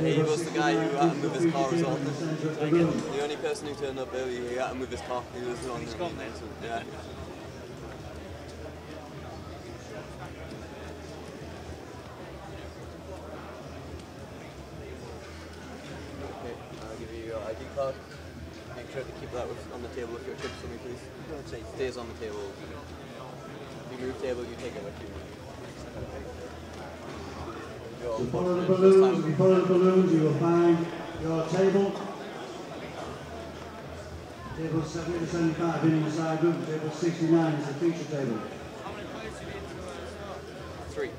He was the guy who had to move his car as well. The only person who turned up early, he had to move his car. He was on the maintenance. Yeah. Okay, I'll give you your ID card. Make sure to keep that on the table with your chips for me, please. It stays on the table. If you move table, you take it with you. So follow the balloons. If you follow the balloons, you will find your table. Table 70 to 75 in the side room. Table 69 is the feature table. 3.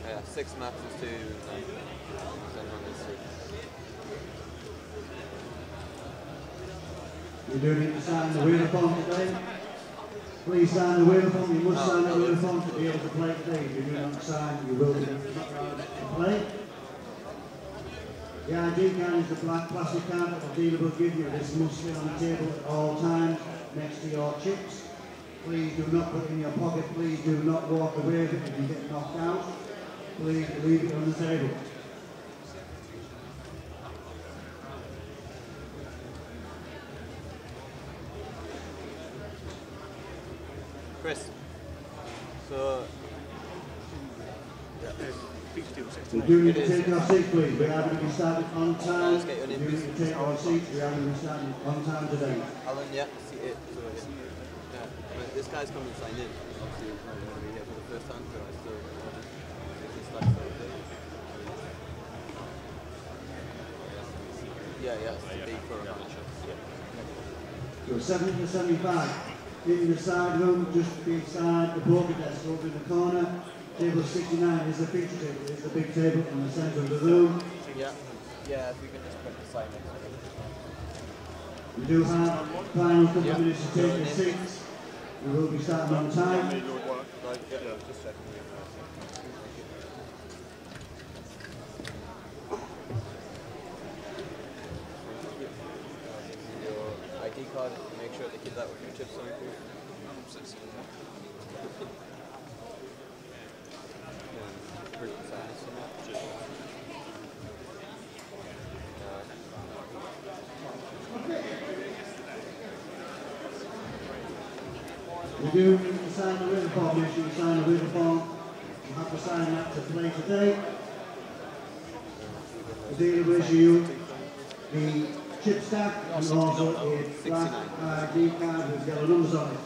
Yeah, 6 max is 2. 700 is 3. You do need to sign the wheel form today. Please sign the wheel form. You must sign the wheel form to be able to play today. If you do not sign, you will be not allowed to play. The ID card is the black plastic card that the dealer will give you. This must stay on the table at all times next to your chips. Please do not put it in your pocket. Please do not walk away with it if you get knocked out. Please leave it on the table. Chris, so We do need to take our seats, please. We are going to be starting on time. We do need to take our seats. We are going to be starting on time today. Alan, yeah, see it. So, yeah. This guy's coming to sign in. Obviously, he's not going to be here for the first time, so I still yeah, it's big for a match. So 70 to 75. In the side room, just beside the poker desk over in the corner. Table 69 is the feature table. It's the big table in the centre of the room. Yeah, if you can just print the sign next to it. We do have final couple of minutes to take your seats. We will be starting on time. Your ID card, make sure to keep that with your chips on your food. We do need to sign the written form. Make sure you sign the written form. You have to sign that to play today. The dealer will issue you the chip stack and also a black ID card with yellow numbers on it.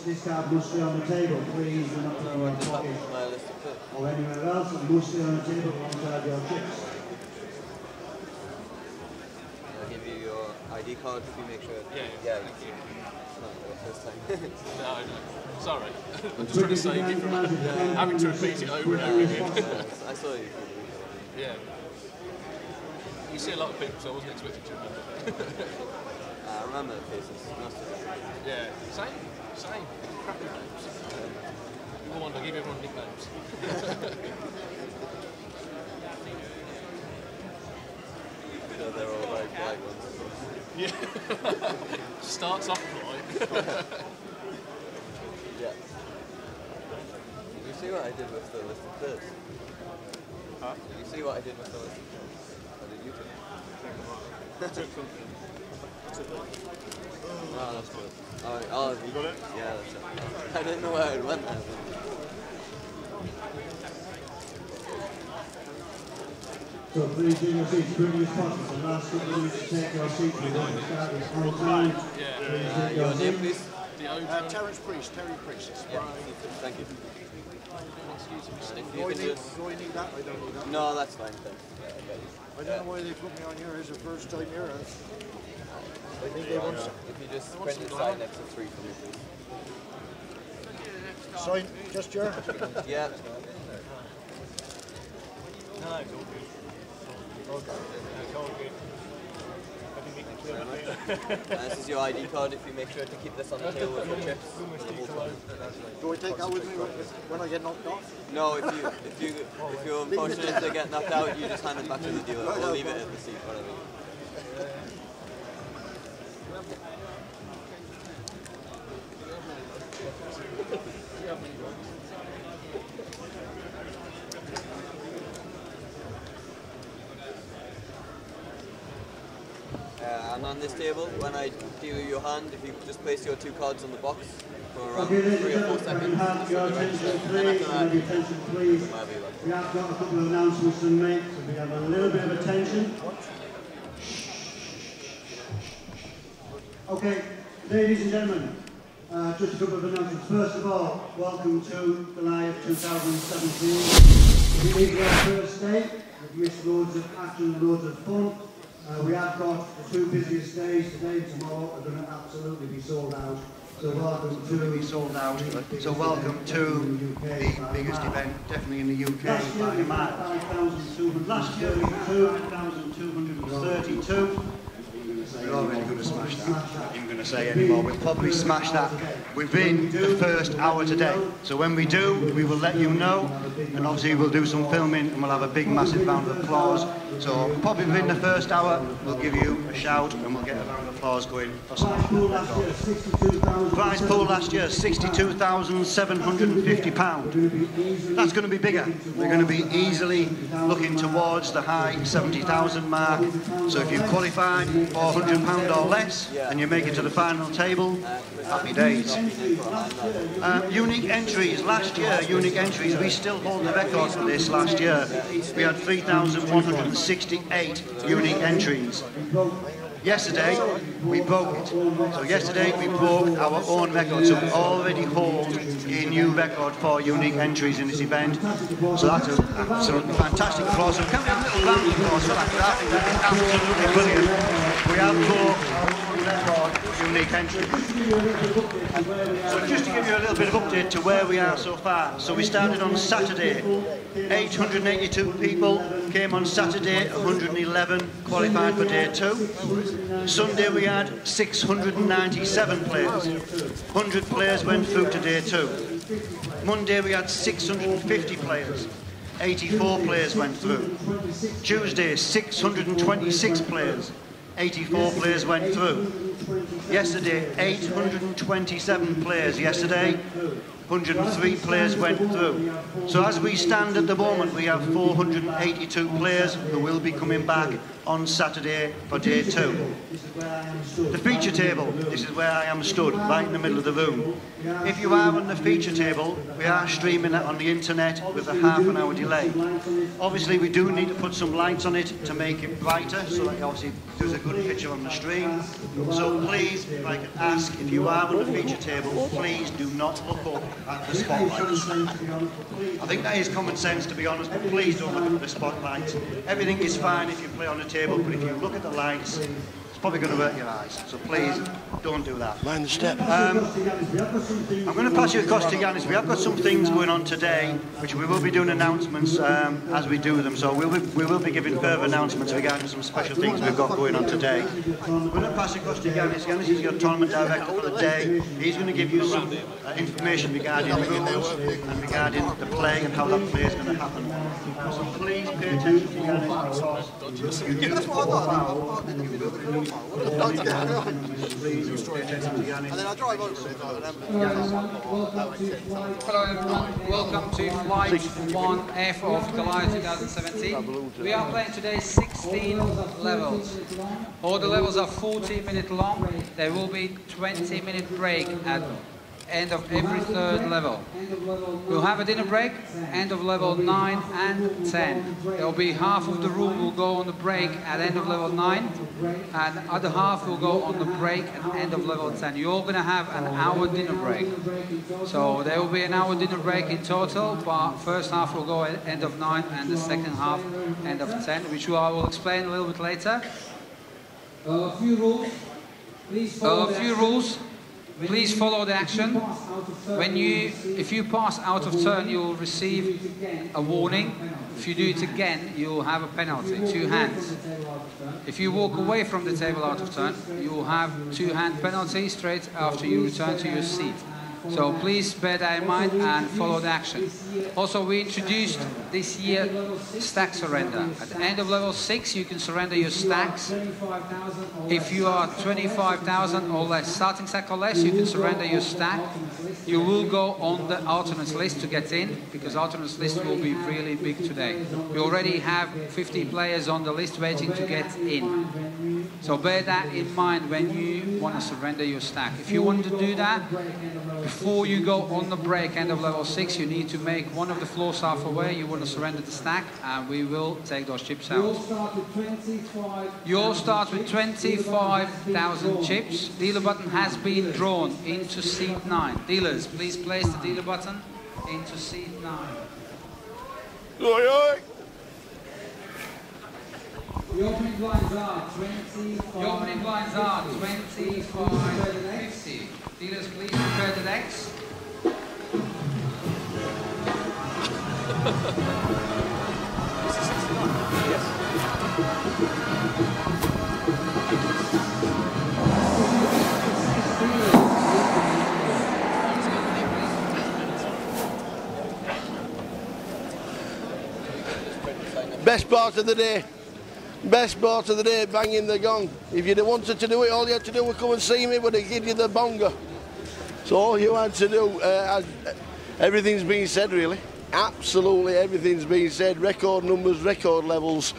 This card must stay on the table. Please do not put it in your pocket or anywhere else. It must stay on the table alongside your chips. I'll give you your ID card if you make sure. Yeah. It's not the first time. No. Sorry. I'm just trying to save you from having to repeat it over and over again. I saw you. Yeah. You see a lot of people, so I wasn't expecting to remember. I remember the faces. Yeah. Same. Crap nicknames. Go on, I'll give everyone nicknames. So they're all very polite ones. Yeah. Starts off polite. Yeah. Did you see what I did with the list of players? Huh? Did you see what I did with the list of players? Or did you do? Oh, that's good. Oh, you got it? Yeah, that's it. I didn't know where it went there. So please do your seats quickly as possible. The last couple of minutes to take your seats. We're going to start this on time. Please take your Your name, seats. please? Terry Priest. Yeah, thank you. Do I need that? I don't need that. No, that's fine. Thanks. I don't know why they put me on here as a first time here. I think they want. If you just print the sign next to 3 for me, please. Sign, just your? Yeah. No, it's all good. Okay. It's all good. Very much. This is your ID card. If you make sure to keep this on the table with your chips. Do I take that with me when I get knocked off? No, if you're unfortunate to get knocked out, you just hand it back to the dealer. We'll leave it at the seat, whatever. And on this table, when I deal you your hand, if you just place your 2 cards on the box for around Okay, ladies 3 and or 4 gentlemen, seconds. have your attention please, And after and your attention please. that, We have got a couple of announcements to make, so we have a little bit of attention. Okay, ladies and gentlemen, just a couple of announcements. First of all, welcome to Goliath 2017. It is our first day. We've missed loads of action and loads of fun. We have got the 2 busiest days today and tomorrow are going to absolutely be sold out. So welcome to be sold out. So welcome to the biggest event, definitely in the UK by a mile. Last year we had 5,232. We're already going to smash that. I'm not even going to say anymore. We'll probably smash that within the first hour today. So when we do, we will let you know. And obviously we'll do some filming and we'll have a big massive round of applause. So probably within the first hour, we'll give you a shout and we'll get a round of applause going for smashing that record. Prize pool last year, £62,750. That's going to be bigger. We're going to be easily looking towards the high 70,000 mark. So if you qualify for £100 or less and you make it to the final table, happy days. Unique entries, last year, unique entries, we still hold the record for this last year. We had 3,168 unique entries. Yesterday, we broke it. So yesterday, we broke our own record. So we already hold a new record for unique entries in this event. So that's an absolutely fantastic applause. So can we have a little round of applause for that? I think that is absolutely brilliant. We have broke our own record for unique entries. So just to give you a little bit of update to where we are so far. So we started on Saturday. 882 people came on Saturday, 111 qualified for day 2. Sunday we had 697 players. 100 players went through to day 2. Monday we had 650 players. 84 players went through. Tuesday 626 players. 84 players went through. Yesterday 827 players yesterday. 103 players went through. So as we stand at the moment, we have 482 players who will be coming back on Saturday for day 2. The feature table, this is where I am stood, right in the middle of the room. If you are on the feature table, we are streaming it on the internet with a half-an-hour delay. Obviously, we do need to put some lights on it to make it brighter, so that obviously there's a good picture on the stream. So please, if I could ask, if you are on the feature table, please do not look up at the spotlights. I think that is common sense, to be honest, but please don't look at the spotlights. Everything is fine if you play on the table, but if you look at the lights, it's probably going to hurt your eyes. So please, don't do that. Mind the step. I'm going to pass you across to Yanis. We have got some things going on today, which we will be doing announcements as we do them. So we will be giving further announcements regarding some special things we've got going on today. I'm going to pass you across to Yanis. Yanis is your tournament director for the day. He's going to give you some information regarding rules and regarding the play and how that play is going to happen. So please pay attention to Yanis because you do Hello everyone, welcome to Flight 1F of Goliath 2017. We are playing today 16 levels. All the levels are 40-minute long. There will be 20-minute break at end of every 3rd level. We'll have a dinner break, end of level 9 and 10. There will be half of the room will go on the break at end of level 9, and the other half will go on the break at end of level 10. You're all going to have an hour dinner break. So there will be an hour dinner break in total, but first half will go at end of 9 and the second half end of 10, which I will explain a little bit later. A few rules. Please follow the action. If you pass out of turn, you will receive a warning. If you do it again, you will have a penalty, 2 hands. If you walk away from the table out of turn, you will have 2-hand penalty straight after you return to your seat. So please bear that in mind and follow the action. Also, we introduced this year stack surrender. At the end of level 6, you can surrender your stacks. If you are 25,000 or less, starting stack or less, you can surrender your stack. You will go on the alternates list to get in, because alternates list will be really big today. We already have 50 players on the list waiting to get in. So bear that in mind when you want to surrender your stack. If you want to do that, before you go on the break end of level 6, you need to make one of the floor staff aware you want to surrender the stack, and we will take those chips out. You all start with 25,000 chips. Dealer button has been drawn into seat 9. Dealers, please place the dealer button into seat 9. The opening blinds are 25.50. Dealers, please prepare the decks. Best part of the day. Best part of the day, banging the gong. If you'd wanted to do it, all you had to do was come and see me, but I'd give you the bonga. So all you had to do, everything's been said really. Absolutely everything's been said. Record numbers, record levels,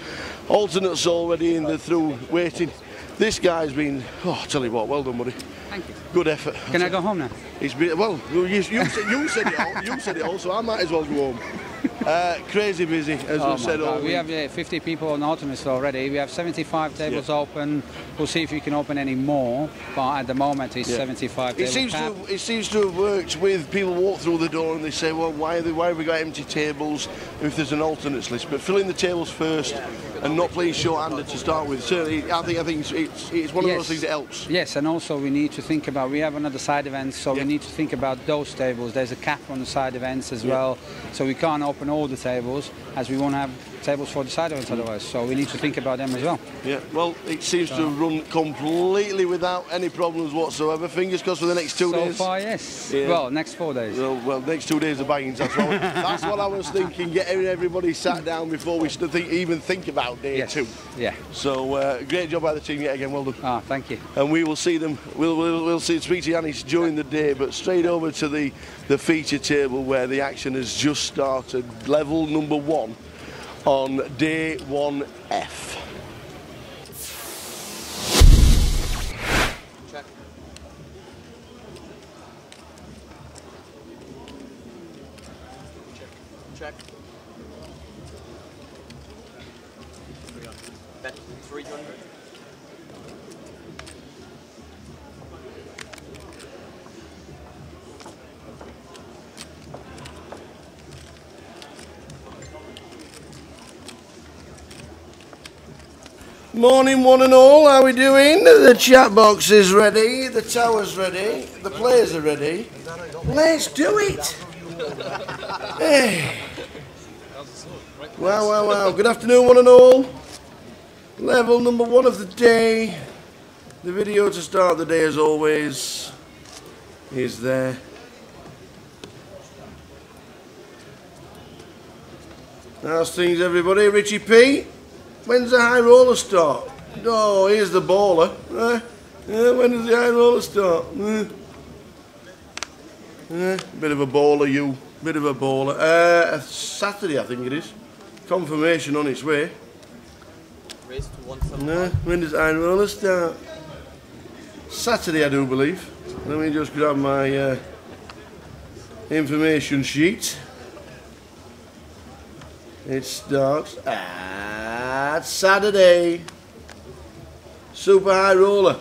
alternates already in the through waiting. This guy's been, oh, I tell you what, well done, buddy. Thank you. Good effort. Can I go home now? It's been, well, you said it all, so I might as well go home. Crazy busy, as I said. We have 50 people on alternates already. We have 75 tables open. We'll see if you can open any more, but at the moment it's 75 tables. It seems to have worked with people walk through the door and they say, well, why have we got empty tables if there's an alternates list? But filling the tables first and not playing short-handed to start with, certainly, I think it's one of those things that helps. Yes, and also we need to think about, we have another side events, so we need to think about those tables. There's a cap on the side events as well, so we can't open all the tables, as we won't have tables for the side events otherwise, so we need to think about them as well. Yeah, well, it seems to have run completely without any problems whatsoever. Fingers crossed for the next 2 days. So far, yes. Yeah. Well, next 4 days. Well, next 2 days of bangings, that's what I was thinking, getting everybody sat down before we should even think about day 2. Yeah. So, great job by the team yet again, well done. Ah, thank you. And we will see them, we'll speak to Yanis during the day, but straight over to the feature table where the action has just started, level number 1 on day 1F. Check. Check. Bet 300. Morning one and all, how are we doing? The chat box is ready, the tower's ready, the players are ready. Let's do it! Hey. Wow. Good afternoon one and all. Level number 1 of the day. The video to start the day as always is there. How's things everybody? Richie P? When's the high roller start? Oh, here's the baller. When does the high roller start? Bit of a baller, you. Bit of a baller. Saturday, I think it is. Confirmation on its way. Race to 175. When does the high roller start? Saturday, I do believe. Let me just grab my information sheet. It starts at Saturday. Super high roller.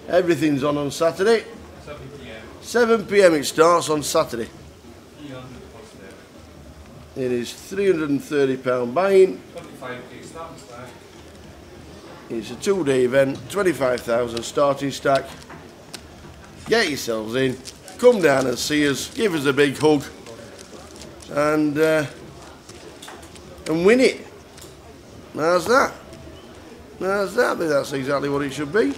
Everything's on Saturday. 7 p.m. 7 p.m. it starts on Saturday. It is £330 buy-in. 25k starting stack. It's a 2-day event, 25,000 starting stack. Get yourselves in, come down and see us, give us a big hug, and win it. How's that? How's that? I think that's exactly what it should be.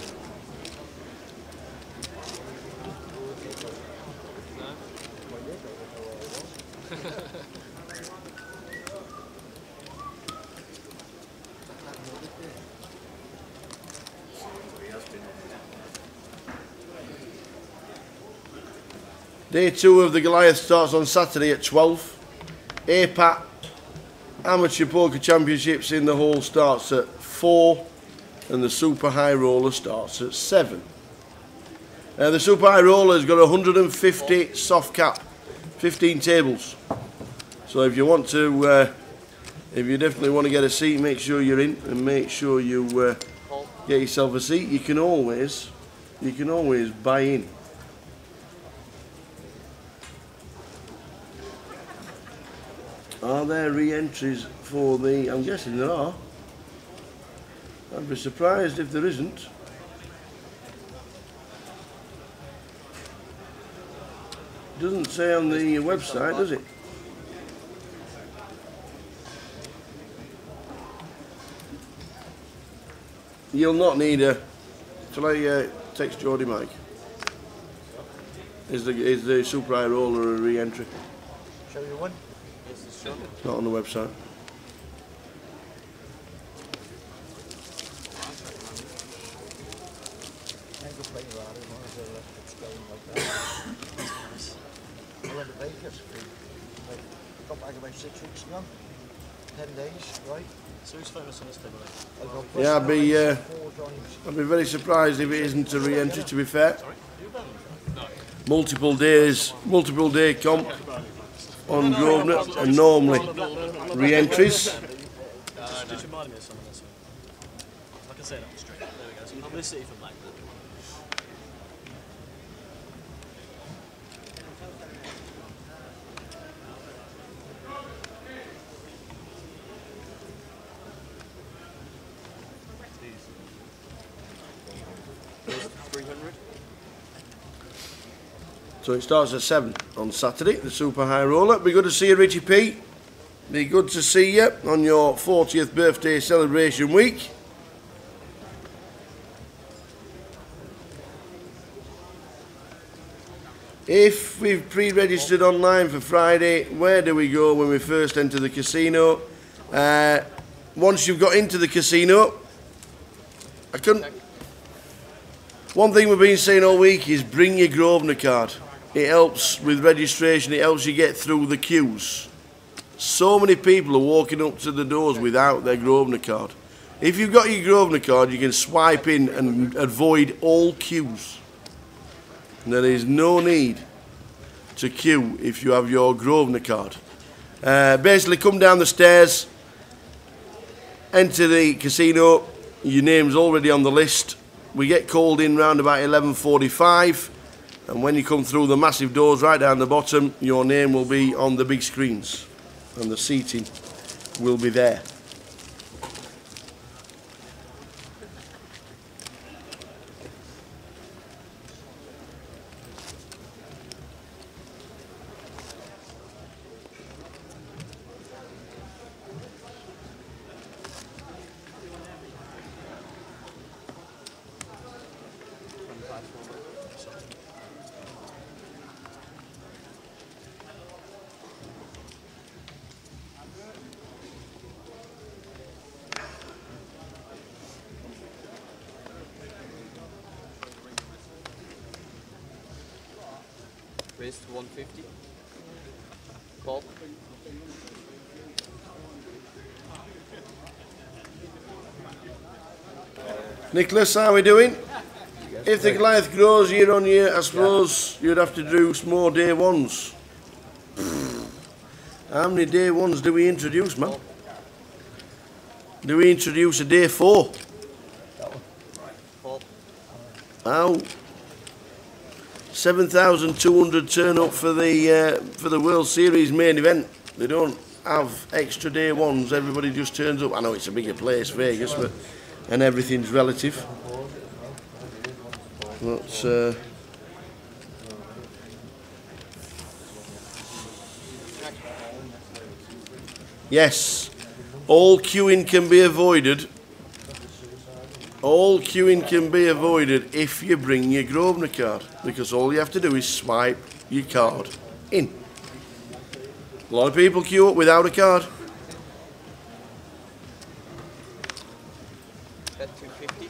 Day 2 of the Goliath starts on Saturday at 12. APAT Amateur Poker Championships in the hall starts at 4, and the Super High Roller starts at 7. The Super High Roller has got 150 soft cap, 15 tables. So if you want to, if you definitely want to get a seat, make sure you're in, and make sure you get yourself a seat. You can always buy in. Are there re-entries for the... I'm guessing there are. I'd be surprised if there isn't. Doesn't say on the website, does it? You'll not need a... Shall I text Geordie Mike? Is the Super High Roller a re-entry? Show you one. It's not on the website. I went to Vegas. Got back about 6 weeks ago. 10 days, right? So who's famous on this table? Yeah, I'd be very surprised if it isn't a re-entry, to be fair. Multiple day comp on Grosvenor, and normally re-entries. Just reminded me of some of this one. I can say that straight. There we go. Some publicity from Blackpool. So it starts at 7 on Saturday, the Super High Roller. Be good to see you, Richie P. Be good to see you on your 40th birthday celebration week. If we've pre-registered online for Friday, where do we go when we first enter the casino? Once you've got into the casino, one thing we've been saying all week is bring your Grosvenor card. It helps with registration, it helps you get through the queues. So many people are walking up to the doors without their Grosvenor card. If you've got your Grosvenor card, you can swipe in and avoid all queues. There is no need to queue if you have your Grosvenor card. Basically, come down the stairs, enter the casino, your name's already on the list. We get called in round about 11:45, and when you come through the massive doors right down the bottom, your name will be on the big screens, and the seating will be there. Raised to 150. Call. Nicholas, how are we doing? If the Goliath grows year on year, I suppose you'd have to do some more day ones. How many day ones do we introduce, man? Do we introduce a day 4? How? 7,200 turn up for the World Series main event. They don't have extra day ones. Everybody just turns up. I know it's a bigger place, Vegas, but and everything's relative. But yes, all queuing can be avoided. All queuing can be avoided if you bring your Grosvenor card, because all you have to do is swipe your card in. A lot of people queue up without a card. Bet 250. Right.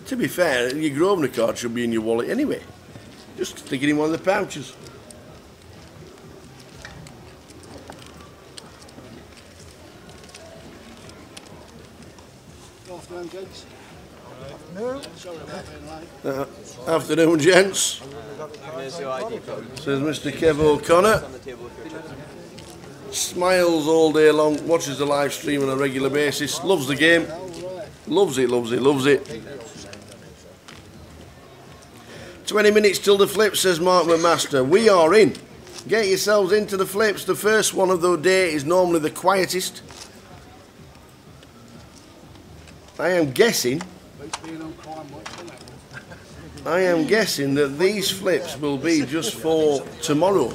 To be fair, your Grosvenor card should be in your wallet anyway. Just stick it in one of the pouches. Afternoon, gents. Afternoon, gents. There's your ID code. Says Mr. Kev O'Connor. On the table with your chips. Smiles all day long, watches the live stream on a regular basis, loves the game. Loves it, loves it, loves it. 20 minutes till the flip, says Mark McMaster. We are in. Get yourselves into the flips. The first one of the day is normally the quietest. I am guessing that these flips will be just for tomorrow.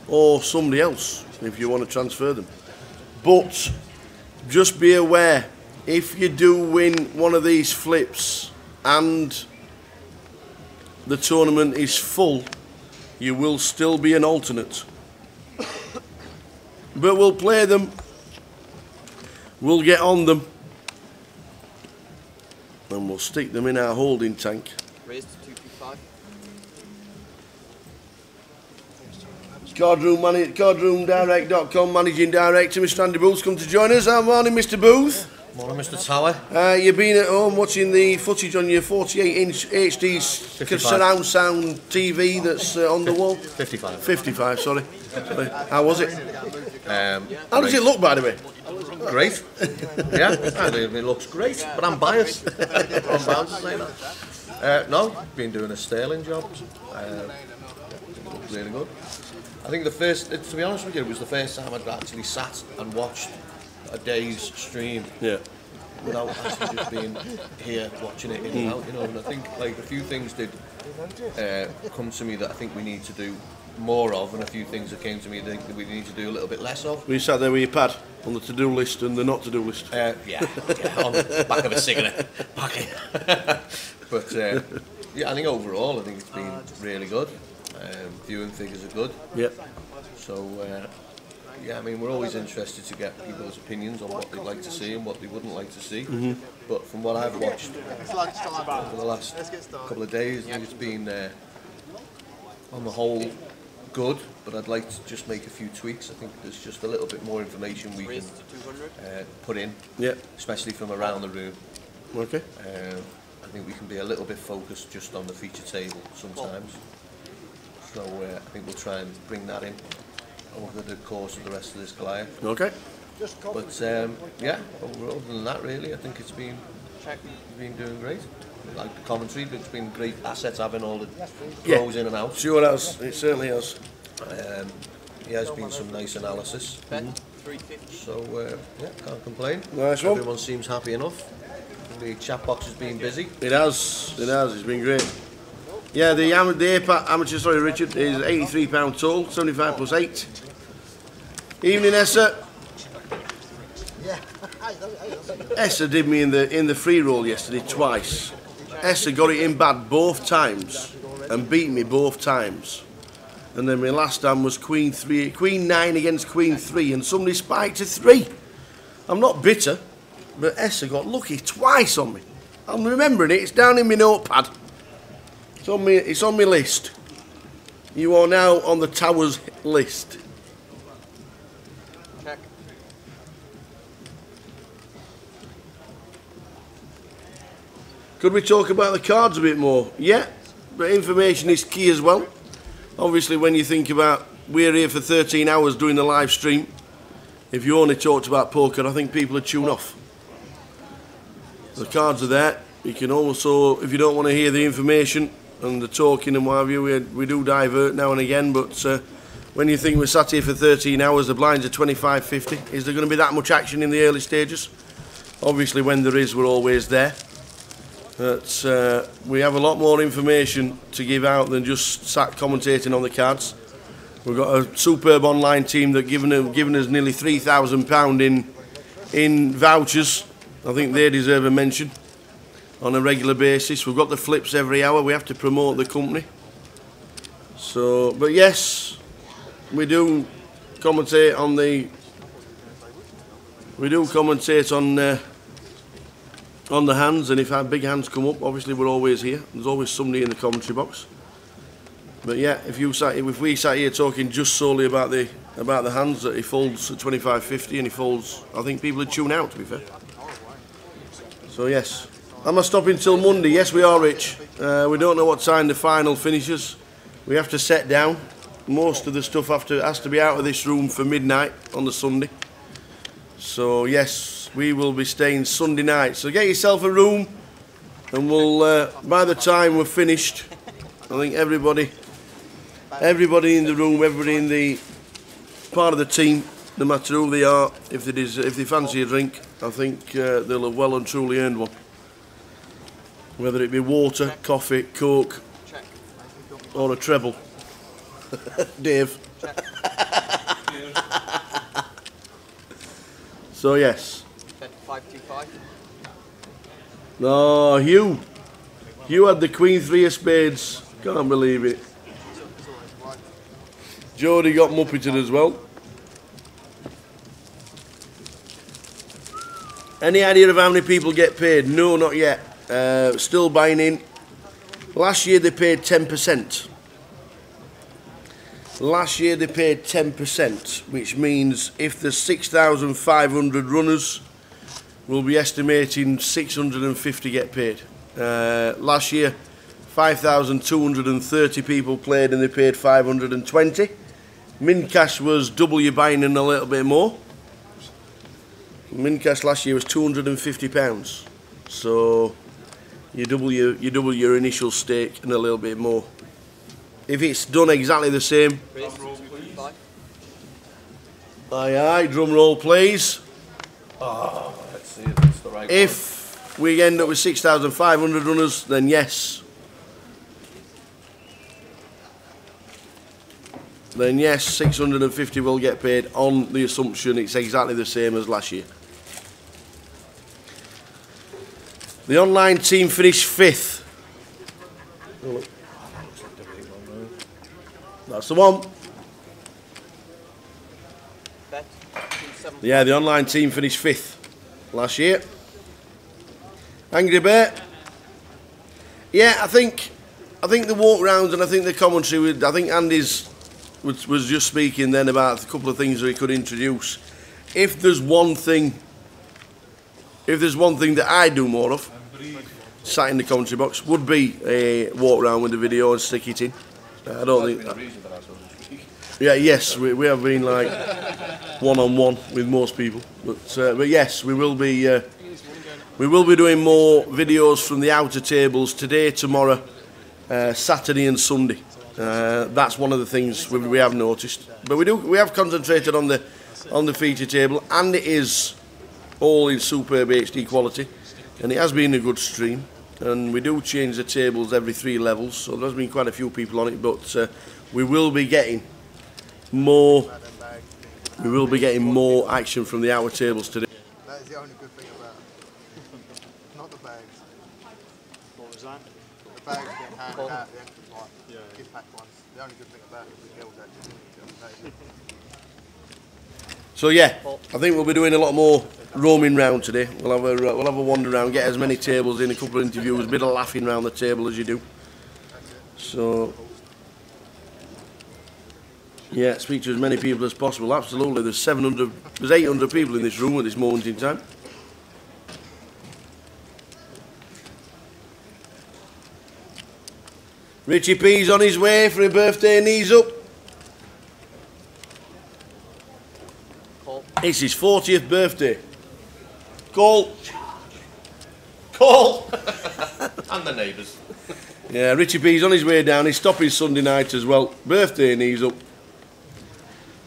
Or somebody else, if you want to transfer them. But just be aware, if you do win one of these flips and the tournament is full, you will still be an alternate. But we'll play them, we'll get on them, and we'll stick them in our holding tank. Raised to 235. Cardroomdirect.com, Managing Director, Mr. Andy Booth, come to join us. Good morning, Mr. Booth. Morning, Mr. Tower. You've been at home watching the footage on your 48-inch HD surround sound TV that's on the wall? 55. 55, sorry. How was it? How does Great. it look, by the way? Great. Yeah, I think it looks great, but I'm biased. I'm bound to say that. No, been doing a sterling job. Really good. I think to be honest with you, it was the first time I'd actually sat and watched a day's stream. Yeah. Without actually just being here watching it in and out, you know. And I think like a few things did come to me that I think we need to do more of, and a few things that came to me that we need to do a little bit less of. We sat there with your pad on the to-do list and the not-to-do list. Yeah, on the back of a cigarette packet. But yeah, I think overall, I think it's been really good. Viewing figures are good. Yep. So yeah, I mean, we're always interested to get people's opinions on what they'd like to see and what they wouldn't like to see. But from what I've watched over the last couple of days, I think it's been on the whole good, but I'd like to just make a few tweaks. I think there's just a little bit more information we can put in, especially from around the room. Okay. I think we can be a little bit focused just on the feature table sometimes. So I think we'll try and bring that in over the course of the rest of this Goliath. Okay. But yeah, other than that, really, I think it's been doing great. Like the commentary, it's been great assets having all the pros in and out. Sure has, it certainly has. Yeah, there's been some nice analysis. So yeah, can't complain. Nice one. Everyone seems happy enough. The chat box has been busy. It has, it's been great. Yeah, the amateur, sorry Richard, is £83 tall, 75 plus 8. Evening, Essa. Essa did me in the free roll yesterday twice. Essa got it in bad both times and beat me both times. And then my last time was Queen 9 against Queen 3, and somebody spiked to 3. I'm not bitter, but Essa got lucky twice on me. I'm remembering it. It's down in my notepad. It's on my list. You are now on the Towers list. Check. Could we talk about the cards a bit more? Yeah, but information is key as well. Obviously, when you think about we're here for 13 hours doing the live stream, if you only talked about poker, I think people would tune off. The cards are there. You can also, if you don't want to hear the information and the talking and what have you, we do divert now and again, but when you think we're sat here for 13 hours, the blinds are 25.50. Is there going to be that much action in the early stages? Obviously, when there is, we're always there. But we have a lot more information to give out than just sat commentating on the cards. We've got a superb online team that given us nearly £3,000 in vouchers. I think they deserve a mention on a regular basis. We've got the flips every hour. We have to promote the company. So, but yes, we do commentate on the. We do commentate on on the hands, and if our big hands come up, obviously we're always here. There's always somebody in the commentary box. But yeah, if we sat here talking just solely about the hands, that he folds at 25.50 and he folds, I think people would tune out, to be fair. So yes, am I stopping till Monday? Yes, we are, Rich. We don't know what time the final finishes. We have to set down. Most of the stuff has to be out of this room for midnight on the Sunday. So yes, we will be staying Sunday night. So get yourself a room, and we'll by the time we're finished, I think everybody in the room, everybody in the part of the team, no matter who they are, if they fancy a drink, I think they'll have well and truly earned one. Whether it be water, coffee, Coke, or a treble. Dave. So yes. 525. No, Hugh. Hugh had the Queen 3 of spades. Can't believe it. Jody got muppeted as well. Any idea of how many people get paid? No, not yet. Still buying in. Last year they paid 10%. Last year they paid 10%, which means if there's 6,500 runners, we'll be estimating 650 get paid. Last year, 5,230 people played and they paid 520. Min cash was double your buying and a little bit more. Min cash last year was £250. So you double your initial stake and a little bit more. If it's done exactly the same. Aye, aye, drum roll please. Oh, let's see if it's the right If we end up with 6,500 runners, then yes. Then yes, 650 will get paid on the assumption it's exactly the same as last year. The online team finished 5th. That's the one. Yeah, the online team finished 5th last year. Angry Bear. Yeah, I think the walk rounds and I think the commentary. I think Andy's was just speaking then about a couple of things that he could introduce. If there's one thing that I do more of, sat in the commentary box, would be a walk round with the video and stick it in. I don't think. Yeah, yes, we have been like one-on-one with most people, but yes, we will be doing more videos from the outer tables today, tomorrow, Saturday and Sunday. That's one of the things we have noticed. But we have concentrated on the feature table, and it is all in superb HD quality, and it has been a good stream. And we do change the tables every 3 levels, so there's been quite a few people on it. But we will be getting more. We will be getting more action from the outer tables today. That is the only good thing about it. Not the bags. What was that? The bags get handed out at the entrance, like gift pack ones. The only good thing about it is the girls actually. So yeah, I think we'll be doing a lot more roaming round today. We'll have a wander around, get as many tables in, a couple of interviews, a bit of laughing around the table as you do. So yeah, speak to as many people as possible. Absolutely, there's 800 people in this room at this moment in time. Richie P's on his way for a birthday, knees up. It's his 40th birthday. Call. And the neighbours. Yeah, Richie P's on his way down. He's stopping Sunday night as well. Birthday knees up.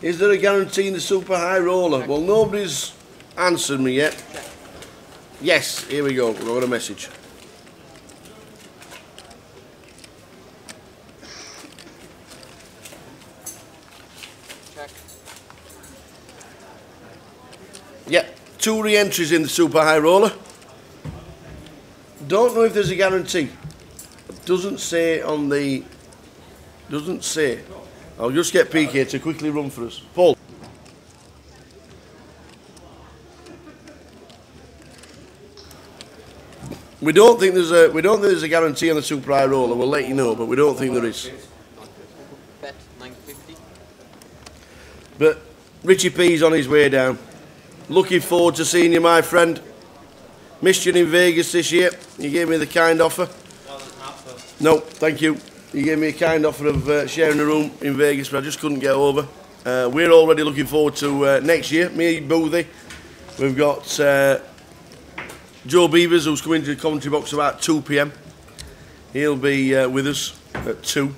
Is there a guarantee in the super high roller? Well, nobody's answered me yet. Yes, here we go. We've got a message. Yep, 2 re-entries in the super high roller. Don't know if there's a guarantee. Doesn't say on the. Doesn't say. I'll just get PK to quickly run for us. Paul. We don't think there's a guarantee on the Super High Roller. We'll let you know, but we don't think there is. Bet 950. But Richie P's on his way down. Looking forward to seeing you, my friend. Missed you in Vegas this year. You gave me the kind offer. No, thank you. You gave me a kind offer of sharing a room in Vegas, but I just couldn't get over. We're already looking forward to next year. Me, Boothie. We've got Joe Beavers, who's coming to the commentary box about 2 p.m. He'll be with us at 2.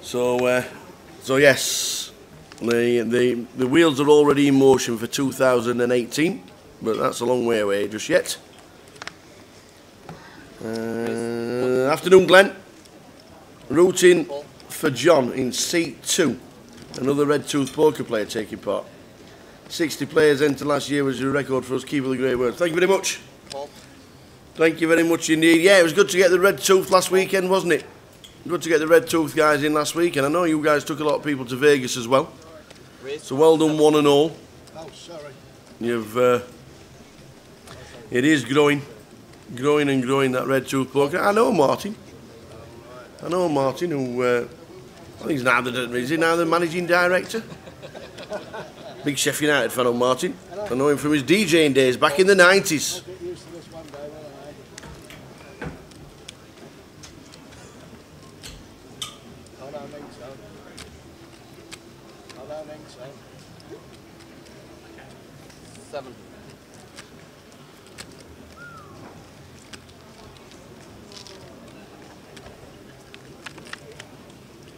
So yes, the wheels are already in motion for 2018, but that's a long way away just yet. Afternoon, Glenn. Routing for John in seat 2. Another Red Tooth poker player taking part. 60 players entered last year was your record for us. Keep up the great work. Thank you very much. Thank you very much indeed. Yeah, it was good to get the Red Tooth last weekend, wasn't it? Good to get the Red Tooth guys in last week, and I know you guys took a lot of people to Vegas as well. So well done, one and all. Oh, sorry. You've it is growing and growing, that Red Tooth poker. I know Martin. Who I think he's now the managing director. Big Sheffield United fan, Martin. I know him from his DJing days back in the 90s.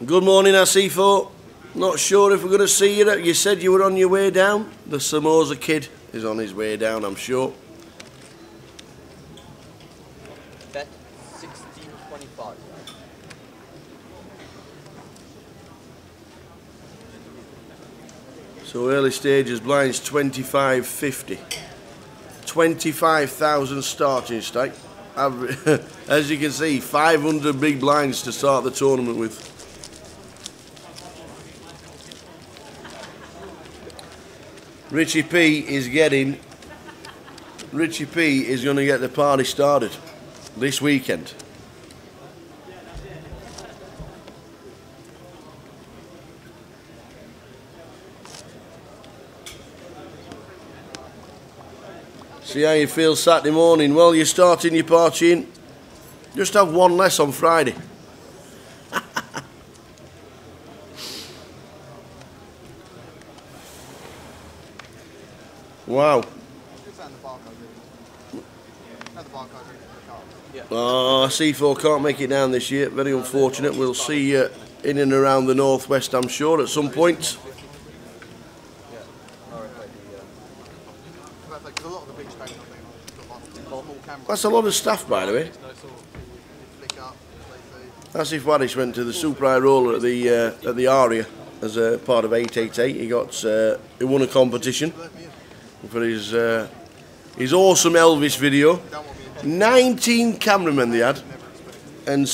Good morning, Asifo. Not sure if we're going to see you. You said you were on your way down. The Samosa kid is on his way down, I'm sure. Bet 1625. So early stages, blinds 25.50. 25,000 starting stake. As you can see, 500 big blinds to start the tournament with. Richie P is going to get the party started this weekend. See how you feel Saturday morning. Well, you're starting your partying. Just have one less on Friday. Wow. C4 can't make it down this year. Very unfortunate. We'll see you in and around the northwest, I'm sure, at some point. That's a lot of staff, by the way. That's if Waddish went to the Super High Roller at the Aria as a part of 888. He won a competition for his awesome Elvis video. 19 cameramen they had and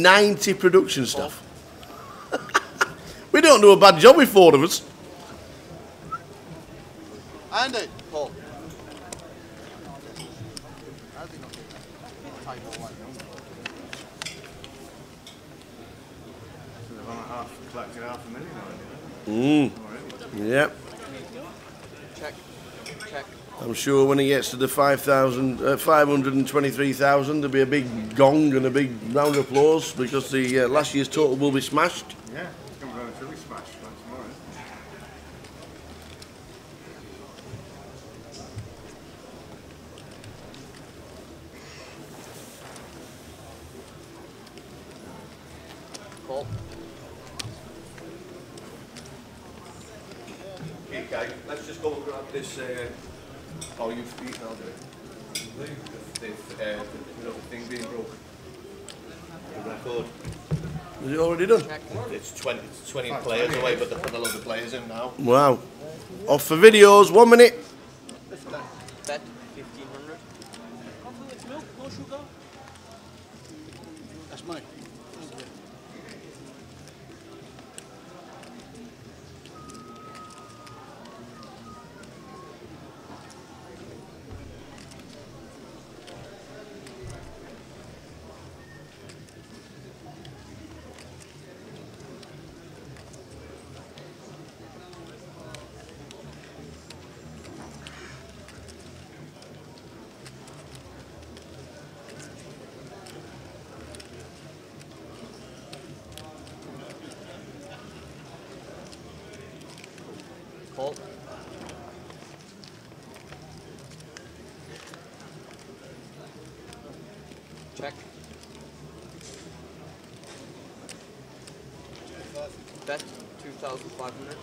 90 production staff. We don't do a bad job with 4 of us. Andy. Paul. Yep. Check. I'm sure when he gets to the 523,000, there'll be a big gong and a big round of applause because the last year's total will be smashed. Yeah, it's going to be relatively smashed tomorrow. Paul. Okay, let's just go and grab this. Oh, you've eaten, I'll do it. The thing being broke. The record. Is it already done? It's 20 players away, but they're putting a lot of players in now. Wow. Off for videos, 1 minute. Bet 1,500. No sugar. That's mine. Call. Check. Bet 2,500.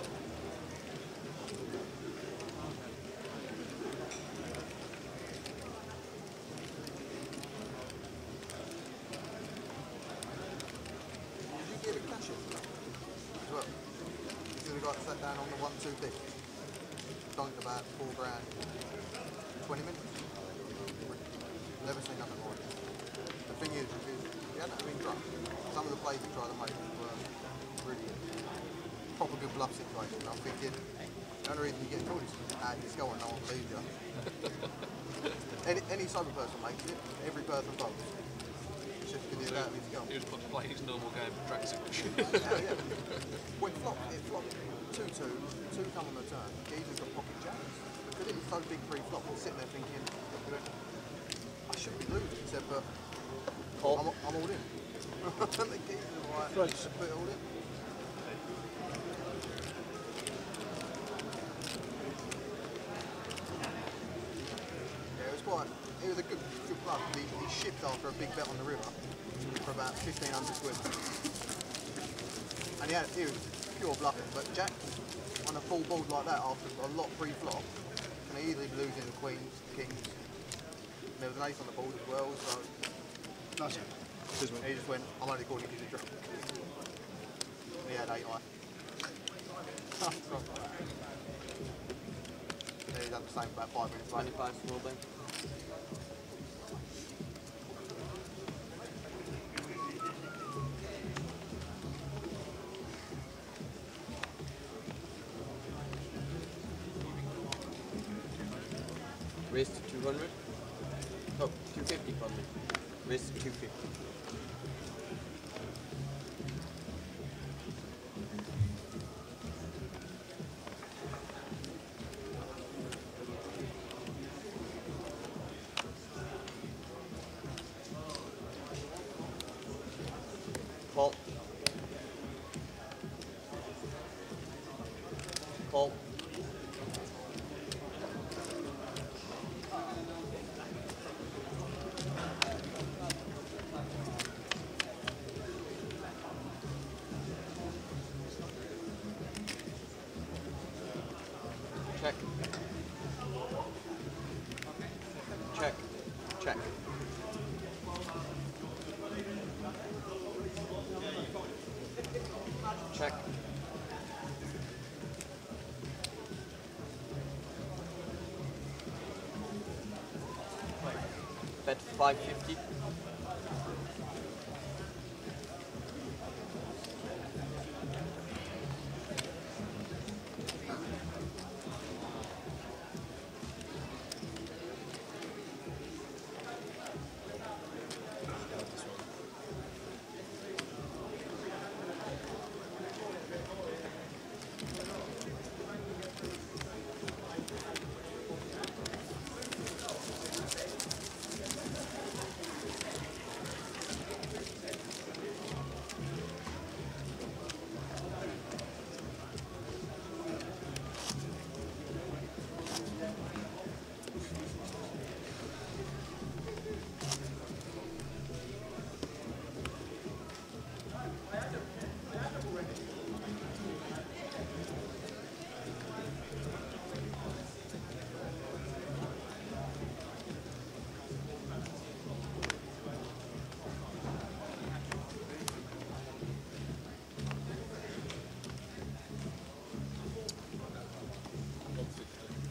Sat down on the 1-2 bit. Dunked about £4 grand. 20 minutes. Never seen nothing more. The thing is, he hadn't been drunk. Some of the plays he tried to make were really proper good bluff situations. I'm thinking, the only reason you get called is you just go on, no one believes you. any sober person makes it, every person votes. It's just because he's out of his gun. He was put to play his normal game of tracksuit. Yeah. Well, it flopped 2-2, 2 come on the turn. Geezer's got pocket jacks. Because it was so big pre-flop, he's sitting there thinking, I should be losing. He said, but I'm all in. And the geezer's like, you should put it all in. It was a good bluff. He shipped after a big bet on the river for about 1,500 quid. And he was pure bluffing, but Jack on a full board like that after a lot pre-flop can easily be losing the queens, kings. There was an ace on the board as well, so That's it. he just went, I'm only calling because you're drunk. And he had 8 eye. Then he done the same about 5 minutes later. 25 small bank. Raise to 200. Oh, 250 probably. Raise to 250. Call. Call. Check. Check. Check. Check. Bet 550.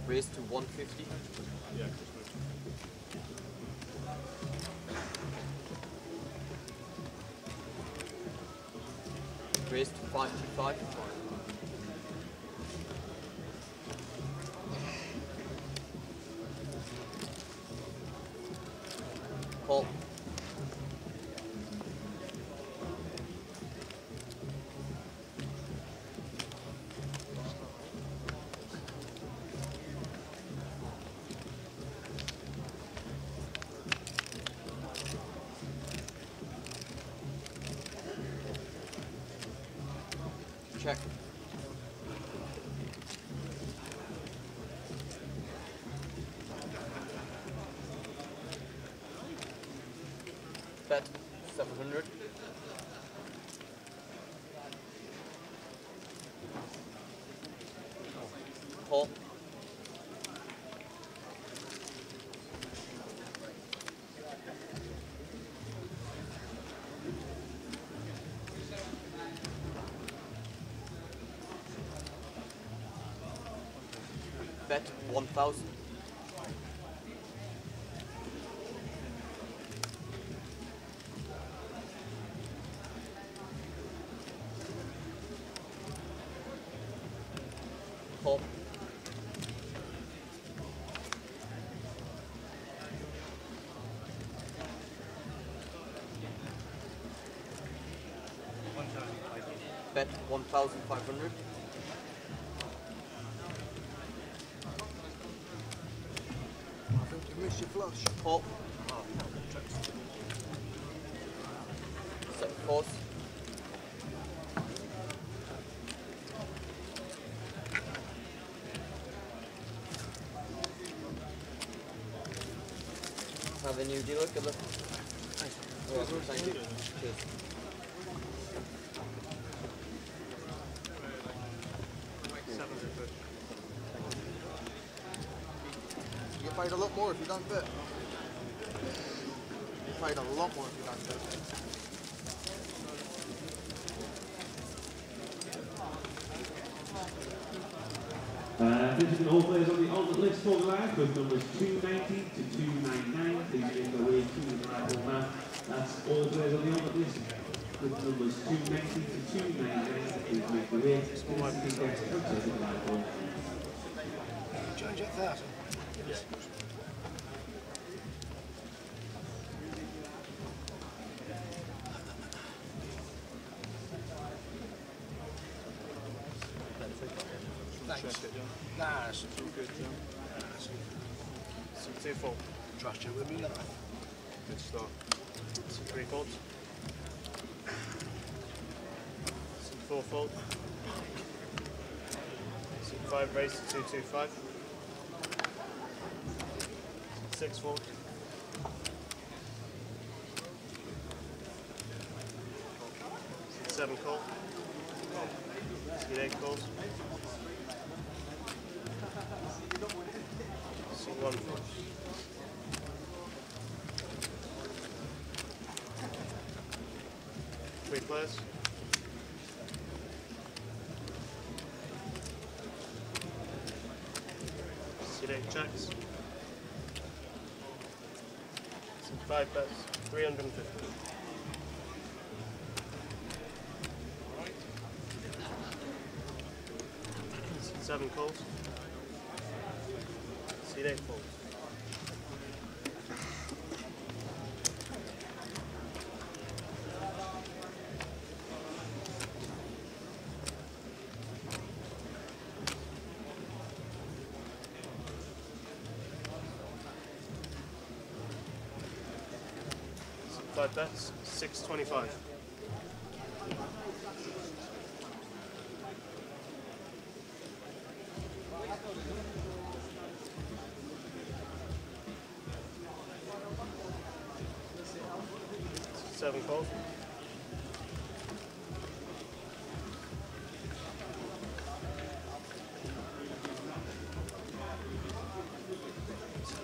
Raise to 150. Yeah. Raise to 525. Call. Check. Bet 700. Call. Bet 1,000. Call. Bet 1,500. I think you missed your flush. Call. Set course. Have a new dealer. Good luck. Thanks. Thank you. Cheers. You get paid a lot more if you don't bet. You get paid a lot more if you don't bet. This is all players on the alternate list for Goliath with numbers 290 to 299. Please make your way to the right hole now. That's all players on the alternate list with numbers 290 to 299. Please make your way to the right hole. Change at 1,000. Thanks. Nah, it's All good, John. So 2-4. trust you with me. Good start. Some 3 folds. Some 4 folds. Some 5 raise to 225. Some 6 folds. Some 7 call. Some 8 calls. Some 1 fold. Three players. Seat 8 checks. Some 5 bets, 350. Some 7 calls. Seat 8 folds. Some 5 bets, 625. Seven calls.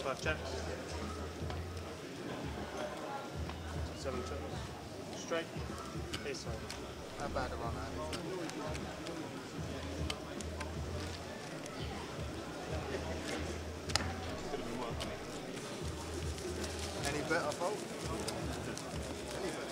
Five checks. 7 checks. Straight. Ace side. How bad a run out is that? Any better fold? Any better?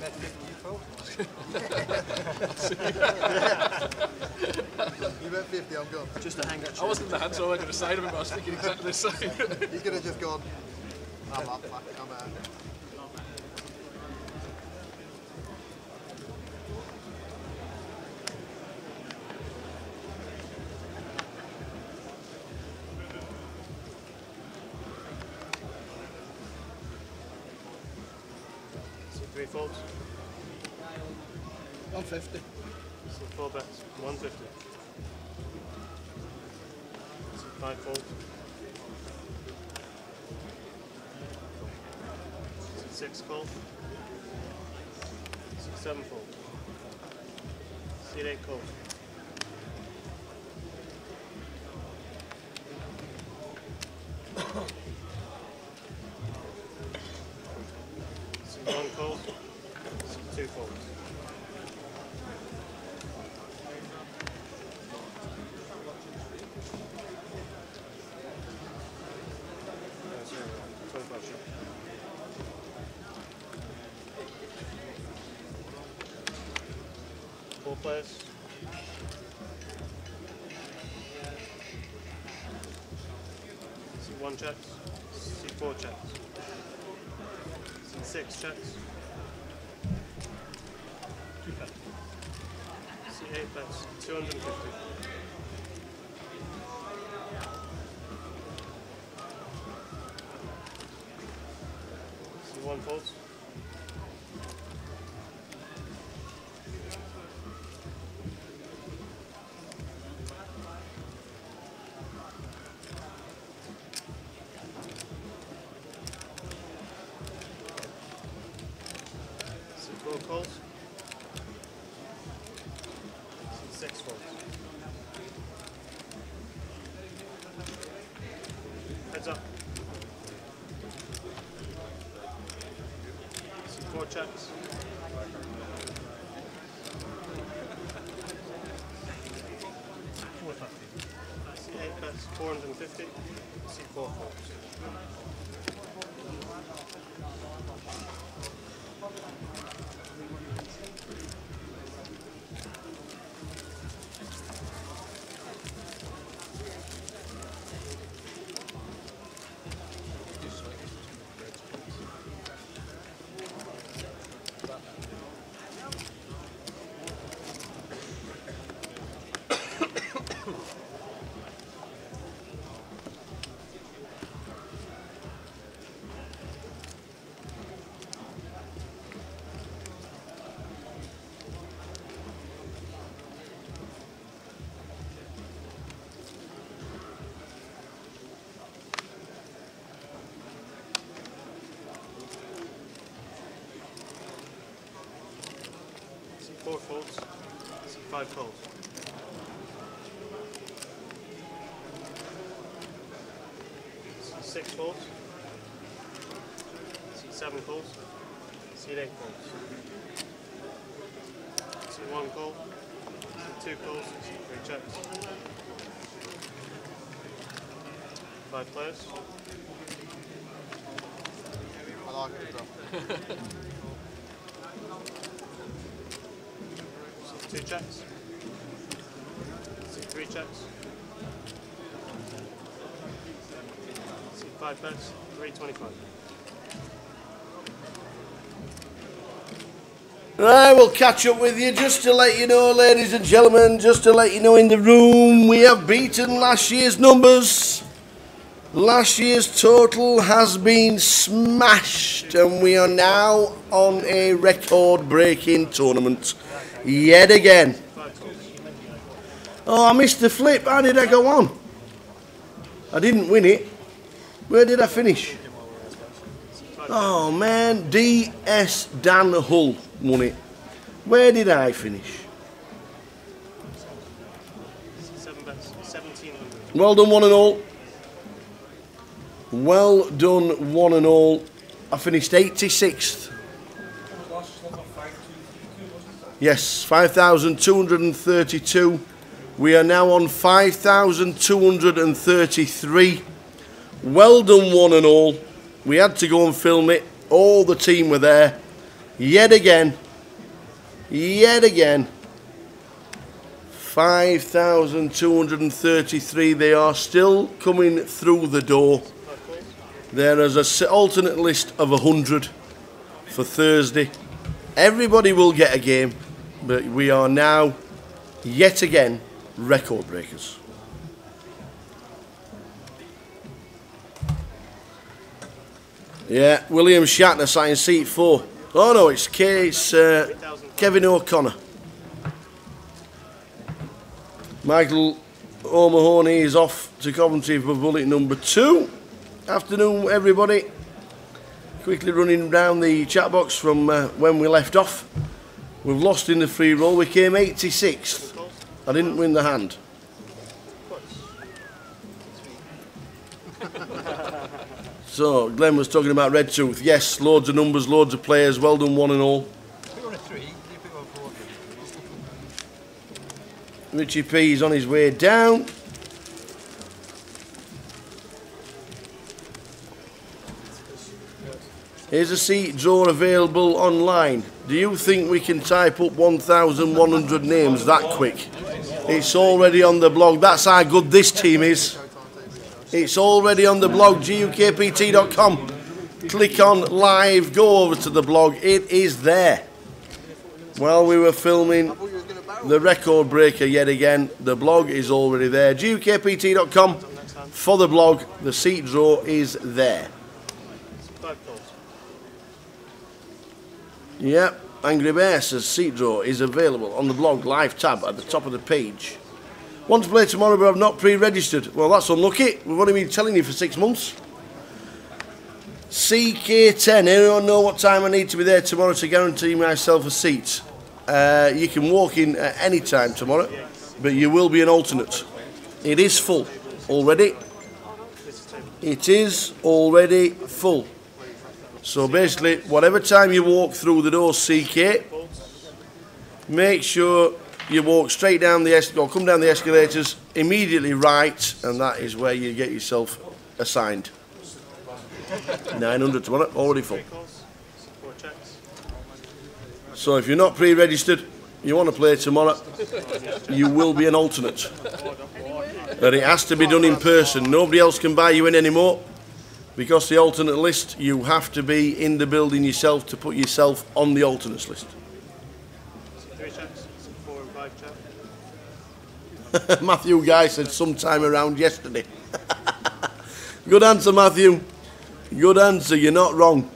Bet 50 you fold? You bet 50, I'm gone. Just a hang I wasn't in the hand, so I wasn't going to say to him, but I was thinking exactly the same. You could have just gone, I'm up, fuck it, I'm out. So 3 folds. 150. See 4 bets, 150. See 5 folds. See 6 calls. See 7 folds. See 8 calls. See 1 call. See 2 folds. Four players. See 1 checks. See 4 checks. See 6 checks. 2 bets. See 8 bets. 250. See 1 folds. See 4 calls. See 6 folds. Heads up. See 4 checks. See 8 bets, 450. See 4 folds. See 4 folds. See 5 calls. See 6 folds. See 7 calls. See 8 folds. See 1 call. See 2 calls. See 3 checks. 5 players. I like it as well. See 2 checks. See 3 checks. See 5 bets, 325. Right, we'll catch up with you just to let you know, ladies and gentlemen, just to let you know in the room, we have beaten last year's numbers. Last year's total has been smashed and we are now on a record-breaking tournament yet again. Oh, I missed the flip. How did I go on? I didn't win it. Where did I finish? Oh man, DS Dan Hull won it. Where did I finish? 7 bets, 1700. Well done, one and all. Well done, one and all. I finished 86th. Yes, 5,232. We are now on 5,233. Well done, one and all. We had to go and film it. All the team were there. Yet again. 5,233. They are still coming through the door. There is an alternate list of 100 for Thursday. Everybody will get a game, but we are now, yet again, record breakers. Yeah, William Shatner sat in seat 4. Oh no, it's Kevin O'Connor. Michael O'Mahony is off to Coventry for bullet number 2. Afternoon, everybody. Quickly running down the chat box from when we left off. We've lost in the free roll. We came 86th. I didn't win the hand. So, Glenn was talking about Red Tooth. Yes, loads of numbers, loads of players. Well done, one and all. Richie P is on his way down. Here's a seat draw available online. Do you think we can type up 1,100 names that quick? It's already on the blog. That's how good this team is. It's already on the blog, gukpt.com. Click on live, go over to the blog. It is there. While we were filming the record breaker yet again, the blog is already there. gukpt.com for the blog. The seat draw is there. Yep, Angry Bear says seat draw is available on the blog live tab at the top of the page. Want to play tomorrow but I've not pre-registered. Well, that's unlucky. We've only been telling you for 6 months. CK10, anyone know what time I need to be there tomorrow to guarantee myself a seat? You can walk in at any time tomorrow, but you will be an alternate. It is full already. It is already full. So basically, whatever time you walk through the door, CK, make sure you walk straight down the escalator, or come down the escalators, immediately right, and that is where you get yourself assigned. 900 tomorrow, already full. So if you're not pre-registered, you want to play tomorrow, you will be an alternate. But it has to be done in person. Nobody else can buy you in anymore. Because the alternate list, you have to be in the building yourself to put yourself on the alternates list. 3 checks, 4 and 5 check. Matthew Guy said sometime around yesterday. Good answer, Matthew. Good answer, you're not wrong.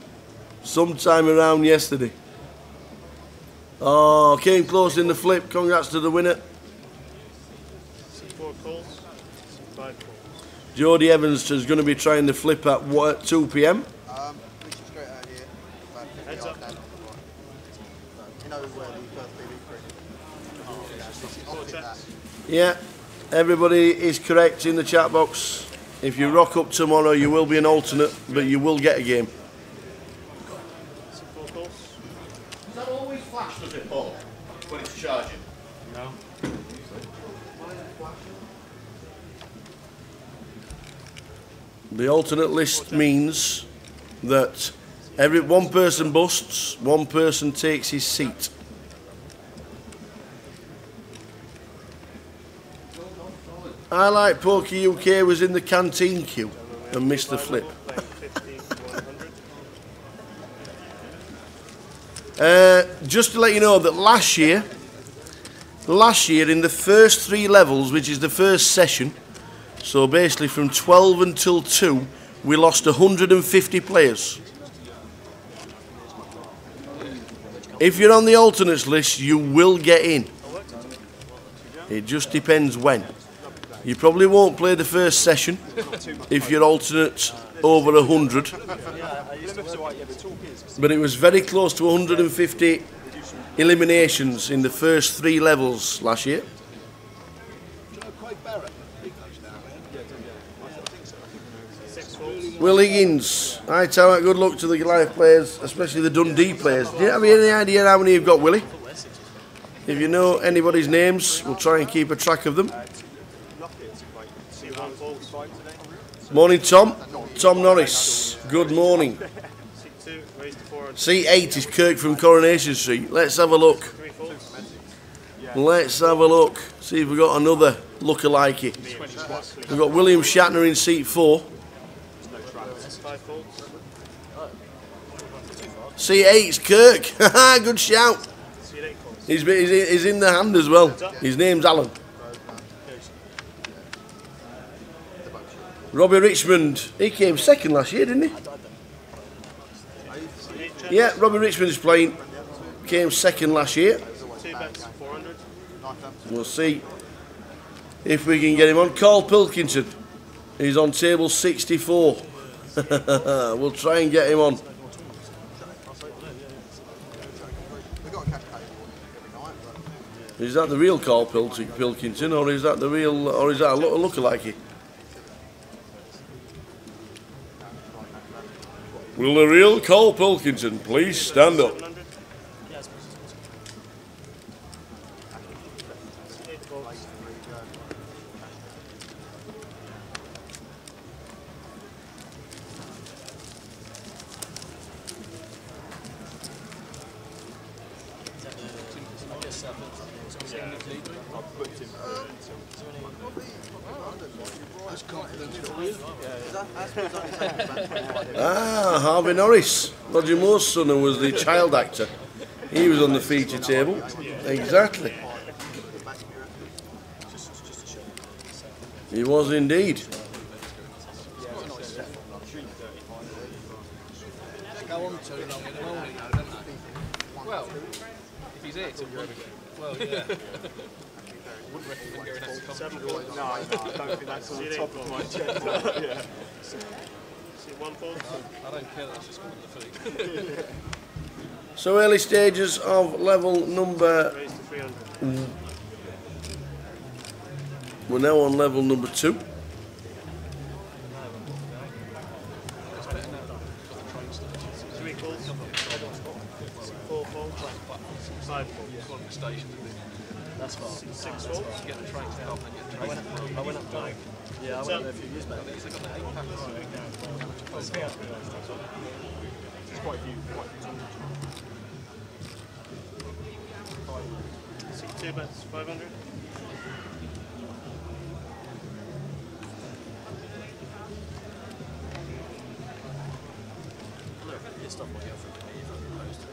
Sometime around yesterday. Oh, came close in the flip. Congrats to the winner. 4 calls, 5 calls. Jody Evans is going to be trying the flip at what, 2 p.m? Straight out here. Heads up. You know where the first BB crew. Yeah, everybody is correct in the chat box. If you rock up tomorrow, you will be an alternate, but you will get a game. 4 calls. Does that always flash, does it, Paul, when it's charging? No. The alternate list means that one person busts, one person takes his seat. I like Poker UK was in the canteen queue and missed the flip. Just to let you know that last year in the first 3 levels, which is the first session, so basically from 12 until 2, we lost 150 players. If you're on the alternates list, you will get in. It just depends when. You probably won't play the first session if you're alternate over 100. But it was very close to 150 eliminations in the first 3 levels last year. Will Higgins, hi Tower, good luck to the Goliath players, especially the Dundee players. Do you have any idea how many you've got, Willie? If you know anybody's names, we'll try and keep a track of them. Morning, Tom. Tom Norris, good morning. C8 is Kirk from Coronation Street. Let's have a look. Let's have a look. See if we've got another lookalike. We've got William Shatner in seat 4. C8's Kirk. Good shout. He's in the hand as well. His name's Alan. Robbie Richmond. He came second last year, didn't he? Yeah, Robbie Richmond is playing. Came second last year. We'll see if we can get him on. Carl Pilkington. He's on table 64. We'll try and get him on. Is that the real Carl Pilkington, or is that the real, or is that a lookalike? Will the real Carl Pilkington please stand up? Ah, Harvey Norris, Roger Moore's son, who was the child actor. He was on the feature table. Exactly. He was indeed. Well, if he's it, well, yeah. Wouldn't recommend going out to commentary. No, I don't think that's on the top of my agenda. Yeah. See one fall? I don't care, that's just going to the feet. So early stages of level number... We're now on level number 2. 3 falls, 4 falls, 5 falls. That's far. 6 falls. Get the train to help and get the train. I went up there. Yeah, I went there a few years back. It's quite a few. 62 bets, 500. Your stuff will go for me if I'm opposed to it.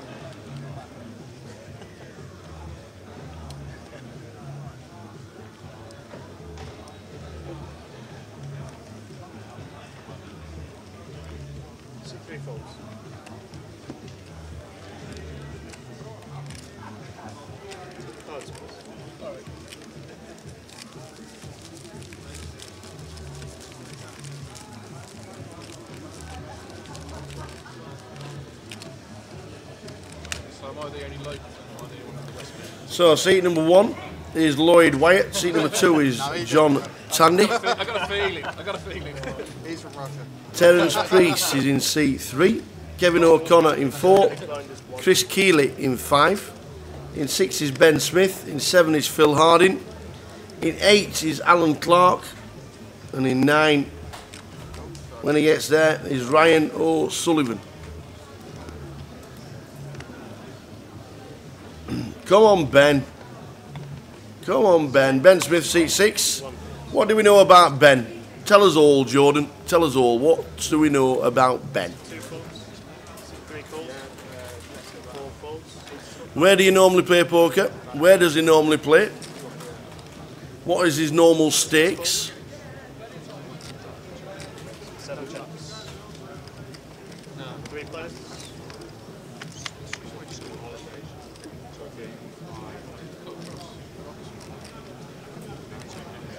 So seat number 1 is Lloyd Wyatt. Seat number 2 is John Tandy. I got a feeling. He's from Russia. Terence Priest is in seat 3. Kevin O'Connor in 4. Chris Keeley in 5. In 6 is Ben Smith. In 7 is Phil Harding. In 8 is Alan Clark. And in 9, when he gets there, is Ryan O'Sullivan. Come on, Ben. Come on, Ben. Ben Smith, seat 6. What do we know about Ben? Tell us all, Jordan. Tell us all. What do we know about Ben? 2 falls, 3 falls, 4 falls. Where do you normally play poker? Where does he normally play? What is his normal stakes? 7 chips. 3 players.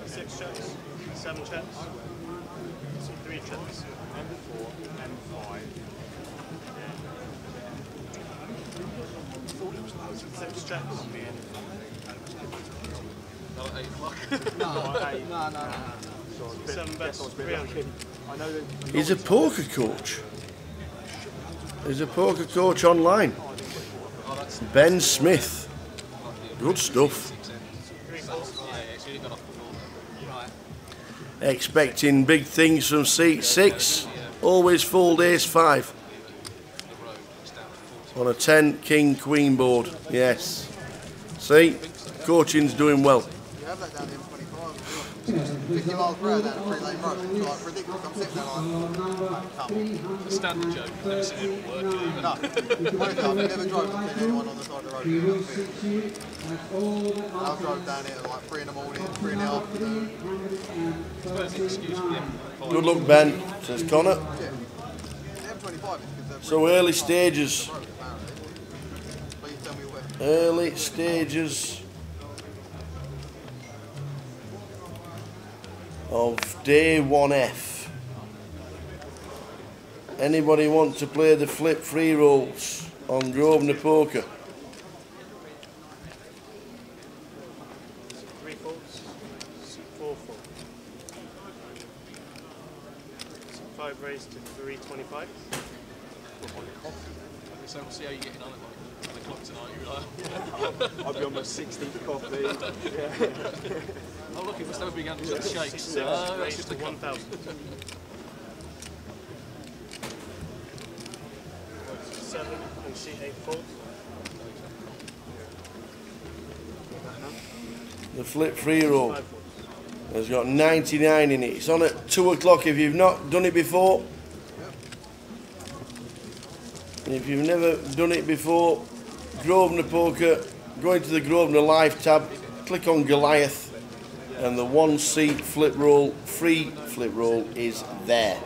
6 chips. 7 chips. 3 chips. And 4 and 5. 6 chips. Not at 8 o'clock. No. 7 bets, 300. He's a poker coach. He's a poker coach online. Ben Smith. Good stuff. Expecting big things from seat 6. Always fold ace 5. On a 10 king queen board. Yes. See? Coaching's doing well. You have that down the M25. 50 miles per hour down a 3-lane road. It's like ridiculous. I'm sitting there like, come on. It's a standard joke. I've never seen it work either. No. Honestly, I've never drove with anyone on the side of the road. I drove down here at like 3 in the morning, 3 in the afternoon. Good luck, Ben, says Connor. Yeah. The M25 is So early stages. Please tell me where. Early stages of day 1F. Anybody want to play the flip free rolls on Grosvenor Poker? 3 faults, 4 faults. 5 raised to 325. So we'll see how you're getting on at the clock tonight. You're like, I'll be on my 16th coffee. oh look, it must have a big hand to shake. Raised to 1,000. 7 and sheet 8 faults. The flip free roll has got 99 in it. It's on at 2 o'clock. If you've not done it before, if you've never done it before, Grosvenor Poker, go into the Grosvenor Live tab, click on Goliath, and the 1 seat flip roll, free flip roll is there.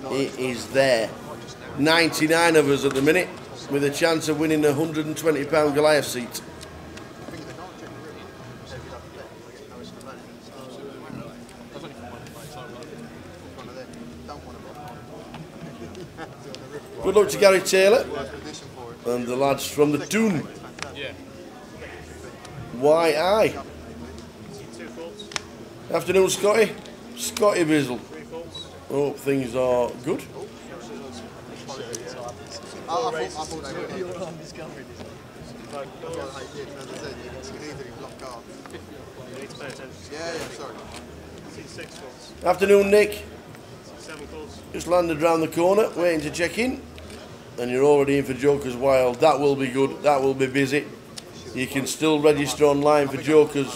It is there. 99 of us at the minute, with a chance of winning a £120 Goliath seat. Good luck to Gary Taylor and the lads from the Doom. YI. Afternoon, Scotty. Scotty Bizzle. Hope things are good. I thought they were. You were on Discovery. Yeah, sorry. Afternoon, Nick. 7 calls. Just landed round the corner, waiting to check in. And you're already in for Joker's Wild. That will be good. That will be busy. You can still register online for Joker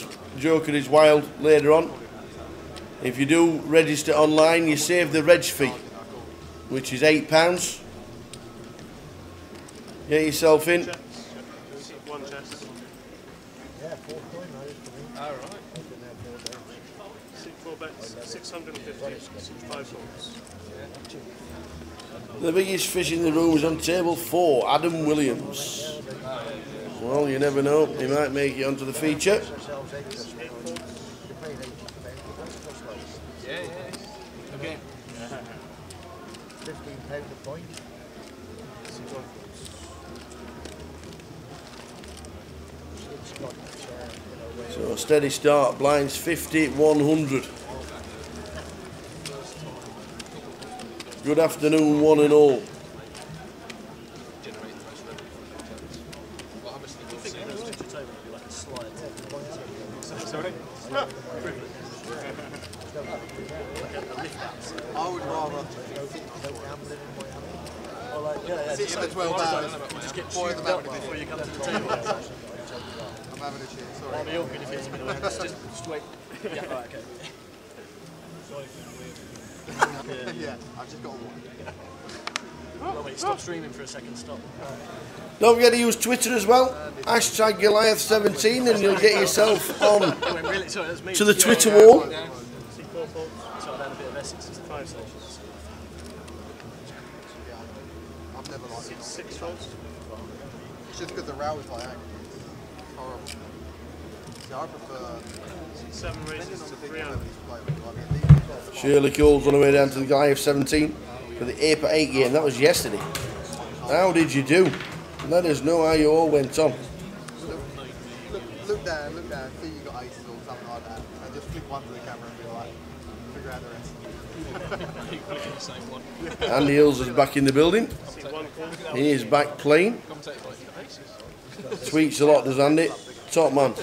is Wild later on. If you do register online, you save the reg fee, which is £8. Get yourself in. 1 chest. Yeah, 4 coin, all right. 4 bets, 650, 5 faults. The biggest fish in the room is on table 4, Adam Williams. Well, you never know, he might make it onto the feature. Yeah. Okay. £15 a point. So steady start, blinds 50, 100. Good afternoon, one and all. I would rather sit for 12 hours. Just get Boy tubed up before you come to the table. I'm having a shit, sorry. I'll be awkward if it's a bit of just wait. Yeah, right, okay. Yeah, I've just got one. Oh, wait, stop streaming for a second, stop. Don't forget to use Twitter as well. Hashtag Goliath17 and you'll get yourself on to the Twitter wall. So I've had a bit of Essex, it's 5 stations. I've never liked it. 6 faults. It's just because the row is like that. Horrible. Yeah, I prefer 7 races to 300. Shirley Cole's on the way down to the Goliath 17 for the 8x8 game. That was yesterday. How did you do? Let us know how you all went on. Look down, see you got aces or something like that, and just flick one to the camera and be like, figure out the rest. Andy Hills is back in the building. He is back playing. Tweets a lot, does Andy? Top man.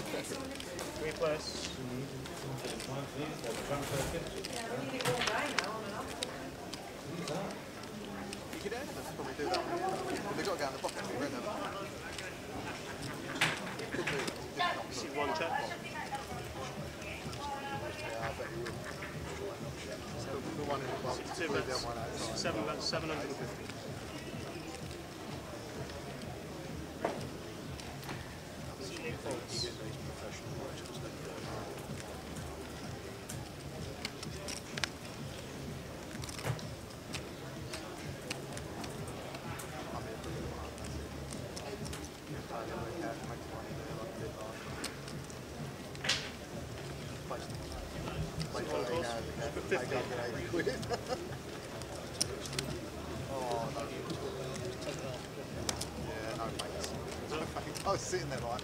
was sitting there like.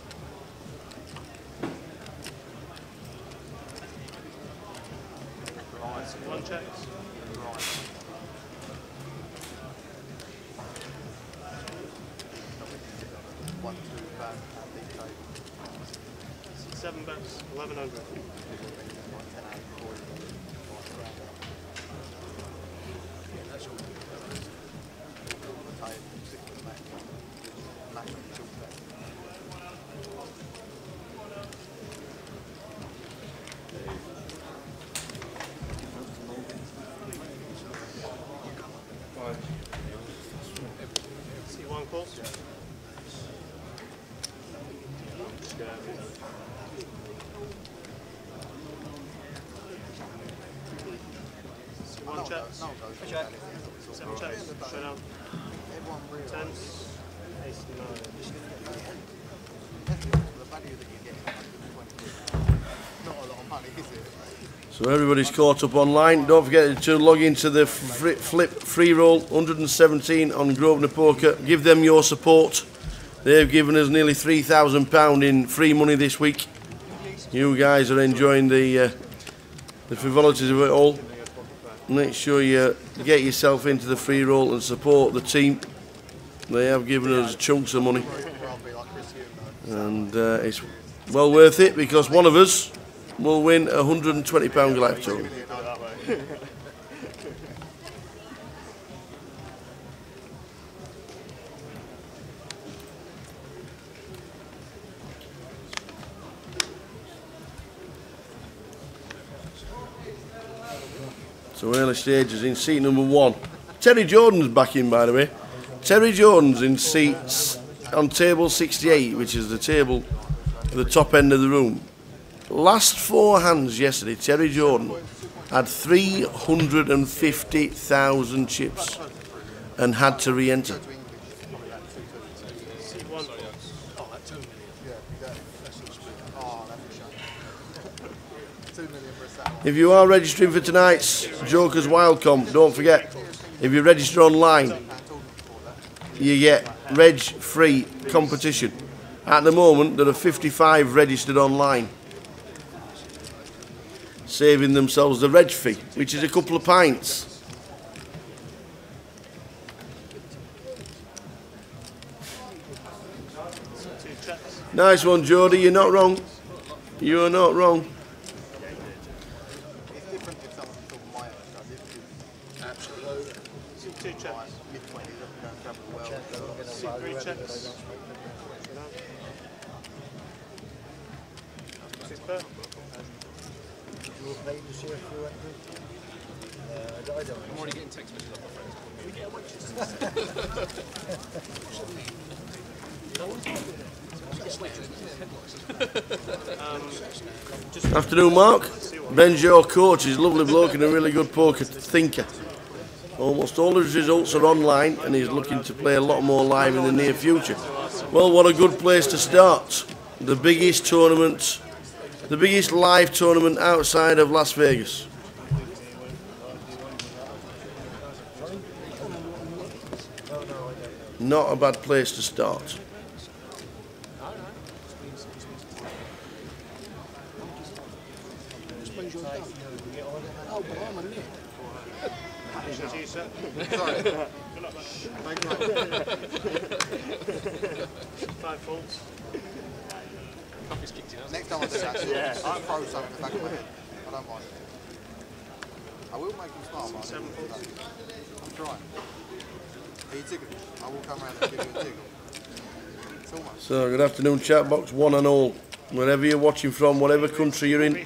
Right, one checks. Right. 1, 2, back, deep tape. 7 bets, 11 over. See one course? See one checks. 7 checks. Showdown. 10s. Ace 9. The value that you get is 120 quid. Not a lot of money, is it? So everybody's caught up online. Don't forget to log into the Flip free roll 117 on Grosvenor Poker. Give them your support. They've given us nearly £3,000 in free money this week. You guys are enjoying the frivolities of it all. Make sure you get yourself into the free roll and support the team. They have given us chunks of money, and it's well worth it because one of us will win a £120 Goliath total. So early stages in seat number 1. Terry Jordan's back in, by the way. Terry Jordan's in seats on table 68, which is the table at the top end of the room. Last 4 hands yesterday, Terry Jordan had 350,000 chips and had to re-enter. If you are registering for tonight's Joker's Wild Comp, don't forget, if you register online, you get reg-free competition. At the moment, there are 55 registered online, saving themselves the reg fee, which is a couple of pints. Nice one, Jody. You're not wrong. You're not wrong. I'm already getting text messages off my friends. Can we get a Afternoon, Mark. Ben's your coach. He's a lovely bloke and a really good poker thinker. Almost all of his results are online and he's looking to play a lot more live in the near future. Well, what a good place to start. The biggest tournament, the biggest live tournament outside of Las Vegas. Not a bad place to start. Sorry. Five faults. Next time I do that, just throw something in the back of my head. I don't mind. I will make you smile, but 7 faults. I'm trying. Are you tickled? I will come around and give you a tickle. So much. So, good afternoon, chat box, one and all. Wherever you're watching from, whatever country you're in,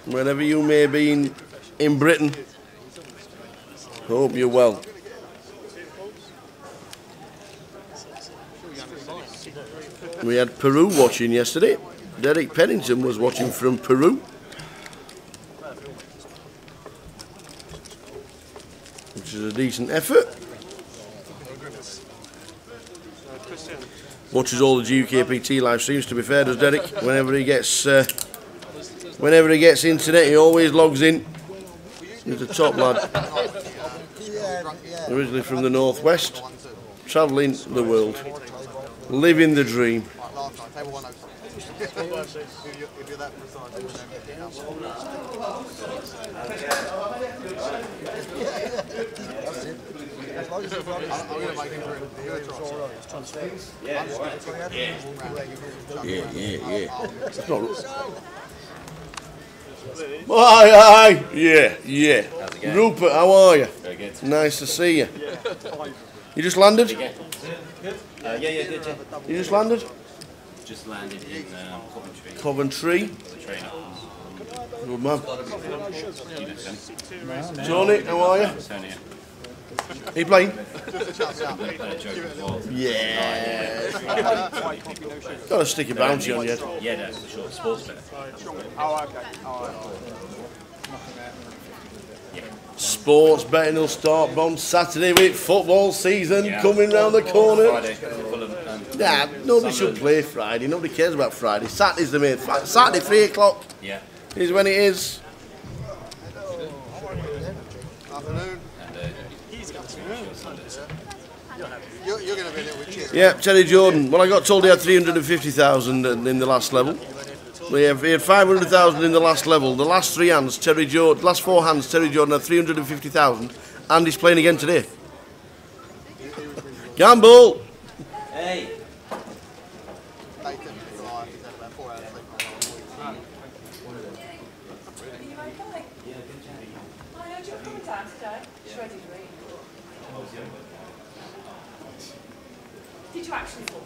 wherever you may be in Britain, hope you're well. We had Peru watching yesterday. Derek Pennington was watching from Peru, which is a decent effort. Watches all the GUKPT live streams. To be fair, does Derek? Whenever he gets internet, he always logs in. He's a top lad. Originally from the northwest, travelling the world, living the dream. Table 106. If you're that precise, you wouldn't have it else. As long as it's I'm going to make it through. You're It's not. Aye. Yeah. Rupert, how are you? Very good. Nice to see you. You just landed? Yeah, did you? You just landed? Just landed in Coventry. Coventry. The trainer. Good man. You know, Tony, how are you? Tony. Are you playing? Yeah. Got a sticky bounty on you. Yeah, that's the short sports bet. Sports betting will start on Saturday with football season coming round the corner. Nah, nobody should play Friday. Nobody cares about Friday. Saturday's the main. Saturday, 3 o'clock. Yeah. Is when it is. Afternoon. You're going to be a little bit cheery. Yeah, Terry Jordan. Well, I got told he had 350,000 in the last level. He had 500,000 in the last level. The last 4 hands, Terry Jordan had 350,000, and he's playing again today. Gamble. Hey. Did you actually fall?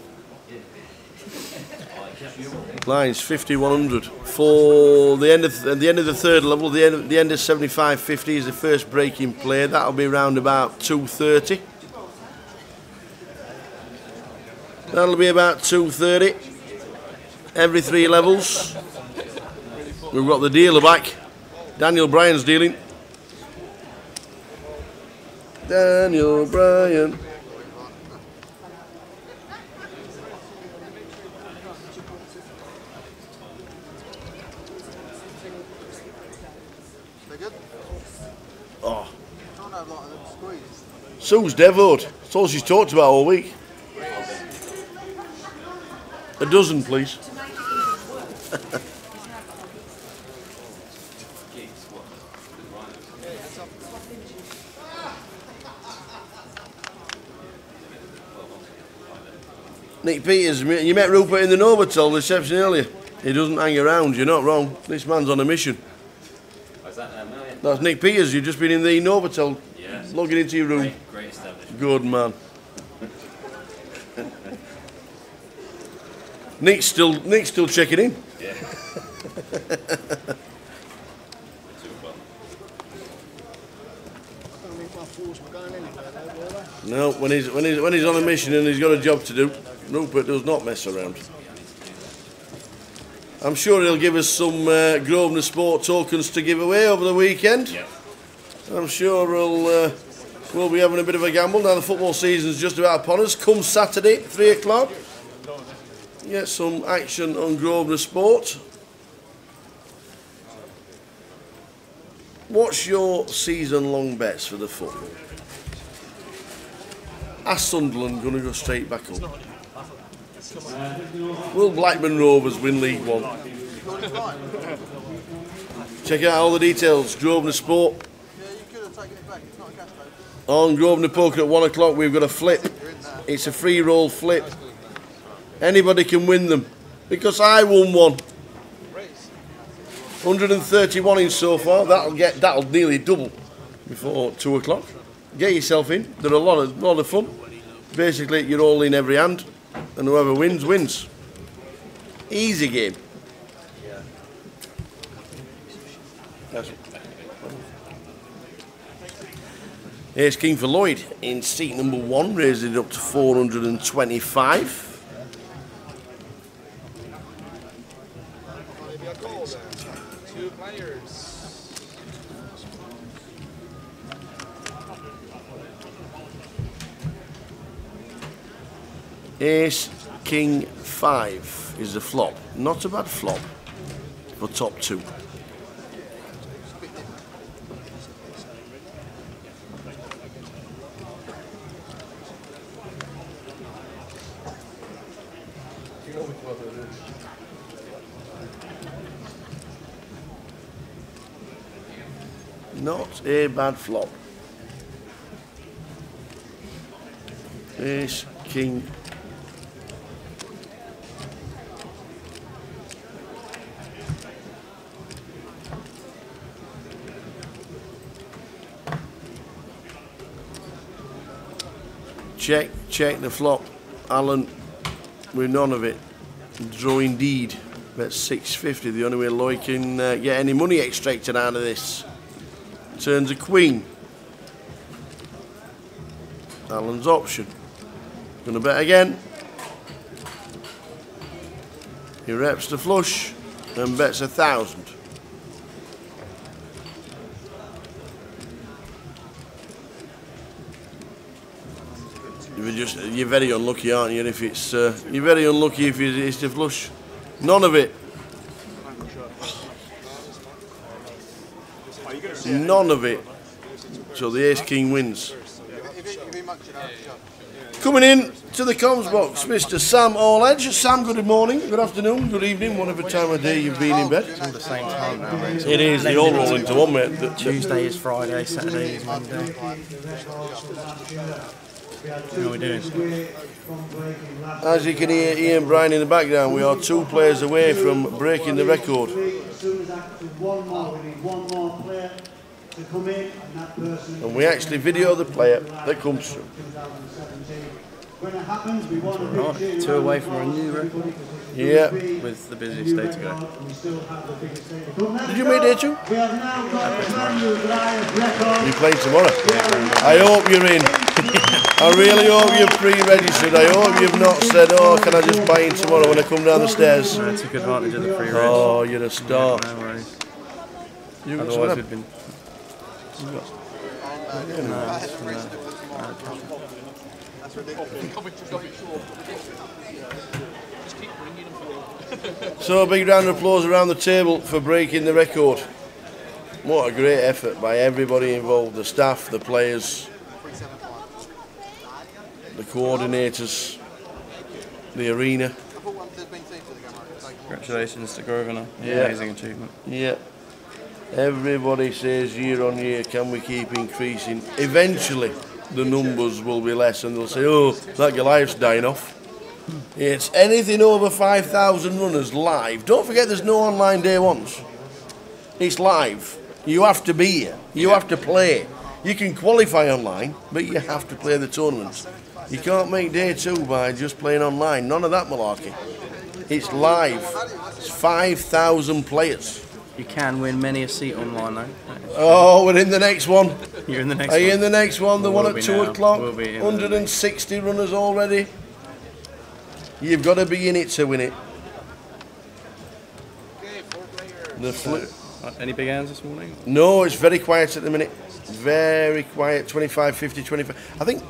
Lines 5100 for the end of the third level. The end of 75.50 is the first breaking play. That'll be round about 2:30. That'll be about 2:30. Every 3 levels. We've got the dealer back. Daniel Bryan's dealing. Daniel Bryan. Oh. Sue's devoed. That's all she's talked about all week. A dozen, please. Nick Peters, you met Rupert in the Novotel reception earlier. He doesn't hang around, you're not wrong. This man's on a mission. Is that That's Nick Peters, you've just been in the Novotel, logging into your room. Great establishment. Good man. Nick's still checking in. Yeah. No, when he's on a mission and he's got a job to do, Rupert does not mess around. I'm sure he'll give us some Grosvenor Sport tokens to give away over the weekend. Yeah. I'm sure we'll be having a bit of a gamble. Now the football season's just about upon us. Come Saturday, 3 o'clock. Get some action on Grosvenor Sport. What's your season-long bets for the football? Are Sunderland going to go straight back up? Will Blackburn Rovers win League One? Check out all the details. Grosvenor Sport. On Grosvenor Poker at 1 o'clock, we've got a flip. It's a free roll flip. Anybody can win them. Because I won one. 131 in so far. That'll nearly double before 2 o'clock. Get yourself in. They're a lot of fun. Basically, you're all in every hand, and whoever wins, wins. Easy game. Here's King for Lloyd in seat number 1, raising it up to 425. Two players. Ace King 5 is the flop. Not a bad flop for top 2. Not a bad flop. Ace, king. Check the flop. Alan with none of it. Draw indeed. Bet 650. The only way Lloyd can get any money extracted out of this. Turns a queen. Alan's option. Gonna bet again. He reps the flush and bets 1,000. You're very unlucky, aren't you? If it's you're very unlucky if it's the flush. None of it. None of it. So the ace king wins. Coming in to the comms box, Mr. Sam Allledge. Sam, good morning, good afternoon, good evening, whatever time of day you've been in bed. It's all the same time now, mate. It is, they all roll into one, mate. Tuesday is Friday, Saturday is Monday. How are we doing? As you can hear Ian Bryan in the background, we are 2 players away from breaking the record. And we actually video the player that comes through. Right, 2 away from a new record. Yeah. With the busiest day to go. Did you meet day 2? You're playing tomorrow? I hope you're in. I really hope you're pre-registered. I hope you've not said, oh, can I just buy in tomorrow when I come down the stairs? No, I took advantage of the pre-reg. Oh, you're a star. Yeah, no worries. Otherwise we'd been... So a big round of applause around the table for breaking the record. What a great effort by everybody involved, the staff, the players, the coordinators, the arena. Congratulations to Grosvenor. Yeah. Amazing achievement. Yeah. Everybody says year on year, can we keep increasing? Eventually the numbers will be less and they'll say, oh, that Goliath's dying off. It's anything over 5,000 runners live. Don't forget there's no online day ones. It's live. You have to be here. You have to play. You can qualify online, but you have to play the tournaments. You can't make day 2 by just playing online. None of that malarkey. It's live. It's 5,000 players. You can win many a seat online though. Oh, we're in the next one. You're in the next one. Are one? you in the next one? The We'll one be at 2 now. o'clock? We'll be in 160 runners already. You've got to be in it to win it. Any big hands this morning? No, it's very quiet at the minute. Very quiet. 25, 50, 25. I think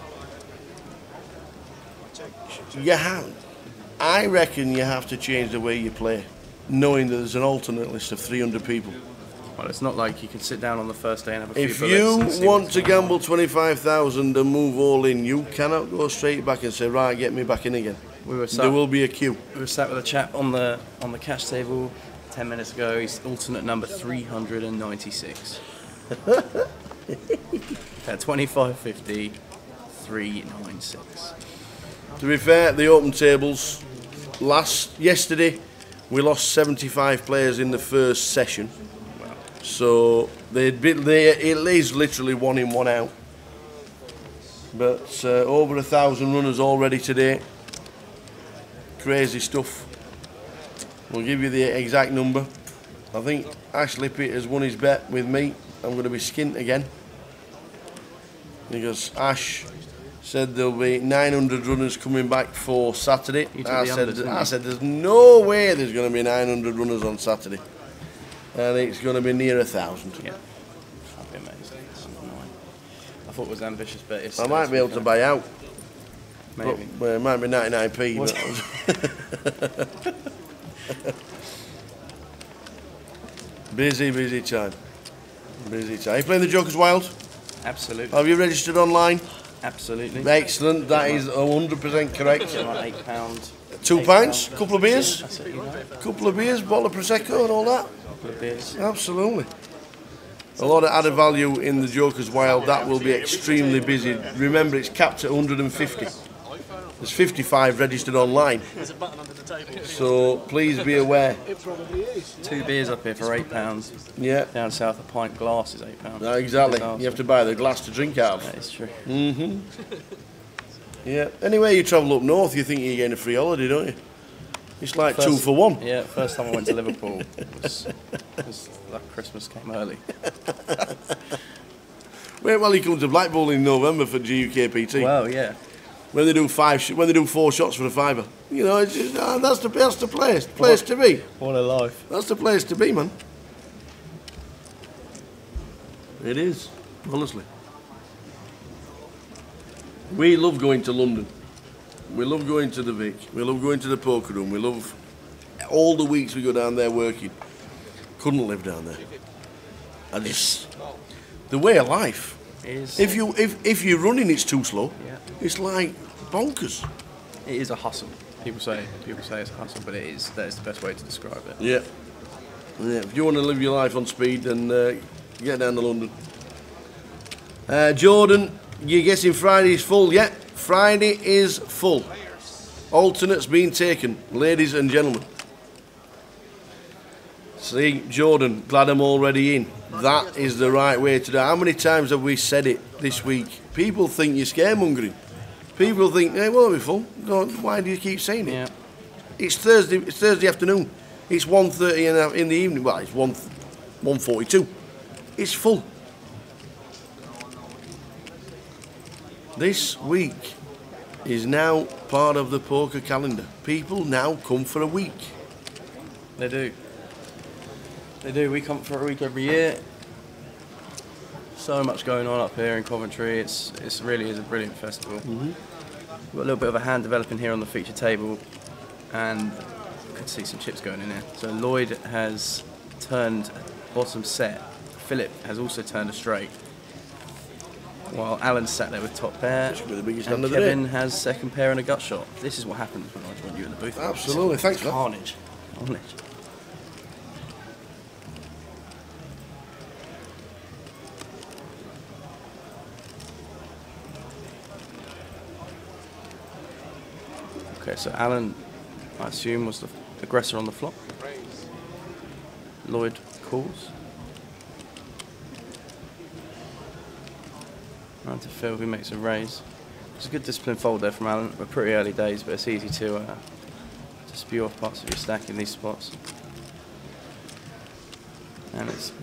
you have. I reckon you have to change the way you play, knowing that there's an alternate list of 300 people. Well, it's not like you can sit down on the first day and have a If few bullets and you see want what's to going on. gamble 25,000 and move all in, you cannot go straight back and say, right, get me back in again. There will be a queue. We were sat with a chap on the cash table 10 minutes ago. He's alternate number 396. At 25.50, 396. To be fair, the open tables yesterday we lost 75 players in the first session. Wow. So it is literally 1 in, 1 out. But over 1,000 runners already today. Crazy stuff. We'll give you the exact number. I think Ashley Peters won his bet with me. I'm going to be skint again. Because Ash said there'll be 900 runners coming back for Saturday. I said there's no way there's going to be 900 runners on Saturday. And it's going to be near 1,000. Yeah. That'd be amazing. I thought it was an ambitious bet yesterday. I might be able to buy out. Maybe. Well, it might be 99p. Busy time. Busy time. Are you playing the Joker's Wild? Absolutely. Have you registered online? Absolutely. Excellent. That is 100% correct. Like £8. 2 pints, couple of beers, That's it, you know. couple of beers, bottle of prosecco, and all that. Couple of beers. Absolutely. A lot of added value in the Joker's Wild. That will be extremely busy. Remember, it's capped at 150. There's 55 registered online. There's a button under the table. So please be aware. It probably is. 2 beers up here for £8. Yeah. Down south, a pint glass is £8. No, exactly. You have to buy the glass to drink out of. That is true. Mm-hmm. Yeah. Anyway, you travel up north, you think you're getting a free holiday, don't you? It's like First- 2 for 1. Yeah, first time I went to Liverpool was like Christmas came early. Well, he comes to Blackpool in November for GUKPT. Well, yeah. When they do 4 shots for a £5, you know, it's just, that's the place to be. What a life. That's the place to be, man. It is, honestly. We love going to London. We love going to the Vic. We love going to the poker room. We love all the weeks we go down there working. Couldn't live down there. I just the way of life. Is If you're running, it's too slow. Yeah. It's like bonkers. It is a hustle. People say it's a hustle, but it is. That is the best way to describe it. Yeah. Yeah. If you want to live your life on speed, then get down to London. Jordan, you're guessing Friday is full? Yeah, Friday is full. Alternates being taken, ladies and gentlemen. See, Jordan, glad I'm already in. That is the right way to do it. How many times have we said it this week? People think you're scaremongering. People think, hey, well, we're full. Why do you keep saying it? Yeah. It's Thursday afternoon. It's 1:30 in the evening. Well, it's 1:42. It's full. This week is now part of the poker calendar. People now come for a week. They do. They do. We come for a week every year. So much going on up here in Coventry. It's really is a brilliant festival. Mm-hmm. We've got a little bit of a hand developing here on the feature table, and you can see some chips going in here. So Lloyd has turned bottom set. Philip has also turned a straight, while Alan's sat there with top pair, The biggest and hand of the Kevin day. has second pair and a gut shot. This is what happens when I join you in the booth. Absolutely, thanks for that. Carnage. Carnage. Okay, so Alan, I assume, was the aggressor on the flop. Lloyd calls. Round to Phil, who makes a raise. It's a good disciplined fold there from Alan. We're pretty early days, but it's easy to spew off parts of your stack in these spots. And it's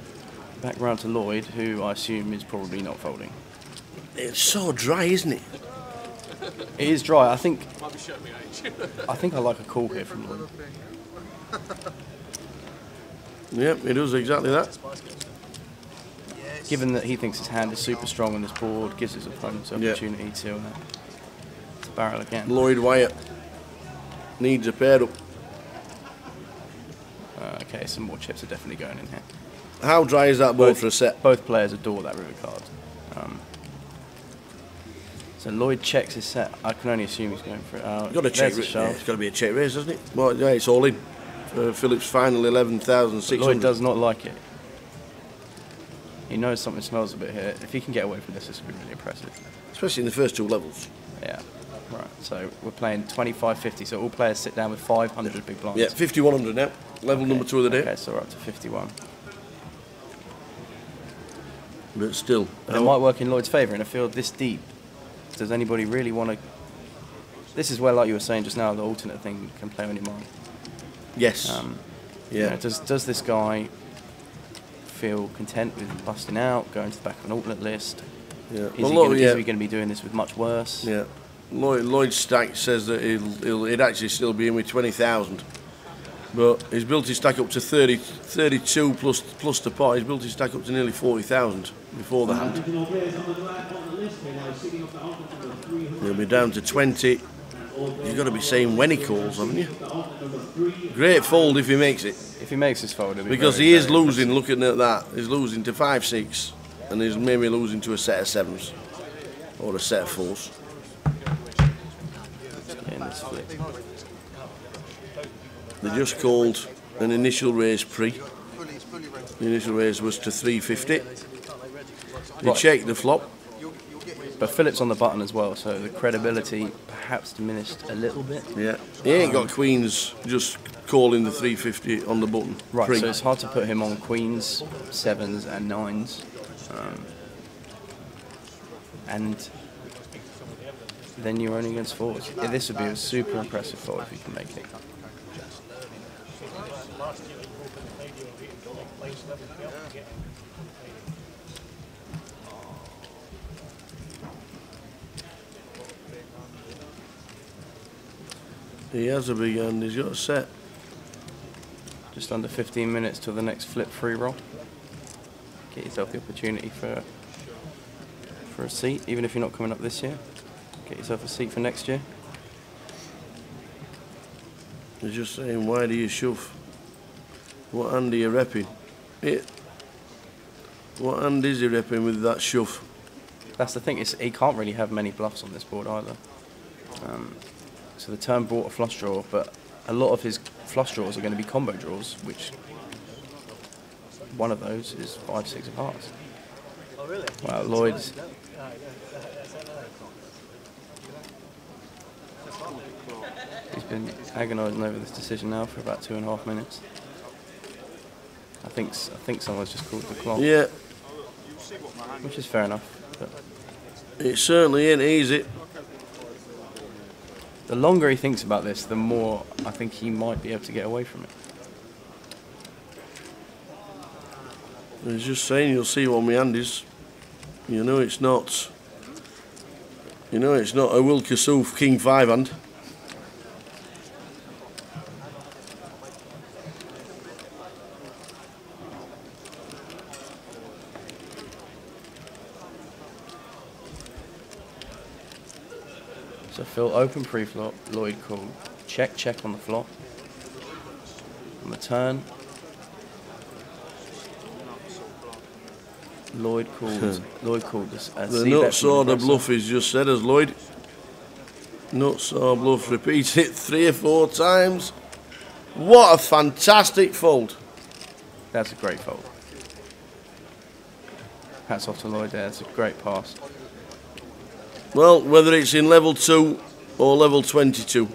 back round to Lloyd, who I assume is probably not folding. It's so dry, isn't it? It is dry. I think. Might be showing me age. I think I like a call here from Lloyd. Yep, it does exactly that. Given that he thinks his hand is super strong on this board, gives his opponent the opportunity to barrel again. Lloyd Wyatt needs a pair up. Okay, some more chips are definitely going in here. How dry is that board for a set? Both players adore that river card. So Lloyd checks his set. I can only assume he's going for it. Got to check. It's got to be a check raise, hasn't it? Well, yeah, it's all in. Philip's final 11,600. Lloyd does not like it. He knows something smells a bit here. If he can get away from this, this would be really impressive. Especially in the first 2 levels. Yeah. Right. So we're playing 25-50. So all players sit down with 500 big blinds. Yeah, 5,100 now. Level number 2 of the day. Okay, so we're up to 51. But still, It might work in Lloyd's favour in a field this deep. Does anybody really want to? This is where, like you were saying just now, the alternate thing can play on your mind. Yes. You know, does this guy feel content with busting out, going to the back of an alternate list? Yeah. Is he going to be doing this with much worse? Yeah. Lloyd's stack says that he'd actually still be in with 20,000. But he's built his stack up to 32 plus the pot. He's built his stack up to nearly 40,000 before the hand. He'll be down to 20. You've got to be saying when he calls, haven't you? Great fold if he makes it. If he makes his fold, because he is losing. Looking at that, he's losing to 5-6, and he's maybe losing to a set of 7s or a set of 4s. Getting this flip. They just called an initial raise pre. The initial raise was to 350. They checked the flop. But Philip's on the button as well, so the credibility perhaps diminished a little bit. Yeah, he ain't got queens just calling the 350 on the button. Right, pre. so it's hard to put him on queens, sevens and nines. And then you're only against fours. Yeah, this would be a super impressive fold if you can make it. He has a big hand, he's got a set. Just under 15 minutes till the next flip free roll. Get yourself the opportunity for a seat, even if you're not coming up this year. Get yourself a seat for next year. He's just saying, why do you shove? What hand are you repping? What hand is he repping with that shove? That's the thing, he can't really have many bluffs on this board either. So the turn brought a flush draw, but a lot of his flush draws are going to be combo draws, which one of those is 5-6 of hearts. Oh, really? Wow, Lloyd's. He's been agonising over this decision now for about 2.5 minutes. I think someone's just called the clock. Yeah. Which is fair enough. But it certainly ain't easy. The longer he thinks about this, the more I think he might be able to get away from it. He's just saying, you'll see what my hand is. You know it's not. You know it's not a Will Kassouf King 5 hand. So Phil open pre-flop, Lloyd called. Check on the flop. On the turn, Lloyd called this. The nuts or the bluff is just said as Lloyd. Nuts or bluff, repeat it 3 or 4 times. What a fantastic fold. That's a great fold. Hats off to Lloyd there, it's a great pass. Well, whether it's in level 2 or level 22,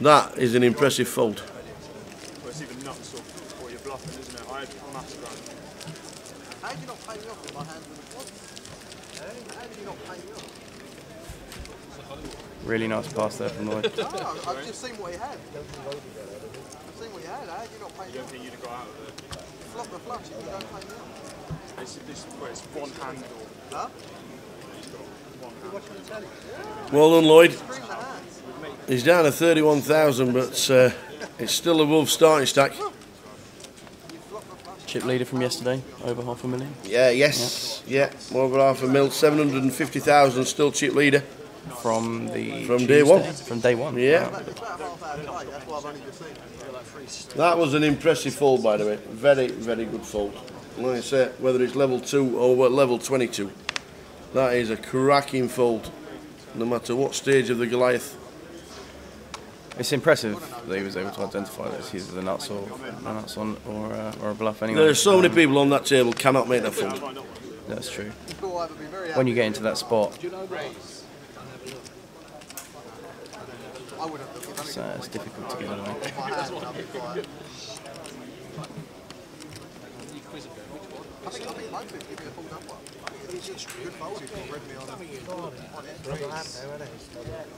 that is an impressive fold. Well, it's even nuts or you're bluffing, isn't it? I had one after that. How did you not pay me off with my hands in the flop? How did you not pay me off? Really nice pass there from Lloyd. No, I've just seen what he had. I've seen what he had. How did you not pay me off? You don't think you'd have got out of it? Flop the flush and you don't pay me off. This where it's one hand or... Huh? Well done, Lloyd. He's down to 31,000, but it's still above starting stack. Chip leader from yesterday, over $500,000. Yeah, yes, yeah, over $500,000, 750,000, still chip leader. From day one. From day one. Yeah. That was an impressive fold, by the way. Very, very good fold. Like I say, whether it's level 2 or level 22, that is a cracking fold, no matter what stage of the Goliath. It's impressive that he was able to identify that it's either the nuts or a bluff anyway. There are so many people on that table cannot make that fold. That's true. When you get into that spot, it's difficult to get away. I think most people give me a full number. It's just good fold if you've read me on entries.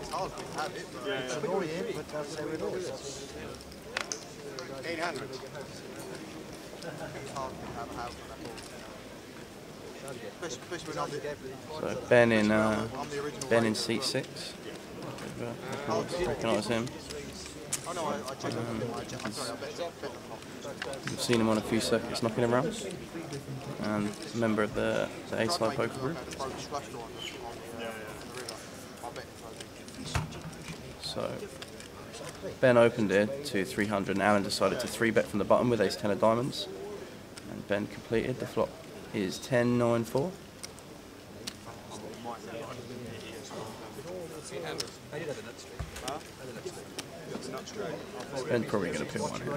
It's hard to have it. It's annoying, but that's how it is. 800. It's hard to have a house on that board. So Ben in seat 6. Recognise him. We've seen him on a few circuits knocking around, and a member of the A-side poker group. So Ben opened it to 300 and Alan decided to 3-bet from the button with ace-10 of diamonds, and Ben completed. The flop is 10-9-4. I did have a nut straight. Huh? I did a nut straight. It's nut straight. Ben's probably going to put one in.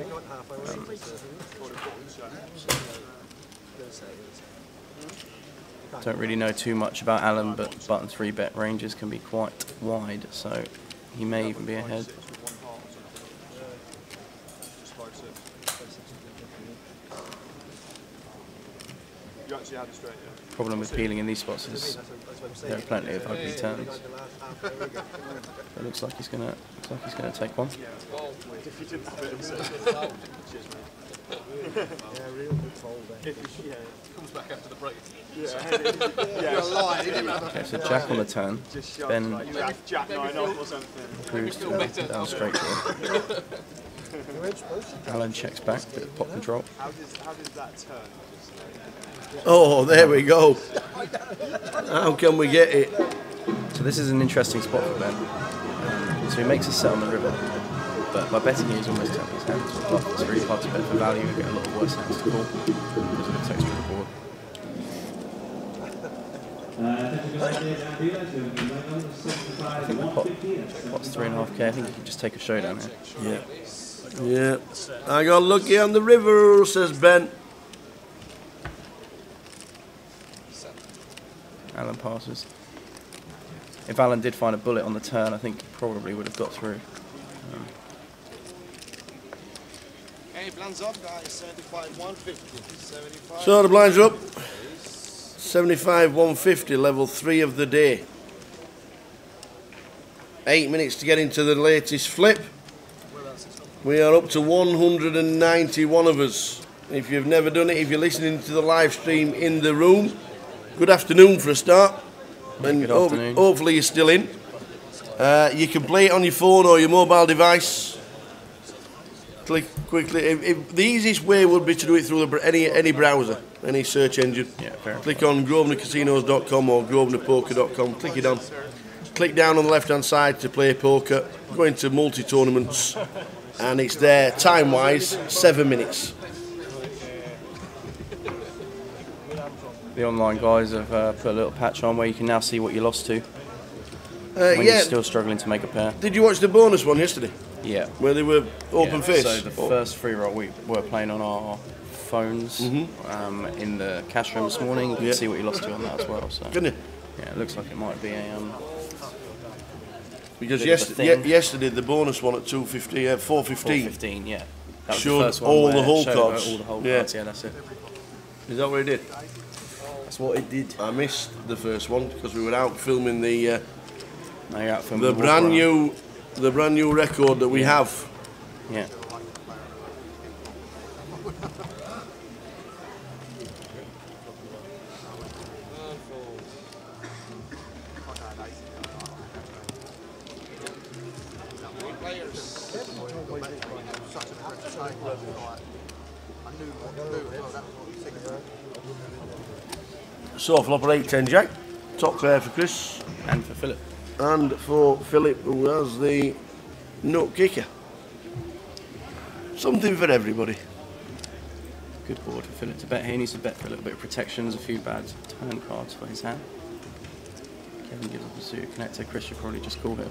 Don't really know too much about Alan, but button 3 bet ranges can be quite wide, so he may even be ahead. You actually had a straight, yeah? Problem with peeling in these spots is there are plenty of ugly turns. It looks like he's gonna take one. If you didn't have it himself. Yeah, real good fold there. Comes back after the break. Okay, so Jack on the turn. Ben Jack 9 off or something. proves to down straight draw. Alan checks back, bit of pot control. How does that turn? Oh, there we go. How can we get it? So this is an interesting spot for Ben. So he makes a set on the river, but by betting he's almost tapped his hands. It's really hard to bet for value and get a lot of worse hands to call because of the texture of the board. I think the pot's 3.5k. I think you can just take a showdown here. Yeah. I got lucky on the river, says Ben. Alan passes. If Alan did find a bullet on the turn, I think he probably would have got through. Hey, blinds up, guys. 75, 150. 75. So the blinds are up. 75, 150, level 3 of the day. 8 minutes to get into the latest flip. We are up to 191 of us. If you've never done it, if you're listening to the live stream in the room, good afternoon for a start. And good afternoon. Hopefully you're still in. You can play it on your phone or your mobile device. Click quickly. The easiest way would be to do it through any browser, any search engine. Yeah, fair. Click on grosvenorcasinos.com or grosvenorpoker.com. Click it on. Click down on the left-hand side to play poker. Go into multi-tournaments, and it's there time-wise 7 minutes. The online guys have put a little patch on where you can now see what you lost to when you're still struggling to make a pair. Did you watch the bonus one yesterday? Yeah. Where they were open face? So the first free roll we were playing on our phones in the cash room this morning. You can see what you lost to on that as well. So. Couldn't you? Yeah, it looks like it might be a... because yesterday the bonus one at 4:15. 4:15, yeah. That was showed the first one all where the it whole showed cards. all the whole cards, yeah, that's it. Is that what it did? That's what it did. I missed the first one because we were out filming the the brand new record that we have. Yeah. So flopper 8-10 Jack, top pair for Chris. And for Philip. And for Philip, who has the nut kicker. Something for everybody. Good board for Philip to bet here. He needs to bet for a little bit of protection. There's a few bad turn cards for his hand. Kevin gives up a suited connector. Chris should probably just call here.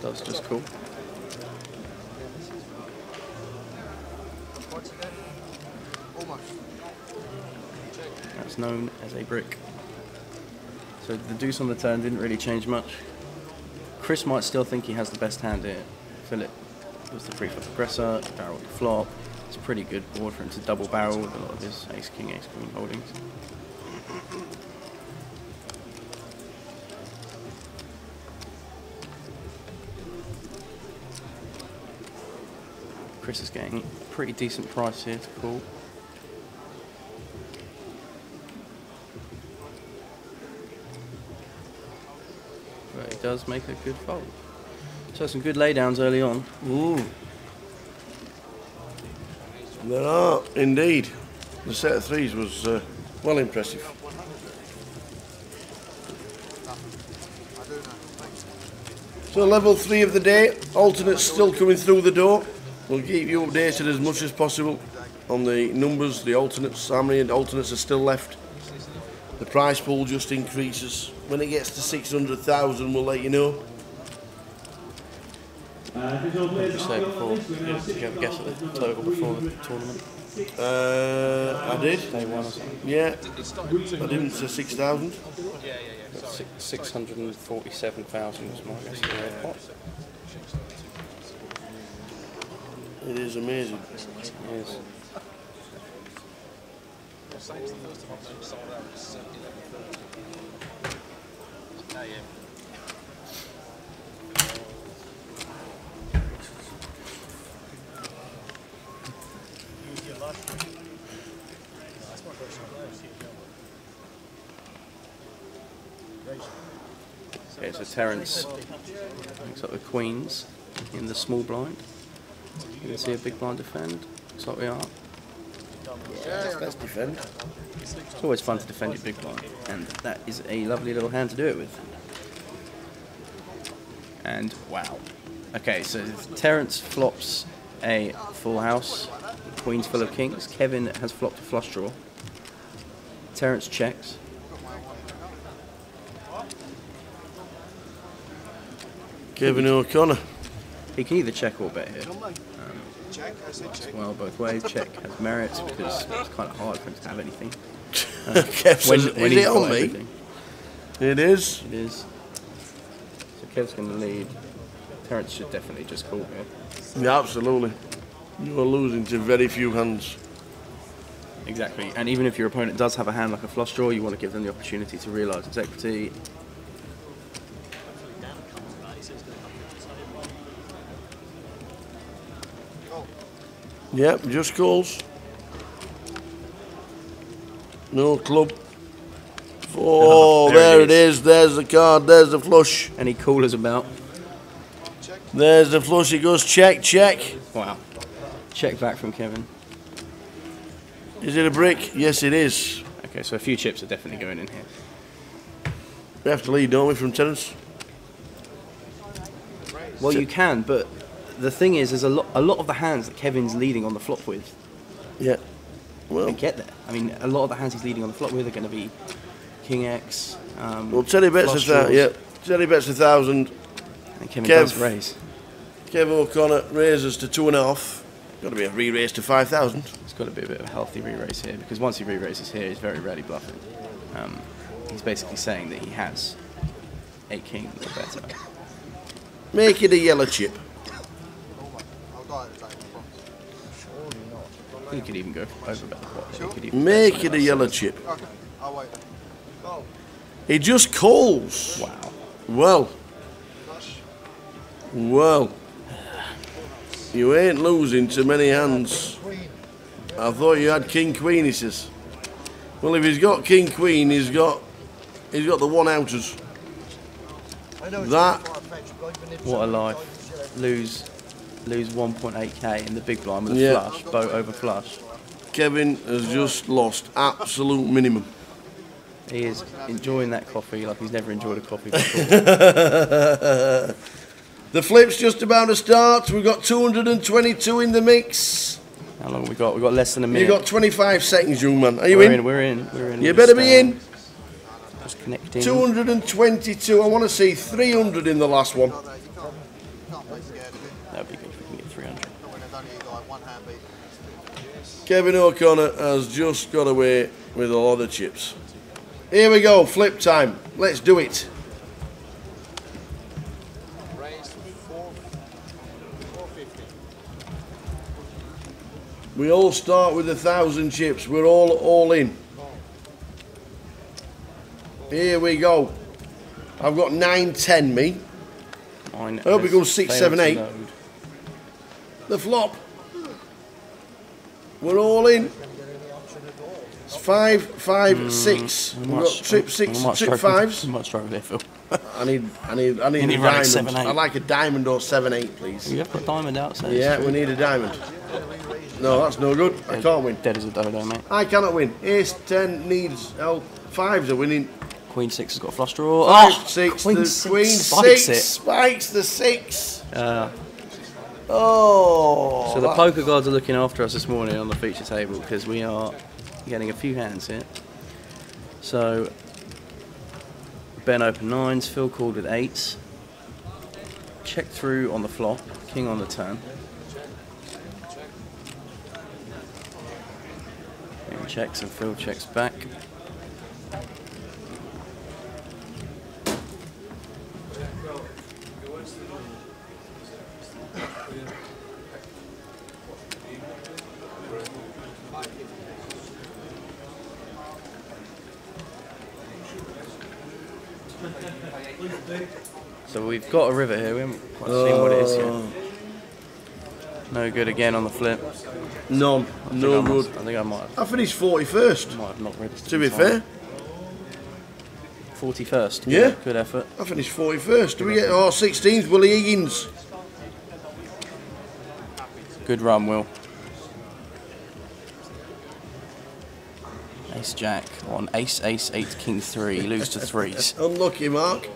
That's just cool. That's known as a brick. So the deuce on the turn didn't really change much. Chris might still think he has the best hand here. Philip was the pre-flop aggressor, barrel to flop. It's a pretty good board for him to double barrel with a lot of his ace-king, ace-queen holdings. Chris is getting a pretty decent price here to call. But he does make a good fold. So some good laydowns early on. There are, indeed. The set of threes was well impressive. So level 3 of the day, alternates still coming through the door. We'll keep you updated as much as possible on the numbers, the alternates, how many alternates are still left. The prize pool just increases. When it gets to 600,000, we'll let you know. What did you say before? Did you have a guess at the total before the tournament? I did. Day one or something? Yeah. I didn't say 6,000. 647,000 was my guess. It is amazing. It is. Okay, so Terence looks like the Queens in the small blind. You can see a big blind defend. Looks like we are. Yeah, let's defend. It's always fun to defend your big blind, and that is a lovely little hand to do it with. And wow. Okay, so Terence flops a full house, Queens full of kings. Kevin has flopped a flush draw. Terence checks. Kevin O'Connor. He can either check or bet here. Well, both ways. Check has merits because it's kind of hard for him to have anything. Kev says, is it on me? Everything. It is. It is. So Kev's going to lead. Terence should definitely just call here. Yeah, absolutely. You're losing to very few hands. Exactly. And even if your opponent does have a hand like a flush draw, you want to give them the opportunity to realise its equity. Yep, just calls. No club. Oh, there it is. There's the card. There's the flush. Any callers about? There's the flush. It goes check, check. Wow. Check back from Kevin. Is it a brick? Yes, it is. Okay, so a few chips are definitely going in here. We have to lead, don't we, from Terence? Well, you can, but the thing is, there's a lot of the hands that Kevin's leading on the flop with. Yeah. Well, get there. I mean, a lot of the hands he's leading on the flop with are going to be King X. Well, Teddy bets 1,000. Yeah, Teddy bets 1,000. And Kevin does raise. Kev O'Connor raises to 2.5. Got to be a re-raise to 5,000. It's got to be a bit of a healthy re-raise here because once he re-raises here, he's very rarely bluffing. He's basically saying that he has a king or better. Make it a yellow chip. You could even go over bet the pot. Make it a yellow chip. Okay, I'll wait. He just calls. Wow. Well. Well. You ain't losing to many hands. I thought you had King Queen, he says. Well, if he's got King Queen, he's got the one outers. That. What a life. Lose 1.8k in the big blind with a flush, boat over flush. Kevin has just lost absolute minimum. He is enjoying that coffee like he's never enjoyed a coffee before. The flip's just about to start. We've got 222 in the mix. How long have we got? We've got less than a minute. You've got 25 seconds, young man. Are you in? in? We're in. You better be in. Just connecting. 222. I want to see 300 in the last one. That would be good if we can get 300. Kevin O'Connor has just got away with a lot of chips. Here we go, flip time. Let's do it. We all start with 1,000 chips. We're all in. Here we go. I've got 9, 10, me. I hope it goes 6, 7, 8. The flop. We're all in. It's 5, 5, 6. We've got trip 6, trip 5s. I might struggle there, Phil. I need a diamond. 7, I'd like a diamond or 7, 8, please. You have got a diamond outside. Yeah, we need a diamond. No, that's no good. I can't win. Dead as a dodo, mate. I cannot win. Ace 10 needs help. 5s are winning. Queen 6 has got a flush draw. Five, six, Queen the 6 Queen spikes 6 it. spikes the 6. So the that- poker gods are looking after us this morning on the feature table because we are getting a few hands here. So Ben opened 9s, Phil called with 8s. Check through on the flop, king on the turn. Ben checks and Phil checks back. So we've got a river here, we haven't quite seen what it is yet. No good again on the flip. None, no good. I think I might have. I finished 41st. Might have not registered. To be fair. 41st. Yeah. Good effort. I finished 41st. Do we get 16th? Willie Higgins. Good run, Will. Ace Jack on Ace Ace 8 King 3. Lose to 3s. Unlucky, Mark.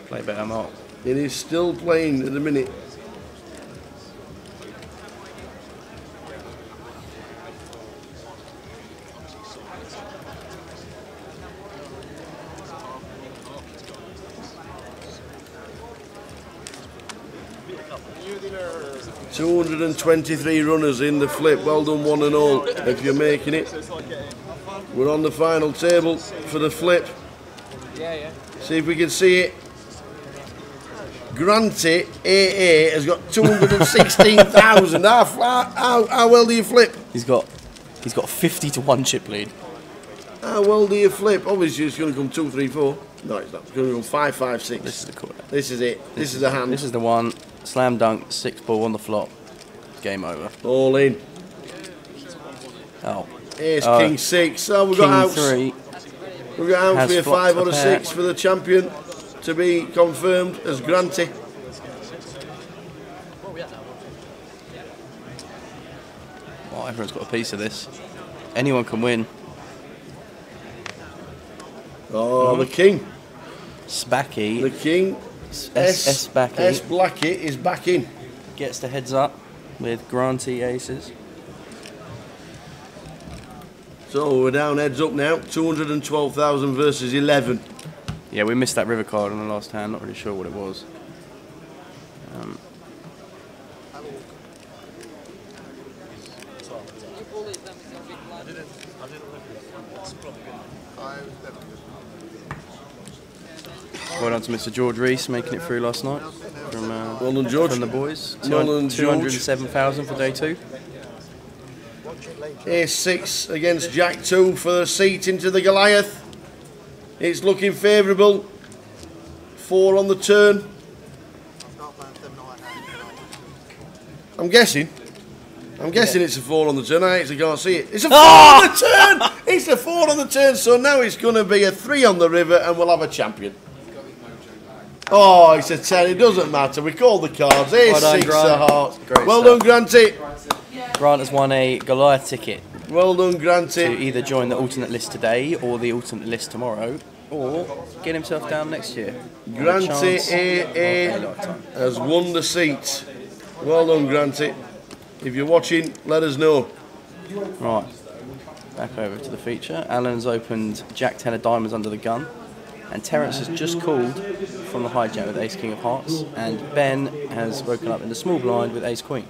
Play better, Mark. It is still playing at the minute. $223 runners in the flip. Well done, one and all, if you're making it. We're on the final table for the flip. See if we can see it. Granty AA has got 216,000. How well do you flip? He's got 50 to 1 chip lead. How well do you flip? Obviously it's going to come 2, 3, 4. No, it's not. It's going to come 5, 5, 6. This is the corner. This is it. This is the hand. This is the one. Slam dunk, 6 ball on the flop. Game over. All in. Oh. Ace King 6. Oh, we've got outs. 3. We've got outs. We have 5 or a 6 pair. for the champion to be confirmed as Granty. Oh, everyone's got a piece of this. Anyone can win. Oh, the King. Spacky. The King. S Spacky. S Blackett is back in. Gets the heads up with Granty aces. So we're down heads up now. 212,000 versus 11. Yeah, we missed that river card on the last hand. Not really sure what it was. Well done to Mr. George Reese making it through last night from, well done, George. From the boys. Well done, George. 207,000 for day 2. Ace 6 against Jack 2 for the seat into the Goliath. It's looking favourable. 4 on the turn. I'm guessing it's a 4 on the turn. I actually can't see it. It's a 4 on the turn! It's a 4 on the turn, so now it's going to be a 3 on the river and we'll have a champion. Oh, it's a 10. It doesn't matter. We call the cards. Ace 6 of hearts. Well done, Granty. Grant has won a Goliath ticket. Well done, Granty. To either join the alternate list today or the alternate list tomorrow, or get himself down next year. Granty AA has won the seat. Well done, Granty. If you're watching, let us know. Right, back over to the feature. Alan's opened Jack 10 of diamonds under the gun, and Terence has just called from the hijack with Ace King of Hearts, and Ben has woken up in the small blind with Ace Queen.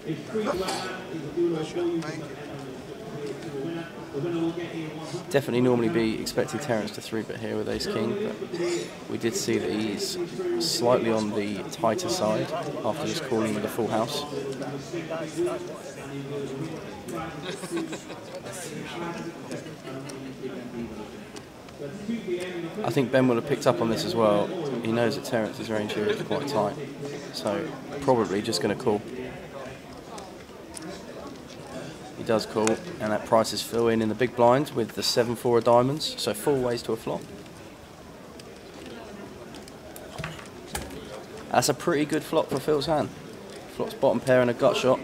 Definitely normally be expecting Terence to 3-bet here with Ace King, but we did see that he's slightly on the tighter side after just calling with a full house. I think Ben will have picked up on this as well. He knows that Terence's range here is quite tight, so probably just going to call. He does call, and that prices Phil in the big blind with the 7-4 of diamonds, so 4 ways to a flop. That's a pretty good flop for Phil's hand. Flop's bottom pair and a gut shot.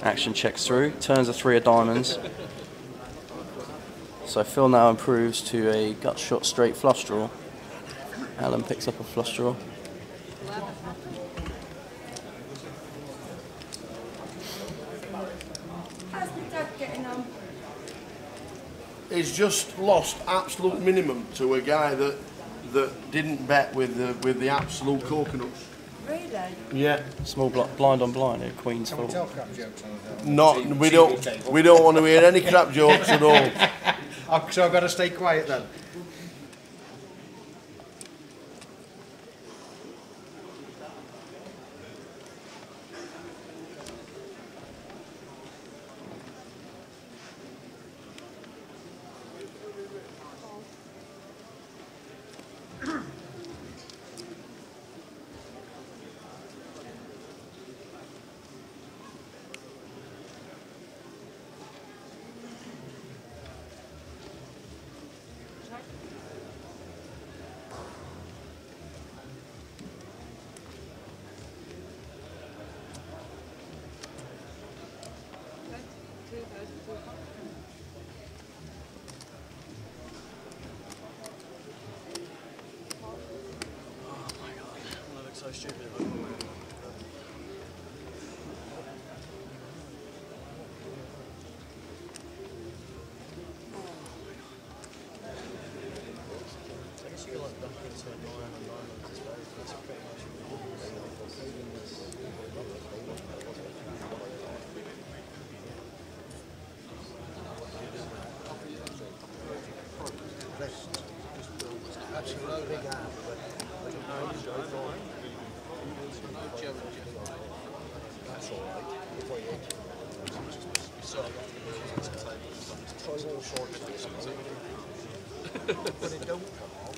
Action checks through, turns a 3 of diamonds. So Phil now improves to a gut shot straight flush draw. Alan picks up a flush draw. How's my dad getting on? He's just lost absolute minimum to a guy that didn't bet with the absolute coconuts. Really? Yeah. Small blind on blind at Queen's Fault. Not we don't want to hear any crap jokes at all. So I've got to stay quiet then. So stupid if I can remember. I guess you can like duck into a 9 and 9 on this way. That's pretty much Actually, no big hand, but that's all right. Before you so try all sorts of things. But it don't come off.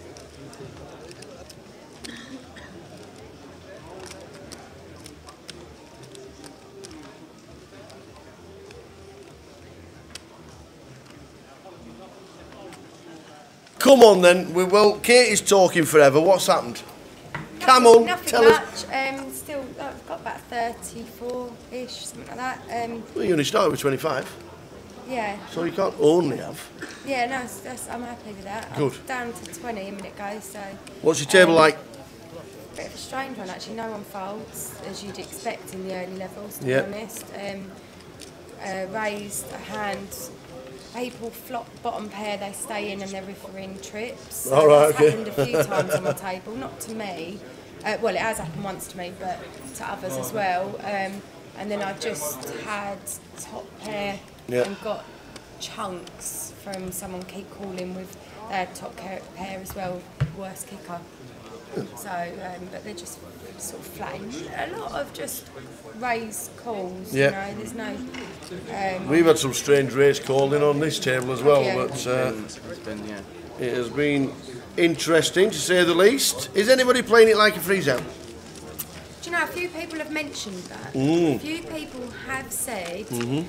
Come on then. Well, Kate is talking forever. What's happened? Come on, tell us. Still, I've got about 34-ish, something like that. Well, you only started with 25. Yeah. So you can't only have. Yeah, no, I'm happy with that. Good. I'm down to 20 a minute ago, so. What's your table like? Bit of a strange one, actually. No one folds, as you'd expect in the early levels, to Yeah. be honest. Raised a hand. People flop bottom pair, they stay in and they're referring trips. So All right, that's okay. happened a few times on my table, not to me. Well, it has happened once to me, but to others as well. And then I just had top pair Yeah. and got chunks from someone keep calling with their top pair as well, worst kicker. So, but they're just sort of flat. A lot of just raised calls, Yeah. you know, there's no... We've had some strange race called in on this table as well, Yeah. but yeah. it has been interesting to say the least. Is anybody playing it like a freeze out? Do you know, a few people have mentioned that. Mm. A few people have said, Mhm.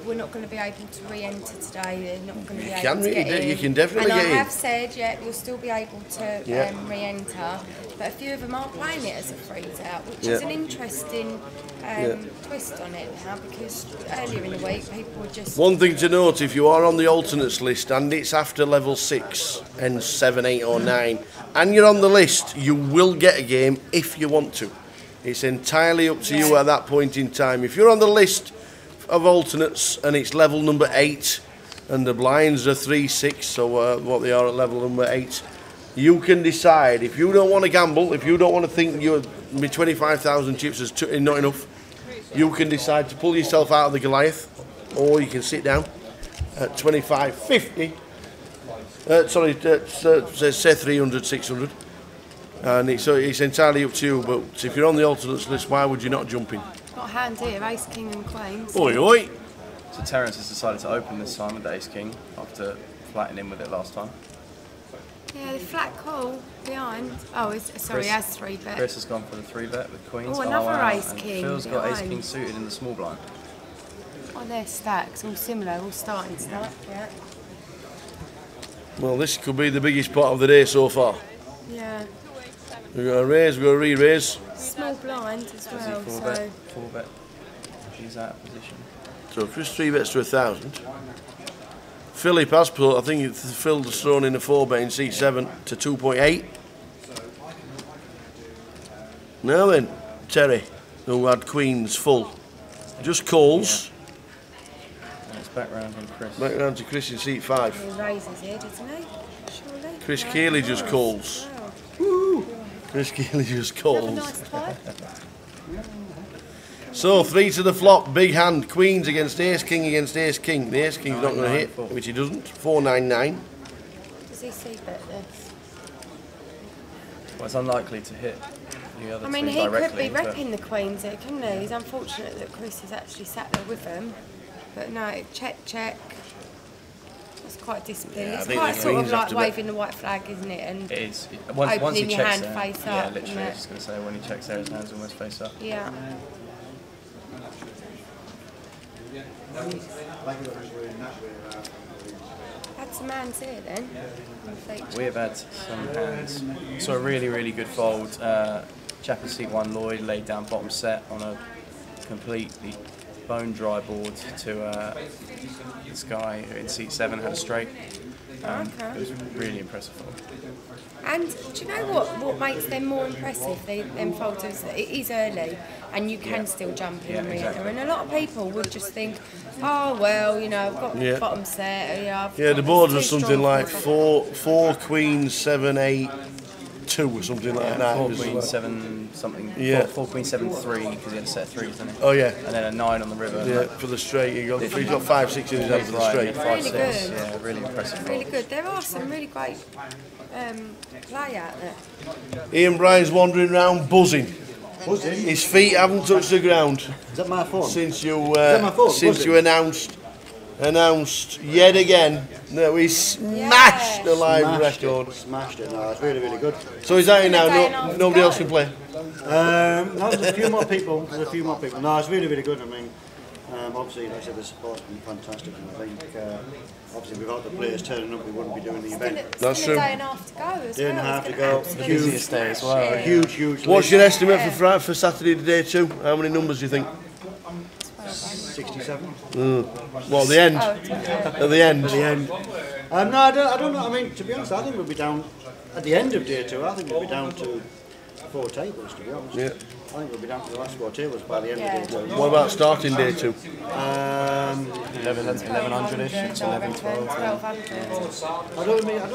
we're not going to be able to re-enter today, they're not going to be able can to re- get in. you can definitely and get I in. have said, yeah, you'll still be able to Yeah. re-enter, but a few of them are playing it as a freeze-out, which Yeah. is an interesting Yeah. twist on it now, because earlier in the week people were just... One thing to note, if you are on the alternates list and it's after level 6 and 7, 8 or 9 and you're on the list, you will get a game if you want to. It's entirely up to you at that point in time. If you're on the list of alternates and it's level number 8 and the blinds are 3, 6, so what they are at level number 8, you can decide. If you don't want to gamble, if you don't want to think your 25,000 chips is not enough, you can decide to pull yourself out of the Goliath, or you can sit down at 25.50. Say 300, 600. And it's entirely up to you, but if you're on the alternates list, why would you not jump in? Got a hand here, ace, king and queen. Oi, oi! So Terence has decided to open this time with the ace king after flattening in with it last time. Yeah, the flat call behind. Oh, sorry, he has 3 bet. Chris has gone for the 3 bet with queens. Oh, another wow. ace And king Phil's got ace behind. king suited in the small blind. Oh, they're stacks, all similar, all starting stuff, yeah. Well, this could be the biggest part of the day so far. Yeah. We've got a raise, we've got a re-raise. Small blind as well, Full so... bet, full bet. He's out of position. So Chris 3 bets to 1,000. Philip has put, I think Phil has thrown in a 4-bet in seat 7 to 2.8. Now then, Terry, who had Queens full, just calls. And it's back round on Chris. Back round to Chris in seat 5. He raises here, doesn't he? Surely. Chris Keeley just calls. Woo! Chris Keeley just calls. Nice tie. So 3 to the flop, big hand, Queens against Ace King against Ace King. The Ace King's not going to hit, which he doesn't. 499. Does he see bet this? Well, it's unlikely to hit the other I mean, two he could directly. be repping the Queens here, couldn't he? He's unfortunate that Chris is actually sat there with them. But no, check. It's quite disciplined. Yeah, it's quite sort of like waving the white flag, isn't it? And it is. Once he your checks hand there, face yeah, up. literally, I was just going to say, when he checks there, his hand's almost face up. Yeah. Had some hands here then. We have had some hands. So a really good fold. Chap in seat 1, Lloyd, laid down bottom set on a completely bone dry board to this guy who in seat 7 had a straight. It was really impressive fold. And do you know what makes them more impressive, them folders? It is early and you can still jump in the rear. And a lot of people would just think, oh, well, you know, I've got bottom set. Yeah, the board was something like 4 Queens, 7, 8, 2 or something like that. 4 Queen 7 something. Yeah. 4 Queen 7 3 because he had a set of 3s, didn't he? Oh yeah. And then a 9 on the river. Yeah, for the straight. He's got 5, 6 in his hand for the straight. 5, 6. Good. Yeah, really impressive. Really good. There are some really great play out there. Ian Bryan's wandering around buzzing. His feet haven't touched the ground. Is that my phone? Since you announced yet again that we smashed the live record. Smashed it. No, it's really good. So is that it now? Nobody else can play. No, there's a few more people. No, it's really good. I mean, obviously, like I said, the support's been fantastic, and I think obviously without the players turning up, we wouldn't be doing the event. That's true. Day and a half to go as Day and a half to go. Huge day as well. Huge. What's your estimate for Saturday to day 2? How many numbers do you think? 67. Well, the end. At the end. No, I don't know. I mean, to be honest, I think we'll be down at the end of day 2. I think we'll be down to 4 tables. To be honest. Yeah. I think we'll be down to the last 4 tables by the end of day 2. What about starting day 2? 1100-ish. It's 11, 12. I don't think it'll be that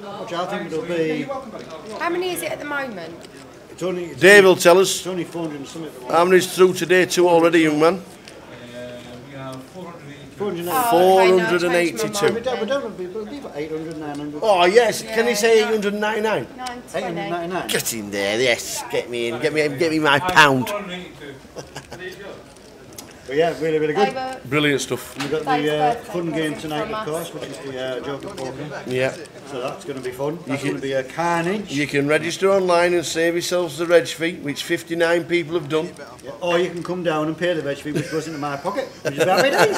much. I think it'll be. How many is it at the moment? Dave will tell us. It's only 400 and something. How many's through to day 2 already, young man? 482. We'll be about 800, 900. Oh yes, can he say 899? 899. Get in there, yes. Get me in. Get me my pound. But yeah, really good. Brilliant stuff. We've got the fun game tonight, of course, which is the Joker Poker. Yeah. So that's going to be fun. That's going to be a carnage. You can register online and save yourselves the reg fee, which 59 people have done. Yeah. Or you can come down and pay the reg fee, which goes into my pocket, which is happy days.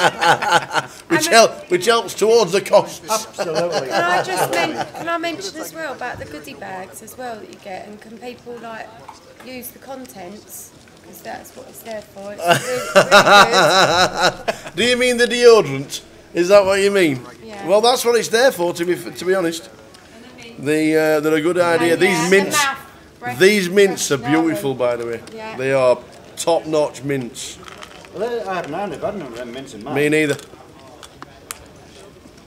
which helps towards the costs. Absolutely. Can I mention as well about the goodie bags as well that you get, and can people like use the contents? Because that's what it's there for. It's really good. Do you mean the deodorant? Is that what you mean? Yeah. Well, that's what it's there for. To be honest, they're a good idea. These mints are beautiful, by the way. Yeah. They are top-notch mints. Well, I haven't had none of them mints in mine. Me neither.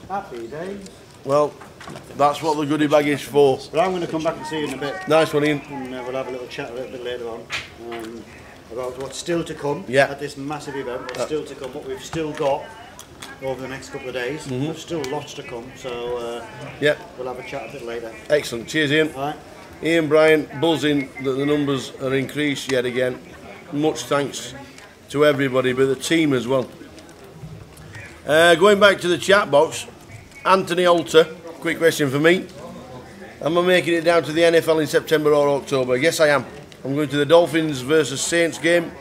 Happy days. Well, that's what the goodie bag is for. But I'm going to come back and see you in a bit. Nice one, Ian. And we'll have a little chat a little bit later on about what's still to come Yeah. at this massive event. What's still to come, what we've still got over the next couple of days. There's still lots to come, so we'll have a chat a bit later. Excellent. Cheers, Ian. All right. Ian Bryan buzzing that the numbers are increased yet again. Much thanks to everybody, but the team as well. Going back to the chat box, Anthony Alter, quick question for me. Am I making it down to the NFL in September or October? Yes, I am. I'm going to the Dolphins versus Saints game.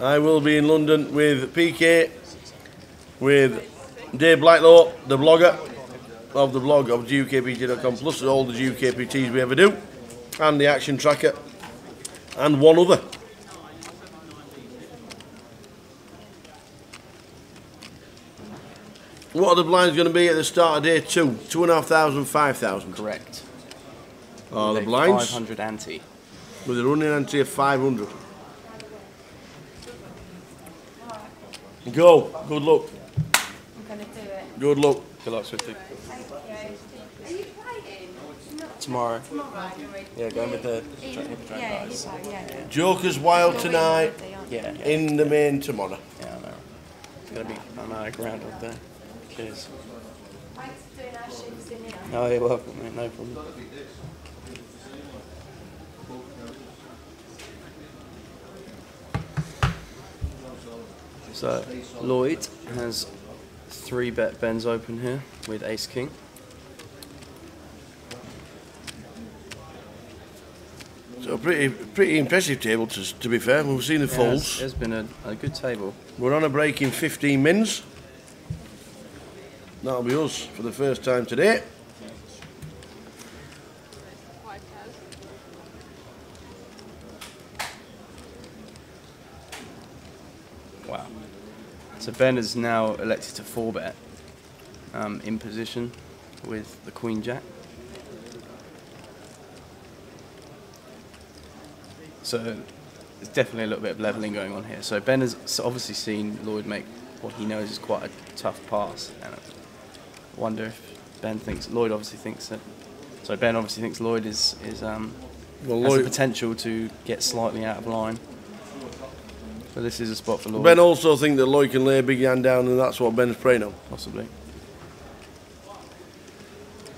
I will be in London with PK, with Dave Blacklow, the blogger of the blog of GUKPT.com, plus all the GUKPTs we ever do, and the Action Tracker, and one other. What are the blinds going to be at the start of day 2? 2,500, 5,000? Correct. Oh, the With a blinds? 500 ante. With a running ante of 500. Go. Good luck. I'm going to do it. Good luck. Good luck, Swifty. Thank you. Are you playing? Tomorrow. Tomorrow. Yeah, going with the Yeah. Joker's wild tonight. Yeah. In the main tomorrow. Yeah, I know. It's going to be a ground all day. Cheers. Thanks for doing our shifts in here. Oh, you're welcome, mate. No problem. So, Lloyd has 3-bet Ben's open here with Ace King. So a pretty impressive table to be fair. We've seen the folds. It's been a good table. We're on a break in 15 mins. That'll be us for the first time today. Wow. So Ben has now elected to 4-bet in position with the Queen Jack. So there's definitely a little bit of levelling going on here. So Ben has obviously seen Lloyd make what he knows is quite a tough pass. And I wonder if Lloyd obviously thinks that. So Ben obviously thinks Lloyd has the potential to get slightly out of line. So this is a spot for Lloyd. Ben also thinks that Lloyd can lay a big hand down, and that's what Ben's praying on. Possibly.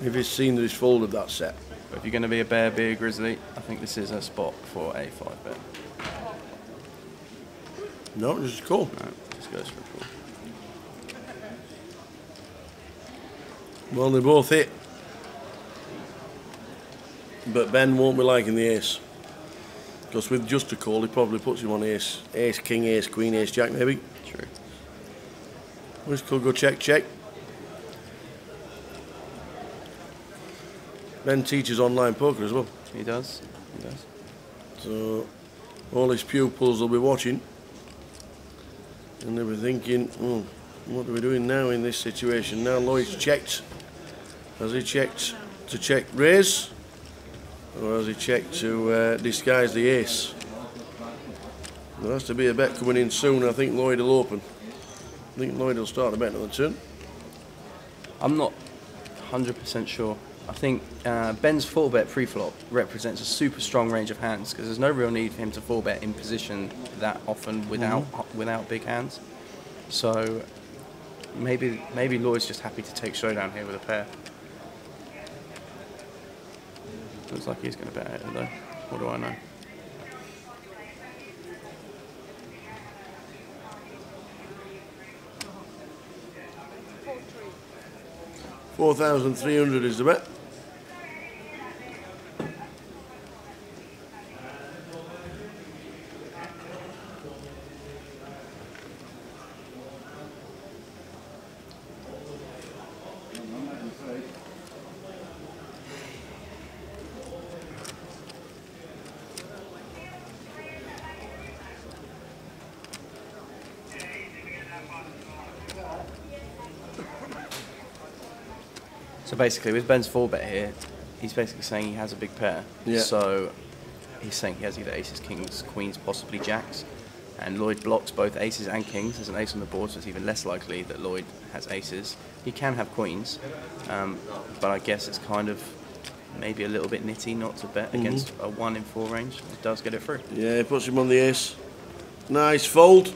If he's seen that he's folded that set. But if you're going to be a bear, be a grizzly, I think this is a spot for a 5-bet. No, this is cool. No, just goes for a call. Well, they both hit. But Ben won't be liking the ace. Because with just a call, he probably puts him on ace. Ace, king, ace, queen, ace, jack, maybe. True. This could go check, check. Ben teaches online poker as well. He does. He does. So all his pupils will be watching. And they'll be thinking, what are we doing now in this situation? Now Lloyd's checked. Has he checked to check raise? Or has he checked to disguise the ace? There has to be a bet coming in soon. I think Lloyd will open. I think Lloyd will start a bet on the turn. I'm not 100% sure. I think Ben's 4-bet pre-flop represents a super strong range of hands because there's no real need for him to 4-bet in position that often without big hands. So maybe Lloyd's just happy to take showdown here with a pair. Looks like he's going to bet it though. What do I know? $4,300 is the bet. So basically, with Ben's 4-bet here, he's basically saying he has a big pair. Yeah. So he's saying he has either aces, kings, queens, possibly jacks. And Lloyd blocks both aces and kings. There's an ace on the board, so it's even less likely that Lloyd has aces. He can have queens, but I guess it's kind of maybe a little bit nitty not to bet against a 1 in 4 range. It does get it through. Yeah, he puts him on the ace. Nice fold.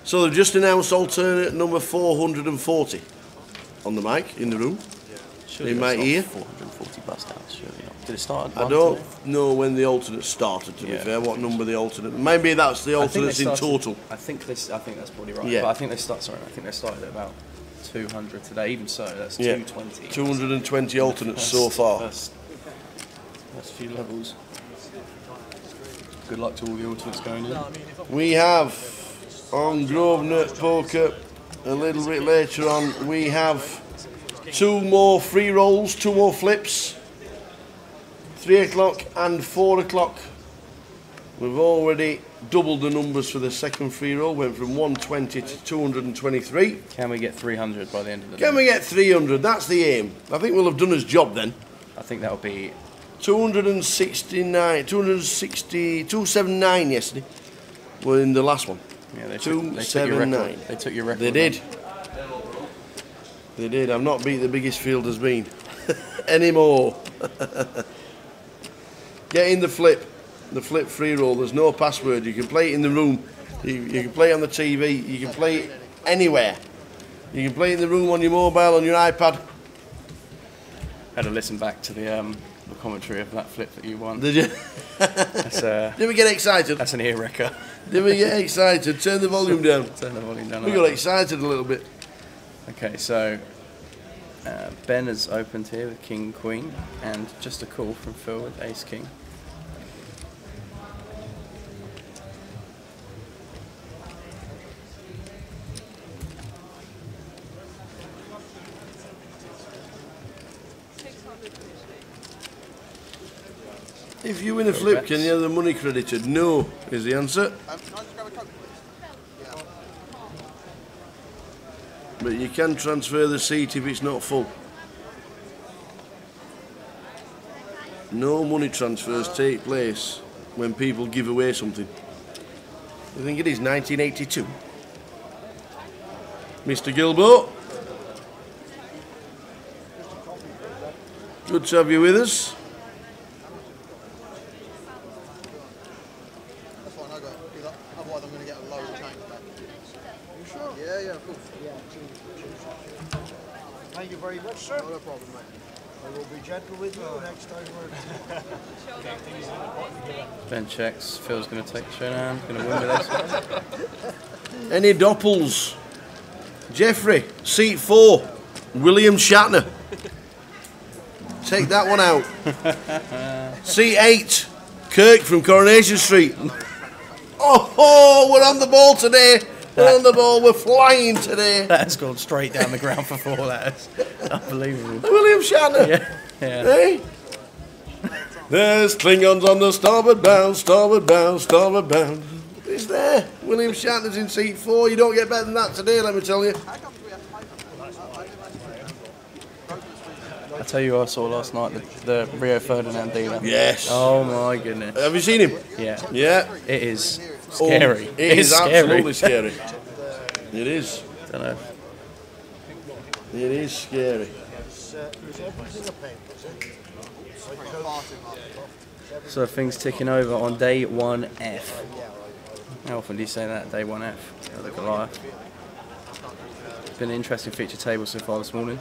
So they've just announced alternate number 440 on the mic in the room. Surely in my that's not ear. 440 bust outs, surely not. Did it start at I 1 don't today? know when the alternate started, to be Yeah. fair, what number the alternate. Maybe that's the I think they alternates in started- total. I think that's probably right. Yeah. But I think they started at about 200 today. Even so, that's Yeah. 220. 220 alternates so far. First few levels. Good luck to all the alternates going in. We have on Grosvenor Poker a little bit later on, we have 2 more free rolls, 2 more flips, 3 o'clock and 4 o'clock. We've already doubled the numbers for the second free roll, went from 120 to 223. Can we get 300 by the end of the day? Can we get 300? That's the aim. I think we'll have done his job then. I think that'll be 269, 279 yesterday. Were in the last one. Yeah, they 279. They took your record. They did. They did. I've not beat the biggest field has been anymore. Get in the flip free roll. There's no password. You can play it in the room. You can play it on the TV. You can play it anywhere. You can play it in the room on your mobile, on your iPad. Had to listen back to the commentary of that flip that you won. Did you? Did we get excited? That's an ear wrecker. Did we get excited? Turn the volume down. Turn the volume down. We got excited a little bit. Okay, so Ben has opened here with King Queen, and just a call from Phil with Ace King. If you win a flip, can you have the money credited? No, is the answer. But you can transfer the seat if it's not full. No money transfers take place when people give away something. I think it is 1982. Mr. Gilbo, good to have you with us. That's fine, I got to do that. Otherwise I'm going to get a load of change back. You sure? Yeah, of course. Thank you very much, sir. Not a problem, mate. I will be gentle with you next time. Ben checks. Phil's going to take the showdown. Going to win with this. Any doppels? Jeffrey, seat 4. William Shatner. Take that one out. Seat 8. Kirk from Coronation Street. Oh, we're on the ball today. We're on the ball. We're flying today. That's gone straight down the ground for 4 letters. Unbelievable. William Shatner. Yeah. Hey? There's Klingons on the starboard bound, starboard bound, starboard bound. It's there. William Shatner's in seat 4. You don't get better than that today, let me tell you. I tell you, I saw last night the Rio Ferdinand dealer. Yes. Oh my goodness. Have you seen him? Yeah. Yeah. It is scary. Oh, it is absolutely scary. It is. Don't know. It is scary. So things ticking over on day 1F. How often do you say that? Day 1F. The Goliath. It's been an interesting feature table so far this morning.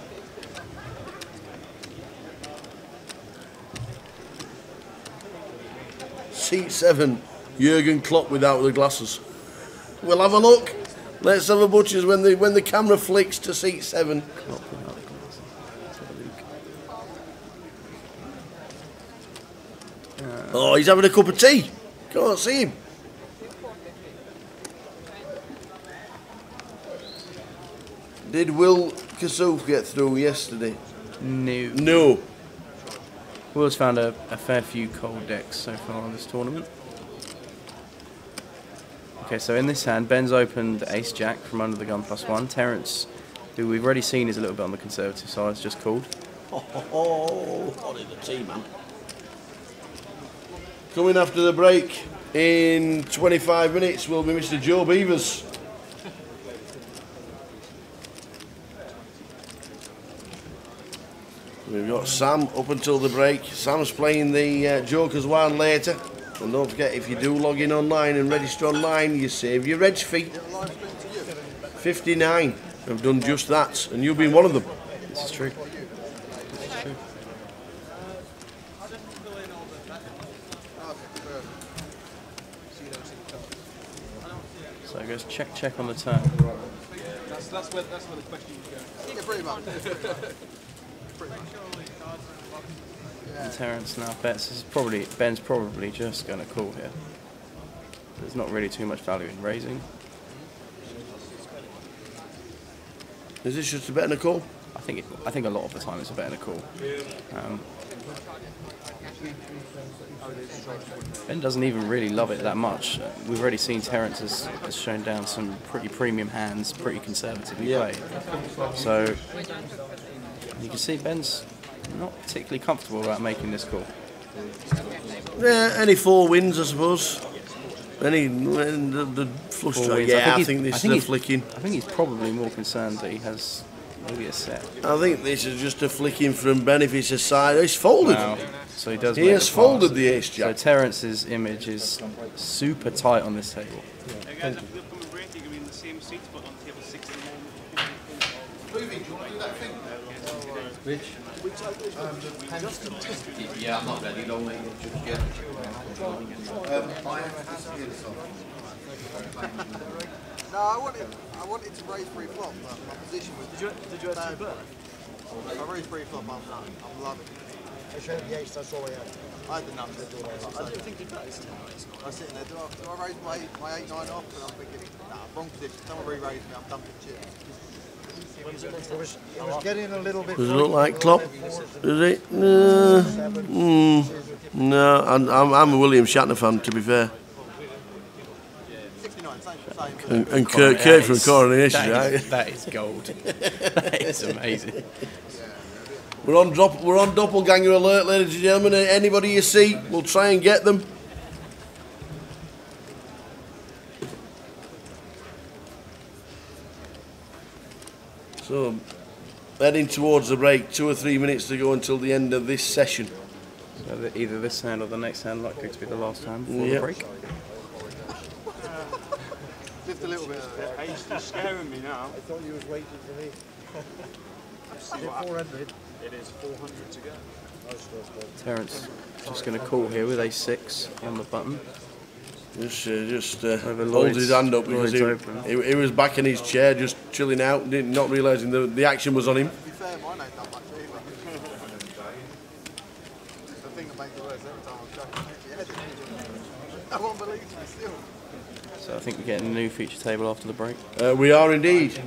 Seat 7, Jurgen Klopp without the glasses. We'll have a look. Let's have a butcher's when the camera flicks to seat 7. Klopp without the glasses. Oh, he's having a cup of tea. Can't see him. Did Will Kassouf get through yesterday? No. No. Will's found a fair few cold decks so far in this tournament. Okay, so in this hand, Ben's opened Ace Jack from under the gun +1. Terence, who we've already seen is a little bit on the conservative side, has just called. What in the tea, man? Coming after the break in 25 minutes will be Mr. Joe Beavers. We've got Sam up until the break. Sam's playing the Joker's one later. And don't forget, if you do log in online and register online, you save your reg fee. 59 have done just that, and you've been one of them. This is true. This is true. So it goes check on the turn. That's where the question goes. Yeah, pretty much. And Terence now bets. This is Ben's probably just going to call here. There's not really too much value in raising. Is this just a bet and a call? I think a lot of the time it's a better call. Ben doesn't even really love it that much. We've already seen Terence has shown down some pretty premium hands, pretty conservatively played. So you can see Ben's not particularly comfortable about making this call. Yeah, any 4 wins, I suppose. The flush draw. Yeah, I think this is a flicking. I think he's probably more concerned that he has maybe a set. I think this is just a flicking from Ben if it's a side. He's folded. Wow. So he does. He has folded the ace jack. So Terence's image is super tight on this table. Guys, the upcoming break, you're going to be in the same seats, but on table 61. Movie, do you want to do that thing? Which? Yeah, I'm not ready. Don't make it just yet. No, I wanted to raise 3 flop, but my position was. Did you have 2 bet? If I raise 3 flop, I'm loving it. I showed the ace, that's all I had. I had the numbers. I didn't think you'd bet. I was sitting there, do I raise my 8-9 off? And I'm thinking, nah, wrong position. Someone re-raise me, I'm dumping chips. It was getting a little bit. Does it look like Klopp? Does it? No, I'm a William Shatner fan, to be fair. 69, same. And Kurt from Coronation, right? That is gold. That is amazing. We're on doppelganger alert, ladies and gentlemen. Anybody you see, we'll try and get them. So, heading towards the break, 2 or 3 minutes to go until the end of this session. So either this hand or the next hand likely to be the last hand before the break. Just a little bit. Ace is scaring me now. I thought you was waiting for me. 400. It is 400 to go. Terence just going to call here with a6 on the button. Just holds his hand up because he was back in his chair, just chilling out, not realising the action was on him. To be fair, mine ain't done much either. The thing that makes it worse every time I'm chucking. No one believes me still. So I think we're getting a new feature table after the break. We are indeed,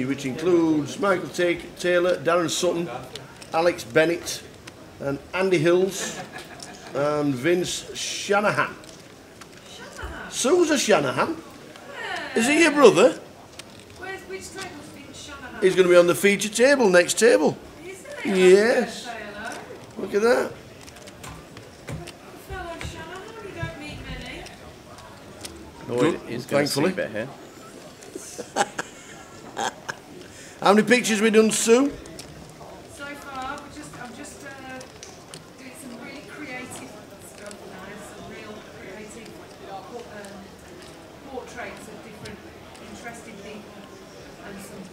which includes Michael Taylor, Darren Sutton, Alex Bennett, and Andy Hills, and Vince Shanahan. Susan Shanahan? Is he your brother? Which table's Vince Shanahan? He's going to be on the feature table, next table. Is he? Yes. Look at that. Fellow Shanahan, you don't meet many. Lloyd is going to see a bit here. How many pictures we done, Sue? So far, I'm just doing some really creative stuff now, some real creative portraits of different interesting people and some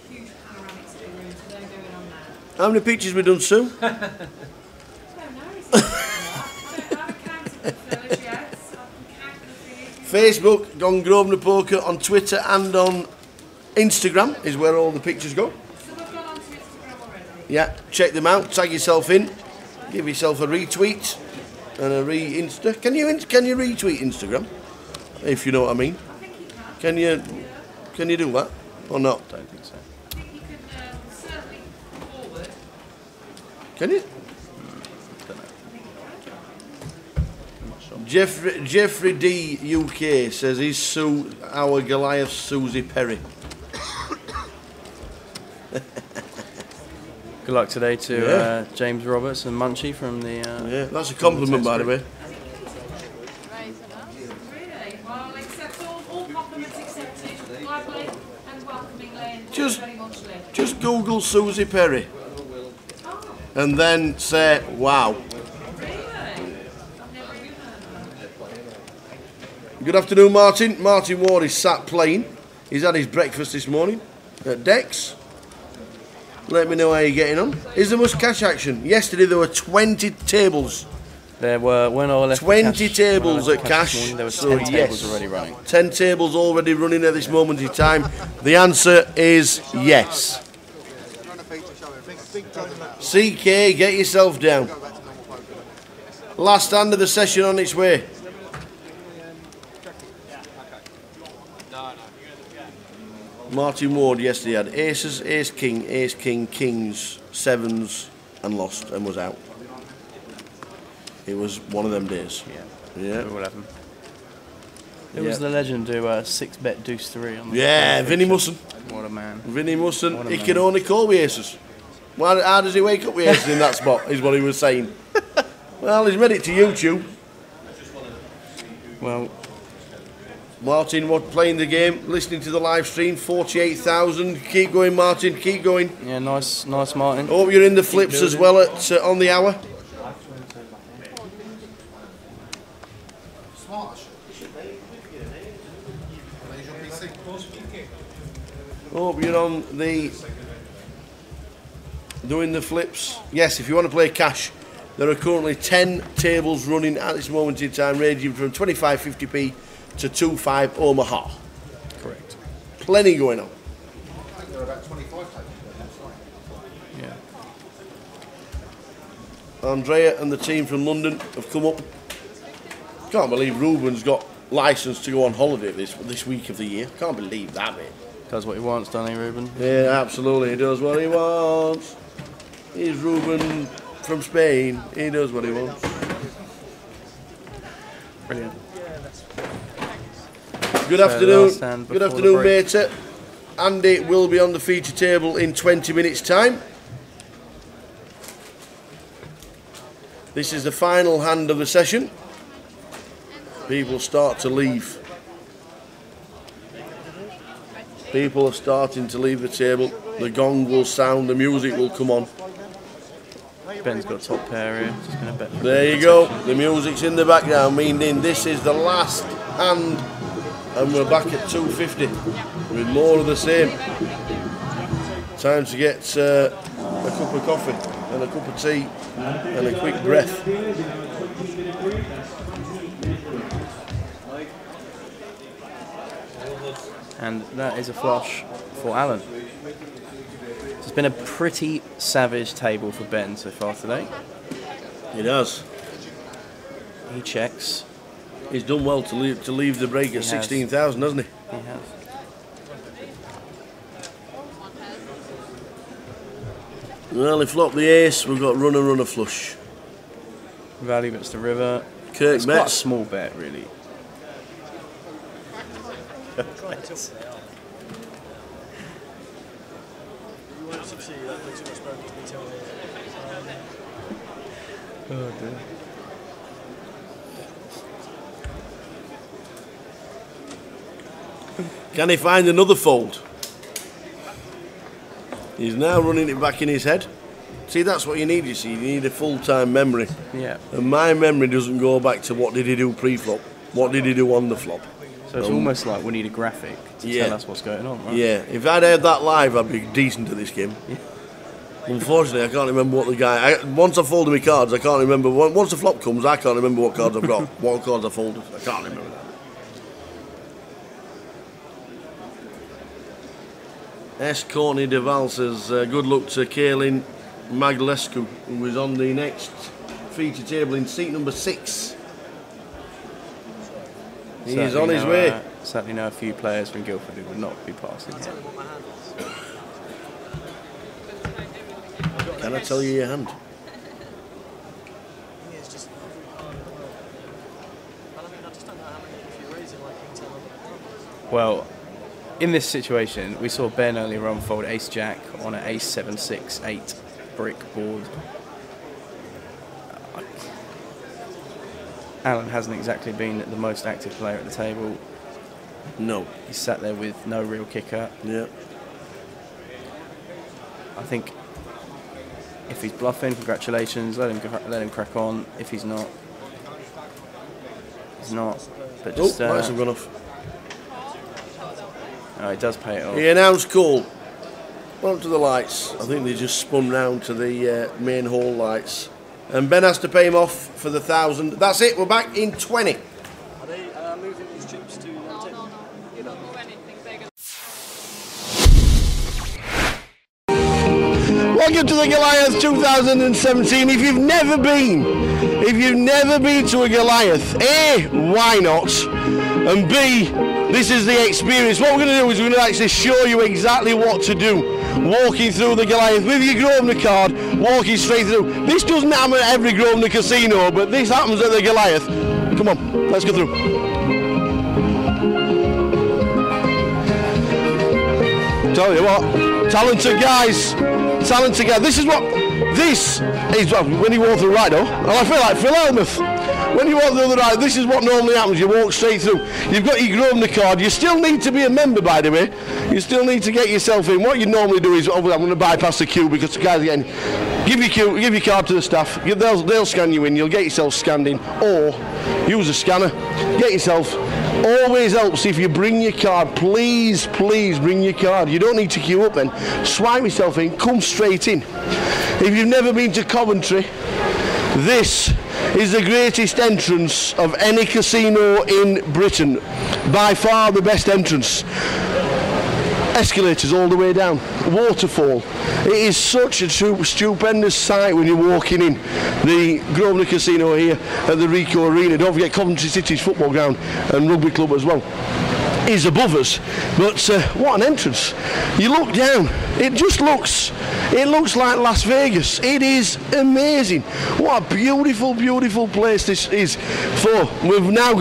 huge panoramics of the room, so they're going on now. How many pictures we done, Sue? I don't know, I haven't counted the fellas yet, so I can count the things. Facebook, Gone Grosvenor Poker, on Twitter and on Instagram is where all the pictures go. So we've gone on to Instagram already? Yeah, check them out, tag yourself in, give yourself a retweet and a re-insta. Can you retweet Instagram? If you know what I mean. I think you can. Can you do that or not? Don't think so. I think you can certainly forward. Can you? Don't know. Jeffrey D UK says, is Sue our Goliath Susie Perry? Good luck today to James Roberts and Munchie from the... yeah, that's a compliment, by the way. Really? Well, accept all compliments accepted. Lively and welcoming Lane. Very much Lane. Just Google Susie Perry. And then say, wow. Good afternoon, Martin. Martin Ward is sat playing. He's had his breakfast this morning at Dex. Let me know how you're getting on. Is there much cash action? Yesterday there were 20 tables. There were, when I left 20 tables at cash. Morning, there were 10 so tables already running. 10 tables already running at this moment in time. The answer is yes. CK, get yourself down. Last hand of the session on its way. Martin Ward yesterday had aces, ace king, kings, sevens, and lost and was out. It was one of them days. Yeah. We'll have him. It was the legend do 6-bet deuce 3 on the Vinny Musson. What a man. Vinny Musson. He can only call with aces. Well, how does he wake up with aces in that spot, is what he was saying. Well, he's made it to YouTube. Well, Martin was playing the game, listening to the live stream, 48,000. Keep going, Martin, keep going. Yeah, nice Martin. Hope you're in the flips as well at on the hour. Hope you're on the doing the flips. Yes, if you want to play cash, there are currently 10 tables running at this moment in time, ranging from 25.50p to 2.5 Omaha. Correct. Plenty going on. I think there are about 25 tables. Yeah. Andrea and the team from London have come up. Can't believe Ruben's got licence to go on holiday this week of the year. Can't believe that, mate. Does what he wants, doesn't he, Ruben? Yeah, absolutely. He does what he wants. He's Ruben from Spain. He does what he wants. Brilliant. Good afternoon. Good afternoon, mate. Andy will be on the feature table in 20 minutes' time. This is the final hand of the session. People start to leave. People are starting to leave the table. The gong will sound, the music will come on. Ben's got top pair here. Just gonna bet. There you go. The music's in the background, meaning this is the last hand, and we're back at 250 with more of the same. Time to get a cup of coffee and a cup of tea and a quick breath. And that is a flush for Alan. It's been a pretty savage table for Ben so far today. It has. He checks. He's done well to leave the break at 16,000, hasn't he? He has. Well, he flopped the ace. We've got runner flush. Value bets the river. Kirk it's bets. Quite a small bet, really. Oh dear. Can he find another fold? He's now running it back in his head. See, that's what you need, you see. You need a full-time memory. Yeah. And my memory doesn't go back to what did he do pre-flop, what did he do on the flop. So it's almost like we need a graphic to tell us what's going on, right? Yeah, if I'd had that live, I'd be decent at this game. Yeah. Unfortunately, I can't remember what the guy... once I folded my cards, I can't remember... Once the flop comes, I can't remember what cards I've got, what cards I folded. I can't remember that. S. Courtney Deval says, good luck to Kaylin Maglescu, who is on the next feature table in seat number 6. He's on his way. Certainly know a few players from Guildford who would not be passing here. Can I tell you your hand? Well, in this situation, we saw Ben earlier on fold ace-jack on an ace-7-6-8 brick board. Alan hasn't exactly been the most active player at the table. No. He's sat there with no real kicker. Yeah. I think if he's bluffing, congratulations, let him crack on. If he's not, he's not. But just lights have gone off. Oh, it does pay it off. He announced call. Went up to the lights. I think they just spun round to the main hall lights. And Ben has to pay him off for the 1,000. That's it, we're back in 20. Are they moving these chips to Welcome to the Goliath 2017. If you've never been to a Goliath, A, why not? And B, This is the experience. What we're going to do is we're going to actually show you exactly what to do. Walking through the Goliath with your Grosvenor card, walking straight through. This doesn't happen at every Grosvenor casino, but this happens at the Goliath. Come on, let's go through. Tell you what, talented guys. This is when you walk through right though. And I feel like Phil Elmeth. When you walk through the right, this is what normally happens. You walk straight through. You've got your Grosvenor card. You still need to be a member, by the way. You still need to get yourself in. What you normally do is, oh, I'm going to bypass the queue because the guys are getting. Give your card to the staff. They'll scan you in. You'll get yourself scanned in, or use a scanner. Get yourself. Always helps if you bring your card. Please bring your card. You don't need to queue up then. Swipe yourself in. Come straight in. If you've never been to Coventry, this is the greatest entrance of any casino in Britain. By far the best entrance. Escalators all the way down, waterfall. It is such a stupendous sight when you're walking in the Grosvenor Casino here at the Ricoh Arena. Don't forget Coventry City's football ground and rugby club as well is above us, but what an entrance. You look down, it looks like Las Vegas. It is amazing. What a beautiful place this is. We're now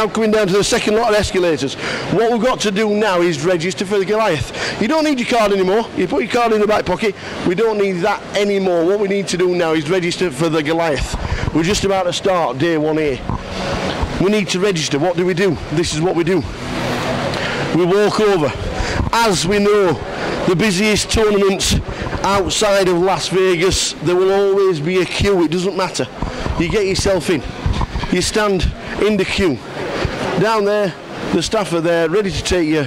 coming down to the second lot of escalators. What we've got to do now is register for the Goliath. You don't need your card anymore. You put your card in the back pocket. We don't need that anymore. What we need to do now is register for the Goliath. We're just about to start day 1A. We need to register. What do? This is what we do. We walk over. As we know, the busiest tournaments outside of Las Vegas, there will always be a queue. It doesn't matter. You get yourself in. You stand in the queue. Down there, the staff are there, ready to take your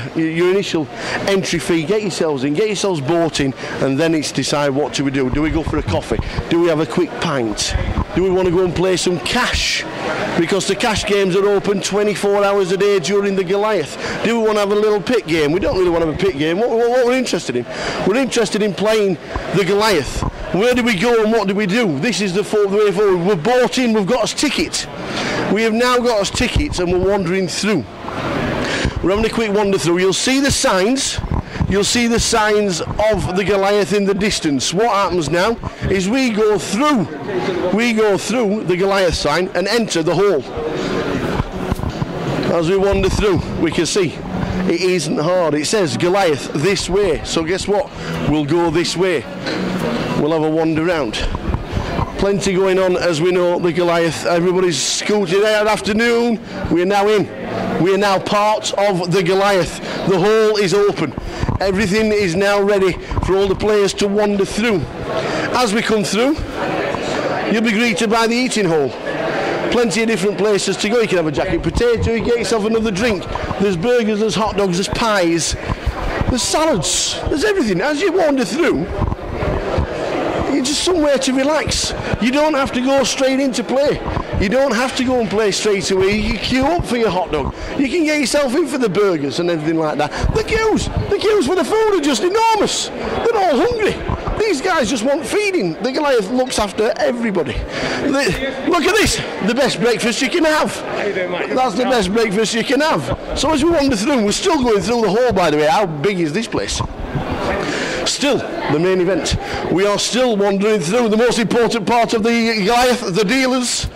initial entry fee. Get yourselves in, get yourselves bought in, and then it's decide what do we do. Do we go for a coffee? Do we have a quick pint? Do we want to go and play some cash? Because the cash games are open 24 hours a day during the Goliath. Do we want to have a little pit game? We don't really want to have a pit game. What we're interested in? We're interested in playing the Goliath. Where do we go and what do we do? This is the way forward. We're bought in, we've got us tickets. We have now got us tickets and we're wandering through. We're having a quick wander through. You'll see the signs. You'll see the signs of the Goliath in the distance. What happens now is we go through the Goliath sign and enter the hall. As we wander through, we can see it isn't hard. It says Goliath this way. So guess what? We'll go this way. We'll have a wander round. Plenty going on, as we know, the Goliath. Everybody's scooted out afternoon. We are now in. We are now part of the Goliath. The hall is open. Everything is now ready for all the players to wander through. As we come through, you'll be greeted by the eating hall. Plenty of different places to go. You can have a jacket potato, you get yourself another drink. There's burgers, there's hot dogs, there's pies, there's salads, there's everything. As you wander through, you're just somewhere to relax. You don't have to go straight into play. You don't have to go and play straight away. You can queue up for your hot dog. You can get yourself in for the burgers and everything like that. The queues for the food are just enormous. They're all hungry. These guys just want feeding. The Goliath looks after everybody. Look at this, the best breakfast you can have. That's the best breakfast you can have. So as we wander through, we're still going through the hall, by the way. How big is this place? Still, the main event. We are still wandering through the most important part of the Goliath, the dealers.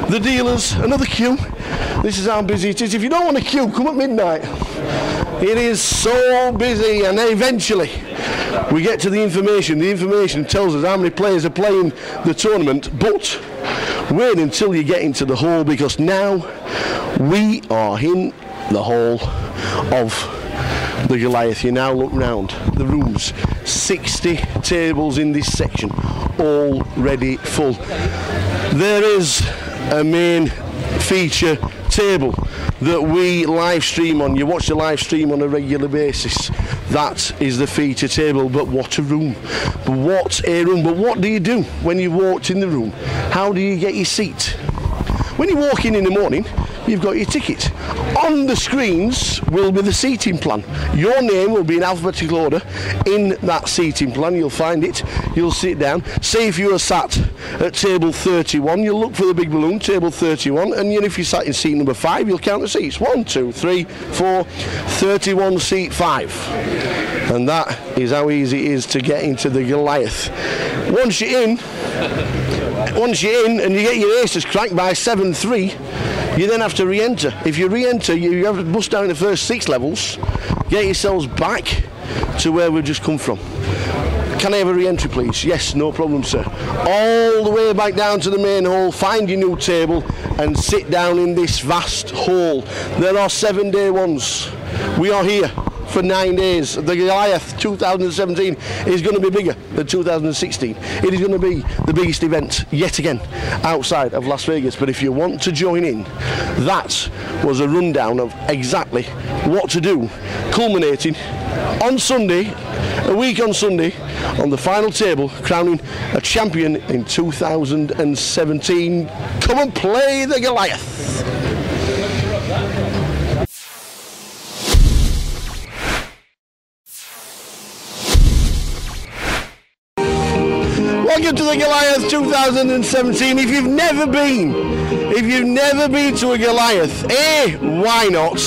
The dealers, another queue. This is how busy it is. If you don't want to queue, come at midnight. It is so busy, and then eventually we get to the information. The information tells us how many players are playing the tournament, but wait until you get into the hall, because now we are in the hall of the Goliath. You now look round the rooms, 60 tables in this section, already full. There is a main feature table that we live stream on. You watch the live stream on a regular basis. That is the feature table. But what a room. What a room. But what do you do when you walked in the room? How do you get your seat? When you walk in the morning, you've got your ticket. On the screens will be the seating plan. Your name will be in alphabetical order in that seating plan. You'll find it. You'll sit down. Say if you are sat at table 31, you'll look for the big balloon, table 31, and if you're sat in seat number 5, you'll count the seats. 1, 2, 3, 4, 31, seat 5. And that is how easy it is to get into the Goliath. Once you're in and you get your aces cracked by 7-3, you then have to re-enter. If you re-enter, you have to bust down the first 6 levels, get yourselves back to where we've just come from. Can I have a re-entry, please? Yes, no problem, sir. All the way back down to the main hall, find your new table and sit down in this vast hall. There are 7-day ones. We are here for 9 days. The Goliath 2017 is going to be bigger than 2016. It is going to be the biggest event yet again outside of Las Vegas. But if you want to join in, that was a rundown of exactly what to do, culminating on Sunday, a week on Sunday, on the final table, crowning a champion in 2017. Come and play the Goliath. Welcome to the Goliath 2017. If you've never been to a Goliath, A, why not?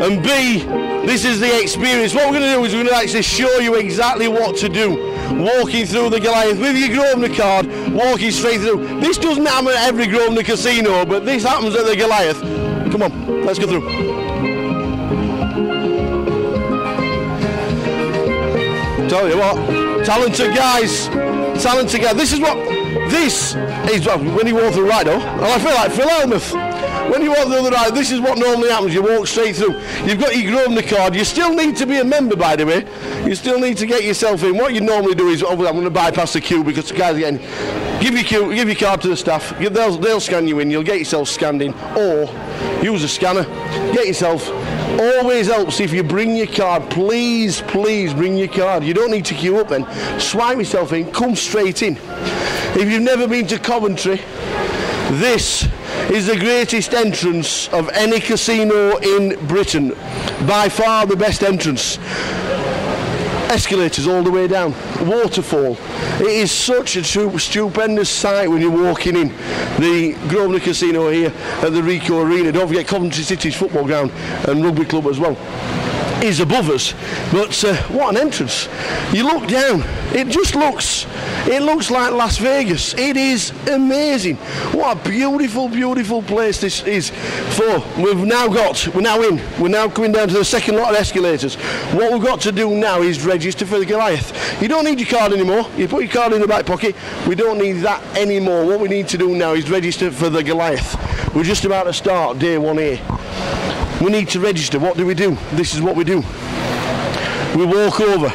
And B, this is the experience. What we're going to do is we're going to actually show you exactly what to do. Walking through the Goliath with your Grosvenor card, walking straight through. This doesn't happen at every Grosvenor casino, but this happens at the Goliath. Come on, let's go through. Tell you what, talented guys. This is when you walk through the right door. And I feel like Phil Elmeth. When you walk through the right, this is what normally happens. You walk straight through. You've got your Grosvenor card. You still need to be a member, by the way. You still need to get yourself in. What you normally do is, I'm going to bypass the queue because the guys are getting. Give your card to the staff. They'll scan you in. You'll get yourself scanned in, or use a scanner. Get yourself. Always helps if you bring your card. Please bring your card. You don't need to queue up then. Swipe yourself in, come straight in. If you've never been to Coventry, this is the greatest entrance of any casino in Britain. By far the best entrance. Escalators all the way down, waterfall. It is such a stupendous sight when you're walking in the Grosvenor Casino here at the Ricoh Arena. Don't forget Coventry City's football ground and rugby club as well is above us. But what an entrance. You look down, it looks like Las Vegas. It is amazing. What a beautiful place this is for. We're now coming down to the second lot of escalators. What we've got to do now is register for the Goliath. You don't need your card anymore. You put your card in the back pocket. We don't need that anymore. What we need to do now is register for the Goliath. We're just about to start day 1A. We need to register. What do? This is what we do. We walk over.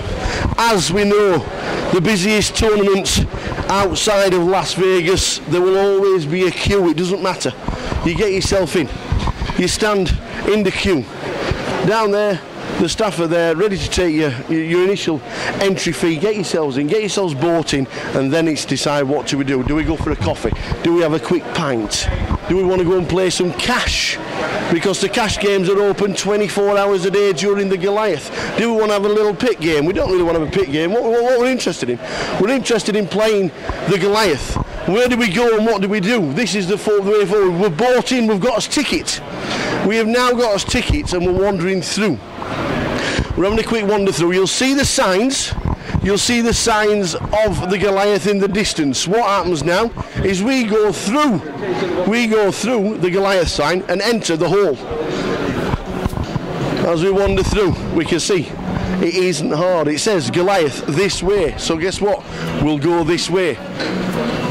As we know, the busiest tournaments outside of Las Vegas, there will always be a queue. It doesn't matter. You get yourself in. You stand in the queue. Down there, the staff are there, ready to take your initial entry fee. Get yourselves in, get yourselves bought in, and then it's decide what do we do. Do we go for a coffee? Do we have a quick pint? Do we want to go and play some cash? Because the cash games are open 24 hours a day during the Goliath. Do we want to have a little pit game? We don't really want to have a pit game. What we're interested in? We're interested in playing the Goliath. Where do we go and what do we do? This is the way forward. We're bought in, we've got us tickets. We have now got us tickets and we're wandering through. We're having a quick wander through. You'll see the signs. You'll see the signs of the Goliath in the distance. What happens now is we go through the Goliath sign and enter the hall. As we wander through, we can see it isn't hard. It says Goliath this way. So guess what? We'll go this way.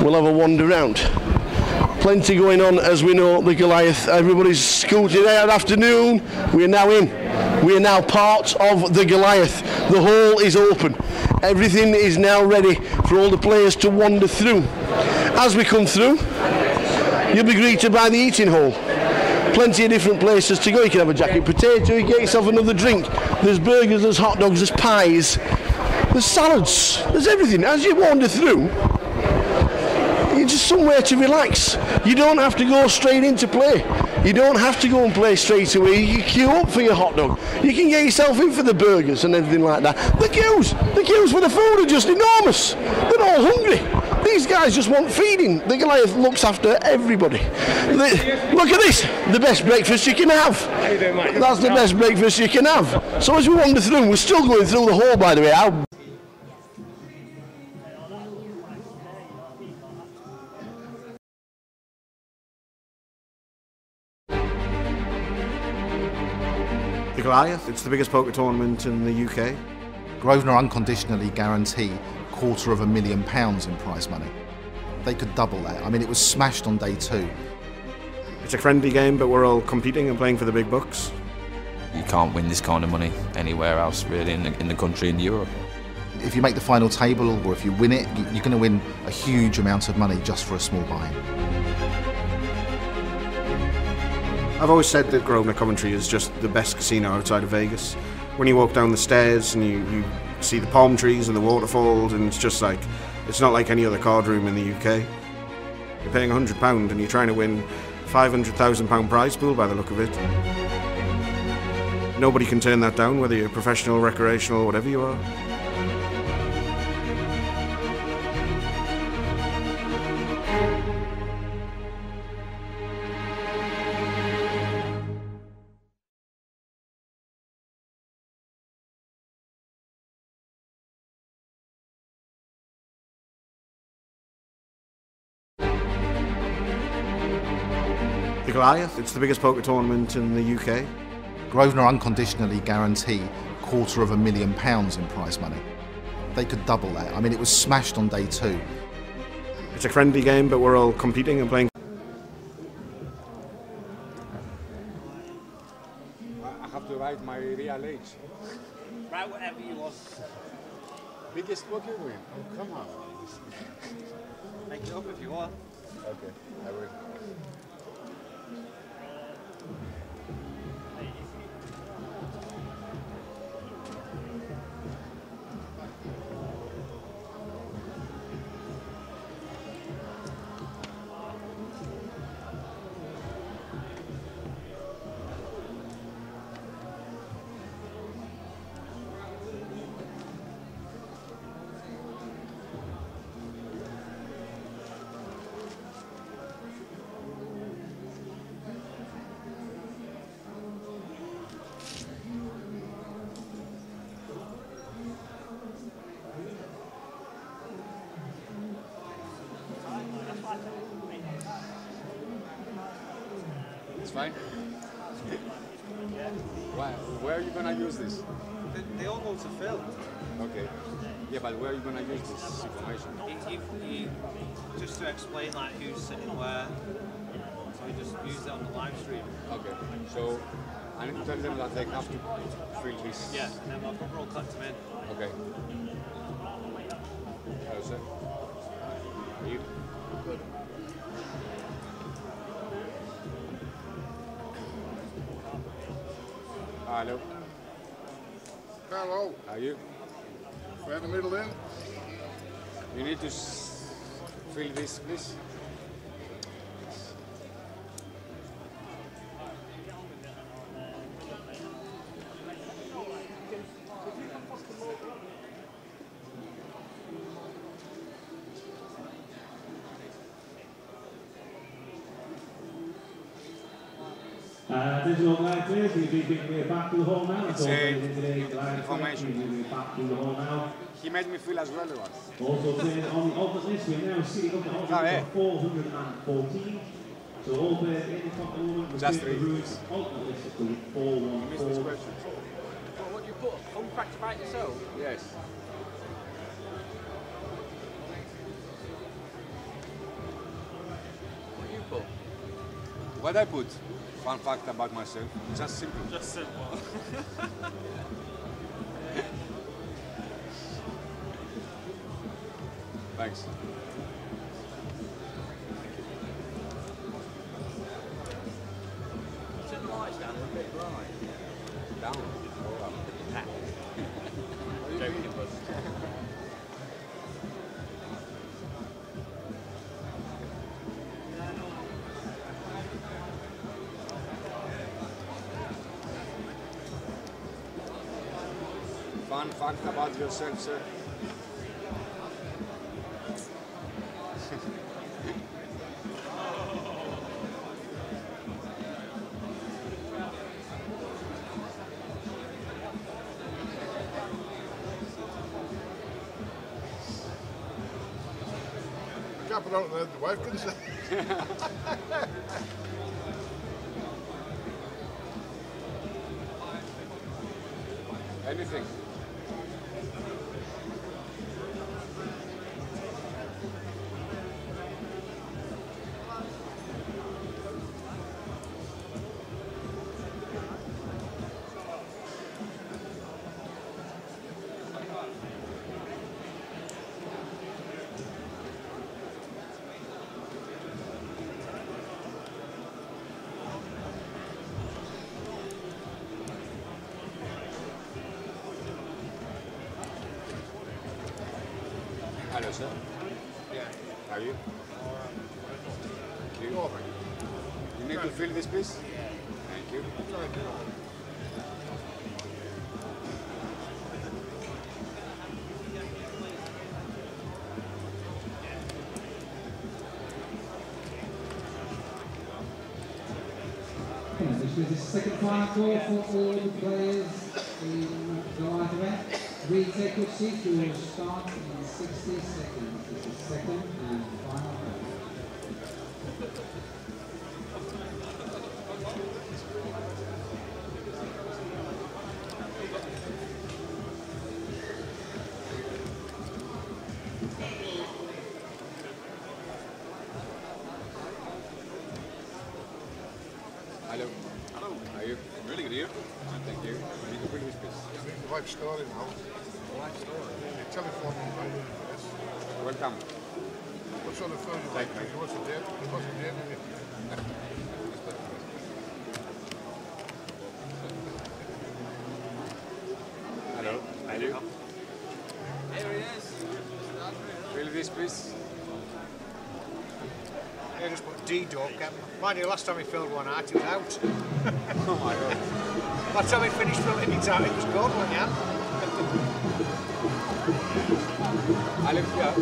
We'll have a wander round. Plenty going on, as we know, the Goliath. Everybody's scooting there. Afternoon. We are now in. We are now part of the Goliath. The hall is open. Everything is now ready for all the players to wander through. As we come through, you'll be greeted by the eating hall. Plenty of different places to go. You can have a jacket potato, you get yourself another drink. There's burgers, there's hot dogs, there's pies, there's salads, there's everything. As you wander through, You're just somewhere to relax. You don't have to go straight into play. You don't have to go and play straight away. You queue up for your hot dog. You can get yourself in for the burgers and everything like that. The queues for the food are just enormous. They're all hungry. These guys just want feeding. The Goliath looks after everybody. Look at this, the best breakfast you can have. That's the best breakfast you can have. So as we wander through, we're still going through the hall, by the way. The Goliath, it's the biggest poker tournament in the UK. Grosvenor unconditionally guarantee £250,000 in prize money. They could double that. I mean, it was smashed on day 2. It's a friendly game, but we're all competing and playing for the big bucks. You can't win this kind of money anywhere else, really, in the country, in Europe. If you make the final table, or if you win it, you're going to win a huge amount of money just for a small buy-in. I've always said that Grosvenor Coventry is just the best casino outside of Vegas. When you walk down the stairs and you see the palm trees and the waterfalls, and it's just like, it's not like any other card room in the UK. You're paying £100 and you're trying to win £500,000 prize pool by the look of it. Nobody can turn that down, whether you're professional, recreational, whatever you are. The Goliath, it's the biggest poker tournament in the UK. Grosvenor unconditionally guarantee £250,000 in prize money. They could double that. I mean, it was smashed on day 2. It's a friendly game, but we're all competing and playing. I have to write my real age. Write whatever you want. Biggest poker win? Oh, come on. Make it up if you want. Okay, I will. It's fine? Where are you going to use this? They all go to Phil. Okay. Yeah, but where are you going to use this information? Just to explain like who's sitting where, so we just use it on the live stream. Okay. So I need to tell them that they have to fill this. Yeah, and then we'll collect them in. Okay. Hello, sir. Are you? Good. Hello. Hello. Are you? We're in the middle in. You need to fill this, please. This is all live players. You'll be bringing back to the hall now. It's information. Back to the hall now. He made me feel as well once. Also playing on the alternate list, we're now sitting up the alternate for 414. So all players in the top tournament will Just take the route alternate list of 414. What do you put? Home facts about yourself? Yes. What do you put? What I put? Fun fact about myself. Just simple. Just simple. Thanks. Turn the lights down a bit bright. Down. Oh, well. Joking, but. Fun fact about yourself, sir. I can't put out there, the wife can say. Anything. Hello, sir. Yeah. How are you? Thank you. You need to fill this, please? Thank you. This was the second final call for all the players in the live event. Retake your seat, we will start in 60 seconds. This is second and final call. Hello. Hello. How are you? Really good, you? Thank you. You need to bring this, please. The wife's story now. The wife's story? The telephone number. Yes. Welcome. What's on the phone? Thank you. What's the date? What's the date? Hello. How are you? Here he is. Fill this, please. Yeah, just put D-Dog. Mind you, last time he filled one out, he was out. Oh my God. By the time he finished filling it out, it was gone, wasn't it? Alex, yeah.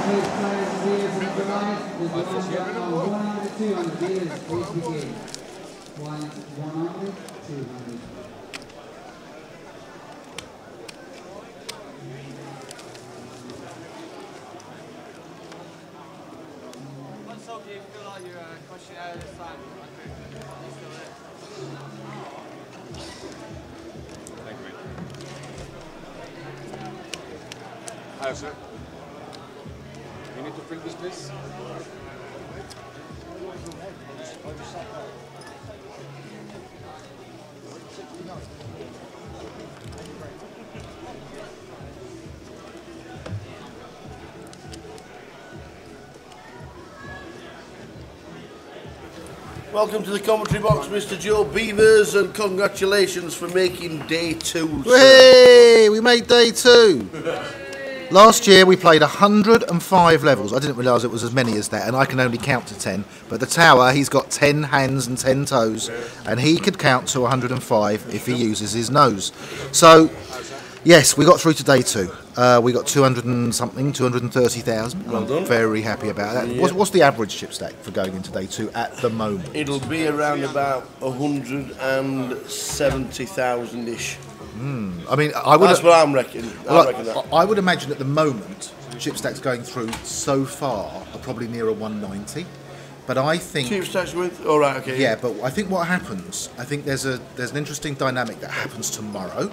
Please, players, viewers, and Goliath. The numbers are 100, 200. Viewers, please begin. 100, 200. Let's hope you fill out your questionnaire this time. You're still there. Thank you, mate. Hello, sir. You need to fill this, please. Welcome to the commentary box, Mr. Joe Beavers, and congratulations for making day 2. Hey, we made day 2. Last year we played 105 levels. I didn't realise it was as many as that, and I can only count to 10. But the tower, he's got 10 hands and 10 toes, and he could count to 105 if he uses his nose. So, yes, we got through to day 2. We got 200 and something, 230,000. Well done. I'm very happy about that. Yeah. What's the average chip stack for going into day 2 at the moment? It'll be around about 170,000-ish. I mean, I would. That's what I'm reckoning. I would imagine at the moment, chip stacks going through so far are probably near a 190. But I think chip stacks with. All right, okay. Yeah, but I think what happens. I think there's an interesting dynamic that happens tomorrow,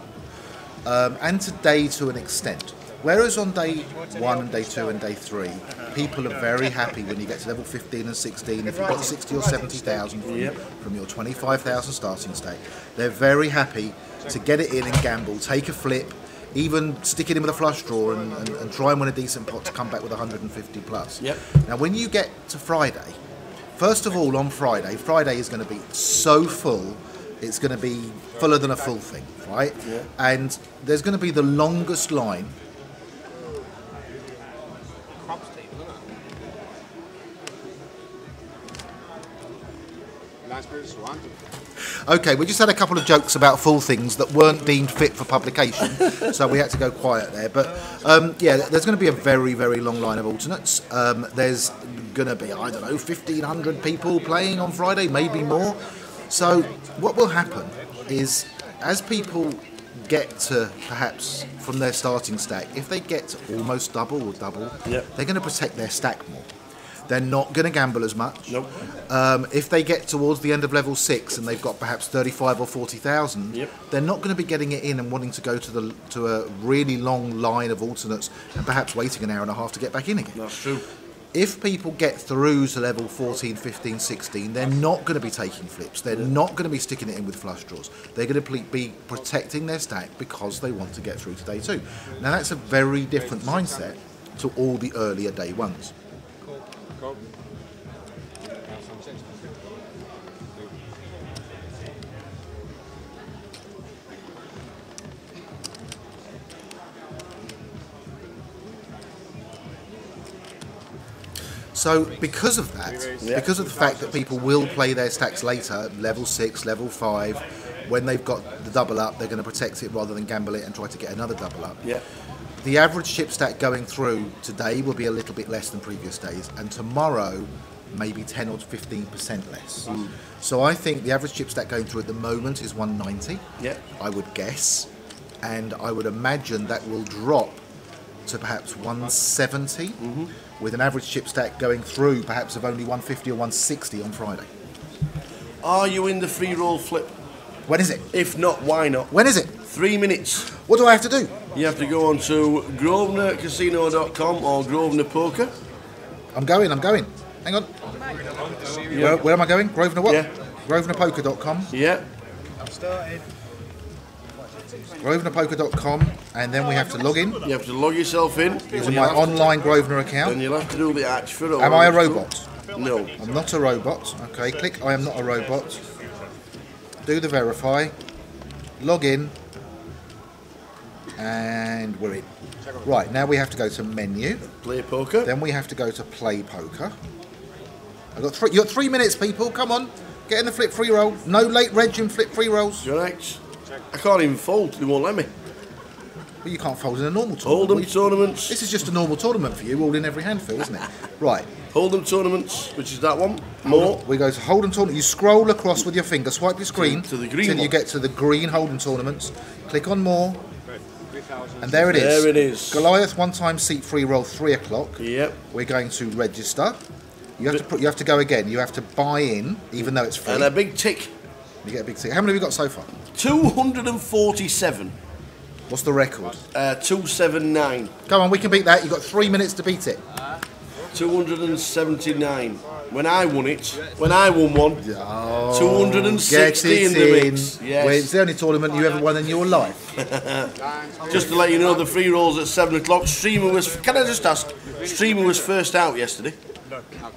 and today to an extent. Whereas on day 1 and day 2 and day 3, people are very happy when you get to level 15 and 16. If you've got 60 or 70,000 from your 25,000 starting stake, they're very happy to get it in and gamble, take a flip, even stick it in with a flush draw and try and win a decent pot to come back with 150 plus. Yep. Now, when you get to Friday, first of all, on Friday is going to be so full. It's going to be fuller than a full thing, right? Yeah. And there's going to be the longest line. Okay, we just had a couple of jokes about full things that weren't deemed fit for publication, so we had to go quiet there. But yeah, there's going to be a very, very long line of alternates. There's going to be, I don't know, 1,500 people playing on Friday, maybe more. So what will happen is, as people get to perhaps from their starting stack, if they get to almost double or double, they're going to protect their stack more. They're not going to gamble as much. Nope. If they get towards the end of level 6 and they've got perhaps 35 or 40,000, they're not going to be getting it in and wanting to go to a really long line of alternates and perhaps waiting an hour and a half to get back in again. That's true. If people get through to level 14, 15, 16, they're not going to be taking flips. They're not going to be sticking it in with flush draws. They're going to be protecting their stack because they want to get through to day 2. Now that's a very different mindset to all the earlier day ones. Go. So because of that, because of the fact that people will play their stacks later, level 6, level 5, when they've got the double up, they're going to protect it rather than gamble it and try to get another double up. Yeah. The average chip stack going through today will be a little bit less than previous days, and tomorrow maybe 10 or 15% less. So I think the average chip stack going through at the moment is 190. Yeah. I would guess, and I would imagine that will drop to perhaps 170, with an average chip stack going through perhaps of only 150 or 160 on Friday. Are you in the free roll flip? When is it? If not, why not? When is it? 3 minutes. What do I have to do? You have to go on to grosvenorcasino.com or Grosvenor Poker. I'm going. Hang on. Where am I going? Grosvenor what? Yeah. GrosvenorPoker.com. Yeah. I've started. GrosvenorPoker.com, and then we have to log in. You have to log yourself in. Using my online Grosvenor account. And you'll have to do the hatch for it. Am I a robot? No. I'm not a robot. Okay, click I am not a robot. Do the verify. Log in. And we're in. Right, now we have to go to menu. Play poker. Then we have to go to play poker. You got 3 minutes, people. Come on. Get in the flip free roll. No late reg and flip free rolls. Correct. I can't even fold. They won't let me. Well, you can't fold in a normal tournament. Hold'em tournaments. This is just a normal tournament for you, all in every handful, isn't it? Right. Hold'em tournaments, which is that one. More. We go to Hold'em tournament. You scroll across with your finger, swipe your screen to the green till one. you get to the green Hold'em tournaments. Click on more. And there it is. There it is. Goliath one-time seat free roll 3 o'clock. Yep. We're going to register. You have to go again. You have to buy in, even though it's free. And a big tick. You get a big tick. How many have we got so far? 247. What's the record? 279. Come on, we can beat that. You've got 3 minutes to beat it. 279. When I won one, 260 get it in the mix. Well, Yes. it's the only tournament you ever won in your life. Just to let you know, the free rolls at 7 o'clock. Streamer was. Can I just ask? Streamer was first out yesterday.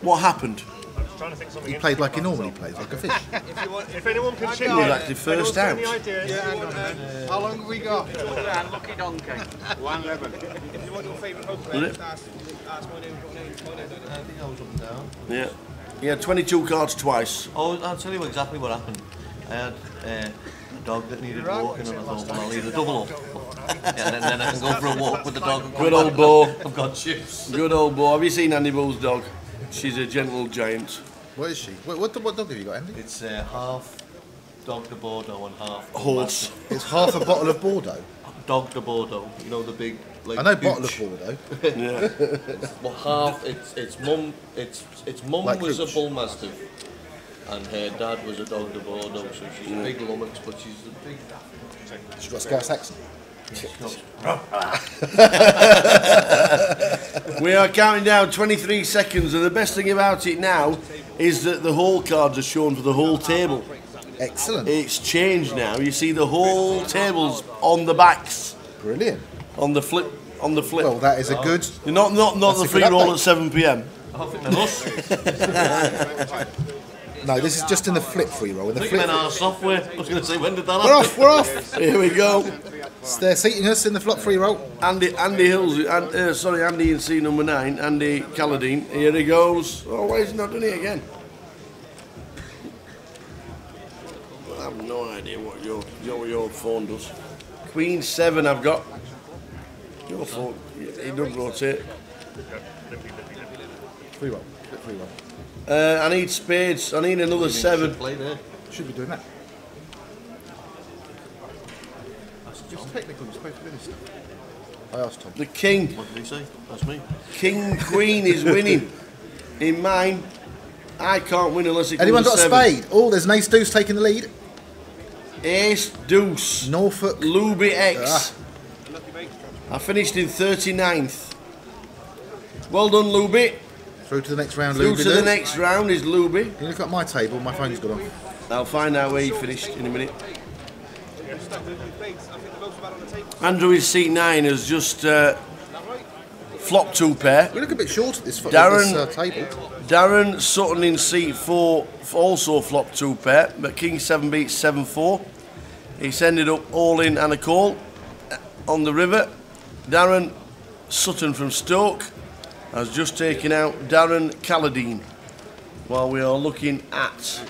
What happened? He played like he normally plays, like a fish. If anyone can chip He was in, actually first out. How long have we got? Lucky donkey. 111. If you want your favourite poker Was player, it? ask my name. I think I was up and down. Yeah. He had 22 cards twice. Oh, I'll tell you exactly what happened. I had a dog that needed walking, and I thought, well, I'll leave the double up. Yeah, and then I can go for a walk with the dog and come Good back. old Bo. I've got chips. Good old Bo. Have you seen Andy Bo's dog? She's a gentle giant. What is she? What dog have you got, Andy? It's half dog de Bordeaux and half horse. It's half a bottle of Bordeaux. Dog de Bordeaux. You know the big. Like, I know bottle hooch. of Bordeaux. Yeah. Well, half. Its mum. Its mum Like was hooch. a bull mastiff, and her dad was a dog de Bordeaux. So she's a big lummox, but she's a big. She's got a Scouse accent. We are counting down 23 seconds, and the best thing about it now is that the whole cards are shown for the whole table. Excellent. It's changed now. You see the whole tables on the backs. Brilliant. On the flip. Well, that is a good. Not that's the a free good roll update. at 7 p.m. I think they're us. No, this is just in the flip free roll. In the I think flip. in our software. I was going to say, when did that We're happen? off. We're off. Here we go. They're seating us in the flop free roll. Andy Hills. Andy in C number 9. Andy Calladine. Here he goes. Oh, why is he not doing it again? no idea what your phone does. Queen 7 I've got. Your phone, it doesn't rotate. Free roll. Free roll. I need spades. I need another 7. Should be doing that. Just technically, you're supposed to do this stuff. I asked Tom. The king. What did he say? That's me. King Queen is winning. In mine, I can't win unless it comes Anyone to got a 7. spade? Oh, there's an ace deuce taking the lead. Ace deuce. Norfolk. Luby X. I finished in 39th. Well done, Luby. Through to the next round, Through Luby. to the next round is Luby. Can you look at my table? My phone's gone off. I'll find out where he finished in a minute. Andrew in seat 9 has just flopped 2 pair. We look a bit short at this, table. Darren Sutton in seat 4 also flopped 2 pair, but King 7 beats 7-4. He's ended up all in and a call on the river. Darren Sutton from Stoke has just taken out Darren Calladine while we are looking at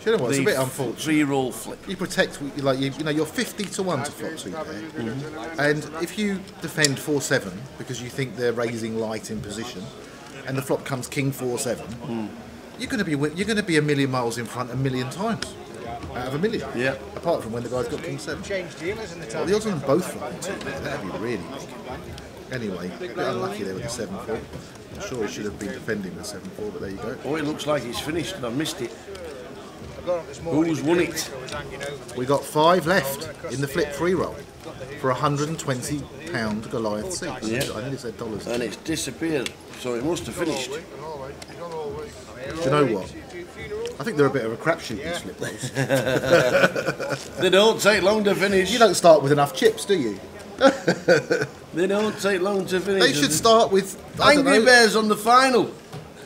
You know what, it's a bit unfortunate. 3-roll flip. You protect, like you know, you're 50 to 1 to flop 2 pair, and if you defend 4-7 because you think they're raising light in position, and the flop comes King 4-7, you're going to be a million miles in front a million times out of a million. Yeah. Apart from when the guy's got King 7. Well, the odds on them both flopping 2 pair, that'd be really big. Anyway, a bit unlucky there with the 7-4. I'm sure he should have been defending the 7-4, but there you go. Oh, it looks like it's finished and I've missed it. Who's won it? We got 5 left in the flip free roll for £120 Goliath seat. Yeah. I nearly said dollars. And it's disappeared, so it must have finished. Do you know what? I think they're a bit of a crapshoot, these flip rolls. They don't take long to finish. You don't start with enough chips, do you? They don't take long to finish. They should start with Angry Bears on the final.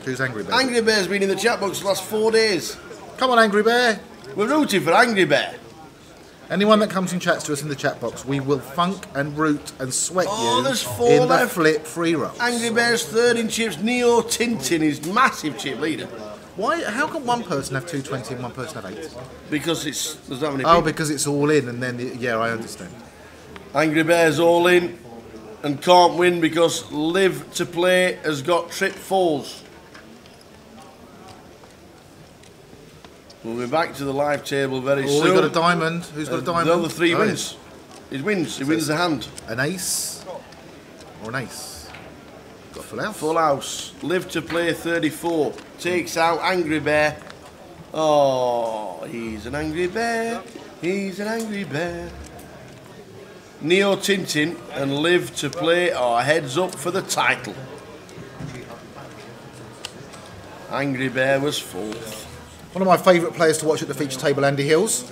Who's Angry Bear? Angry Bear's been in the chat box the last 4 days. Come on, Angry Bear. We're rooting for Angry Bear. Anyone that comes and chats to us in the chat box, we will funk and root and sweat there's you 4 in left. the flip free roll. Angry Bear's 3rd in chips. Neo Tintin is massive chip leader. Why? How can one person have 220 and one person have 8? Because there's that many people. Oh, because it's all in, and then yeah, I understand. Angry Bear's all in and can't win because Live to Play has got trip falls. We'll be back to the live table very soon. Oh, we got a diamond. Who's got a diamond? The other 3 Oh, wins. He wins. He wins the hand. An ace or an ace? Got a full house. Full house. Live to Play 34. Takes out Angry Bear. Oh, he's an angry bear. He's an angry bear. Neo Tintin and Live to Play are heads up for the title. Angry Bear was 4th. One of my favourite players to watch at the feature table, Andy Hills.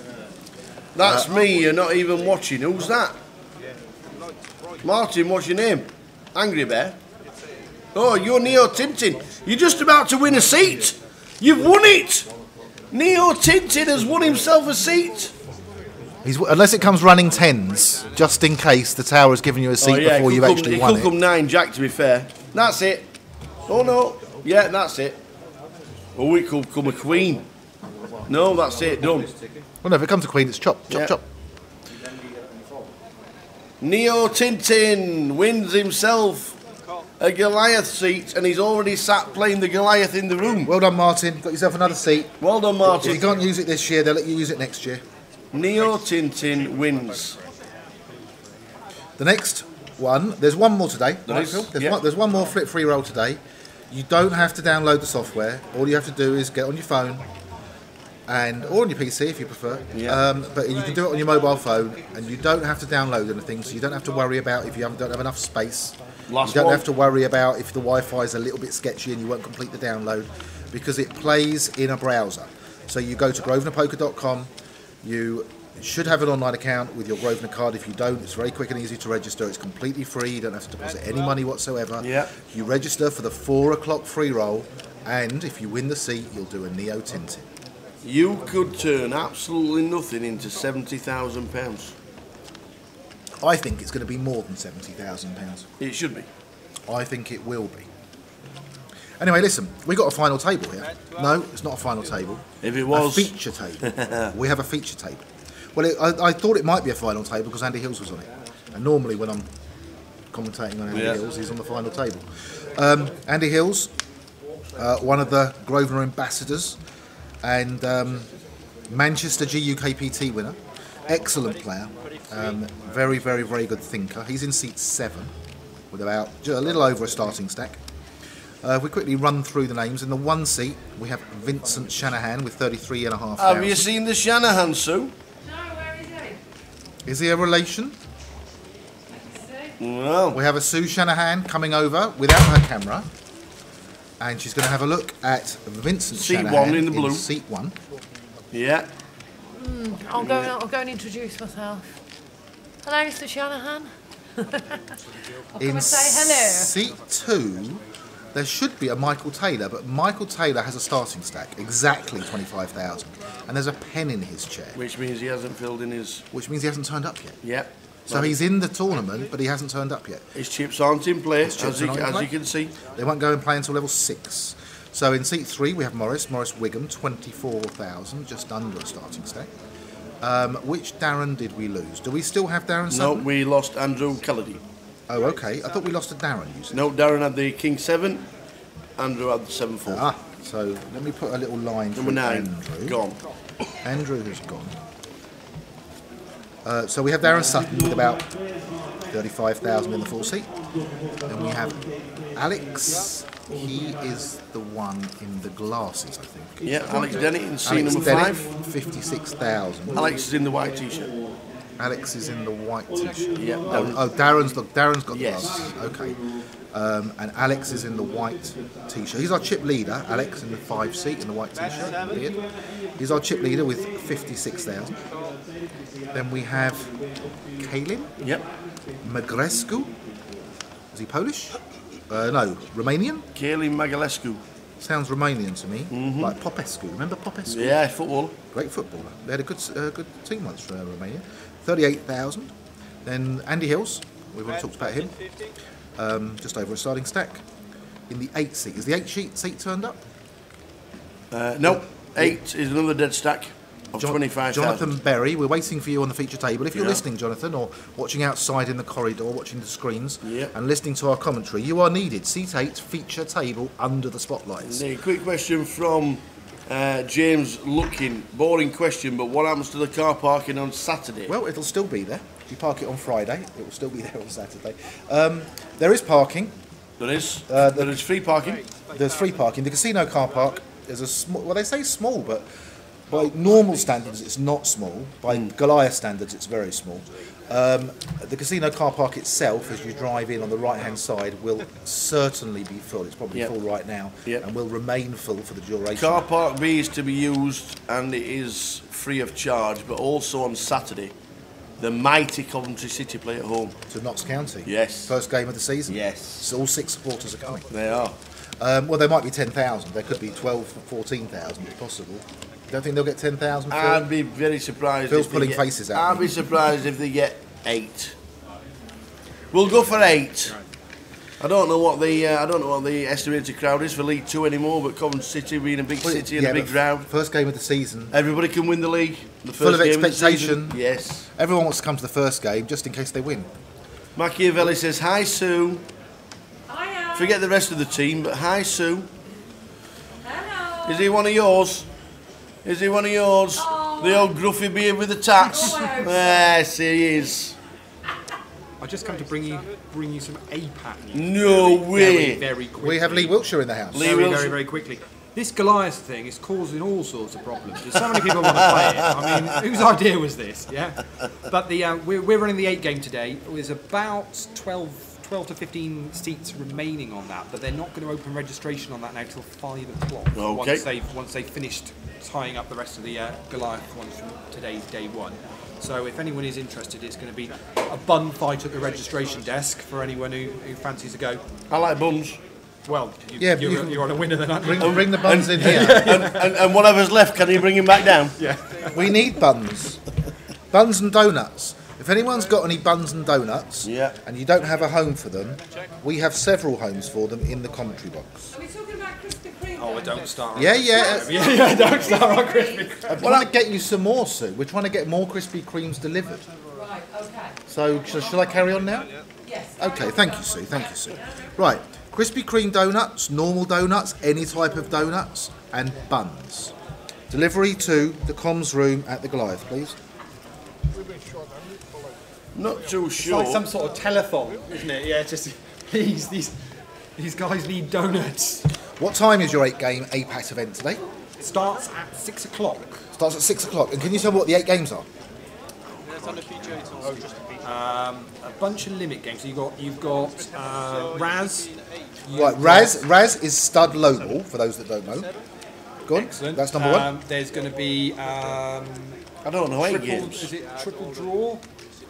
That's me, you're not even watching. Who's that? Martin, what's your name? Angry Bear? Oh, you're Neo Tintin. You're just about to win a seat. You've won it. Neo Tintin has won himself a seat. Unless it comes running 10s, just in case the tower has given you a seat before you've actually won it. It could come 9 jack, to be fair. That's it. Oh, no. Yeah, that's it. Oh, it could come a queen. No, that's it, done. Well, no, if it comes a queen, it's chop, chop, chop. Neo Tintin wins himself a Goliath seat, and he's already sat playing the Goliath in the room. Well done, Martin. Got yourself another seat. Well done, Martin. If you can't use it this year, they'll let you use it next year. Neo Tintin wins. The next one, there's one more today. There's one more flip free roll today. You don't have to download the software. All you have to do is get on your phone or on your PC if you prefer. But you can do it on your mobile phone, and you don't have to download anything, so you don't have to worry about if you don't have enough space. You don't have to worry about if the Wi-Fi is a little bit sketchy and you won't complete the download, because it plays in a browser. So you go to grosvenorpoker.com. You should have an online account with your Grosvenor card. If you don't, it's very quick and easy to register. It's completely free. You don't have to deposit any money whatsoever. You register for the 4 o'clock free roll, and if you win the seat, you'll do a Neo Tintin. You could turn absolutely nothing into £70,000. I think it's going to be more than £70,000. It should be. I think it will be. Anyway, listen, we got a final table here. No, it's not a final table. If it was... A feature table. We have a feature table. Well, I thought it might be a final table because Andy Hills was on it. And normally when I'm commentating on Andy Hills, he's on the final table. Andy Hills, one of the Grosvenor ambassadors and Manchester GUKPT winner. Excellent player. Very, very, very good thinker. He's in seat 7 with about a little over a starting stack. If we quickly run through the names, in the 1 seat we have Vincent Shanahan with 33,500. Have you seen the Shanahan, Sue? Is he a relation? No. We have a Sue Shanahan coming over without her camera, and she's going to have a look at Vincent Seat Shanahan 1 in the blue. Seat 1. Yeah. I'll go and introduce myself. Hello, Mr. Shanahan. I'll come In and say hello. seat 2, there should be a Michael Taylor, but Michael Taylor has a starting stack, exactly 25,000, and there's a pen in his chair. Which means he hasn't filled in his... Which means he hasn't turned up yet. Yeah. So he's in the tournament, but he hasn't turned up yet. His chips aren't in play, His chips as are not in play. you can see. They won't go and play until level 6. So in seat 3 we have Morris Wigham, 24,000, just under a starting stack. Which Darren did we lose? Do we still have Darren No, Sutton? we lost Andrew Kelledy. Oh, okay. I thought we lost to Darren. You said. No, Darren had the King 7, Andrew had the 7-4. Ah, so let me put a little line Number through 9, Andrew. gone. Andrew has gone. So we have Darren Sutton with about 35,000 in the 4 seat. Then we have Alex. He is the one in the glasses, I think. Yeah, Alex Dennett in seat Alex number Dennett, 5. 56,000. Alex is in the white t-shirt. Alex is in the white t-shirt. Yeah. Darren's got the Yes. glasses. Okay. And Alex is in the white t-shirt. He's our chip leader. Alex in the 5 seat in the white t-shirt. Weird. He's our chip leader with 56,000. Then we have Kalin. Yep. Magrescu. Is he Polish? No, Romanian. Kalin Magalescu. Sounds Romanian to me. Like Popescu. Remember Popescu? Yeah, footballer. Great footballer. They had a good team once for Romania. 38,000. Then Andy Hills. We've already talked about him. Just over a starting stack. In the 8 seat. Is the 8 seat turned up? No. 8 is another dead stack of 25,000. Jonathan Berry. We're waiting for you on the feature table. If you're Yeah. listening, Jonathan, or watching outside in the corridor, watching the screens, Yeah. and listening to our commentary, you are needed. Seat 8, feature table under the spotlights. A quick question from James Looking. Boring question, but what happens to the car parking on Saturday? Well, it'll still be there. If you park it on Friday, it will still be there on Saturday. There is parking. There is. There is free parking. There's free parking. The casino car park is a small. Well, they say small, but by normal standards, it's not small. By Goliath standards, it's very small. The casino car park itself, as you drive in on the right-hand side, will certainly be full. It's probably Yep. full right now, Yep. and will remain full for the duration. Car park B is to be used, and it is free of charge, but also on Saturday, the mighty Coventry City play at home. To Notts County. Yes. First game of the season. Yes. So all 6 supporters are coming. They are. Well, there might be 10,000. There could be 12, 14,000. It's possible. Don't think they'll get 10,000. I'd be very surprised. Phil's if pulling they get, faces out. I'd be surprised if they get 8. We'll go for 8. I don't know what the estimated crowd is for League 2 anymore, but Coventry City being a big city and a big crowd. First game of the season. Everybody can win the league. The first Full of game expectation. Of the season. Yes. Everyone wants to come to the first game just in case they win. Machiavelli says, "Hi Sue." Hiya. Forget the rest of the team, but hi Sue. Hello. Is he one of yours? Is he one of yours? Oh. The old gruffy beard with the tats? Yes, he is. I just come to bring you some APAT news. No way. Very quickly. We have Lee Wiltshire in the house. Very quickly. This Goliath thing is causing all sorts of problems. There's so many people want to play it. I mean, whose idea was this? Yeah. But we're running the 8 game today. There's about 12 to 15 seats remaining on that, but they're not going to open registration on that now till 5 o'clock. Okay. Once they've finished tying up the rest of the Goliath ones from today's day 1. So if anyone is interested, it's going to be a bun fight at the registration desk for anyone who fancies to go. I like buns. Well, you're on a winner then, aren't you? Bring the buns in here. And whatever's left, can you bring him back down? Yeah. We need buns. Buns and donuts. If anyone's got any buns and donuts, and you don't have a home for them, we have several homes for them in the commentary box. Are we talking about Krispy Kreme? Oh, don't start. Yeah, yeah. Yeah, don't start on Krispy Kreme. I'm trying to get you some more, Sue. We're trying to get more Krispy Kremes delivered. Right, okay. So, shall I carry on now? Yes. Okay, thank you, Sue. Thank you, Sue. Right, Krispy Kreme donuts, normal donuts, any type of donuts, and buns. Delivery to the comms room at the Goliath, please. Not too It's sure. like some sort of telethon, isn't it? Yeah, just please, these guys need donuts. What time is your 8-game APAT event today? It starts at 6 o'clock. Starts at 6 o'clock. And can you tell me what the 8 games are? It's on the feature, it's also just a feature. A bunch of limit games. So you've got Raz. Right, Raz is stud low ball, for those that don't know. Go on. Excellent. That's number one. There's going to be. I don't know, 8 games. Is it triple draw?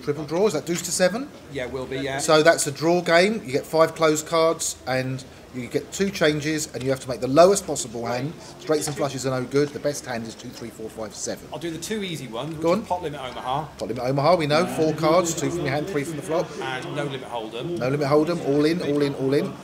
Triple draw, is that deuce to 7? Yeah, will be, yeah. So that's a draw game. You get 5 closed cards and you get 2 changes and you have to make the lowest possible hand. Straights and flushes are no good. The best hand is 2, 3, 4, 5, 7. I'll do the 2 easy ones, Go which on. is Pot Limit Omaha. Pot limit Omaha, we know. 4 cards, 2 from your hand, 3 from the flop. And No Limit Hold'em. No limit Hold'em, all in, all in, all in.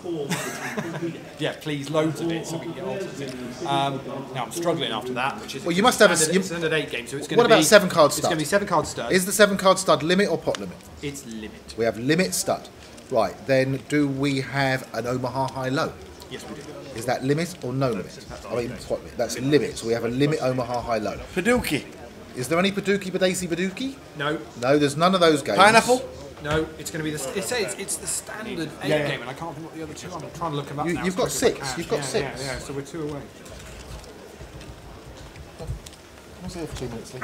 Yeah, please, loads of it so we can get alters in. Now I'm struggling after that, which is Well, you must have a standard 8 game, so it's going to be. What about 7 card It's stud? going to be 7 card stud. Is the 7 card stud limit or pot limit? It's limit. We have limit stud. Right, then do we have an Omaha high-low? Yes, we do. Is that limit or no limit? I mean, pot limit. That's limit. So we have a limit Omaha high-low. Paducah. Is there any Paducah, Badasi, Baduki? No. No, there's none of those games. Pineapple? No, it's going to be the. It says it's the standard 8 Yeah. game, and I can't think what the other 2 are. I'm trying to look them up now. You've got as quick 6. as I can. You've got Yeah, 6. Yeah, so we're 2 away. I was here for 2 minutes.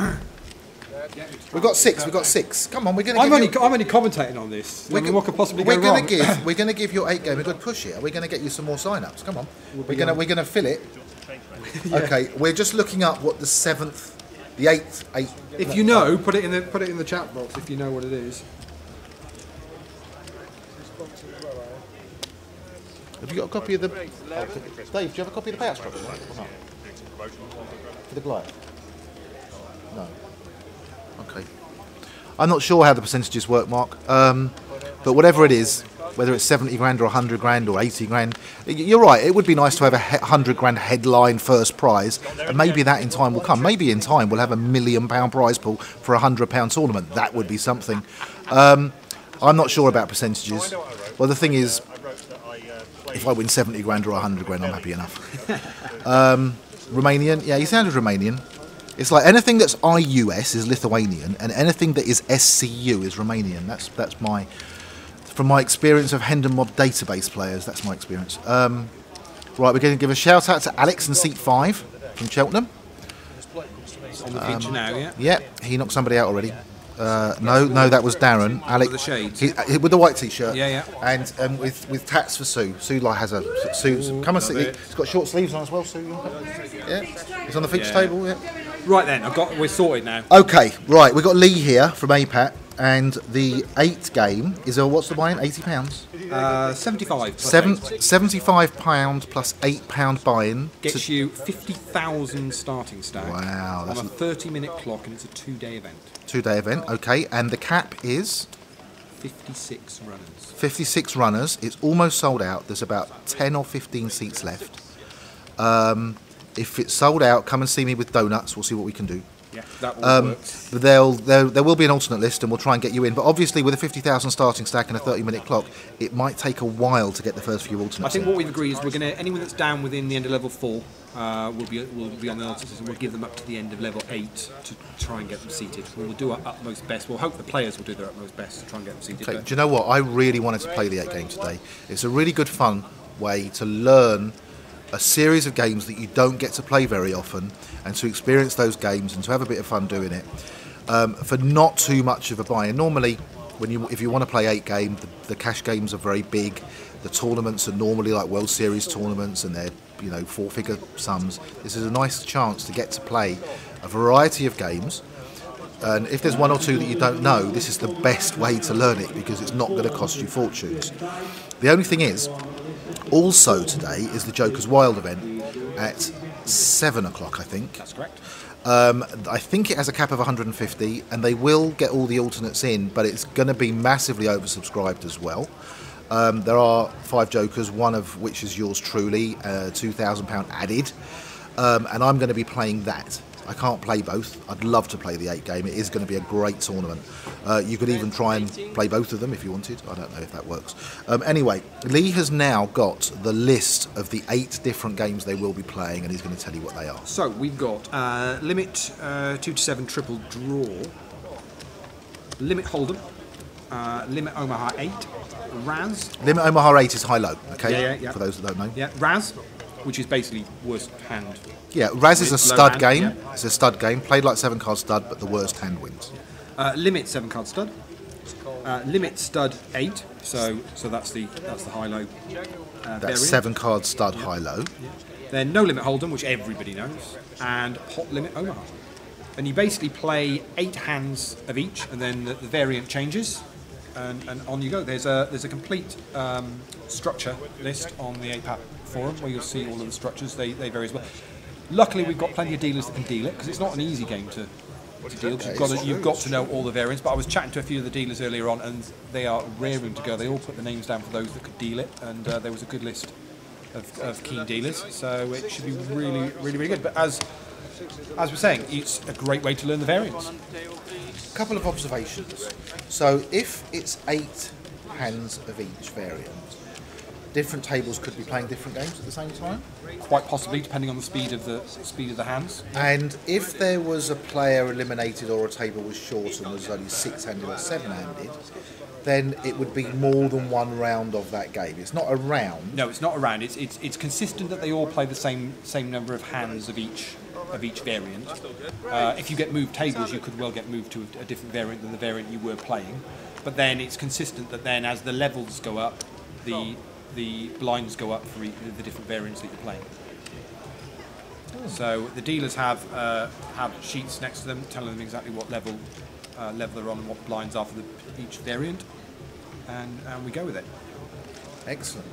We've got 6. We've got 6. Come on, we're going to. I'm only commentating on this. I mean, what could possibly go wrong? We're going to give your 8 game a good push here. We're going to get you some more sign-ups. Come on. We're going to fill it. Yeah. Okay, we're just looking up what the 7th, the 8th. If you know, put it in the chat box. If you know what it is. Have you got a copy of the? Dave, do you have a copy of the payout structure? Or not? For the Goliath? No. Okay. I'm not sure how the percentages work, Mark. But whatever it is, whether it's 70 grand or 100 grand or 80 grand, you're right. It would be nice to have a 100 grand headline first prize, and maybe that in time will come. Maybe in time we'll have £1 million prize pool for a £100 tournament. That would be something. I'm not sure about percentages. Well, the thing is, if I win 70 grand or 100 grand, I'm happy enough. Romanian, yeah, he sounded Romanian. It's like anything that's IUS is Lithuanian, and anything that is SCU is Romanian. That's my, from my experience of Hendon Mob database players. That's my experience. Right, we're going to give a shout out to Alex in seat 5 from Cheltenham. On the feature now, yeah. Yeah, he knocked somebody out already. No, that was Darren. Alex with the shades. With the white t-shirt. Yeah, yeah. And with tats for Sue. Sue like has a Sue. Come and see. He's got short sleeves on as well, Sue. Yeah, he's on the feature table. Yeah. Right then, we're sorted now. Okay, right. We've got Lee here from APAT, and the 8 game is what's the buy-in? £80. 75. £75 plus £8 buy-in Gets you 50,000 starting stack. Wow, On a 30-minute clock, and it's a 2-day event. 2-day event. Okay, and the cap is 56 runners. 56 runners. It's almost sold out. There's about 10 or 15 seats left. If it's sold out, come and see me with donuts. We'll see what we can do. Yeah, that will work. But there will be an alternate list, and we'll try and get you in. But obviously, with a 50,000 starting stack and a 30-minute clock, it might take a while to get the first few alternates. I think in. what we've agreed is we're going to anyone that's down within the end of level 4 will be on the alternate, and we'll give them up to the end of level 8 to try and get them seated. We'll do our utmost best. We'll hope the players will do their utmost best to try and get them seated. Okay, do you know what? I really wanted to play the 8 game today. It's a really good fun way to learn a series of games that you don't get to play very often, and to experience those games and to have a bit of fun doing it for not too much of a buy-in. Normally, if you want to play 8 game, the cash games are very big. The tournaments are normally like World Series tournaments, and they're 4-figure sums. This is a nice chance to get to play a variety of games. And if there's one or two that you don't know, this is the best way to learn it, because it's not going to cost you fortunes. The only thing is, also today is the Joker's Wild event at 7 o'clock, I think. That's correct. I think it has a cap of 150, and they will get all the alternates in, but it's going to be massively oversubscribed as well. There are 5 jokers, one of which is yours truly, £2,000 added, and I'm going to be playing that. I can't play both. I'd love to play the 8 game. It is going to be a great tournament. You could even try and play both of them if you wanted. I don't know if that works. Anyway, Lee has now got the list of the 8 different games they will be playing, and he's going to tell you what they are. So we've got Limit 2 to 7 triple draw, Limit Hold'em, Limit Omaha 8, Raz. Limit Omaha 8 is high-low, okay? Yeah. For those that don't know. Yeah, Raz, which is basically worst hand. Yeah, Raz is a stud hand, game. yeah. It's a stud game. Played like 7-card stud, but the worst hand wins. Limit 7-card stud. Limit stud 8. So that's the high-low. That's 7-card stud high-low. Yeah. Then no limit Hold'em, which everybody knows, and hot limit Omaha. And you basically play 8 hands of each, and then the variant changes, and on you go. There's a complete structure list on the APAT forum where you'll see all of the structures. They vary as well. Luckily, we've got plenty of dealers that can deal it, because it's not an easy game to deal. You've got to know all the variants. But I was chatting to a few of the dealers earlier on, and they are raring to go. They all put the names down for those that could deal it, and there was a good list of keen dealers. So it should be really, really, really good. But as we're saying, it's a great way to learn the variants. A couple of observations. So if it's 8 hands of each variant, different tables could be playing different games at the same time? Quite possibly, depending on the speed of the hands. And if there was a player eliminated or a table was short and was only 6-handed or 7-handed, then it would be more than one round of that game. It's not a round. No, it's not a round. It's consistent that they all play the same number of hands of each variant. If you get moved tables, you could well get moved to a different variant than the variant you were playing. But then it's consistent that then as the levels go up, the blinds go up for the different variants that you're playing. So the dealers have sheets next to them telling them exactly what level they're on and what blinds are for each variant, and we go with it. Excellent.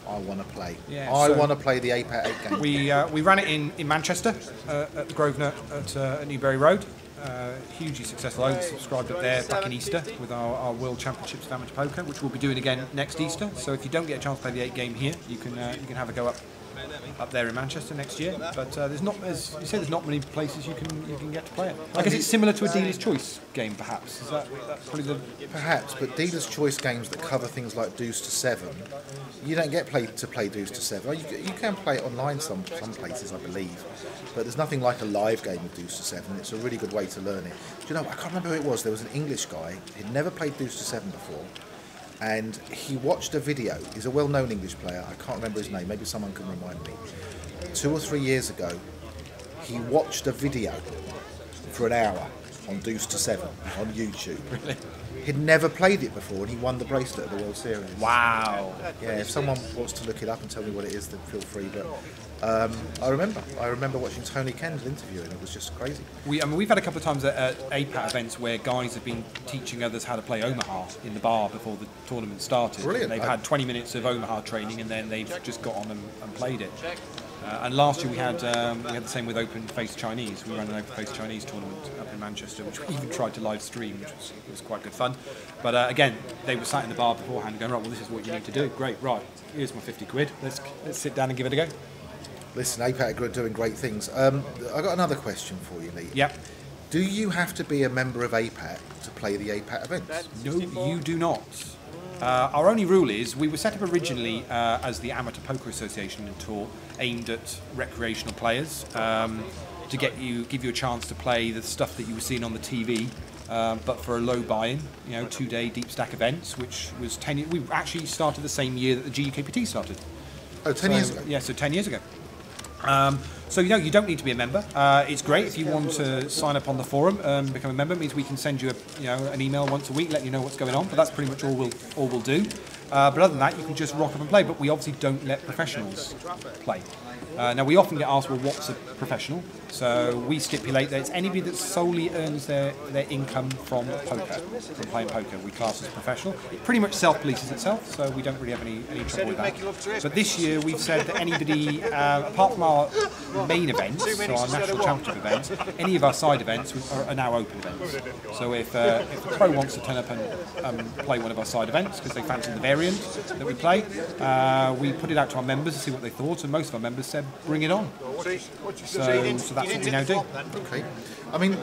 I want to play. Yeah, I want to play the APAT 8 game. We ran it in Manchester at the Grosvenor at Newbury Road. Hugely successful. I subscribed up there back in Easter with our World Championships of Amateur Poker, which we'll be doing again next Easter. So if you don't get a chance to play the 8 game here, you can have a go up there in Manchester next year. But there's not, as you say, there's not many places you can get to play it. I guess it's similar to a dealer's choice game, perhaps. Is that's probably the perhaps? But dealer's choice games that cover things like deuce to 7, you don't get to play deuce to 7. You can play it online some places, I believe. But there's nothing like a live game of deuce to 7. It's a really good way to learn it. Do you know, I can't remember who it was. There was an English guy. He'd never played deuce to 7 before. And he watched a video. He's a well-known English player. I can't remember his name. Maybe someone can remind me. 2 or 3 years ago, he watched a video for an hour on deuce to 7 on YouTube. Really? He'd never played it before, and he won the bracelet at the World Series. Wow. Yeah, if someone wants to look it up and tell me what it is, then feel free. But I remember watching Tony Kendall interviewing. It was just crazy. We've had a couple of times at APAT events where guys have been teaching others how to play Omaha in the bar before the tournament started. Brilliant. They've had 20 minutes of Omaha training, and then they've just got on and played it. And last year we had the same with Open Face Chinese. We ran an Open Face Chinese tournament up in Manchester, which we even tried to live stream, which was quite good fun. But again, they were sat in the bar beforehand going, right, well, this is what you need to do. Great, right, here's my 50 quid. Let's sit down and give it a go. Listen, APAT are doing great things. I've got another question for you, Lee. Yep. Do you have to be a member of APAT to play the APAT events? No, you do not. Our only rule is we were set up originally as the Amateur Poker Association and Tour, aimed at recreational players, to give you a chance to play the stuff that you were seeing on the TV, but for a low buy-in, 2-day deep stack events, which was 10 years. We actually started the same year that the GUKPT started. Oh, 10 years ago? Yeah, so 10 years ago. So you don't need to be a member. It's great if you want to sign up on the forum and become a member. It means we can send you an email once a week, let you know what's going on. But that's pretty much all we'll do. But other than that, you can just rock up and play. But we obviously don't let professionals play. Now we often get asked, well, what's a professional? So we stipulate that it's anybody that solely earns their income from poker, from playing poker. We class as professional. It pretty much self-polices itself, so we don't really have any trouble with that. But this year we've said that anybody, apart from our main events, so our national championship events, any of our side events are now open events. So if a pro wants to turn up and play one of our side events because they fancy the variant, brilliant that we play. We put it out to our members to see what they thought, and most of our members said, bring it on. So that's what we now do. Okay. I mean,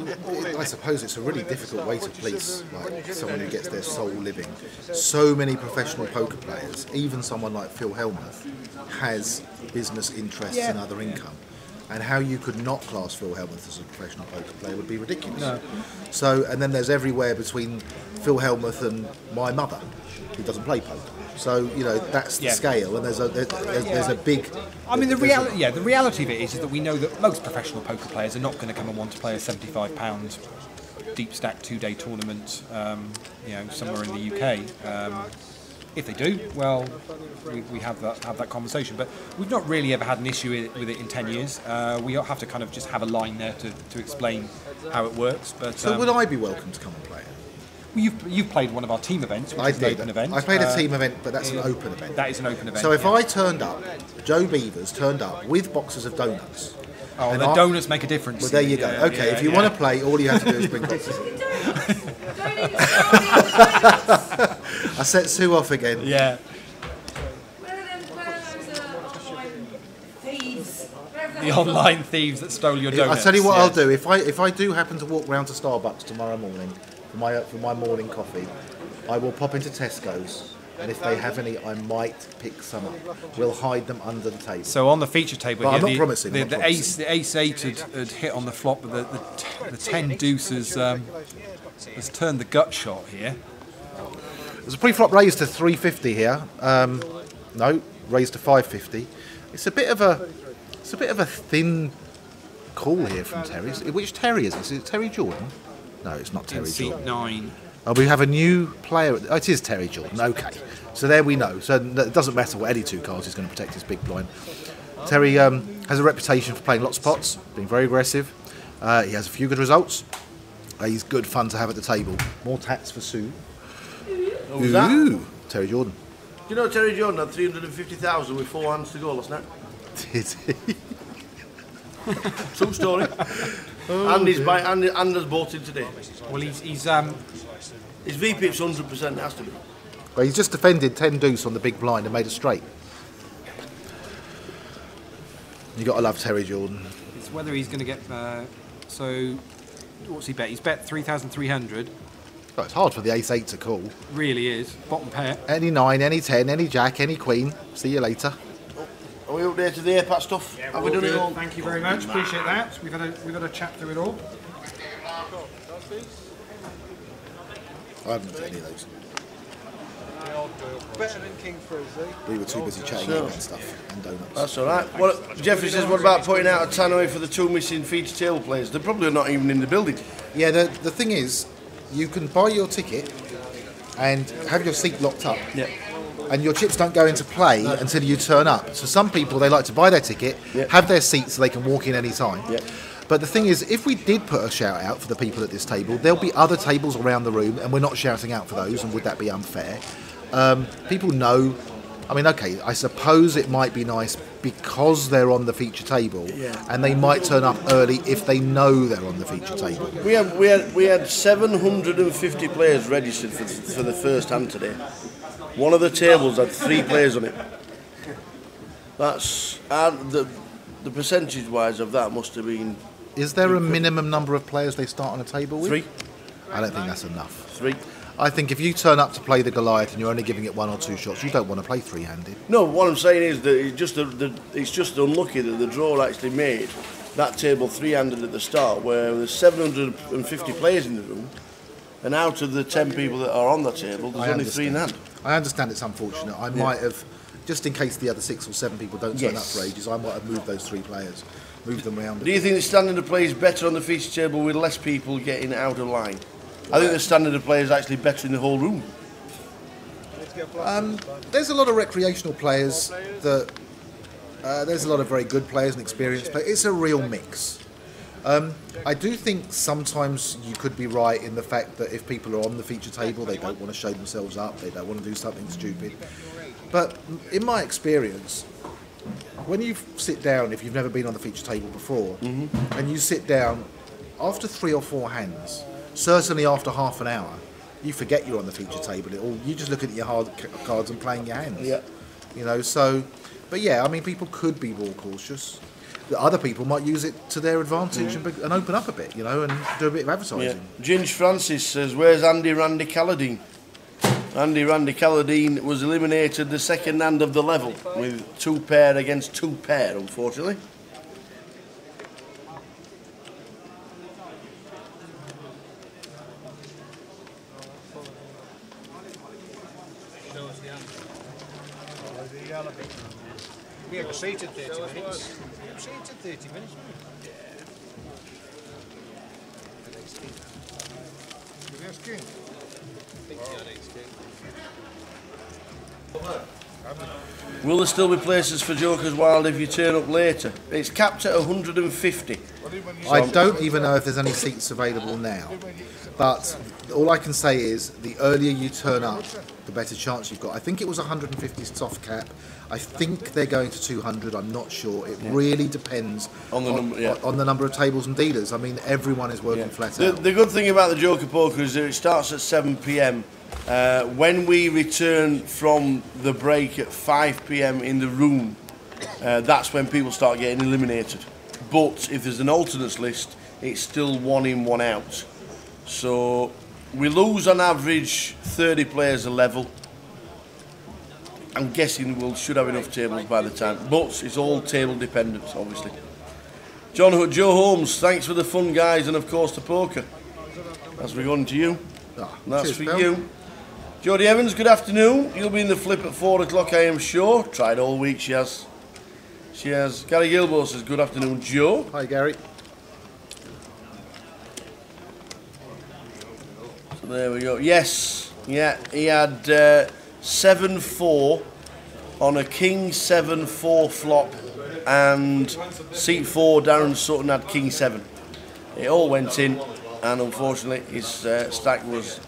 I suppose it's a really difficult way to police like someone who gets their sole living. So many professional poker players, even someone like Phil Hellmuth, has business interests and other income. And how you could not class Phil Hellmuth as a professional poker player would be ridiculous. No. So, and then there's everywhere between Phil Hellmuth and my mother, who doesn't play poker. So, you know, that's the scale, and there's a big... I mean, the reality of it is that we know that most professional poker players are not going to come and want to play a £75 deep stack 2-day tournament, you know, somewhere in the UK. If they do, well, we have that conversation. But we've not really ever had an issue with it in 10 years. We have to kind of just have a line there to explain how it works. But so would I be welcome to come and play it? Well, you've played one of our team events, which is an open event. I played a team event, but that's an open event. That is an open event. So if I turned up, Joe Beavers turned up with boxes of donuts. Oh, the donuts make a difference. Well, there you go. Okay, if you want to play, all you have to do is bring boxes. I set Sue off again. Yeah. The online thieves that stole your donuts. I'll tell you what I'll do. If I do happen to walk round to Starbucks tomorrow morning for my morning coffee, I will pop into Tesco's, and if they have any, I might pick some up. We'll hide them under the table. So on the feature table, but here, I'm not promising. The ace-8 had hit on the flop, but the 10 deuce has turned the gut shot here. There's a pre-flop raise to 350 here. No, raised to 550. It's a bit of a thin call here from Terry. Which Terry is this? Is it Terry Jordan? No, it's not Terry Jordan. 9. Oh, we have a new player. Oh, it is Terry Jordan. Okay, so there we know. So it doesn't matter what any two cards is going to protect his big blind. Terry has a reputation for playing lots of pots, being very aggressive. He has a few good results. He's good fun to have at the table. More tats for Sue. Who's that? Terry Jordan. Do you know Terry Jordan had 350,000 with 4 hands to go last night? Did he? True story. And he's and has bought in today. Well, he's his VP it's 100%. It has to be. Well, he's just defended 10 deuce on the big blind and made a straight. You got to love Terry Jordan. It's whether he's going to get. So, what's he bet? He's bet 3,300. Oh, it's hard for the ace-8 to call. Really is. Bottom pair. Any 9, any 10, any jack, any queen. See you later. Are we updated the APAT stuff? Yeah, have we done it all? Thank you very much. Appreciate that. We've had a chat through it all. I haven't looked at any of those. Better than King Frizzy. We were too busy chatting about stuff and donuts. That's all right. Jeffrey says, what about putting out a tannoy for the 2 missing feature table players? They're probably not even in the building. Yeah, the thing is, you can buy your ticket and have your seat locked up. Yeah. And your chips don't go into play until you turn up. So some people, they like to buy their ticket, have their seat so they can walk in any time. Yeah. But the thing is, if we did put a shout out for the people at this table, there'll be other tables around the room and we're not shouting out for those, and would that be unfair? People know, I mean, okay, I suppose it might be nice because they're on the feature table, and they might turn up early if they know they're on the feature table. We had 750 players registered for the first hand today. One of the tables had 3 players on it. That's the percentage wise of that must have been. Is there a minimum number of players they start on a table with? 3. I don't think that's enough. 3. I think if you turn up to play the Goliath and you're only giving it 1 or 2 shots, you don't want to play 3-handed. No, what I'm saying is that it's just unlucky that the draw actually made that table 3-handed at the start, where there's 750 players in the room, and out of the 10 people that are on the table, there's only 3 in hand. I understand it's unfortunate. I might have, just in case the other 6 or 7 people don't turn up for ages, I might have moved those 3 players, moved them around. Do you think the standard of play is better on the feature table with less people getting out of line? I think the standard of play is actually better in the whole room. There's a lot of recreational players that. There's a lot of very good players and experienced players. It's a real mix. I do think sometimes you could be right in the fact that if people are on the feature table, they don't want to show themselves up, they don't want to do something stupid. But in my experience, when you sit down, if you've never been on the feature table before, and you sit down, after 3 or 4 hands, certainly after half an hour, you forget you're on the feature table. You just look at your hard cards and playing your hands. Yeah. You know, so, but yeah, I mean, people could be more cautious. The other people might use it to their advantage and open up a bit, you know, and do a bit of advertising. Yeah. Ginge Francis says, where's Andy Randy Calladine? Andy Randy Calladine was eliminated the second hand of the level with 2 pair against 2 pair, unfortunately. We have a seat at 30 minutes. We have a seat at 30 minutes. Will there still be places for Jokers Wild if you turn up later? It's capped at 150. I don't even know if there's any seats available now, but all I can say is the earlier you turn up, the better chance you've got. I think it was 150 soft cap. I think they're going to 200. I'm not sure. It really depends on the number of tables and dealers. I mean, everyone is working flat out. The good thing about the Joker Poker is that it starts at 7 p.m. When we return from the break at 5 p.m. in the room, that's when people start getting eliminated. But if there's an alternates list, it's still 1 in, 1 out. So we lose on average 30 players a level. I'm guessing we should have enough tables by the time, but it's all table dependent, obviously. Joe Holmes, thanks for the fun, guys, and of course the poker. As we go on to you, that's cheers, for Bill. you. Jodie Evans, good afternoon. You'll be in the flip at 4 o'clock, I am sure. Tried all week, she has. She has. Gary Gilbo says, good afternoon, Joe. Hi, Gary. So there we go. Yes, yeah, he had 7-4 on a King 7-4 flop, and seat 4 Darren Sutton had King 7. It all went in, and unfortunately his stack was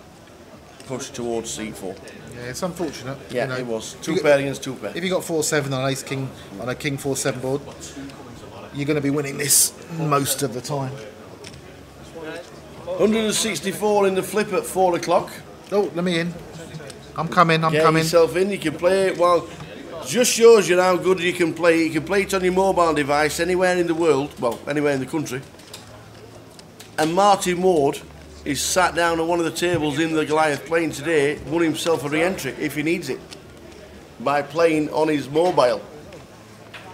pushed towards seat 4. Yeah, it's unfortunate. Yeah, you know, it was 2 pair against 2 pair. If you got 4-7 on Ace King on a King 4-7 board, you're going to be winning this most of the time. 164 in the flip at 4 o'clock. Oh, let me in. I'm coming. I'm Get coming. yourself in. You can play it. Well, just shows you how good you can play it. You can play it on your mobile device anywhere in the world. Well, anywhere in the country. And Martin Ward is sat down at one of the tables in the Goliath playing today, won himself a re-entry if he needs it by playing on his mobile,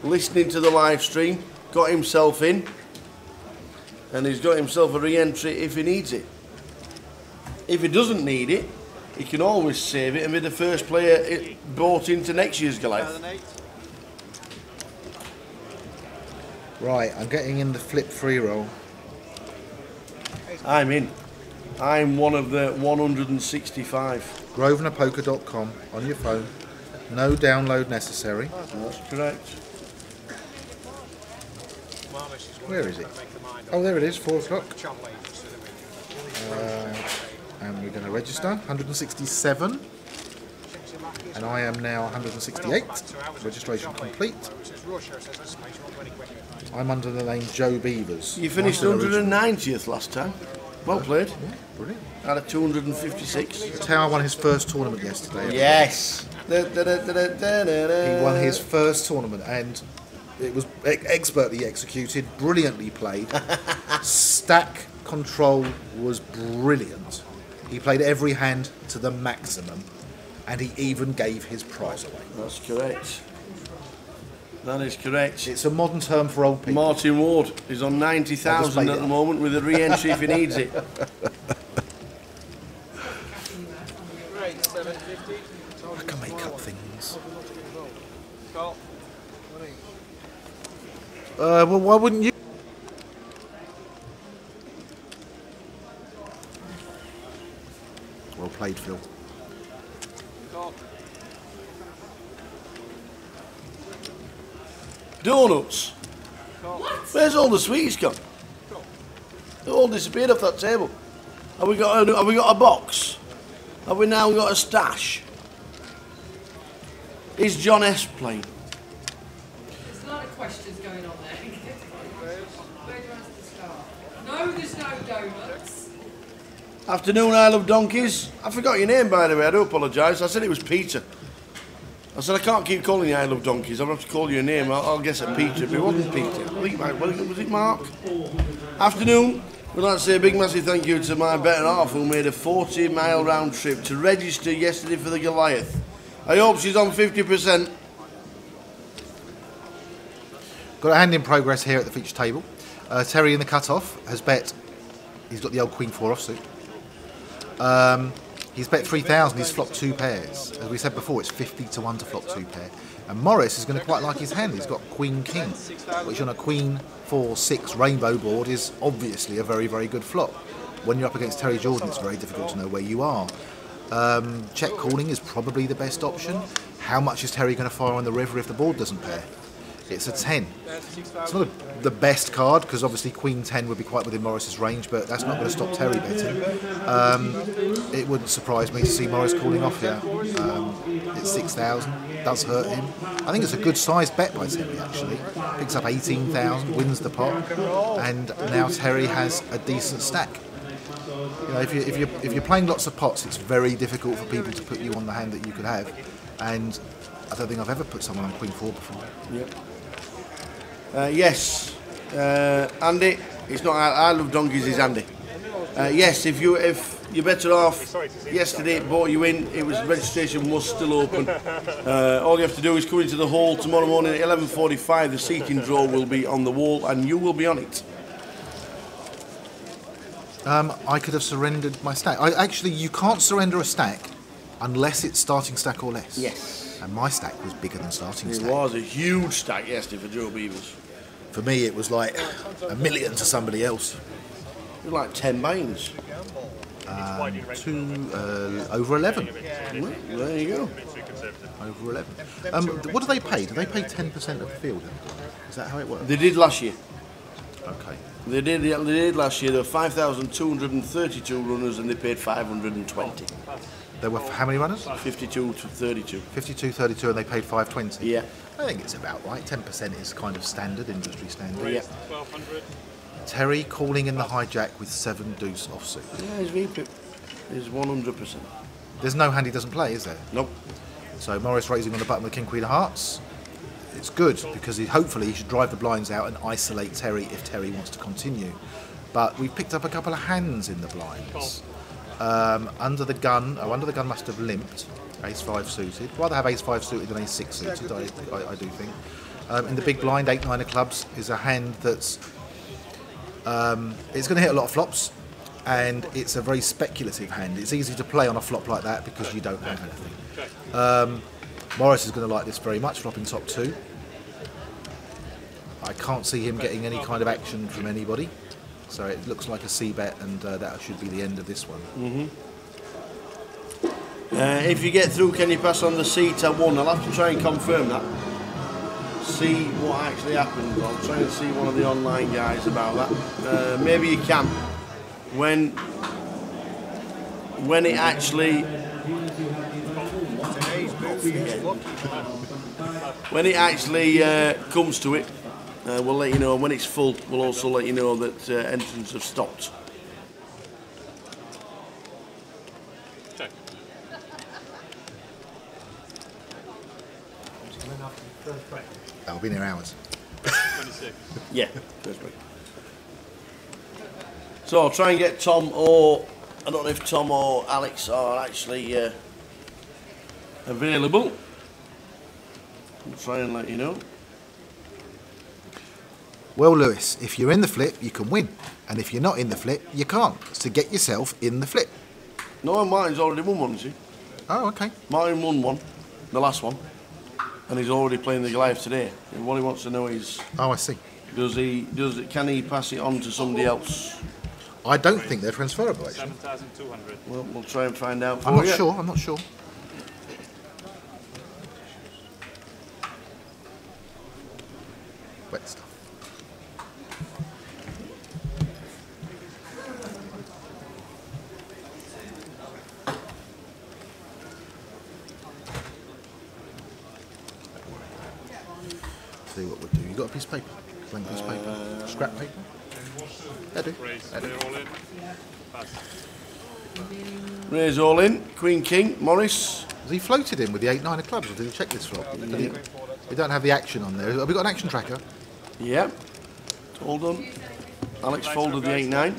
listening to the live stream, got himself in, and he's got himself a re-entry if he needs it. If he doesn't need it, he can always save it and be the first player bought into next year's Goliath. Right, I'm getting in the flip free roll. I'm in. I'm one of the 165. GrosvenorPoker.com on your phone. No download necessary. That's correct. Where is it? Oh, there it is, 4 o'clock. And we're going to register. 167. And I am now 168. Registration complete. I'm under the name Joe Beavers. You finished 190th last time. Well played. Yeah, brilliant. Out of 256. That's how I won his first tournament yesterday. Yes. He won his first tournament and it was expertly executed, brilliantly played. Stack control was brilliant. He played every hand to the maximum and he even gave his prize away. That's correct. That is correct. It's a modern term for old people. Martin Ward is on 90,000 at the moment with a re-entry if he needs it. I can make up things. Well, why wouldn't you? Well played, Phil. Donuts. Where's all the sweets gone? They all disappeared off that table. Have we got a box? Have we now got a stash? Is John S playing? There's a lot of questions going on there. Where do you want us to start? No, there's no donuts. Afternoon, I love donkeys. I forgot your name, by the way. I do apologise. I said it was Peter. I said I can't keep calling you I love donkeys. I'll have to call you a name. I'll guess at Peter. But it wasn't Peter. I think was it Mark? Afternoon. We'd like to say a big massive thank you to my better half who made a 40-mile round trip to register yesterday for the Goliath. I hope she's on 50%. Got a hand in progress here at the feature table. Terry in the cut-off has bet. He's got the old Queen 4 offsuit. He's bet 3,000. He's flopped 2 pairs. As we said before, it's 50 to 1 to flop 2 pair. And Morris is going to quite like his hand. He's got Queen King, which on a Queen 4-6 rainbow board is obviously a very, very good flop. When you're up against Terry Jordan, it's very difficult to know where you are. Check calling is probably the best option. How much is Terry going to fire on the river if the board doesn't pair? It's a 10. It's not the best card because obviously Queen 10 would be quite within Morris's range, but that's not going to stop Terry betting. It wouldn't surprise me to see Morris calling off here. It's 6,000, does hurt him. I think it's a good sized bet by Terry actually. Picks up 18,000, wins the pot, and now Terry has a decent stack. You know, if you're playing lots of pots, it's very difficult for people to put you on the hand that you could have, and I don't think I've ever put someone on Queen 4 before. Yep. Yes, Andy. It's not I love donkeys. Is Andy? Yes. If you're better off, yesterday it brought you in. It was registration was still open. All you have to do is come into the hall tomorrow morning at 11:45. The seating draw will be on the wall, and you will be on it. I could have surrendered my stack. Actually, you can't surrender a stack unless it's starting stack or less. Yes. And my stack was bigger than starting stack. It was a huge stack yesterday for Joe Beavers. For me, it was like $1 million to somebody else. It was like 10 mains. Over 11. Well, there you go. Over 11. What do they pay? Do they pay 10% of the field? Is that how it works? They did last year. Okay. They did last year. There were 5,232 runners and they paid 520. There were how many runners? 52 to 32. 52, 32, and they paid 520. Yeah. I think it's about right. 10% is kind of standard, industry standard. Yeah. 1,200. Terry calling in the hijack with 7 deuce offsuit. Yeah, his VPIP is 100%. There's no hand he doesn't play, is there? Nope. So Morris raising on the button with King Queen of Hearts. It's good because hopefully he should drive the blinds out and isolate Terry if Terry wants to continue. But we've picked up a couple of hands in the blinds. Under the gun must have limped. Ace-5 suited. Rather have Ace-5 suited than Ace-6 suited, I do think. In the big blind, 8-9 of clubs is a hand that's it's going to hit a lot of flops, and it's a very speculative hand. It's easy to play on a flop like that because you don't have anything. Morris is going to like this very much, flopping top 2. I can't see him getting any kind of action from anybody. So it looks like a C-bet, and that should be the end of this one. If you get through, can you pass on the CETA 1? I'll have to try and confirm that. See what actually happened. I'll try and see one of the online guys about that. Maybe you can. When it actually... When it actually comes to it, we'll let you know. When it's full, we'll also let you know that entrants have stopped. That'll be near hours. 26. Yeah, first break. So I'll try and get Tom, or I don't know if Tom or Alex are actually available. I'll try and let you know. Well, Lewis, if you're in the flip, you can win. And if you're not in the flip, you can't. So get yourself in the flip. No, Martin's already won one, see? Oh, okay. Martin won one, the last one. And he's already playing the Goliath today. And what he wants to know is... Oh, I see. Can he pass it on to somebody else? I don't think they're transferable, actually. 7,200. Well, we'll try and find out for I'm not you. sure, I'm not sure. Wet stuff. See what we'll do. You got a piece of paper? Blank piece of paper? Scrap paper? I do. Raise, I do. they're all in. Pass. Raise all in. Queen King. Morris. Has he floated in with the 8-9 of clubs, or did he check this flop? We don't have the action on there. Have we got an action tracker? Yep. Hold on. Alex folded the 8-9.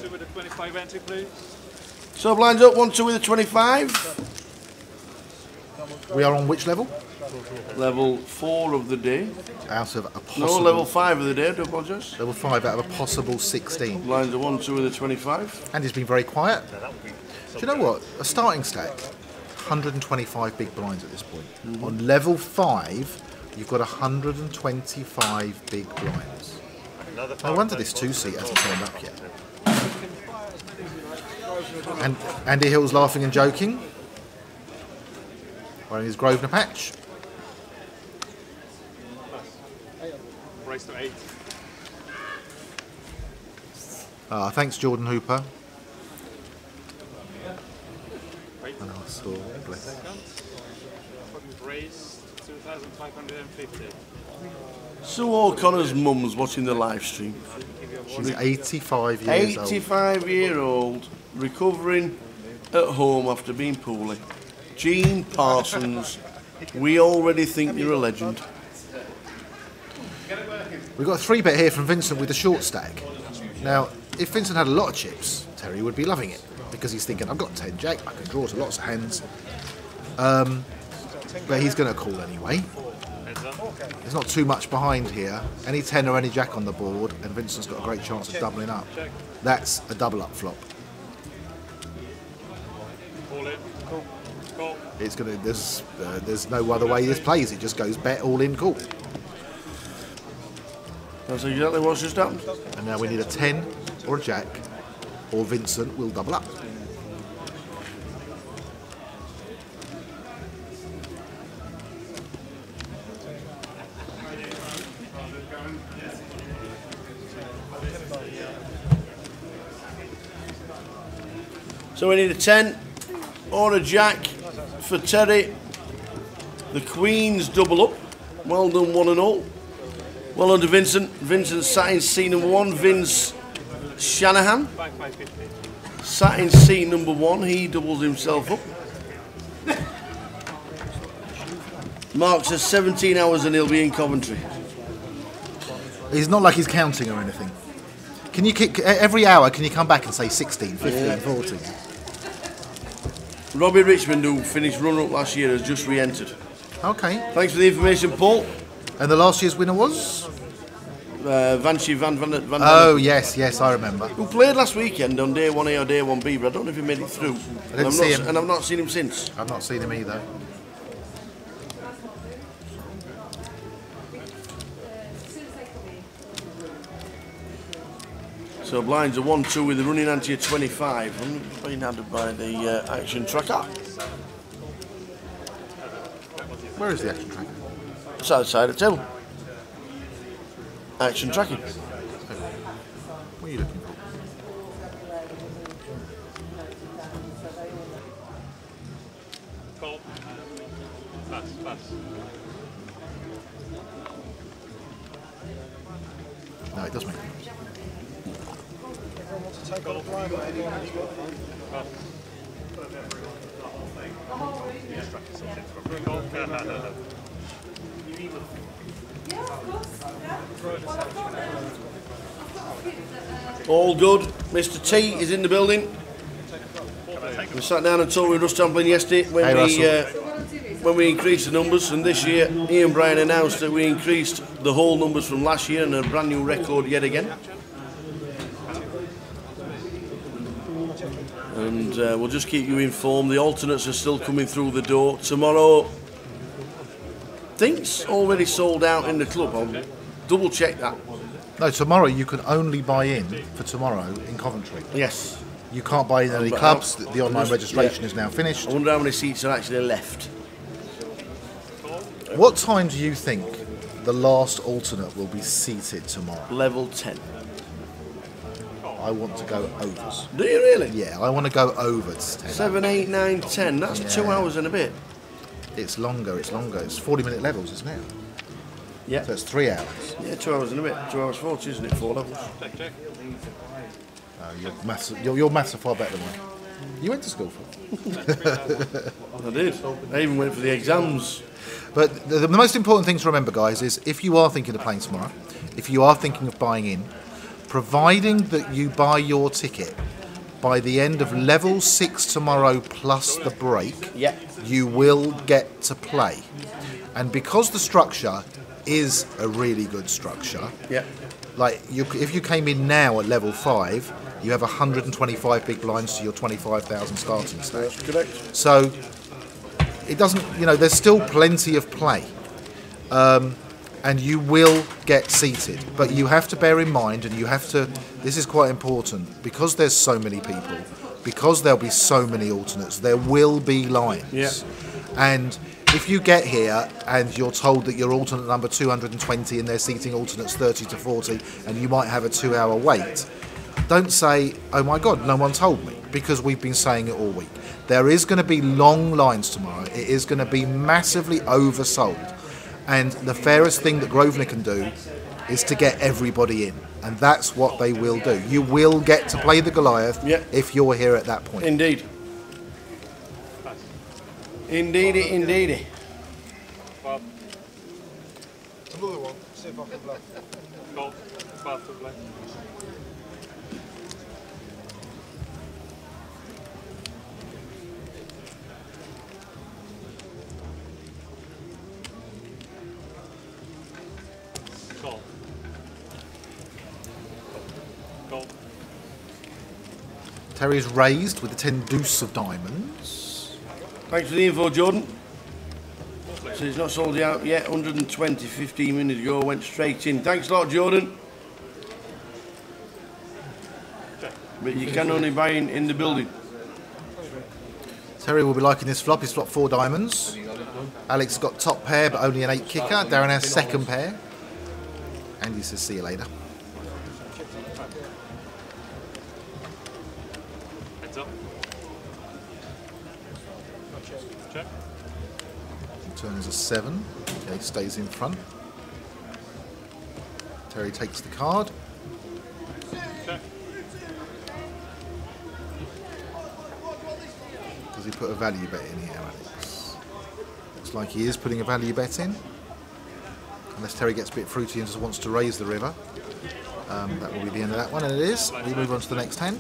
So blinds up 1-2 with a 25. We are on which level? Level 4 of the day. Out of a possible... No, level 5 of the day, I do apologise. Level 5 out of a possible 16. Blinds are 1-2 with a 25. And he's been very quiet. Do you know what? A starting stack, 125 big blinds at this point. On level 5, you've got 125 big blinds. No wonder this 2-seat hasn't turned up yet. And Andy Hill's laughing and joking. Wearing his Grosvenor patch. Race to 8. Thanks, Jordan Hooper. And I saw, bless. Race 2,550. Sue O'Connor's mum's watching the live stream. She's 85 years old. 85-year-old, recovering at home after being poorly. Jean Parsons, we already think you're a legend. We've got a 3-bet here from Vincent with the short stack. Now, if Vincent had a lot of chips, Terry would be loving it, because he's thinking, I've got 10 jack, I can draw to lots of hands. But he's going to call anyway. There's not too much behind here. Any 10 or any jack on the board, and Vincent's got a great chance of doubling up. That's a double up flop. It's going to. There's no other way this plays. It just goes bet all in call. That's exactly what's just happened. And now we need a 10 or a jack, or Vincent will double up. So we need a 10 or a jack for Terry. The Queen's double up. Well done, 1 and all. Well done to Vincent. Vincent sat in C number 1. Vince Shanahan sat in C number 1. He doubles himself up. Mark says 17 hours and he'll be in Coventry. He's not like he's counting or anything. Can you kick every hour? Can you come back and say 16, 15, 14? Robbie Richmond, who finished runner-up last year, has just re-entered. Okay. Thanks for the information, Paul. And the last year's winner was? Vanchi Van Oh, yes, I remember. Who played last weekend on day 1A or day 1B, but I don't know if he made it through. I didn't see him. And I've not seen him since. I've not seen him either. So blinds are 1-2 with the running ante of 25. I'm being added by the action tracker. Where is the action tracker? It's outside the table. Action tracking. What are you looking for? Call. Pass. No, it does make Take on a blind, All good. Mr. T is in the building. We sat down and talked with Russ Tamplin yesterday when we increased the numbers, and this year Ian Bryan announced that we increased the whole numbers from last year and a brand new record yet again. And we'll just keep you informed. The alternates are still coming through the door. Tomorrow, I think's already sold out in the club. I'll double check that. No, tomorrow you can only buy in for tomorrow in Coventry. Yes. You can't buy in any clubs. The online registration is now finished. I wonder how many seats are actually left. What time do you think the last alternate will be seated tomorrow? Level 10. I want to go overs. Do you really? Yeah, I want to go overs. 7, 8, 9, 10. That's 2 hours and a bit. It's longer. It's 40-minute levels, isn't it? Yeah. So it's 3 hours. Yeah, 2 hours and a bit. 2 hours 40, isn't it? 4 levels. Your maths are far better than mine. You went to school for I did. I even went for the exams. But the most important thing to remember, guys, is if you are thinking of playing tomorrow, if you are thinking of buying in, providing that you buy your ticket by the end of level 6 tomorrow plus the break, you will get to play. And because the structure is a really good structure, like if you came in now at level 5, you have 125 big blinds to your 25,000 starting stage. Correct. So it doesn't, there's still plenty of play. And you will get seated. But you have to bear in mind, and this is quite important, because there's so many people, because there'll be so many alternates, there will be lines. Yeah. And if you get here and you're told that you're alternate number 220 and they're seating alternates 30 to 40 and you might have a 2-hour wait, don't say, oh my God, no one told me, because we've been saying it all week. There is going to be long lines tomorrow. It is going to be massively oversold. And the fairest thing that Grosvenor can do is to get everybody in. And that's what they will do. You will get to play the Goliath if you're here at that point. Indeed. Indeedy, indeedy. Bob. Another one. See if I can play. Go. Bob to play. Go. Go. Terry's raised with the 10 deuce of diamonds. Thanks for the info, Jordan. So he's not sold out yet. 120, 15 minutes ago, went straight in. Thanks a lot, Jordan. But you can only buy in the building. Terry will be liking this flop. He's flopped 4 diamonds. Alex got top pair, but only an 8 kicker. Darren has second pair. Andy says, see you later. Heads up. Check. Turn is a 7. Okay, stays in front. Terry takes the card. Check. Does he put a value bet in here, Alex? Looks like he is putting a value bet in. Unless Terry gets a bit fruity and just wants to raise the river. That will be the end of that one, and it is. We move on to the next hand.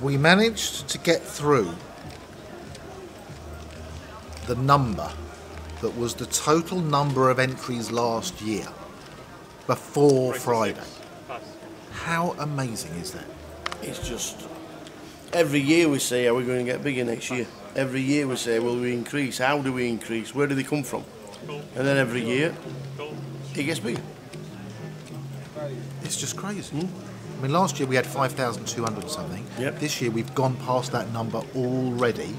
We managed to get through the number that was the total number of entries last year before Friday. How amazing is that? It's just every year we say, are we going to get bigger next year? Every year we say, will we increase? How do we increase? Where do they come from? And then every year it gets bigger. It's just crazy. I mean, last year we had 5,200 something. This year we've gone past that number already.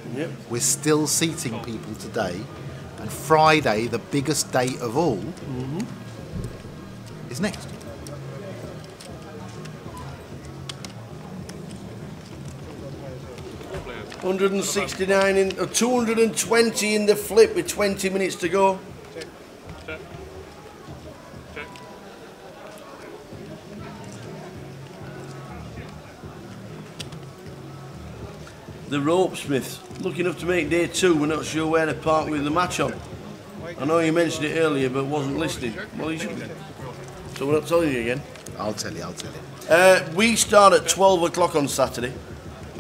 We're still seating people today. And Friday, the biggest day of all, is next. $169 in, 220 in the flip with 20 minutes to go. Check. Check. The Ropesmiths, lucky enough to make day 2. We're not sure where to park with the match on. I know you mentioned it earlier, but wasn't listening. Well, you should be. So we're not telling you again. I'll tell you. We start at 12 o'clock on Saturday.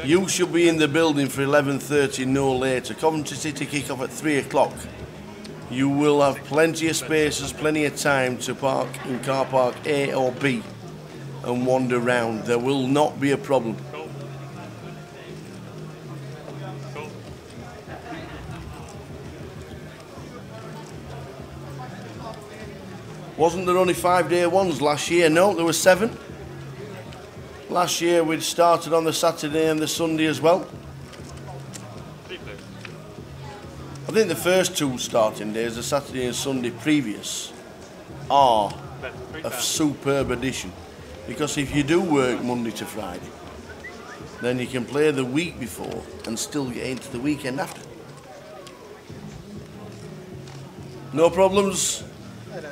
You should be in the building for 11:30, no later. Coventry City kick off at 3 o'clock. You will have plenty of spaces, plenty of time to park in car park A or B and wander round. There will not be a problem. Wasn't there only 5-day ones last year? No, there were 7. Last year we'd started on the Saturday and the Sunday as well. I think the first 2 starting days, the Saturday and Sunday previous, are a superb addition. Because if you do work Monday to Friday, then you can play the week before and still get into the weekend after. No problems.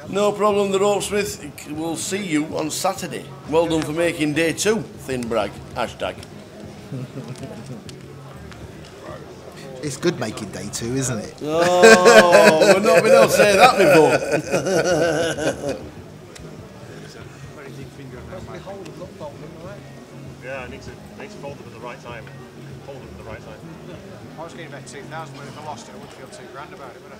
No problem, the Ropesmith. We'll see you on Saturday. Well done for making day 2, Thin Brag. Hashtag. It's good making day 2, isn't it? Oh, we've not been able to say that before. Yeah, I need to fold them at the right time. Hold them at the right time. I was getting about 2,000, but if I lost it, I wouldn't feel too grand about it, would I?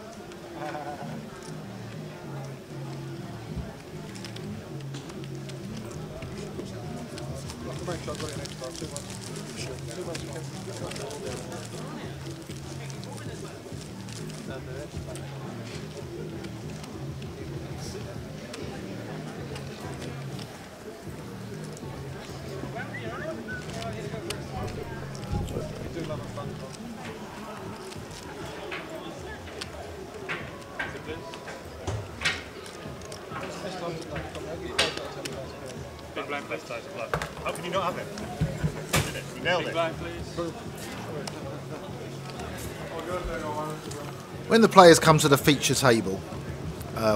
Big blind, please. How can you not have it? Did it? You nailed it. Big blind, please. When the players come to the feature table,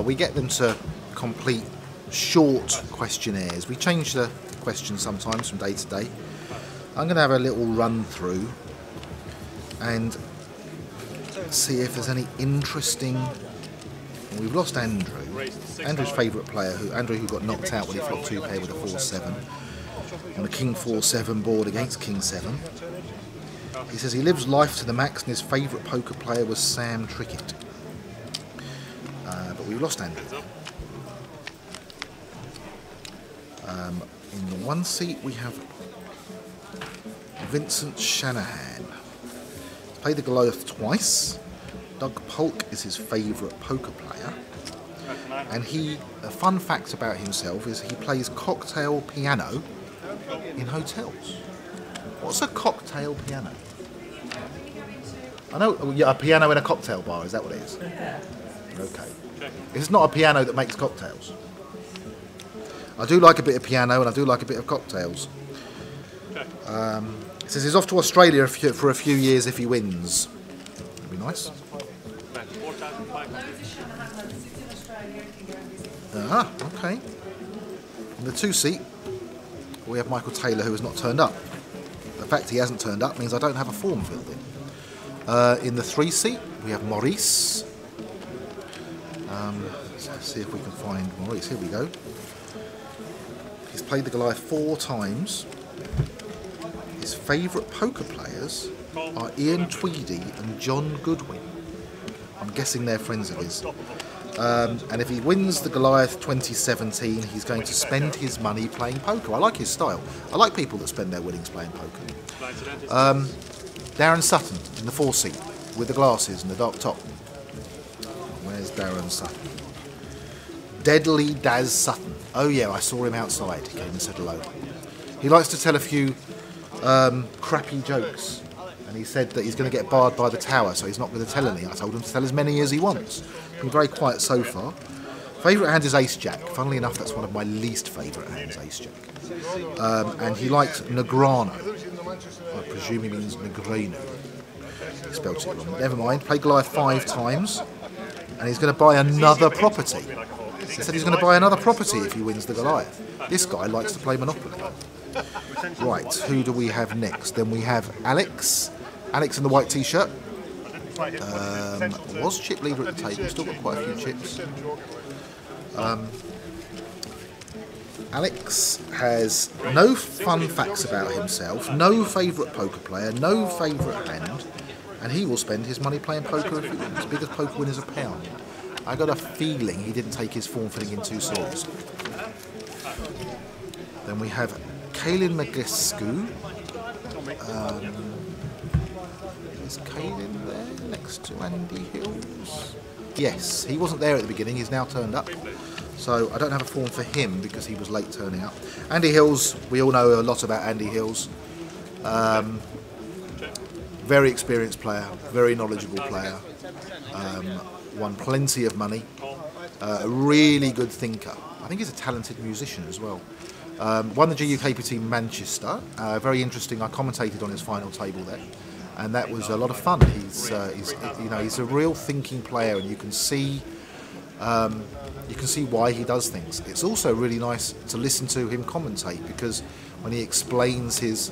we get them to complete short questionnaires. We change the questions sometimes from day to day. I'm going to have a little run through and see if there's any interesting... We've lost Andrew. Andrew's favourite player, Andrew who got knocked out when he flopped 2 pair with a 4-7 on a King 4-7 board against King 7. He says he lives life to the max and his favourite poker player was Sam Trickett. But we've lost Andrew. In the 1 seat we have Vincent Shanahan. He's played the Goliath twice. Doug Polk is his favourite poker player. And a fun fact about himself is he plays cocktail piano in hotels. What's a cocktail piano? I know, yeah, a piano in a cocktail bar, is that what it is? Okay. It's not a piano that makes cocktails. I do like a bit of piano and I do like a bit of cocktails. It says he's off to Australia for a few years if he wins. That'd be nice. Ah, okay. In the 2 seat, we have Michael Taylor, who has not turned up. The fact he hasn't turned up means I don't have a form filled in. In the 3 seat, we have Maurice. Let's see if we can find Maurice. Here we go. He's played the Goliath 4 times. His favourite poker players are Ian Tweedy and John Goodwin. I'm guessing they're friends of his. And if he wins the Goliath 2017, he's going to spend his money playing poker. I like his style. I like people that spend their winnings playing poker. Darren Sutton in the 4 seat with the glasses and the dark top. Where's Darren Sutton? Deadly Daz Sutton. Oh yeah, I saw him outside. He came and said hello. He likes to tell a few crappy jokes. And he said that he's going to get barred by the tower, so he's not going to tell any. I told him to tell as many as he wants. Been very quiet so far. Favourite hand is Ace Jack. Funnily enough, that's one of my least favourite hands, Ace Jack. And he likes Negrano. I presume he means Negrano. He spelled it wrong. Never mind. Played Goliath 5 times. And he's going to buy another property. He said he's going to buy another property if he wins the Goliath. This guy likes to play Monopoly. Right, who do we have next? Then we have Alex. Alex in the white t-shirt. Was chip leader at the table, still got quite a few chips. Alex has no fun facts about himself, no favourite poker player, no favourite hand, and he will spend his money playing poker if he wins. Biggest poker win is £1. I got a feeling he didn't take his form filling in 2 swords. Then we have Kaylin Magescu. Is Kaylin there next to Andy Hills? Yes, he wasn't there at the beginning, he's now turned up. So I don't have a form for him because he was late turning up. Andy Hills, we all know a lot about Andy Hills. Very experienced player, very knowledgeable player. Won plenty of money. A really good thinker. I think he's a talented musician as well. Won the GUKPT Manchester. Very interesting. I commentated on his final table there, and that was a lot of fun. He's a real thinking player, and you can see why he does things. It's also really nice to listen to him commentate, because when he explains his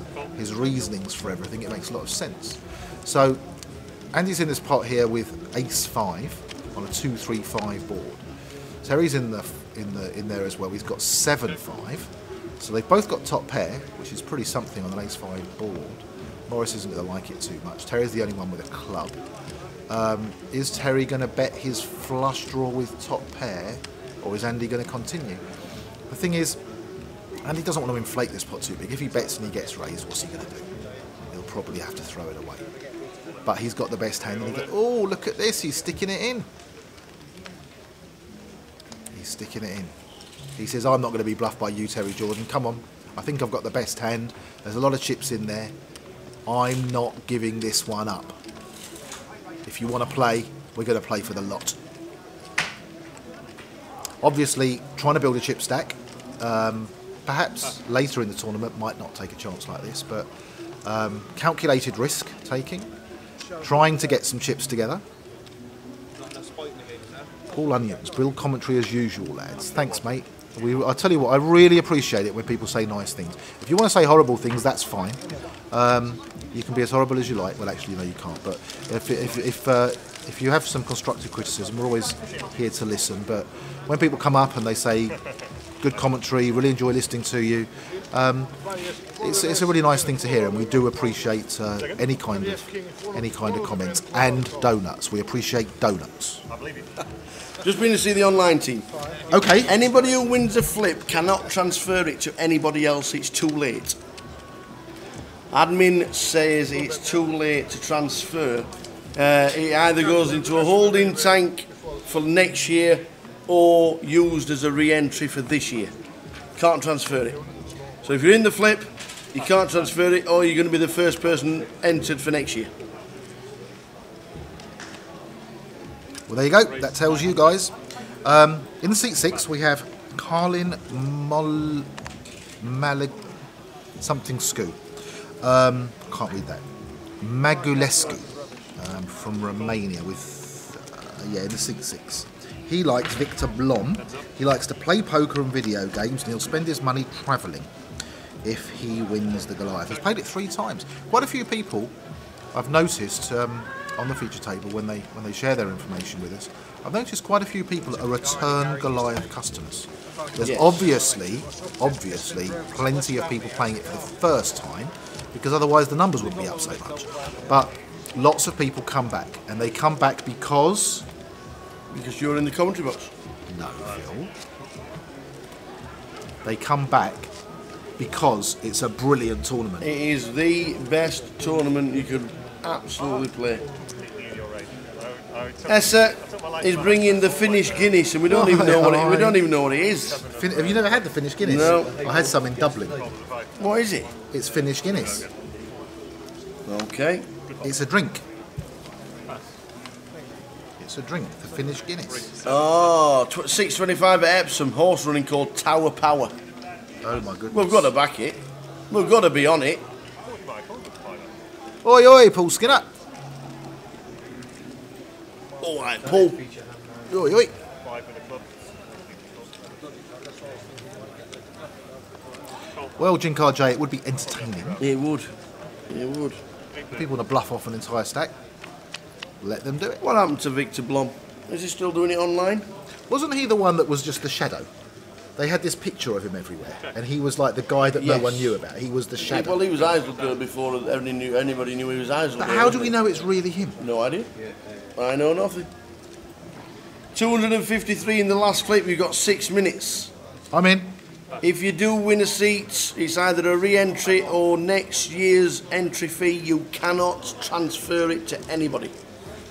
reasonings for everything, it makes a lot of sense. So Andy's in this pot here with Ace-5 on a 2-3-5 board. Terry's in there as well. He's got 7-5. So they've both got top pair, which is pretty something on an Ace-5 board. Morris isn't going to like it too much. Terry's the only one with a club. Is Terry going to bet his flush draw with top pair, or is Andy going to continue? The thing is, Andy doesn't want to inflate this pot too big. If he bets and he gets raised, what's he going to do? He'll probably have to throw it away. But he's got the best hand, and he goes, oh, look at this, he's sticking it in. He's sticking it in. He says, I'm not going to be bluffed by you, Terry Jordan. Come on, I think I've got the best hand. There's a lot of chips in there. I'm not giving this one up. If you want to play, we're going to play for the lot. Obviously, trying to build a chip stack. Perhaps later in the tournament might not take a chance like this, but calculated risk taking. Trying to get some chips together. Paul Onions, Bill commentary as usual, lads. Thanks, mate. I tell you what, I really appreciate it when people say nice things. If you want to say horrible things, that's fine. You can be as horrible as you like. Well, actually, no, you can't. But if you have some constructive criticism, we're always here to listen. But when people come up and they say good commentary, really enjoy listening to you, it's a really nice thing to hear, and we do appreciate any kind of comments and donuts. We appreciate donuts. Just been to see the online team. Okay. Anybody who wins a flip cannot transfer it to anybody else. It's too late. Admin says it's too late to transfer. It either goes into a holding tank for next year or used as a re-entry for this year. Can't transfer it. So if you're in the flip, you can't transfer it, or you're going to be the first person entered for next year. Well, there you go. That tells you guys. In the seat 6, we have Carlin something Scu. Can't read that. Magulescu from Romania with in the seat 6. He likes Victor Blom. He likes to play poker and video games, and he'll spend his money travelling if he wins the Goliath. He's played it 3 times. Quite a few people I've noticed on the feature table when they share their information with us. I've noticed quite a few people are return Goliath customers. There's obviously plenty of people playing it for the first time, because otherwise the numbers wouldn't be up so much. But lots of people come back, and they come back because you're in the commentary box. No, Phil. They come back because it's a brilliant tournament. It is the best tournament you could absolutely play. Essa is bringing the Finnish Guinness, and we don't even know what it is. Have you never had the Finnish Guinness? No. I had some in Dublin. What is it? It's Finnish Guinness. Okay. It's a drink. It's a drink, the Finnish Guinness. Oh, 625 at Epsom, horse running called Tower Power. Oh my goodness. We've got to back it. We've got to be on it. Oi, oi, Paul Skinner. All right, Paul. Oi, oi. Well, Jinkar J, it would be entertaining. It would. It would. If people want to bluff off an entire stack, let them do it. What happened to Victor Blom? Is he still doing it online? Wasn't he the one that was just the shadow? They had this picture of him everywhere, and he was like the guy that no one knew about. He was the shadow. Well, he was Eiselberg before anybody knew he was Eiselberg. But how do we know it's really him? No idea. I know nothing. 253 in the last clip. You've got 6 minutes. I'm in. If you do win a seat, it's either a re-entry or next year's entry fee. You cannot transfer it to anybody.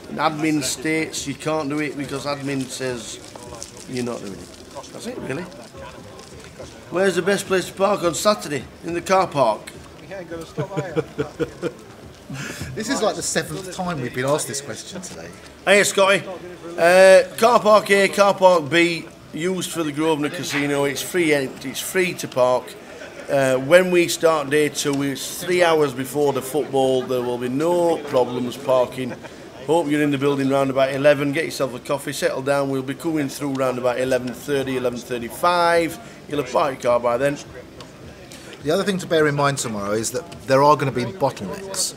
And admin states you can't do it because admin says you're not doing it. That's it, really. Where's the best place to park on Saturday? In the car park. You ain't going to stop, are you? This is like the 7th time we've been asked this question today. Hey, Scotty. Car park A, car park B, used for the Grosvenor Casino. It's free. It's free to park. When we start day 2, it's 3 hours before the football. There will be no problems parking. Hope you're in the building round about 11. Get yourself a coffee, settle down. We'll be coming through round about 11:30, 11:35. You'll have parked your car by then. The other thing to bear in mind tomorrow is that there are going to be bottlenecks.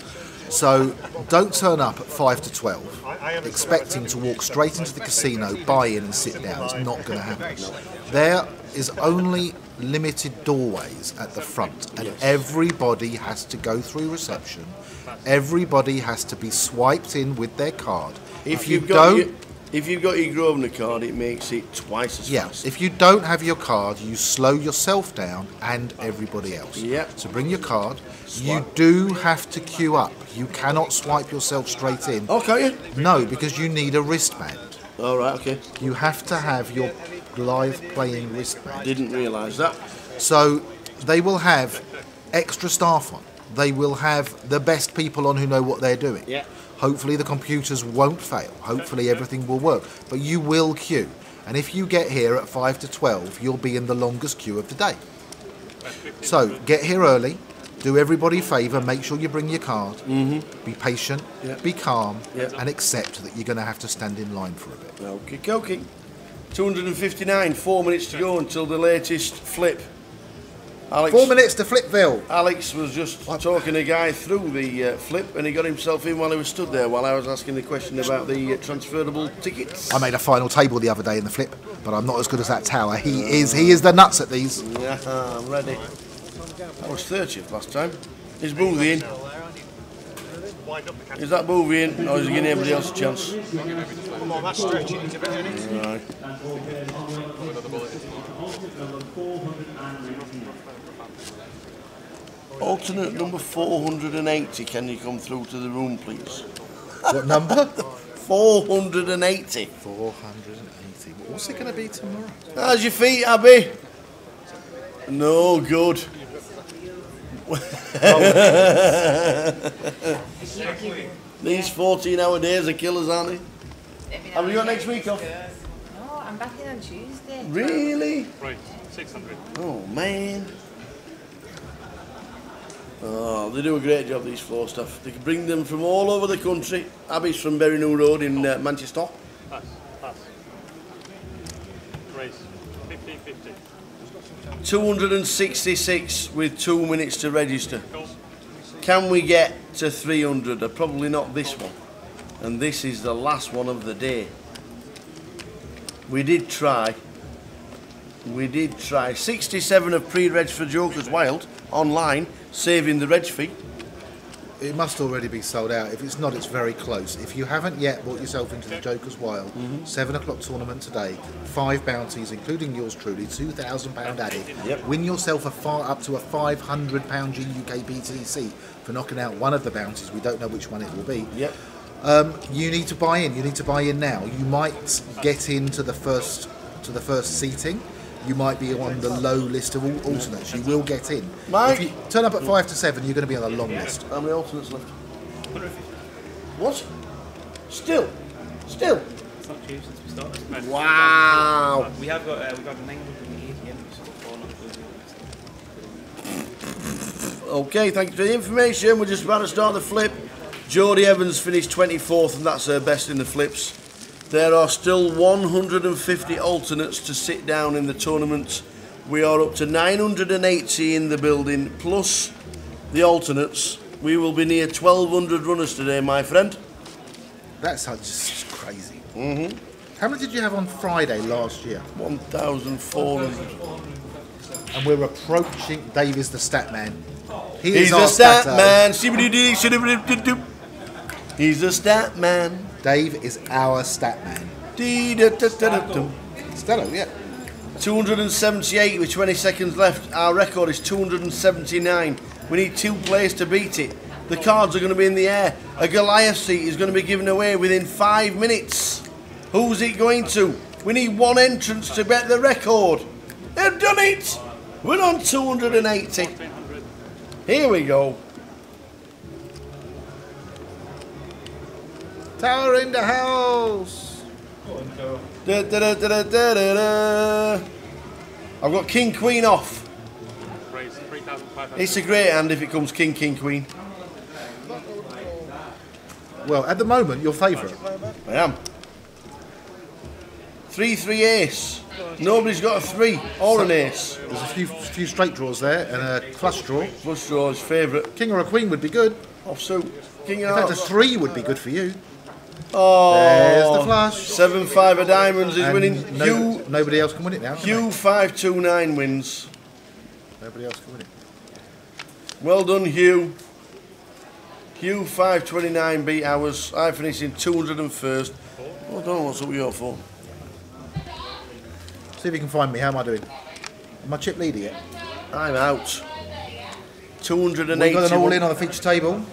So don't turn up at 5 to 12 expecting to walk straight into the casino, buy in and sit down. It's not going to happen. There is only limited doorways at the front, and everybody has to go through reception. Everybody has to be swiped in with their card. If you've got your Grosvenor card, it makes it twice as fast. If you don't have your card, you slow yourself down and everybody else. So bring your card. You do have to queue up. You cannot swipe yourself straight in. Oh, can't you? No, because you need a wristband. All right, okay. You have to have your live playing wristband. Didn't realise that. So they will have extra staff on. They will have the best people on who know what they're doing. Yeah. Hopefully the computers won't fail. Hopefully everything will work. But you will queue. And if you get here at 5 to 12, you'll be in the longest queue of the day. So get here early. Do everybody a favour. Make sure you bring your card. Be patient. Be calm. And accept that you're going to have to stand in line for a bit. Okay, okay. 259, 4 minutes to go until the latest flip. Alex, 4 minutes to Flipville. Alex was just talking a guy through the flip, and he got himself in while he was stood there while I was asking the question about the transferable tickets. I made a final table the other day in the flip, but I'm not as good as that tower. He is the nuts at these. Yeah, I'm ready. I was 30th last time. Is Boothie in? Is that Boothie in, or is he giving everybody else a chance? Come on, that's stretching it a bit, isn't it? Right. Alternate number 480, can you come through to the room, please? What number? 480. 480. What's it going to be tomorrow? How's your feet, Abby? No good. These 14-hour days are killers, aren't they? Have you got next week off? No, I'm back in on Tuesday. Really? Right, 600. Oh, man. Oh, they do a great job, these floor staff. They can bring them from all over the country. Abby's from Berry New Road in Manchester. Pass. Race. 15.50. 266 with 2 minutes to register. Can we get to 300? Probably not this one. And this is the last one of the day. We did try. 67 of pre-reg for Joker's Wild online, saving the reg fee. It must already be sold out. If it's not, it's very close. If you haven't yet bought yourself into the Joker's Wild, 7 o'clock tournament today, 5 bounties, including yours truly, £2,000 added. Win yourself up to a £500 GUK BTC for knocking out one of the bounties. We don't know which one it will be. You need to buy in. You need to buy in now. You might get into the first seating. You might be on the low list of alternates. You will get in. Mike? If you turn up at 5 to 7, you're going to be on the long list. How many alternates left? What? Still? It's not cheap since we started. Wow. We have got 980 entries. Okay, thank you for the information. We're just about to start the flip. Jodie Evans finished 24th, and that's her best in the flips. There are still 150 alternates to sit down in the tournament. We are up to 980 in the building, plus the alternates. We will be near 1,200 runners today, my friend. That's just crazy. How many did you have on Friday last year? 1,400. And we're approaching. Dave is the stat man. He's a stat man. He's a stat man. Dave is our stat man. Stello, yeah. 278 with 20 seconds left. Our record is 279. We need 2 players to beat it. The cards are going to be in the air. A Goliath seat is going to be given away within 5 minutes. Who's it going to? We need one entrance to bet the record. They've done it. We're on 280. Here we go. Tower in the house. Da, da, da, da, da, da, da. I've got King Queen off. It's a great hand if it comes King King Queen. Well, at the moment, your favourite. I am. 3-3 ace. Nobody's got a 3 or an ace. There's a few straight draws there and a flush draw. Flush draw is favourite. King or a queen would be good. Offsuit. King In of fact, a hearts. 3 would be good for you. Oh, there's the flush. 7-5 of diamonds is And winning. nobody else can win it now. Hugh 529 wins. Nobody else can win it. Well done, Hugh. Hugh 529 beat ours. I finished in 201st. Well done. What's up with your phone? See if you can find me. How am I doing? Am I chip leader yet? I'm out. 280. We've got an all-in on the feature table.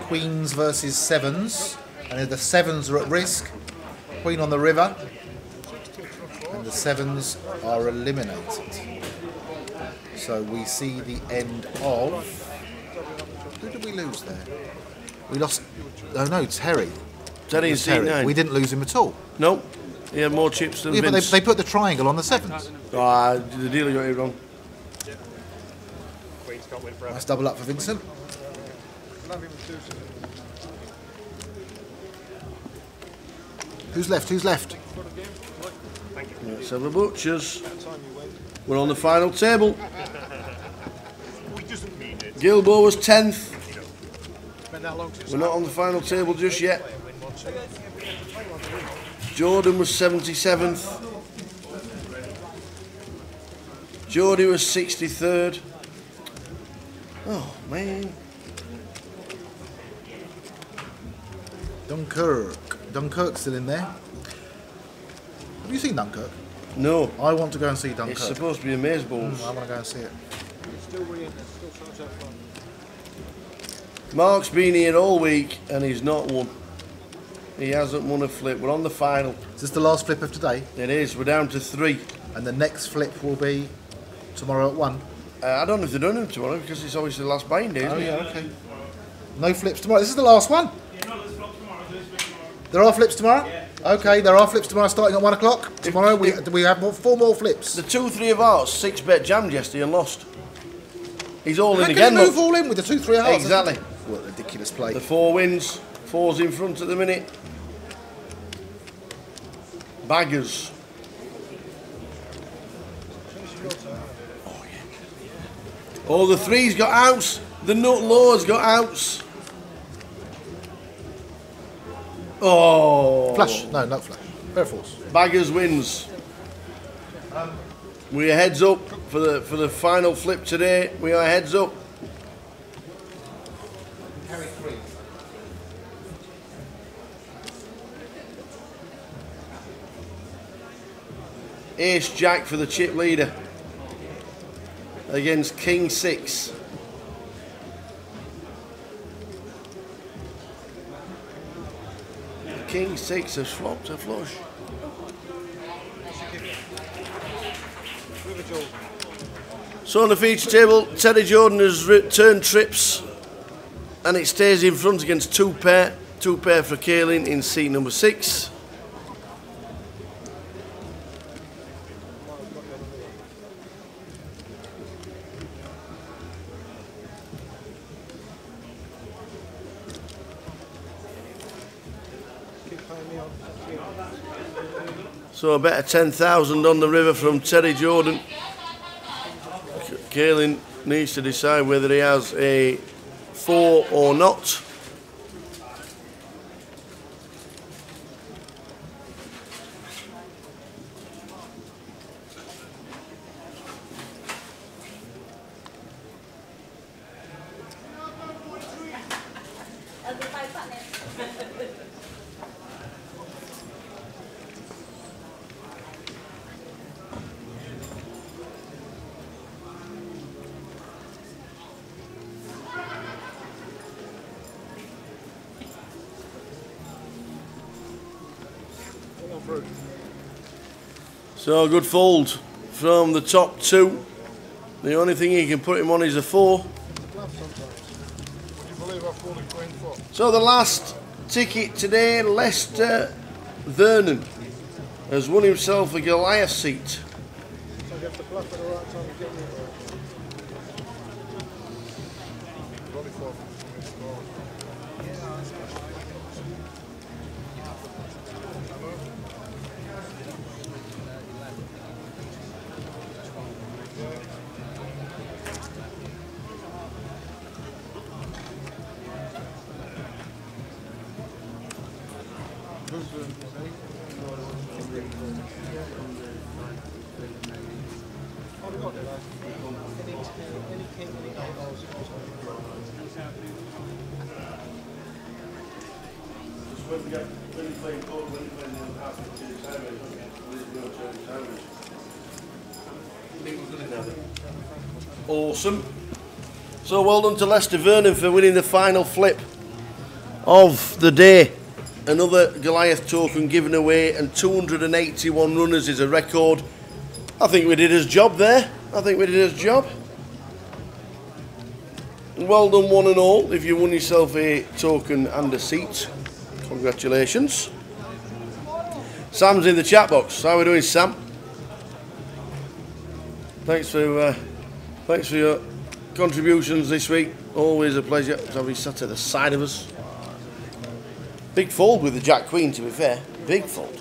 Queens versus sevens. And the sevens are at risk. Queen on the river. And the sevens are eliminated. So we see the end of... Who did we lose there? We lost... Oh no, Terry. Terry and C9. We didn't lose him at all. Nope. He had more chips than Yeah, but Vince. they put the triangle on the sevens. Ah, the dealer got it wrong. Nice double up for Vincent. Who's left? Who's left? Let's have a butchers. We're on the final table. Gilbo was 10th. We're not on the final table just yet. Jordan was 77th. Geordie was 63rd. Oh, man. Dunkirk's still in there. Have you seen Dunkirk? No. I want to go and see Dunkirk. It's supposed to be amazeballs. I want to go and see it. Mark's been here all week and he's not won. He hasn't won a flip. We're on the final. Is this the last flip of today? It is. We're down to 3. And the next flip will be tomorrow at 1? I don't know if they're doing them tomorrow because it's obviously the last buying day, isn't it? Yeah, okay. No flips tomorrow. This is the last one? There are flips tomorrow? Yeah. Okay, there are flips tomorrow starting at 1 o'clock. Tomorrow we have 4 more flips. The 2-3 of hearts, 6-bet jammed yesterday and lost. He's all How in can again. he move all in with the 2-3 of hearts? Exactly. What a ridiculous play. The 4 wins. 4's in front at the minute. Baggers. Oh, the 3's got outs. The nut low's got outs. Oh. Flash. No, not flash. Fair force. Baggers wins. We are heads up for the final flip today. We are heads up. Ace Jack for the chip leader against King 6. King 6 has flopped a flush. So on the feature table, Teddy Jordan has turned trips and it stays in front against 2 pair. 2 pair for Kaelin in seat number 6. So a bet of 10,000 on the river from Teddy Jordan. Kaelin needs to decide whether he has a 4 or not. So good fold from the top two. The only thing you can put him on is a 4. So the last ticket today, Lester Vernon has won himself a Goliath seat. Awesome. So well done to Lester Vernon for winning the final flip of the day. Another Goliath token given away, and 281 runners is a record. I think we did his job there. I think we did his job. Well done one and all. If you won yourself a token and a seat, congratulations. Sam's in the chat box. How are we doing, Sam? Thanks for your contributions this week. Always a pleasure to have you sat at the side of us. Big fold with the Jack Queen, to be fair. Big fold.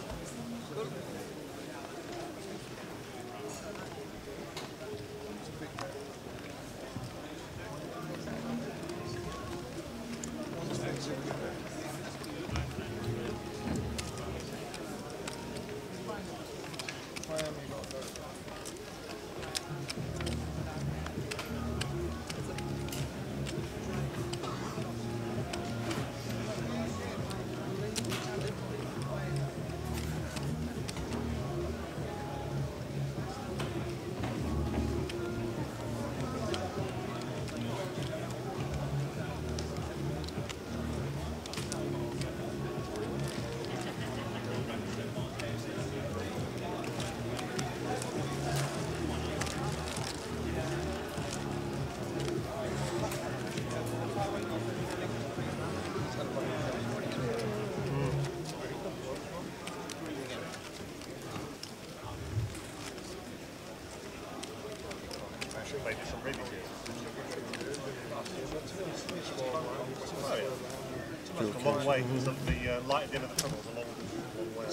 A long way because of the light at the end of the tunnel is a long way.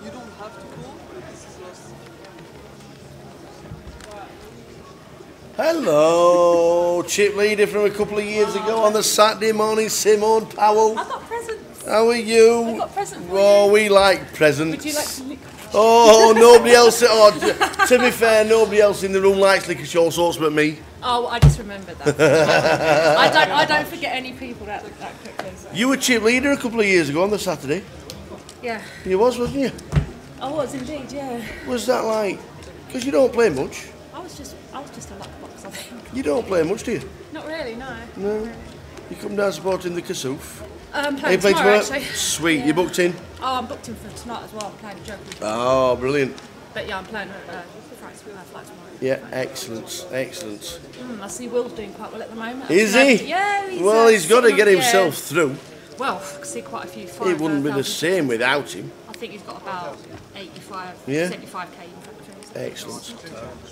You don't have to call. This is lost. Hello, chip leader from a couple of years ago on the Saturday morning, Simone Powell. I got presents. How are you? I got presents for Oh, you. we like presents. Would you like to lick? Oh, nobody else. Oh, to be fair, nobody else in the room likes licorice all sorts but me. Oh, I just remembered that. I don't forget any people that quickly. So. You were chip leader a couple of years ago on the Saturday. Yeah. You was, wasn't you? I was indeed, yeah. Was that like? Because you don't play much. I was just a luck box, I think. You don't play much, do you? Not really, no. No. You come down supporting the Kasoof. Playing tomorrow, actually. Sweet. Yeah. You booked in? Oh, I'm booked in for tonight as well. I'm playing Joker. Oh, brilliant. But yeah, I'm playing France. We'll have flight tomorrow. Yeah, excellent, excellent. I see Will's doing quite well at the moment. Is he? Yeah, he's got to get himself through. Well, I can see quite a few. It wouldn't be the same without him. I think he's got about 75, Yeah. 75k in factories. Excellent.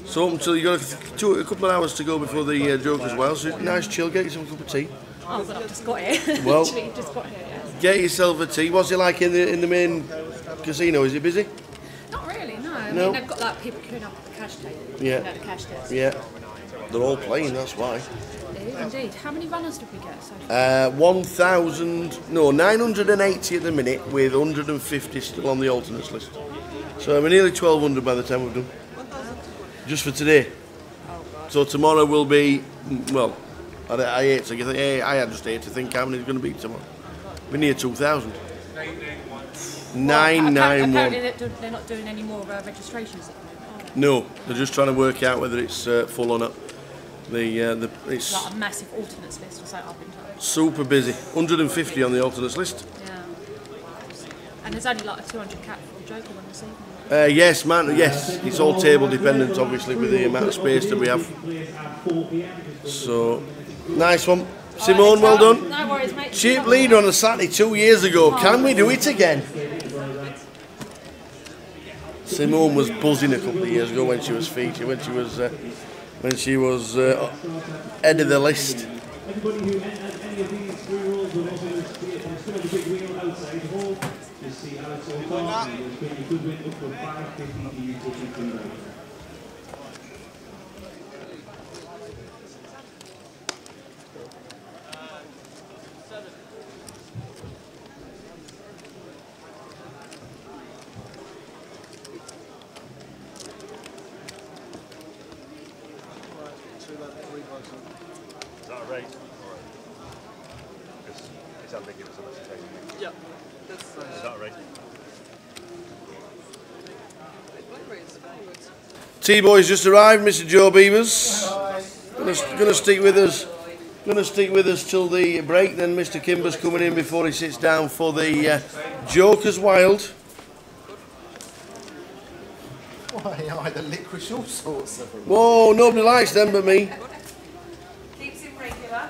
So up until you got a couple of hours to go before the joke as well. So nice chill. Get yourself a cup of tea. Oh, but I've just got here. Well, Literally just got here. Yes. Get yourself a tea. What's it like in the main casino? Is it busy? Not really, no. I No. mean, they've got like people queuing up at the cash table. Yeah. You know, the cash desk. Yeah. They're all playing, that's why. Indeed. How many runners did we get so far? 980 at the minute, with 150 still on the alternates list. So we're nearly 1,200 by the time we've done. Just for today. So tomorrow will be, well, I hate to think, I just hate to think how many is going to be tomorrow. We're near 2,000. 991. Apparently they're not doing any more registrations at the moment. No, they're just trying to work out whether it's full or not. It's like a massive alternates list, or something I've been told. super busy. 150 on the alternates list. Yeah. And there's only like a 200 cap for the Joker one this evening. Yes, man. Yes, it's all table dependent, obviously, with the amount of space that we have. So, nice one, Simone. Well done. No worries, mate. Cheap leader on a Saturday 2 years ago. Can we do it again? Simone was buzzing a couple of years ago when she was featured. When she was head of the list. Everybody who entered any of these three rules will also spin on the big wheel outside the hall. Just see Alex O'Connor. He was pretty good win up for 550 to you pushing through that. Is that a race? Because it's ambiguous unless it's taking. Yeah. That's Is that a race? T-Boy's just arrived, Mr. Joe Beavers. Gonna stick with us. Gonna stick with us till the break. Then Mr. Kimber's coming in before he sits down for the Joker's Wild. Why, the licorice all sorts of them. Whoa, nobody likes them but me. Keeps it regular.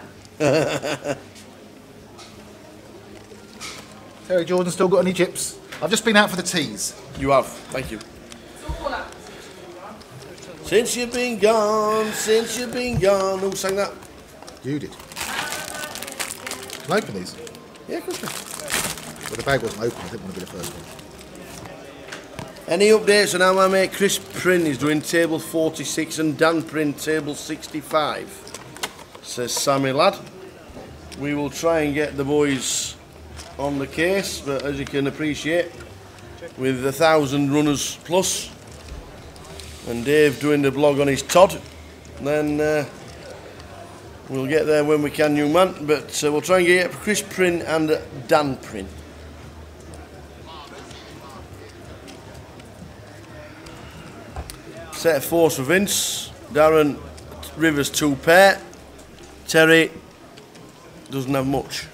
Terry Jordan still got any chips? I've just been out for the teas. You have, thank you. Since you've been gone, who sang that? You did. Can I open these? Yeah, of course. Well, the bag wasn't open, I didn't want to be the first one. Any updates on how my mate Chris Prynne is doing table 46 and Dan Prynne table 65? Says Sammy lad. We will try and get the boys on the case, but as you can appreciate, with 1,000 runners plus, and Dave doing the blog on his Todd, then we'll get there when we can, young man. But we'll try and get Chris Prynne and Dan Prynne. Set of force for Vince. Darren Rivers 2 pair. Terry doesn't have much.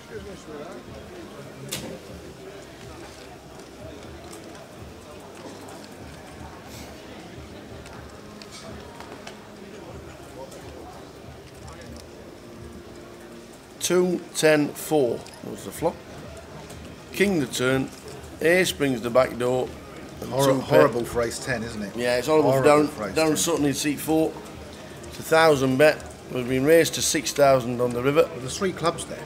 Two, 10, 4 was the flop. King the turn. Ace brings the back door. Horrible for ace 10, isn't it? Yeah, it's horrible for Darren Sutton in seat 4. It's 1,000 bet. We've been raised to 6,000 on the river. Well, there's 3 clubs there.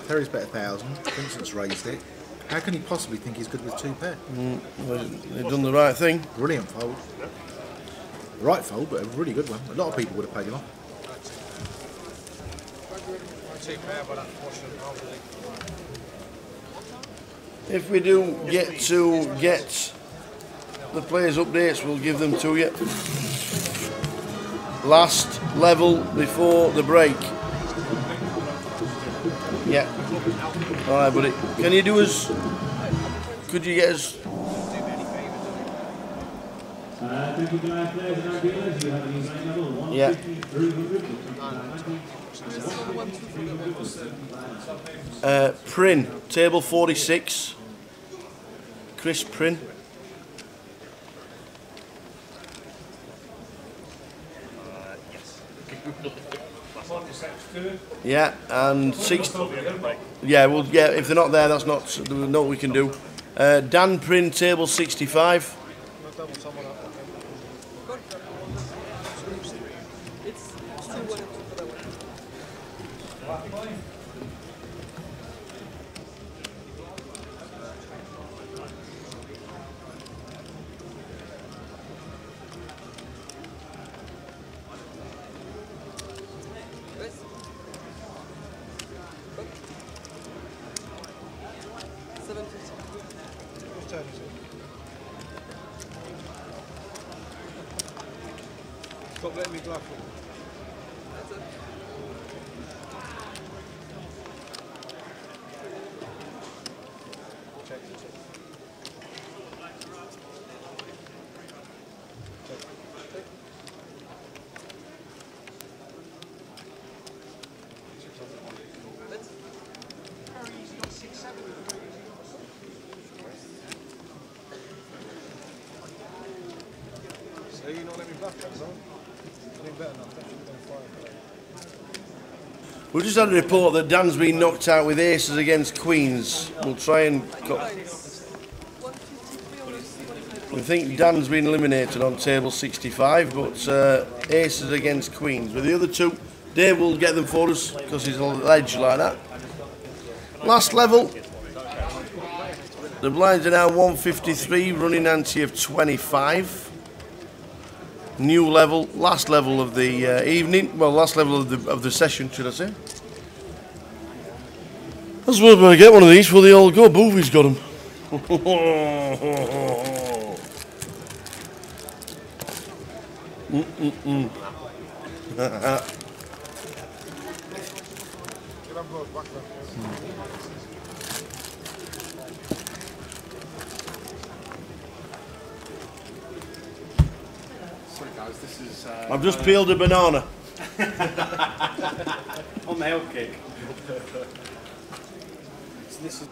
Terry's bet 1,000. Vincent's raised it. How can he possibly think he's good with 2 pair? Well, they've done the right thing. Brilliant fold. The right fold, but a really good one. A lot of people would have paid him off. 2 pair, but unfortunately, If we do get to get the players' updates, we'll give them to you. Last level before the break. Yeah. All right, buddy. Can you do us? Could you get us? Yeah. Prynne, table 46. Chris Prynne. Yeah, and 6. Yeah, well, yeah. If they're not there, that's not what we can do. Dan Prynne, table 65. Stop letting me bluff you. Check. So you not let me bluff that, son? I think better than that. We just had a report that Dan's been knocked out with aces against queens. We'll try and... We think Dan's been eliminated on table 65, but aces against queens. With the other two, Dave will get them for us because he's on the ledge like that. Last level. The blinds are now 153, running ante of 25. New level, last level of the evening. Well, last level of the session, should I say? I suppose we'll get one of these before they all go. Boovy's got them. Sorry guys, this is... I've just peeled a banana. On the health kick. So this is...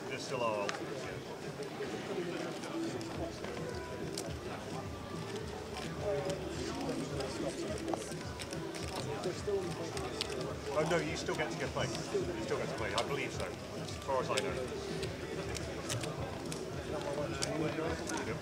There's still all. Oh no, you still get to play. You still get to play. I believe so, as far as I know. Yep.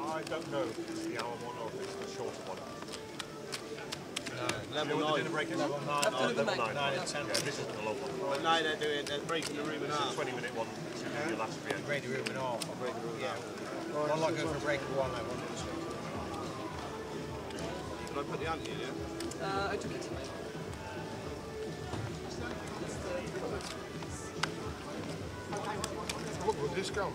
I don't know if it's the hour one or if it's the shorter one. Level 9. Level 9. Level 9 and 10. Yeah, this isn't the long one. But now they're breaking the room in half. It's a 20-minute one. It's your last VM. Break the room in half. I'll break the room. Yeah. One like for break one, like one. Can I put the ante in, yeah? I took it. What will discount?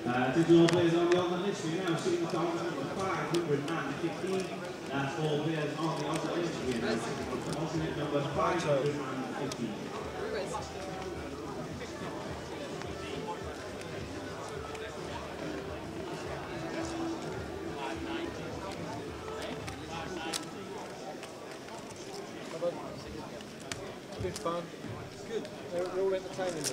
Digital players on the alternate list, we're now sitting at 515. That's all players on the alternate list. We're now sitting at alternate number 515. Good fun. Good. They're all entertaining me.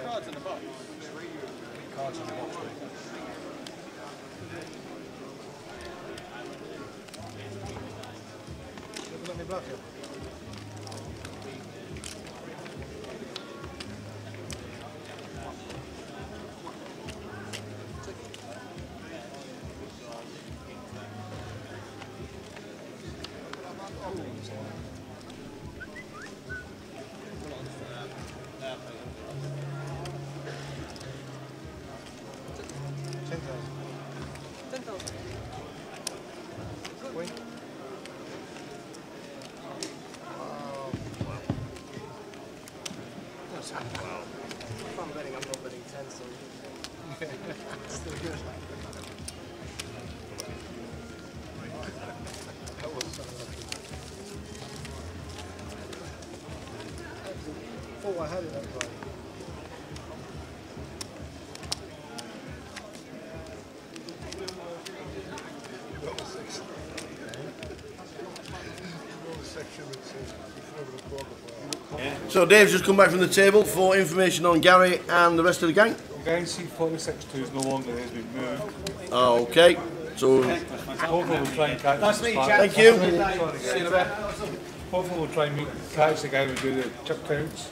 Cards in the box. Cards in the box. Let me bluff you. If I'm betting, I'm not betting 10, so... Still good. That was so lucky. Oh, I had it that right. That was 6. So Dave's just come back from the table for information on Gary and the rest of the gang. Gang C46-2 is no longer there, has been moved. Okay, so Hopefully we'll try and catch Nice to meet you, the Jack. Thank you. See you in a bit. Hopefully we'll try and catch the guy who do the chip counts.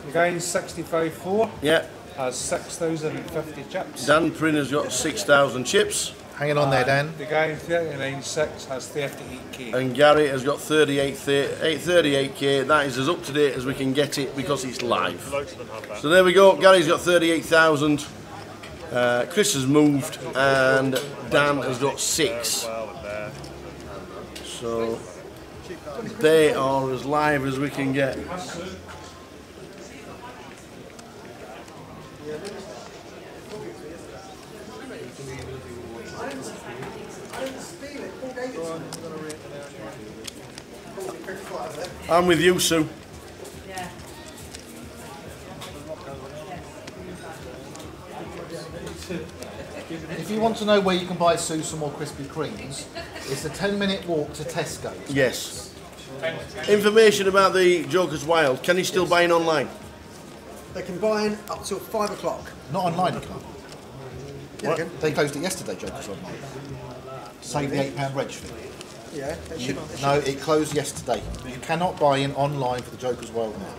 The guy in 65-4 has 6,050 chips. Dan Prinner's got 6,000 chips. Hanging on there, Dan. The guy in 39-6 has 38k. And Gary has got 38k. That is as up to date as we can get it because it's live. So there we go. Gary's got 38,000. Chris has moved, and Dan has got 6. So they are as live as we can get. I'm with you, Sue. If you want to know where you can buy Sue some more Krispy Kremes, it's a 10-minute walk to Tesco. Yes. Information about the Joker's Wild. Can he still buy in online? They can buy in up till 5 o'clock. Not online, you can't. Yeah, they can. They closed it yesterday, Jokers Online. Save the £8 reg fee. Yeah, they should. No, it closed yesterday. You cannot buy in online for the Joker's Wild now.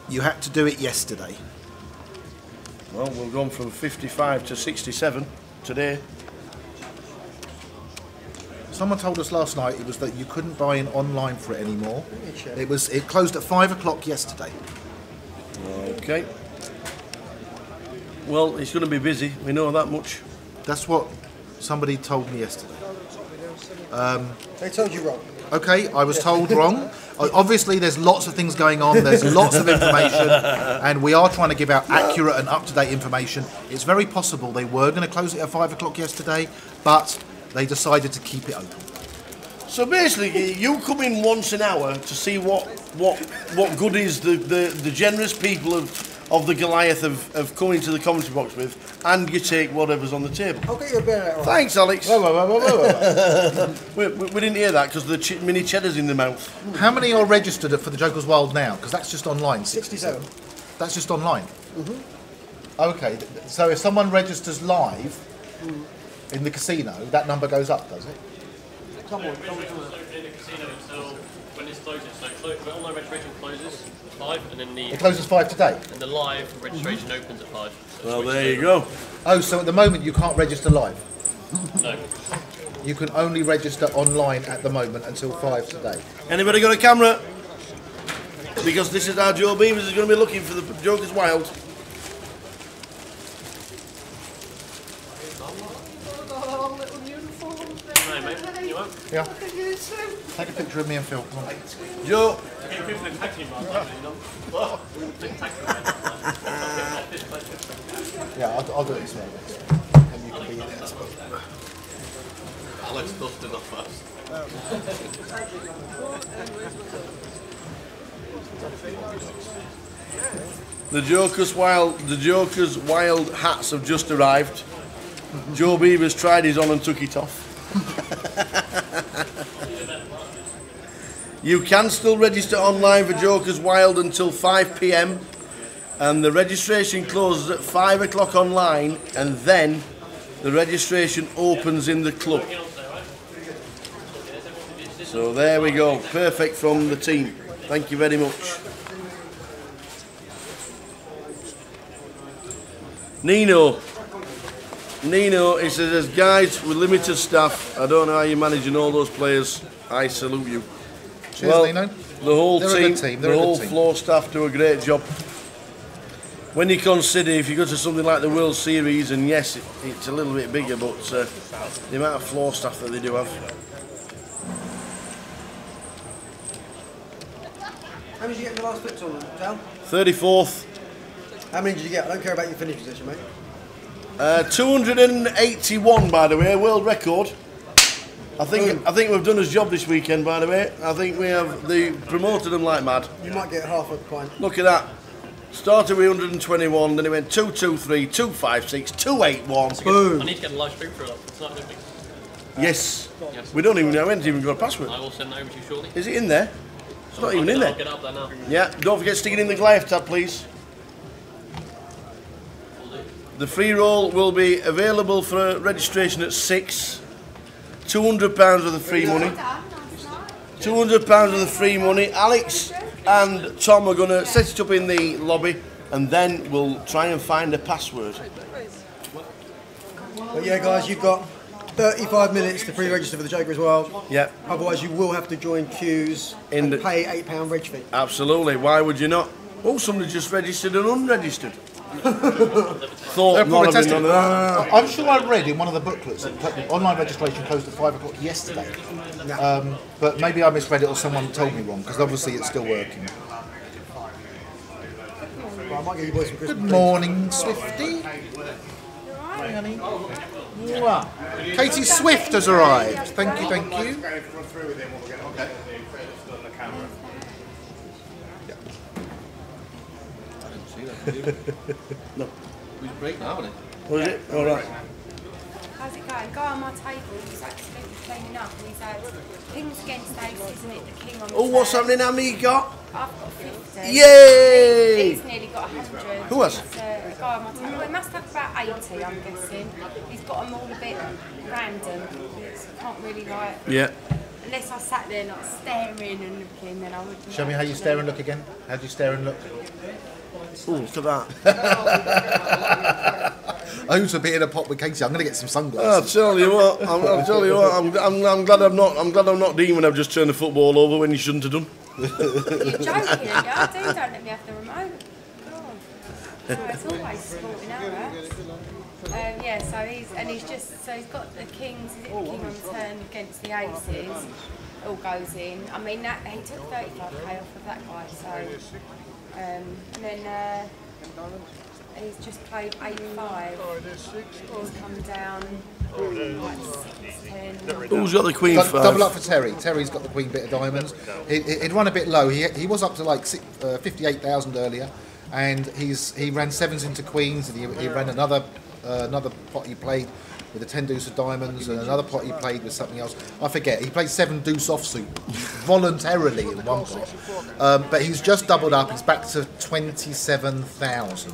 You had to do it yesterday. Well, we've gone from 55 to 67 today. Someone told us last night it was that you couldn't buy in online for it anymore. It closed at 5 o'clock yesterday. Okay. Well, it's going to be busy. We know that much. That's what somebody told me yesterday. They told you wrong. Okay, I was told wrong. Obviously, there's lots of things going on. There's lots of information, and we are trying to give out accurate and up-to-date information. It's very possible they were going to close it at 5 o'clock yesterday, but they decided to keep it open. So basically, you come in once an hour to see what goodies the generous people of the Goliath have come into the commentary box with, and you take whatever's on the table. I'll get you a beer later on. Thanks, Alex. Whoa, whoa, whoa, whoa, whoa. we didn't hear that because the mini cheddar's in the mouth. How many are registered for the Joker's Wild now? Because that's just online. 67. That's just online? Okay, so if someone registers live in the casino, that number goes up, does it? Come on. In the casino until when this closes. So the online registration closes 5, and then It closes 5 today? And the live registration opens at 5. Well, there you go. Oh, so at the moment you can't register live? No. You can only register online at the moment until 5 today. Anybody got a camera? Because this is how Joe Beavers is going to be looking for the Joker's Wild. Yeah. Take a picture of me and Phil. Come on. Joe. Yeah, I'll do it this way. And you can be in there. Alex dusted off fast. The Joker's Wild hats have just arrived. Joe Beavers tried his on and took it off. You can still register online for Joker's Wild until 5 PM, and the registration closes at 5 o'clock online, and then the registration opens in the club. So there we go, perfect from the team. Thank you very much. Nino, he says, as guys with limited staff, I don't know how you're managing all those players. I salute you. Cheers, well, Nino. The whole They're a team, good team. the whole floor staff do a great job. When you consider, if you go to something like the World Series, and yes, it's a little bit bigger, but the amount of floor staff that they do have. How many did you get in the last flip tournament, Dal? 34th. How many did you get? I don't care about your finish position, mate. 281, by the way, world record. I think we've done his job this weekend, by the way. I think we have promoted them like mad. You might get half a point. Look at that. Started with 121, then he went 223, 256, 281. I need to get the live stream for that. It's not Olympics. Yes. We don't even know. We haven't even got a password. I will send that over to you shortly. Is it in there? It's not even in there. I'll get up there now. Yeah, don't forget to stick it in the Goliath tab, please. The free roll will be available for registration at 6. £200 worth of free money. £200 worth of free money. Alex and Tom are going to set it up in the lobby, and then we'll try and find a password. But yeah, guys, you've got 35 minutes to pre-register for the Joker as well. Yeah. Otherwise, you will have to join queues and pay £8 reg fee. Absolutely. Why would you not? Oh, somebody just registered and unregistered. They're probably testing. I'm sure I read in one of the booklets that online registration closed at 5 o'clock yesterday. But maybe I misread it or someone told me wrong, because obviously it's still working. Well, I might give you boys some Christmas Good morning, Swifty. Wow. Katie Swift has arrived. Thank you, thank you. No. We break now, isn't it? Was it? All right. How's it going? Guy on my table who's absolutely cleaning up, and he's had Kings against Ace, isn't it? The King on the Oh, what's third. happening? How many you got? I've got 50. Yay! He's nearly got 100. Who has? It's, a guy on my table. Well, he must have about 80, I'm guessing. He's got them all a bit random. I can't really like. Yeah. Unless I sat there like staring and looking, then I would. Show me how you stare and look again. How do you stare and look? Oh, look at that. I was a bit in a pot with Katie. I'm going to get some I'll sunglasses. tell you what. I'll tell you what. I'm glad I'm not Dean when I've just turned the football over when you shouldn't have done. You're joking, yeah? Don't let me have the remote. God. No, it's always sporting errors. Yeah, so he's got the Kings, is it the King on turn against the Aces, all goes in. I mean, he took 35k off of that guy, so, and then he's just played 8-5, he's come down like 6-10. Who's got the Queen five? Double up for Terry. Terry's got the Queen bit of diamonds. He'd run a bit low. He was up to like 58,000 earlier, and he ran sevens into Queens, and he ran another pot he played with a 10 deuce of diamonds, and another pot he played with something else. I forget. He played 7 deuce offsuit voluntarily in one pot. But he's just doubled up. He's back to 27,000.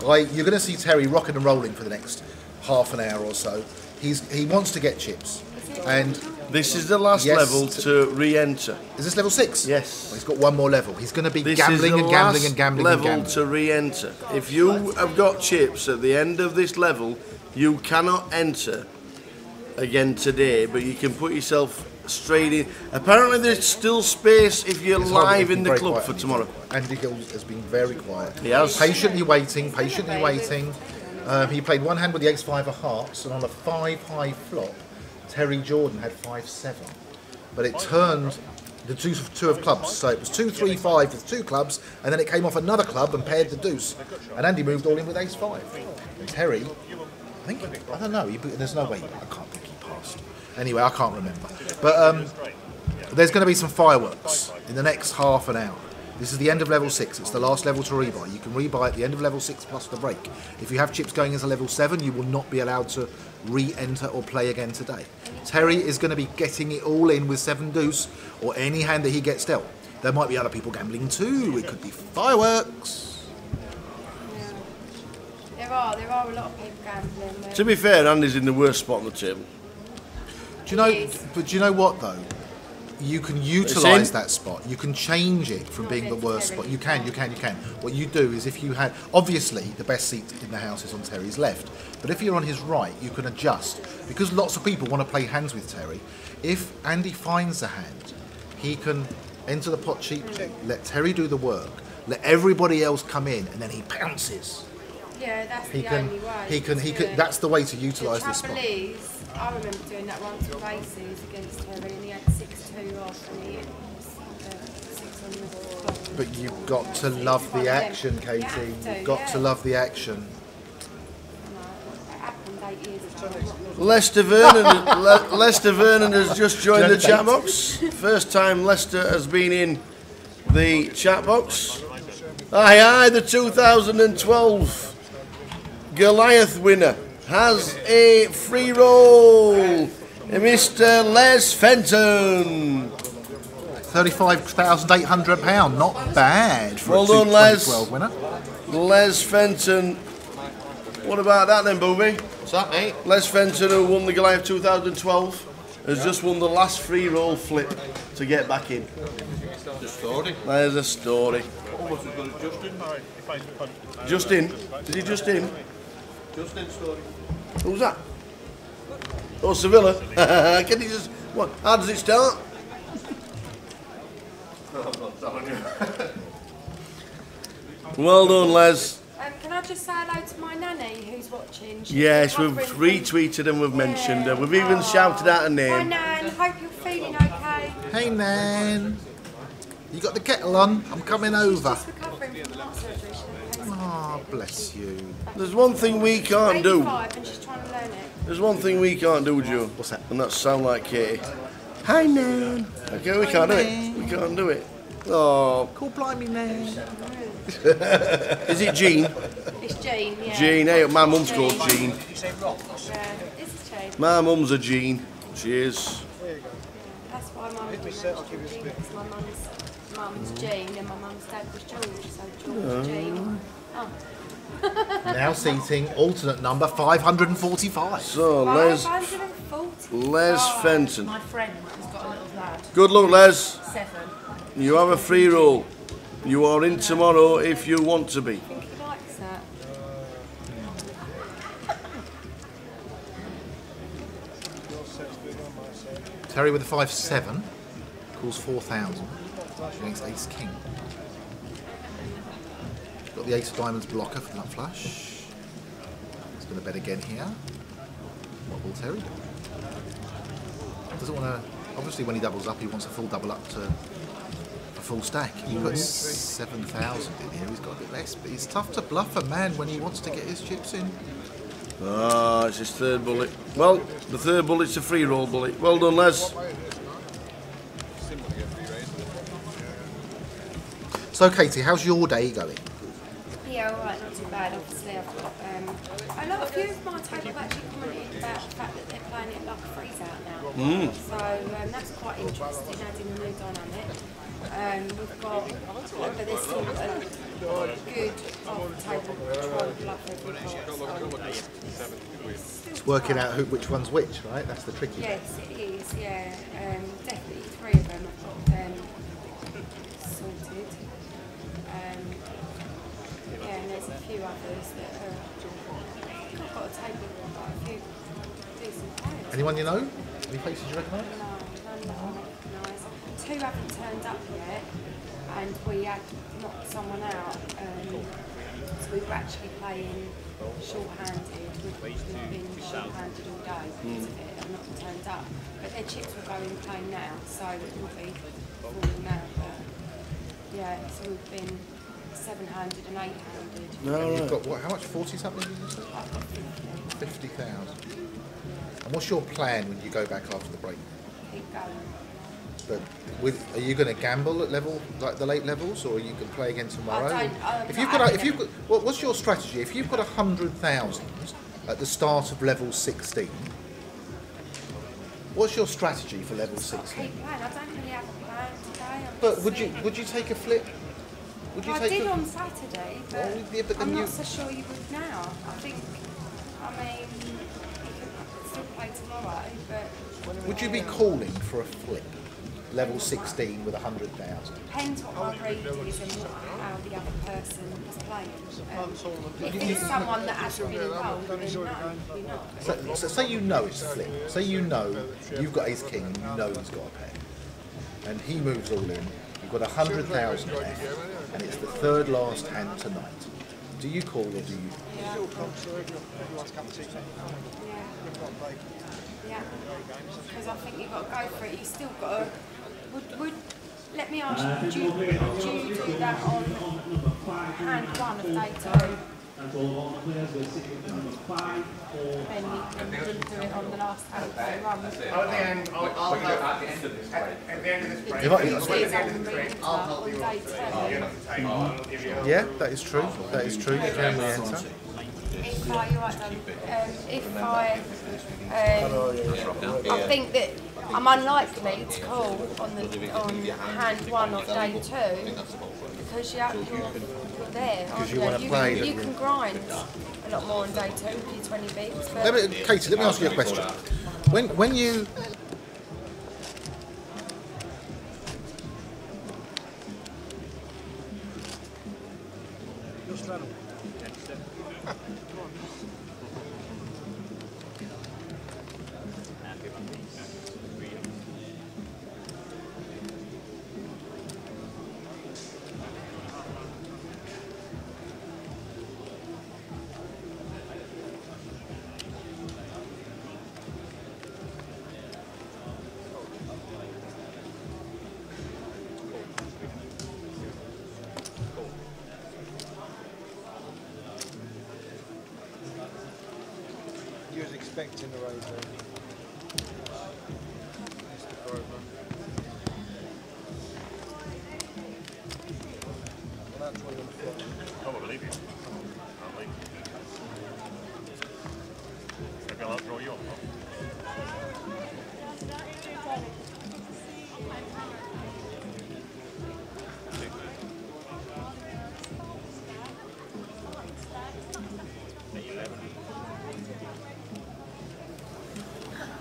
You're going to see Terry rocking and rolling for the next half an hour or so. He wants to get chips, and this is the last level to re-enter. Is this level 6? Yes. Well, he's got one more level. He's going to be This gambling is the and gambling last and gambling level and gambling. to re-enter. If you have got chips at the end of this level, you cannot enter again today, but you can put yourself straight in. Apparently there's still space if you're It's horrible. live It's in been the very club quiet, for Andy. tomorrow. Andy Gill has been very quiet. He has. Patiently waiting, patiently waiting. He played one hand with the ace-5 of hearts, and on a 5-high flop, Terry Jordan had 5-7. But it turned the two of clubs, so it was 2-3-5 with 2 clubs, and then it came off another club and paired the deuce. And Andy moved all in with ace-5. And Terry, I don't know, there's no way, I can't think he passed. Anyway, I can't remember. But there's going to be some fireworks in the next half an hour. This is the end of level 6. It's the last level to rebuy. You can rebuy at the end of level 6 plus the break. If you have chips going into level 7, you will not be allowed to re-enter or play again today. Terry is going to be getting it all in with 7 deuce or any hand that he gets dealt. There might be other people gambling too. It could be fireworks. There are a lot of people gambling. To be fair, Andy's in the worst spot on the table. Do you know what though? You can utilise that spot. You can change it from being the worst spot. You can. What you do is if you had... Obviously, the best seat in the house is on Terry's left. But if you're on his right, you can adjust. Because lots of people want to play hands with Terry, if Andy finds a hand, he can enter the pot cheaply, let Terry do the work, let everybody else come in, and then he pounces. Yeah, that's the only way. He can. That's the way to utilise this The spot. trouble is, I remember doing that once with aces against Terry, and he had 6-2 off, and he hit 6 on the spot. But you've got to love the action, Katie. You've got to love the action. It happened 8 years ago. Lester Vernon has just joined the chat box. First time Lester has been in the chat box. Aye, the 2012 Goliath winner has a free roll. Mr. Les Fenton. £35,800, not bad for Well a done, Les. 2012 winner. Les Fenton. What about that then, Booby? What's that, mate? Les Fenton, who won the Goliath 2012, has just won the last free roll flip to get back in. The story. There's a story. Almost as good as Justin? Justin. Is he Justin? Justin story. Who's that? Oh, Sevilla. Can you just... What? How does it start? Well done, Les. Can I just say hello to my nanny who's watching? She's Yes, we've recovering retweeted and we've mentioned her. We've even shouted out her from... Hi name. Nan, hope you're feeling okay. Hey, Nan. You got the kettle on? I'm coming over. She's recovering from heart surgery. Oh, bless you. There's one thing we can't do. 85 and she's trying to learn it. There's one thing we can't do, Joe. What's that? And that's sound like Katie. Hi, Nan. Okay, we can't do it. We can't do it. Oh. Cool, blimey, Nan. Is it Jean? It's Jean, yeah. Jean, hey, my mum's called Jean. Yeah, this is Jean. My mum's a Jean. She is. That's why my mum was Jean, because my mum's Jean and my mum's dad was George, so George, Jean. Oh. Now seating alternate number 545. So, Les Fenton. My friend has got a little lad. Good luck, Les. 7. You have a free roll. You are in tomorrow if you want to be. I think he likes that. Terry with a 5-7 calls 4,000 against Ace King. Got the Ace of Diamonds blocker for that flush. He's going to bet again here. What will Terry do? Doesn't want to. Obviously, when he doubles up, he wants a full double up to a full stack. He puts 7,000 in here. He's got a bit less, but he's tough to bluff a man when he wants to get his chips in. Ah, it's his third bullet. Well, the third bullet's a free roll bullet. Well done, Les. So, Katie, how's your day going? Yeah, alright, not too bad. Obviously, I've got a few of my table have actually commented about the fact that they're playing it like a freeze out now. So that's quite interesting, adding a new dynamic. We've got, but there's still a good off-table control block It's working out which one's which, right? That's the tricky bit. Yes, it is, yeah. Definitely 3 of them I've got them sorted. Yeah, and there's a few others that are... I've got a table with quite a few decent players. Anyone you know? Any faces you recognise? No, none that I recognise. 2 haven't turned up yet, and we had knocked someone out. So we were actually playing short-handed. We've been short-handed all day because of it, and not turned up. But their chips will go in play now, so it will be falling out. But yeah, so we've been 7-handed and 8-handed. You've got what? How much? 40 something? Did you say? 50,000. And what's your plan when you go back after the break? Keep going. But are you going to gamble at level like the late levels, or you can play again tomorrow? What's your strategy? If you've got 100,000 at the start of level 16, what's your strategy for level 16? Keep playing. I don't really have a plan today. But would you take a flip? I did on Saturday, but I'm not so sure you would now. I mean, you could still play tomorrow, but... Would you be calling for a flip? Level 16 with 100,000? Depends what my read is and how the other person is playing. If it's someone that hasn't been involved, then no, you're not. So say you know it's a flip. Say you know you've got Ace King and you know he's got a pair. And he moves all in. You've got 100,000 left. And it's the third last hand tonight. Do you call or do you? Yeah, because I think you've got to go for it. You've still got to... let me ask you, do you do that on hand 1 of day 2? Then you can do it on the last hand of day 1. At the end of this break. I'll help you. Yeah, that is true. That is true. You can re-enter. If I, you're right, if I think that I'm unlikely to call on hand one of day 2 because you're there, aren't you want to play. You can grind a lot more on day 2 with your 20 beats. But Katie, let me ask you a question. When you You was expecting the raise there. Mr. Grover. Well, that's what you're looking at. I believe you. I'll leave. Maybe I'll throw you off.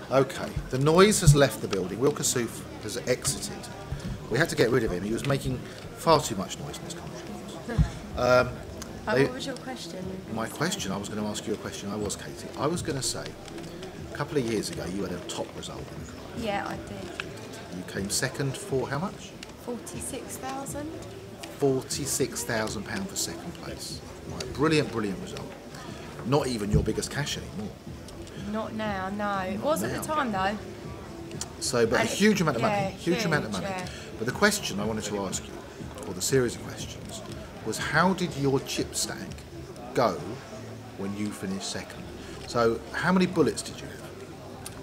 Okay, the noise has left the building. Will Kassouf has exited. We had to get rid of him. He was making far too much noise in this country. what was your question? My question, I was going to ask you a question. Katie. I was going to say, a couple of years ago, you had a top result in the club. Yeah, I did. You came second for how much? 46,000. £46,000 for second place. Right, brilliant result. Not even your biggest cash anymore. Not now, no. It was at the time though. So, but And a huge amount of money. yeah, Huge amount of money. yeah. But the question I wanted to ask you, or the series of questions, was how did your chip stack go when you finished second? So, how many bullets did you have?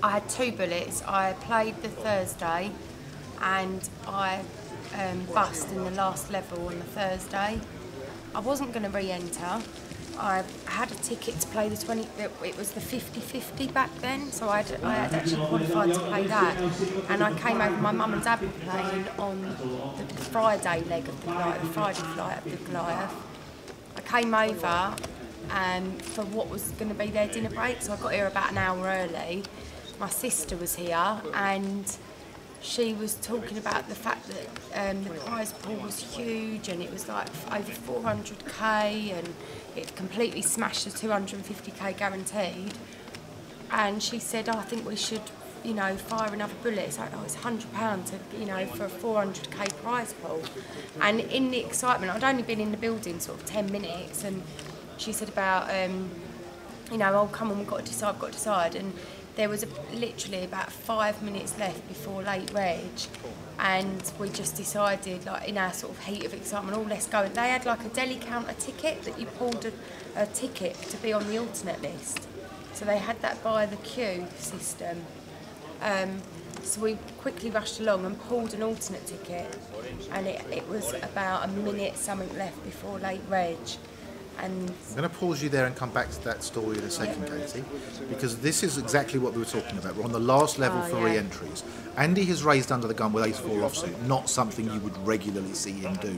I had 2 bullets. I played the Thursday and I bust in the last level on the Thursday. I wasn't going to re-enter. I had a ticket to play the 20, it was the 50-50 back then, so I had actually qualified to play that. And I came over, my mum and dad were playing on the Friday leg of the Goliath, the Friday flight of the Goliath. I came over for what was going to be their dinner break, so I got here about an hour early. My sister was here and she was talking about the fact that the prize pool was huge and it was like over 400k and it completely smashed the 250k guaranteed. And she said, I think we should, fire another bullet. It's like, it's £100 for a 400k prize pool. And in the excitement, I'd only been in the building sort of 10 minutes and she said about, oh, come on, we've got to decide. And there was literally about 5 minutes left before late reg, and we just decided, like in our sort of heat of excitement, oh, let's go. They had like a deli counter ticket that you pulled a ticket to be on the alternate list. So they had that by the queue system. So we quickly rushed along and pulled an alternate ticket, and it was about a minute something left before late reg. And I'm going to pause you there and come back to that story in a second, Katie, because this is exactly what we were talking about. We're on the last level for re-entries. Andy has raised under the gun with ace-4 offsuit, not something you would regularly see him do.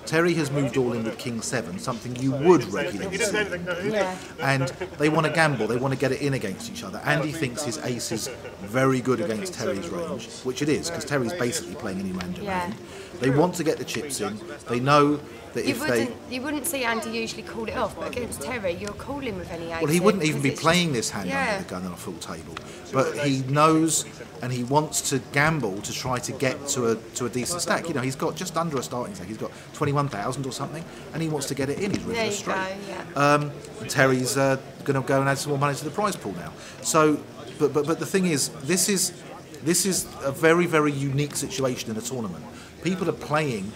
Terry has moved all in with king-7, something you would regularly see him do. And they want to gamble, they want to get it in against each other. Andy thinks his ace is very good against Terry's range, which it is, because Terry's basically playing any random hand. They want to get the chips in, they know that you wouldn't see Andy usually call it off, but against Terry, you're calling with any ace. Well, he wouldn't even be playing this hand under the gun on a full table, but he knows and he wants to gamble to try to get to a decent stack. He's got just under a starting stack. He's got 21,000 or something, and he wants to get it in. He's really a straight. Terry's going to go and add some more money to the prize pool now. So, but the thing is, this is a very, very unique situation in a tournament. People are playing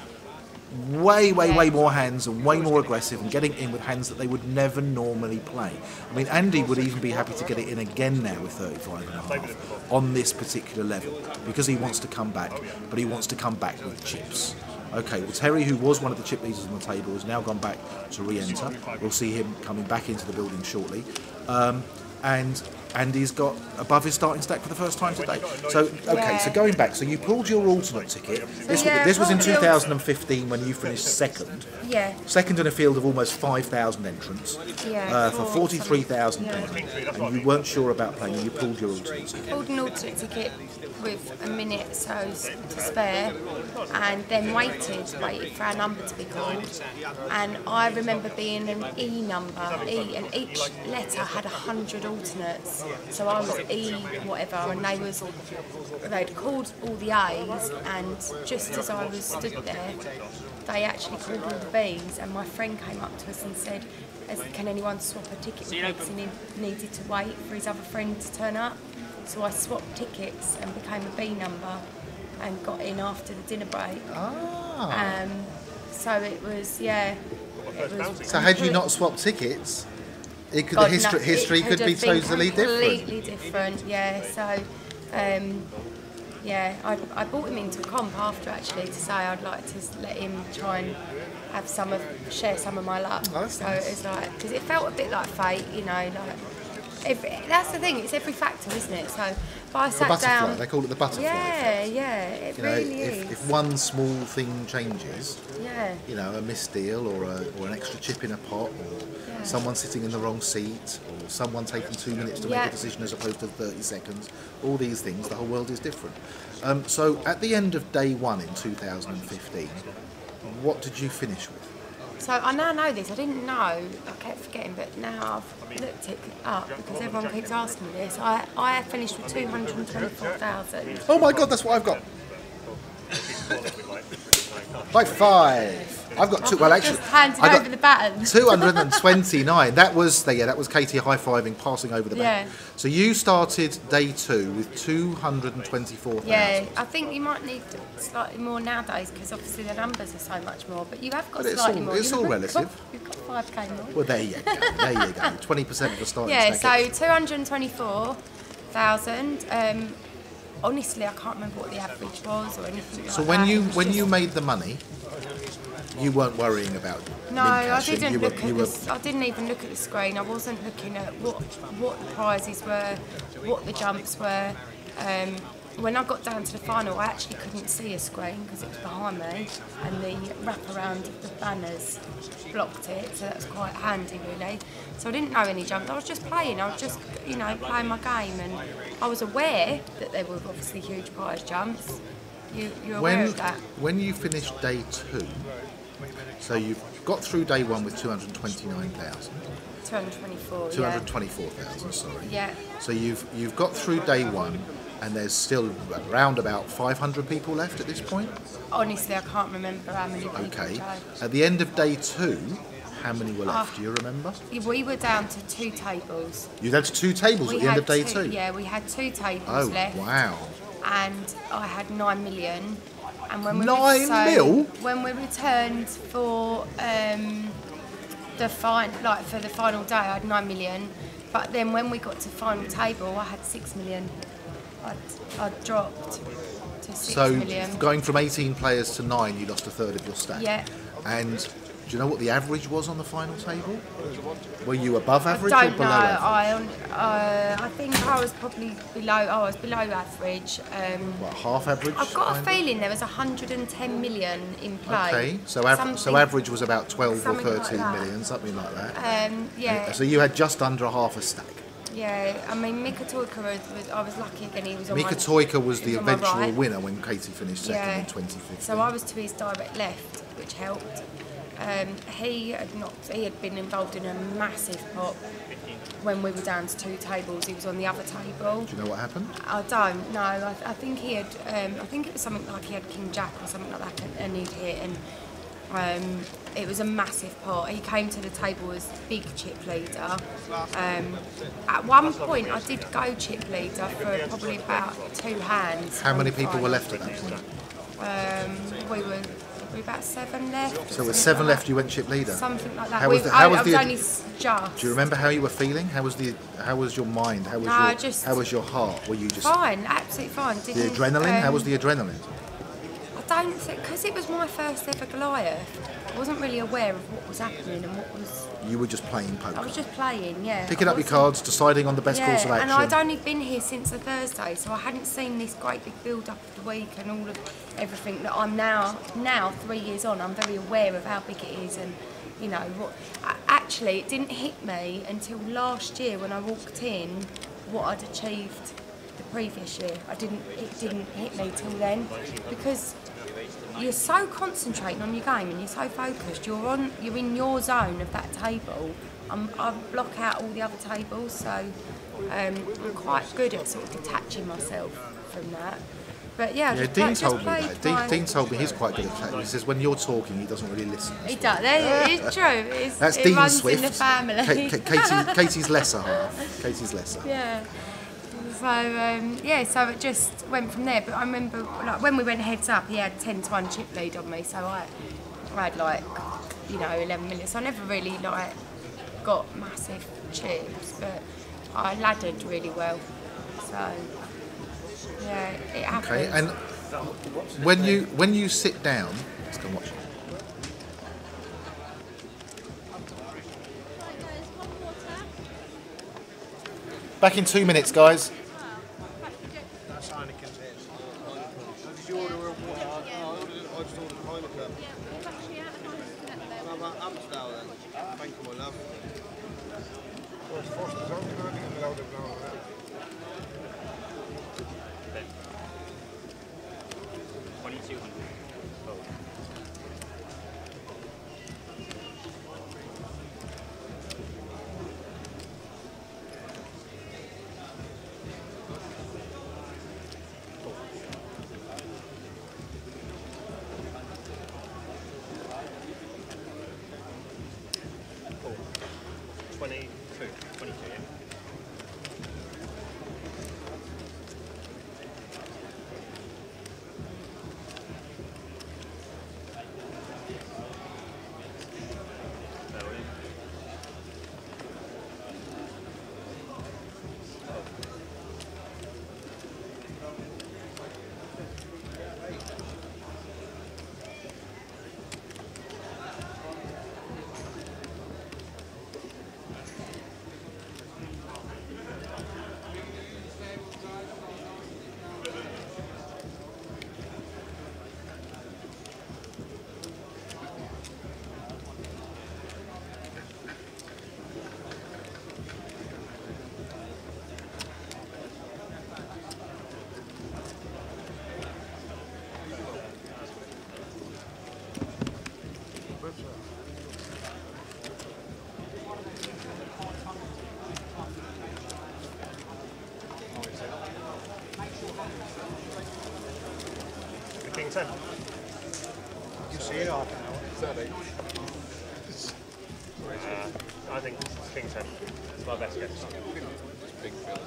way more hands and way more aggressive and getting in with hands that they would never normally play. I mean, Andy would even be happy to get it in again now with 35.5 on this particular level because he wants to come back, but he wants to come back with chips. Okay, well, Terry, who was one of the chip leaders on the table, has now gone back to re-enter. We'll see him coming back into the building shortly. And Andy's got above his starting stack for the first time today. So, okay, so going back, so you pulled your alternate ticket. This was in 2015 when you finished second. Yeah. Second in a field of almost 5,000 entrants for £43,000. And you weren't sure about playing, you pulled your alternate ticket. Pulled an alternate ticket with a minute so to spare, and then waited for our number to be called. And I remember being an E number, and each letter had 100 alternates. So I was E whatever, and they'd called all the A's, and just as I was stood there, they actually called all the B's, and my friend came up to us and said, can anyone swap a ticket with me? Because he needed to wait for his other friend to turn up. So I swapped tickets and became a B number and got in after the dinner break. So it was, yeah. So had you not swapped tickets, history could be totally different. Completely different, yeah. So, yeah, I brought him into a comp after actually to say I'd like to let him try and share some of my luck. Oh, so it was like, because it felt a bit like fate, you know, like. That's the thing, it's every factor, isn't it? So, but I sat down. They call it the butterfly effect. Yeah, it really is. If one small thing changes, you know, a missed deal or an extra chip in a pot, or someone sitting in the wrong seat, or someone taking 2 minutes to make a decision as opposed to 30 seconds, all these things, the whole world is different. So at the end of day one in 2015, what did you finish with? So I now know this, I didn't know, I kept forgetting, but now I've looked it up because everyone keeps asking me this. I finished with 224,000. Oh my God, that's what I've got. By 5. I've got two. Well, actually, I got over the baton. 229. That was Katie high-fiving, passing over the baton. So you started day 2 with 224,000. Yeah, I think you might need slightly more nowadays because obviously the numbers are so much more. But you have got slightly more. It's all relative. You've got 5k more. Well, there you go. There you go. 20% of the starting stack. So 224,000. Honestly, I can't remember what the average was or anything. So like when you made the money, you weren't worrying about No, I didn't look at I didn't even look at the screen. I wasn't looking at what the prizes were, what the jumps were. When I got down to the final, I actually couldn't see a screen because it was behind me, and the wraparound of the banners blocked it, so that was quite handy really. So I didn't know any jumps. I was just playing. I was just, you know, playing my game, and I was aware that there were obviously huge prize jumps. You're aware of that. When you finished day 2, so you've got through day 1 with 229,000. 224. 224,000. Sorry. Yeah. So you've got through day 1. And there's still around about 500 people left at this point? Honestly, I can't remember how many people. Okay. At the end of day 2, how many were left? Do you remember? We were down to 2 tables. You were down to 2 tables at the end of day 2? Yeah, we had 2 tables left. Oh, wow. And I had 9 million. And when we 9 mil? When we returned for the final day, I had 9 million. But then when we got to final table, I had 6 million. I dropped to 6 million. So going from 18 players to 9, you lost a third of your stack. Yeah. And do you know what the average was on the final table? Were you above average or below average? I think I was probably below. I was below average. What, half average? I've got a feeling there was 110 million in play. Okay, so average was about 12 or 13 million, something like that. Yeah. So you had just under half a stack. Yeah, I mean, Mika Toika I was lucky again, he was on Mika Toika was the eventual winner when Katie finished second in 2015. So I was to his direct left, which helped. He had been involved in a massive pot when we were down to 2 tables. He was on the other table. Do you know what happened? I don't know. I think he had. I think it was something like he had King Jack or something like that, and he'd hit. And it was a massive pot. He came to the table as big chip leader. At one point, I did go chip leader for probably about 2 hands. How many people were left at that point? We were about 7 left. So with 7 left, you went chip leader. Something like that. How was I was only just. Do you remember how you were feeling? How was your mind? How was your heart? Were you just fine? Absolutely fine. The adrenaline? How was the adrenaline? I don't think, because it was my first ever Goliath, I wasn't really aware of what was happening and what was... You were just playing poker. I was just playing, yeah. Picking up your cards, deciding on the best course of action. And I'd only been here since the Thursday, so I hadn't seen this great big build-up of the week and all of everything that I'm now 3 years on, I'm very aware of how big it is and, you know, what... Actually, it didn't hit me until last year when I walked in what I'd achieved the previous year. It didn't hit me till then, because you're so concentrating on your game and you're so focused. You're in your zone of that table. I block out all the other tables, so I'm quite good at sort of detaching myself from that. But yeah, Dean told me that. Dean told me he's quite good at that. He says when you're talking, he doesn't really listen. He does. It's true. That's it Dean runs Swift. in the family. Katie's lesser half. Katie's lesser. Yeah. So so it just went from there. But I remember, like, when we went heads up, he had 10-1 chip lead on me, so I had like, 11 minutes. So I never really like got massive chips, but I laddered really well. So yeah, it happened. Okay, and when you sit down, let's go and watch it. Back in 2 minutes, guys. That's Heineken's here. Did you order a water? No, I just ordered Heineken. How about Amstel then? Thank you, my love. Well, it's first is only going to get loaded now. 2200. Cool. 22, yeah. King 10. You see it half an hour. Certainly. I think King 10 is my best guess. Big field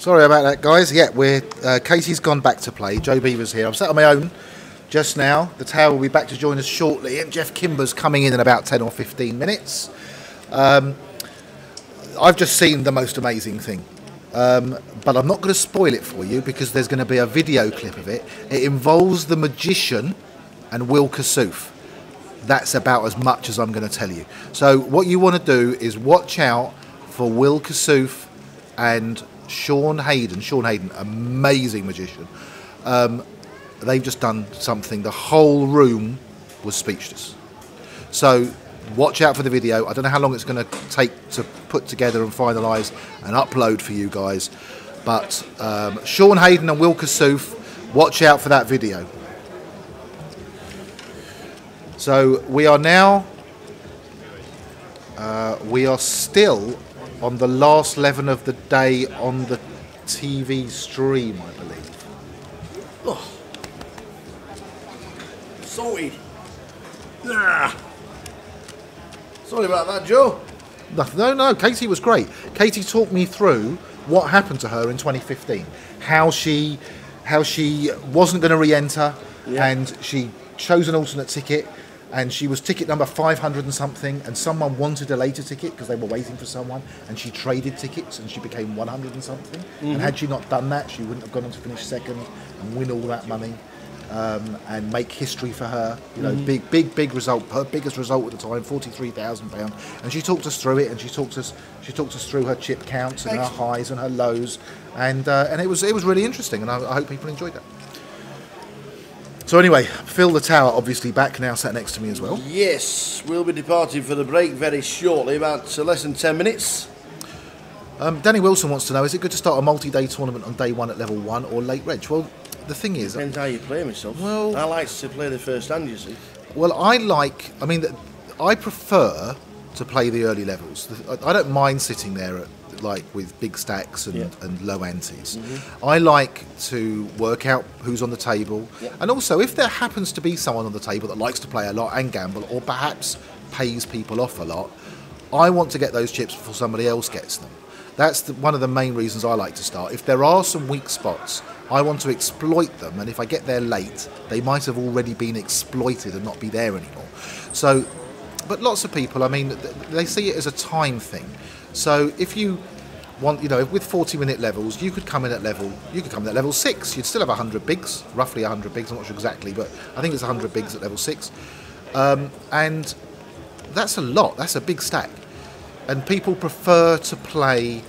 Sorry about that, guys. Yeah, Casey's gone back to play. Joe Beaver's here. I'm sat on my own just now. The tower will be back to join us shortly, and Jeff Kimber's coming in about 10 or 15 minutes. I've just seen the most amazing thing. But I'm not going to spoil it for you because there's going to be a video clip of it. It involves the magician and Will Kassouf. That's about as much as I'm going to tell you. So what you want to do is watch out for Will Kassouf and Sean Hayden. Sean Hayden, amazing magician. They've just done something. The whole room was speechless. So watch out for the video. I don't know how long it's going to take to put together and finalise and upload for you guys. But Sean Hayden and Will Kassouf, watch out for that video. So we are now, we are still on the last 11 of the day on the TV stream, I believe. Oh. sorted. Ah. Sorry about that, Joe. No, Katie was great. Katie talked me through what happened to her in 2015. How she wasn't going to re-enter, and she chose an alternate ticket, and she was ticket number 500 and something, and someone wanted a later ticket because they were waiting for someone, and she traded tickets and she became 100 and something. And had she not done that, she wouldn't have gone on to finish second and win all that money. And make history for her, you know, big result, her biggest result at the time, £43,000. And she talked us through it, and she talked us through her chip counts and her highs and her lows, and it was really interesting, and I hope people enjoyed that. So anyway, Phil the Tower obviously back now, sat next to me as well. Yes, we'll be departing for the break very shortly, about less than 10 minutes. Danny Wilson wants to know: is it good to start a multi-day tournament on day one at level 1 or late reg? Well, the thing is, depends how you play myself. Well, I like to play the first hand, you see. Well, I prefer to play the early levels. I don't mind sitting there with big stacks and low antes. I like to work out who's on the table, and also if there happens to be someone on the table that likes to play a lot and gamble, or perhaps pays people off a lot, I want to get those chips before somebody else gets them. That's one of the main reasons I like to start. If there are some weak spots, I want to exploit them, and if I get there late, they might have already been exploited and not be there anymore. So, but lots of people, I mean, they see it as a time thing. So if you want, you know, with 40-minute levels, you could come in at level 6. You'd still have 100 bigs, roughly 100 bigs. I'm not sure exactly, but I think it's 100 bigs at level 6, and that's a lot. That's a big stack, and people prefer to play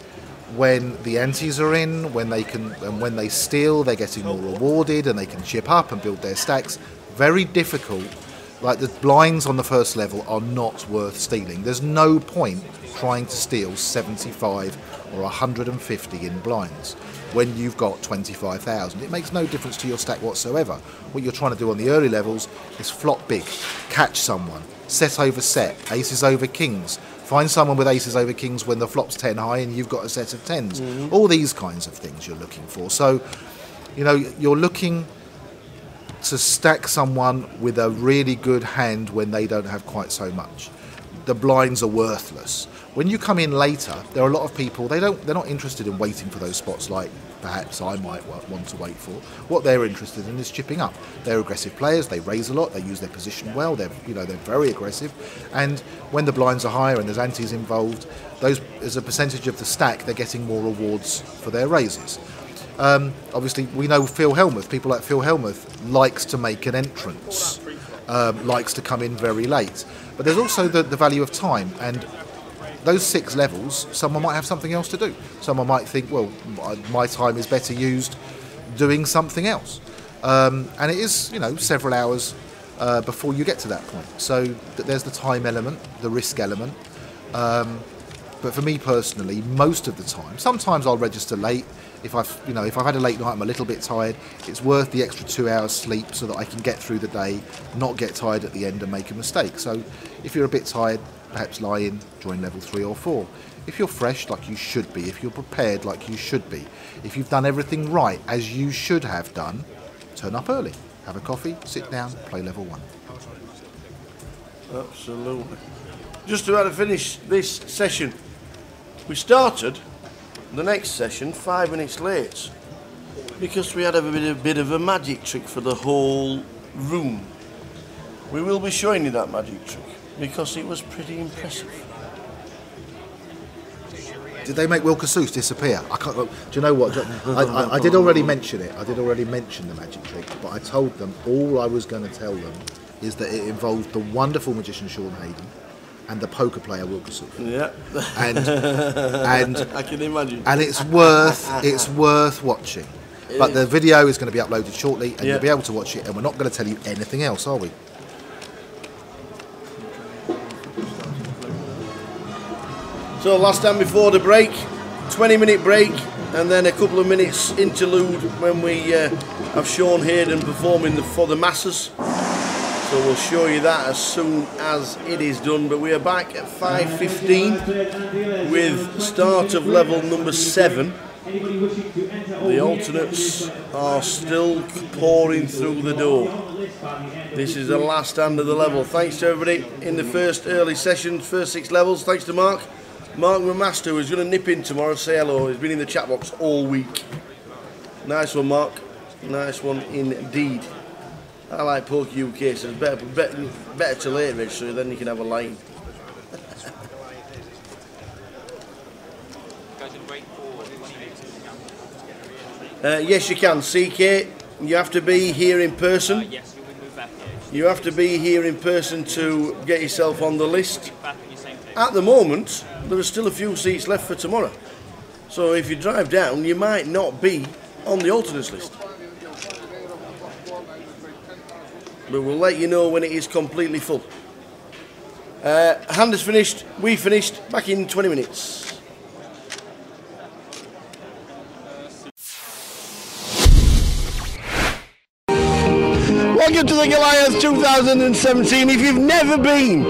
when the antes are in, when they can, and when they steal, they're getting more rewarded, and they can chip up and build their stacks. Very difficult. Like the blinds on the first level are not worth stealing. There's no point trying to steal 75 or 150 in blinds when you've got 25,000. It makes no difference to your stack whatsoever. What you're trying to do on the early levels is flop big, catch someone, set over set, aces over kings. Find someone with aces over kings when the flop's 10 high and you've got a set of 10s. All these kinds of things you're looking for. So, you know, you're looking to stack someone with a really good hand when they don't have quite so much. The blinds are worthless. When you come in later, there are a lot of people, they're not interested in waiting for those spots like perhaps I might want to wait for. What they're interested in is chipping up. They're aggressive players, they raise a lot, they use their position well, they're very aggressive, and when the blinds are higher and there's antes involved, those as a percentage of the stack, they're getting more rewards for their raises. Obviously, we know Phil Helmuth, people like Phil Helmuth likes to make an entrance, likes to come in very late. But there's also the value of time, and those 6 levels, someone might have something else to do. Someone might think, well, my time is better used doing something else. And it is, you know, several hours before you get to that point. So there's the time element, the risk element. But for me personally, most of the time, sometimes I'll register late. If I've had a late night, I'm a little bit tired, it's worth the extra 2 hours sleep so that I can get through the day, not get tired at the end and make a mistake. So if you're a bit tired, perhaps lie in, join level 3 or 4. If you're fresh, like you should be, if you're prepared like you should be, if you've done everything right as you should have done, turn up early, have a coffee, sit down, play level 1. Absolutely. Just about to finish this session, we started the next session 5 minutes late because we had a bit of a magic trick for the whole room. We will be showing you that magic trick because it was pretty impressive. Did they make Wilka Seuss disappear? I can't. Do you know what? I did already mention it. I did already mention the magic trick, but I told them all I was going to tell them is that it involved the wonderful magician Sean Hayden and the poker player Wilka Seuss. Yeah. And I can imagine. And it's worth watching. But the video is going to be uploaded shortly, and you'll be able to watch it. And we're not going to tell you anything else, are we? So last time before the break, 20-minute break, and then a couple of minutes interlude when we have Sean Hayden performing for the masses. So we'll show you that as soon as it is done. But we are back at 5:15 with start of level number 7. The alternates are still pouring through the door. This is the last hand of the level. Thanks to everybody in the first early sessions, first 6 levels. Thanks to Mark. Mark, my master, who's going to nip in tomorrow, say hello. He's been in the chat box all week. Nice one, Mark. Nice one indeed. I like Poke UK, so it's better to late, Rich, so then you can have a line. Yes, you can. CK, you have to be here in person. Yes, you will move back here. You have to be here in person to get yourself on the list. At the moment, there are still a few seats left for tomorrow. So if you drive down, you might not be on the alternates list. But we'll let you know when it is completely full. Hand is finished, we finished, back in 20 minutes. Welcome to the Goliath 2017. If you've never been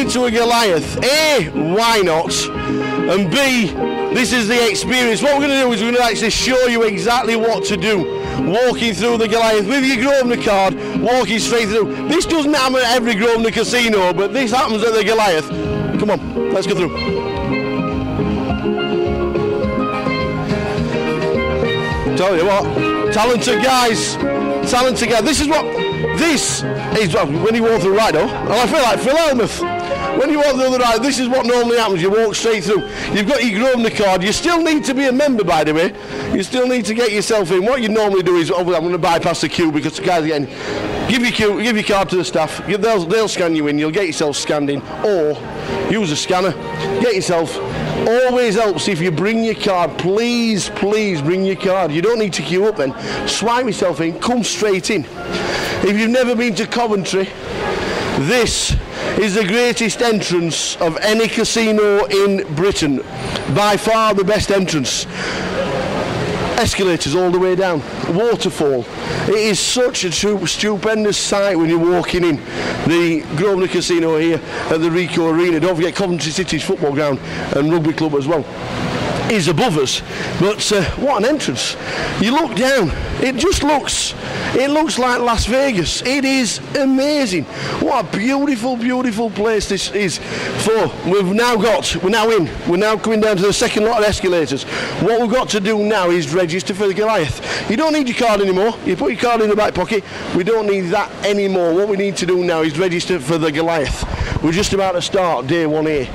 to a Goliath, A, why not? And B, this is the experience. What we're going to do is we're going to actually show you exactly what to do. Walking through the Goliath with your Grosvenor card, walking straight through. This doesn't happen at every Grosvenor casino, but this happens at the Goliath. Come on, let's go through. Tell you what, talented guys. This is when you walk through right door. And I feel like Phil Elmuth. When you walk through the right, this is what normally happens. You walk straight through. You've got your Grosvenor card. You still need to be a member, by the way. You still need to get yourself in. What you normally do is, I'm going to bypass the queue because the guys are getting. Give your card to the staff. They'll scan you in. You'll get yourself scanned in, or use a scanner. Get yourself. Always helps if you bring your card. Please bring your card. You don't need to queue up then. Swipe yourself in, come straight in. If you've never been to Coventry, this is the greatest entrance of any casino in Britain. By far the best entrance. Escalators all the way down, waterfall. It is such a stupendous sight when you're walking in the Grosvenor Casino here at the Ricoh Arena. Don't forget Coventry City's football ground and rugby club as well is above us. But what an entrance. You look down, it looks like Las Vegas. It is amazing. What a beautiful place this is for. We're now coming down to the second lot of escalators. What we've got to do now is register for the Goliath. You don't need your card anymore. You put your card in the back pocket. We don't need that anymore. What we need to do now is register for the Goliath. We're just about to start day 1A.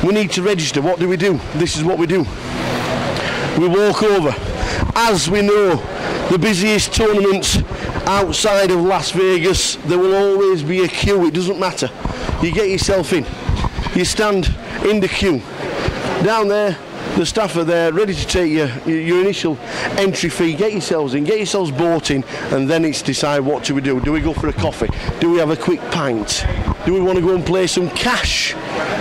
We need to register. What do? This is what we do. We walk over. As we know, the busiest tournament outside of Las Vegas, there will always be a queue. It doesn't matter. You get yourself in. You stand in the queue. Down there, the staff are there, ready to take your initial entry fee. Get yourselves in, get yourselves bought in, and then it's decide what do we do. Do we go for a coffee? Do we have a quick pint? Do we want to go and play some cash?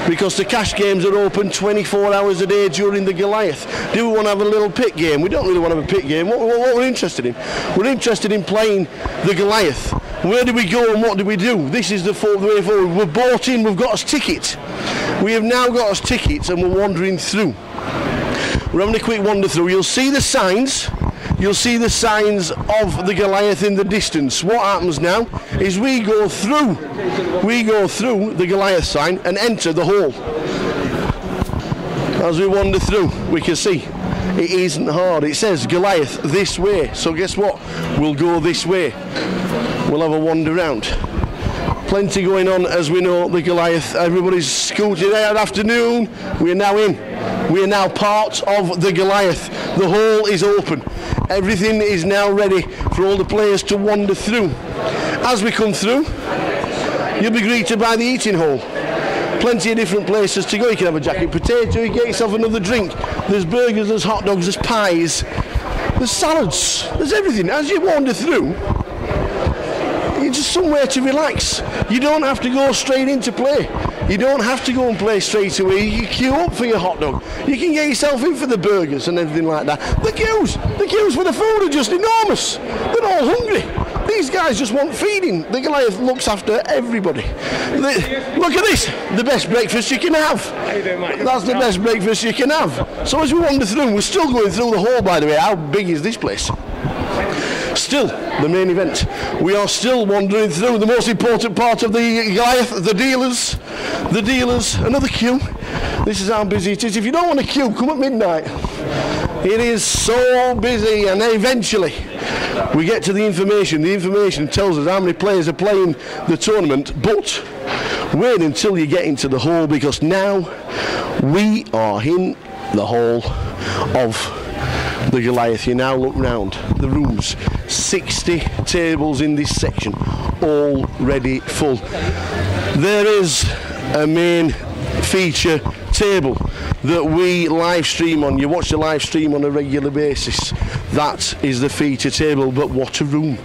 Because the cash games are open 24 hours a day during the Goliath. Do we want to have a little pit game? We don't really want to have a pit game. What we're interested in? We're interested in playing the Goliath. Where do we go and what do we do? This is the way forward. We're bought in, we've got us ticket. We have now got us tickets and we're wandering through. We're having a quick wander through. You'll see the signs. You'll see the signs of the Goliath in the distance. What happens now is we go through the Goliath sign and enter the hall. As we wander through, we can see it isn't hard. It says Goliath this way. So guess what? We'll go this way. We'll have a wander around. Plenty going on, as we know, the Goliath. Everybody's scooting out. Afternoon. We are now in. We are now part of the Goliath. The hall is open. Everything is now ready for all the players to wander through. As we come through, you'll be greeted by the eating hall. Plenty of different places to go. You can have a jacket potato, you get yourself another drink. There's burgers, there's hot dogs, there's pies, there's salads, there's everything. As you wander through, you're just somewhere to relax. You don't have to go straight into play. You don't have to go and play straight away. You queue up for your hot dog. You can get yourself in for the burgers and everything like that. The queues for the food are just enormous. They're all hungry. These guys just want feeding. The Goliath looks after everybody. Look at this, the best breakfast you can have. That's the best breakfast you can have. So as we wander through, we're still going through the hall, by the way. How big is this place? Still, the main event. We are still wandering through the most important part of the Goliath, the dealers. The dealers, another queue. This is how busy it is. If you don't want a queue, come at midnight. It is so busy, and then eventually we get to the information. The information tells us how many players are playing the tournament, but wait until you get into the hall, because now we are in the hall of the Goliath. You now look round the rooms, 60 tables in this section, already full. There is a main feature table that we live stream on. You watch the live stream on a regular basis. That is the feature table. But what a room.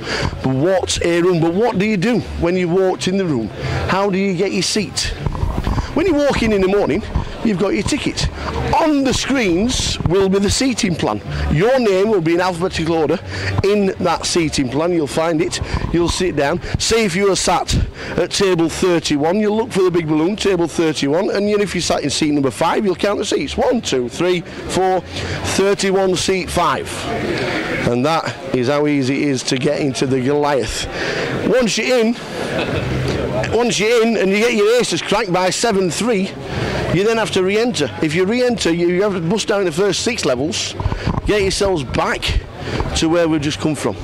But what a room. But what do you do when you walked in the room? How do you get your seat? When you walk in the morning, you've got your ticket. On the screens will be the seating plan. Your name will be in alphabetical order in that seating plan. You'll find it. You'll sit down. Say if you are sat at table 31, you'll look for the big balloon, table 31, and if you're sat in seat number 5, you'll count the seats. 1, 2, 3, 4, 31, seat 5. And that is how easy it is to get into the Goliath. Once you're in and you get your aces cracked by 7-3, you then have to re-enter. If you re-enter, you have to bust down the first 6 levels, get yourselves back to where we've just come from.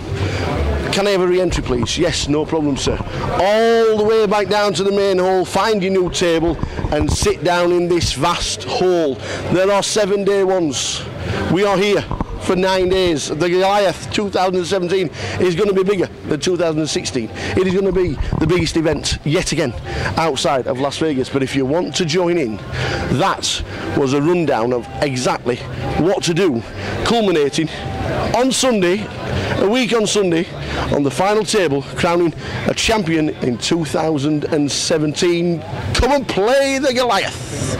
Can I have a re-entry, please? Yes, no problem, sir. All the way back down to the main hall, find your new table and sit down in this vast hall. There are 7-day ones. We are here for 9 days. The Goliath 2017 is going to be bigger than 2016. It is going to be the biggest event yet again outside of Las Vegas. But if you want to join in, that was a rundown of exactly what to do, culminating on Sunday, a week on Sunday, on the final table, crowning a champion in 2017. Come and play the Goliath.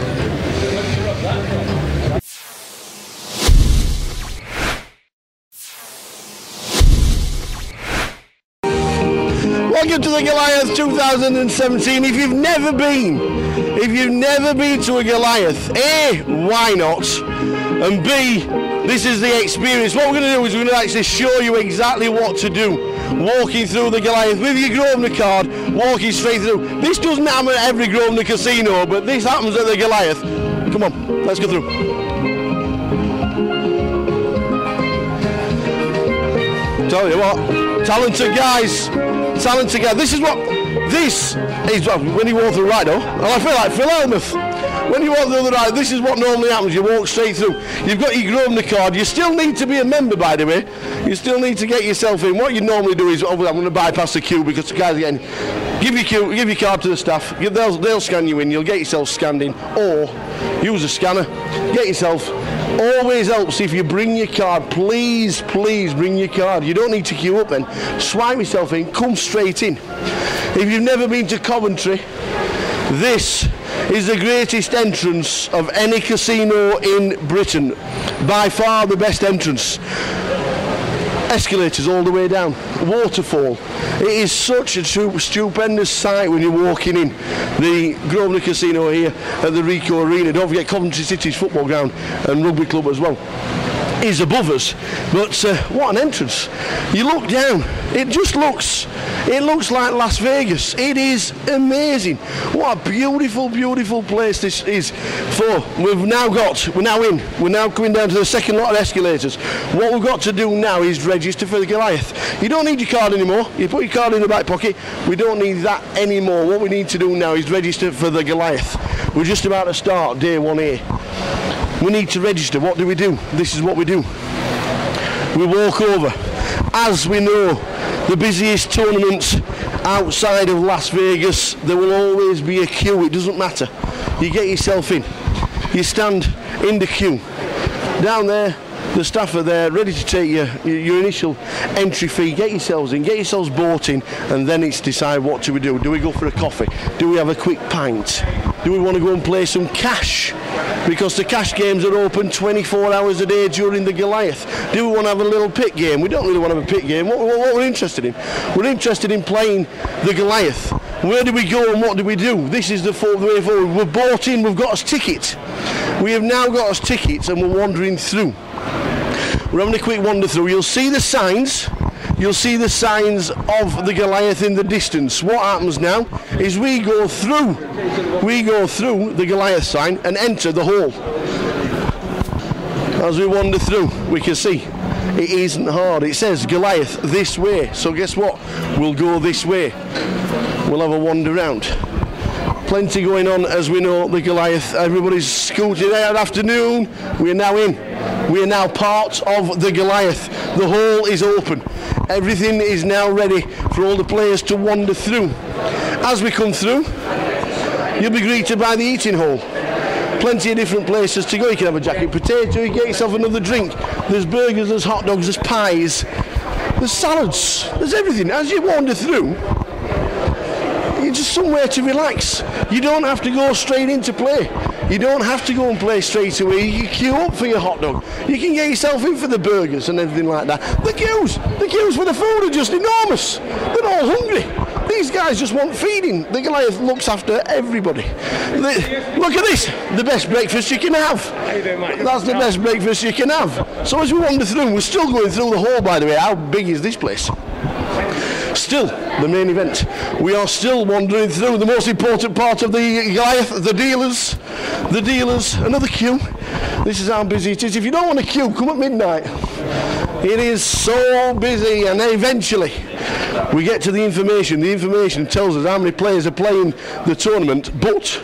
Welcome to the Goliath 2017. If you've never been to a Goliath, A, why not? And B, this is the experience. What we're going to do is we're going to actually show you exactly what to do. Walking through the Goliath with your Grosvenor card, walking straight through. This doesn't happen at every Grosvenor casino, but this happens at the Goliath. Come on, let's go through. Tell you what, talented guys. This is when you walk through the right door, and I feel like Phil Elmeth. When you walk through the right, this is what normally happens. You walk straight through. You've got your Grosvenor card. You still need to be a member, by the way. You still need to get yourself in. What you normally do is, I'm going to bypass the queue because the guys are getting. Give your card to the staff. They'll scan you in. You'll get yourself scanned in, or use a scanner. Get yourself. Always helps if you bring your card. Please bring your card. You don't need to queue up then. Swipe yourself in, come straight in. If you've never been to Coventry, this is the greatest entrance of any casino in Britain. By far the best entrance. Escalators all the way down, waterfall. It is such a stupendous sight when you're walking in the Grosvenor Casino here at the Ricoh Arena. Don't forget Coventry City's football ground and rugby club as well is above us. But what an entrance. You look down, it looks like Las Vegas. It is amazing. What a beautiful place this is. We're now coming down to the second lot of escalators. What we've got to do now is register for the Goliath. You don't need your card anymore. You put your card in the back pocket. We don't need that anymore. What we need to do now is register for the Goliath. We're just about to start day 1A. We need to register. What do? This is what we do. We walk over. As we know, the busiest tournaments outside of Las Vegas, there will always be a queue. It doesn't matter. You get yourself in. You stand in the queue. Down there, the staff are there, ready to take your initial entry fee. Get yourselves in, get yourselves bought in, and then it's decide what do. Do we go for a coffee? Do we have a quick pint? Do we want to go and play some cash? because the cash games are open 24 hours a day during the Goliath. Do we want to have a little pit game? We don't really want to have a pit game. What we're interested in? We're interested in playing the Goliath. Where do we go and what do we do? This is the way forward. We're bought in, we've got us tickets. We have now got us tickets and we're wandering through. We're having a quick wander through. You'll see the signs. You'll see the signs of the Goliath in the distance. What happens now is we go through the Goliath sign and enter the hall. As we wander through, we can see it isn't hard. It says Goliath this way. So guess what? We'll go this way. We'll have a wander round. Plenty going on, as we know, the Goliath. Everybody's scooted out afternoon. We are now in. We are now part of the Goliath. The hall is open. Everything is now ready for all the players to wander through. As we come through, you'll be greeted by the eating hall. Plenty of different places to go. You can have a jacket potato, you get yourself another drink. There's burgers, there's hot dogs, there's pies, there's salads, there's everything. As you wander through, you're just somewhere to relax. You don't have to go straight into play. You don't have to go and play straight away. You can queue up for your hot dog. You can get yourself in for the burgers and everything like that. The queues for the food are just enormous. They're all hungry. These guys just want feeding. The Goliath looks after everybody. Look at this, the best breakfast you can have. That's the best breakfast you can have. So as we wander through, we're still going through the hall, by the way. How big is this place? Still, the main event. We are still wandering through the most important part of the Goliath, the dealers. The dealers, another queue. This is how busy it is. If you don't want to queue, come at midnight. It is so busy, and then eventually we get to the information. The information tells us how many players are playing the tournament, but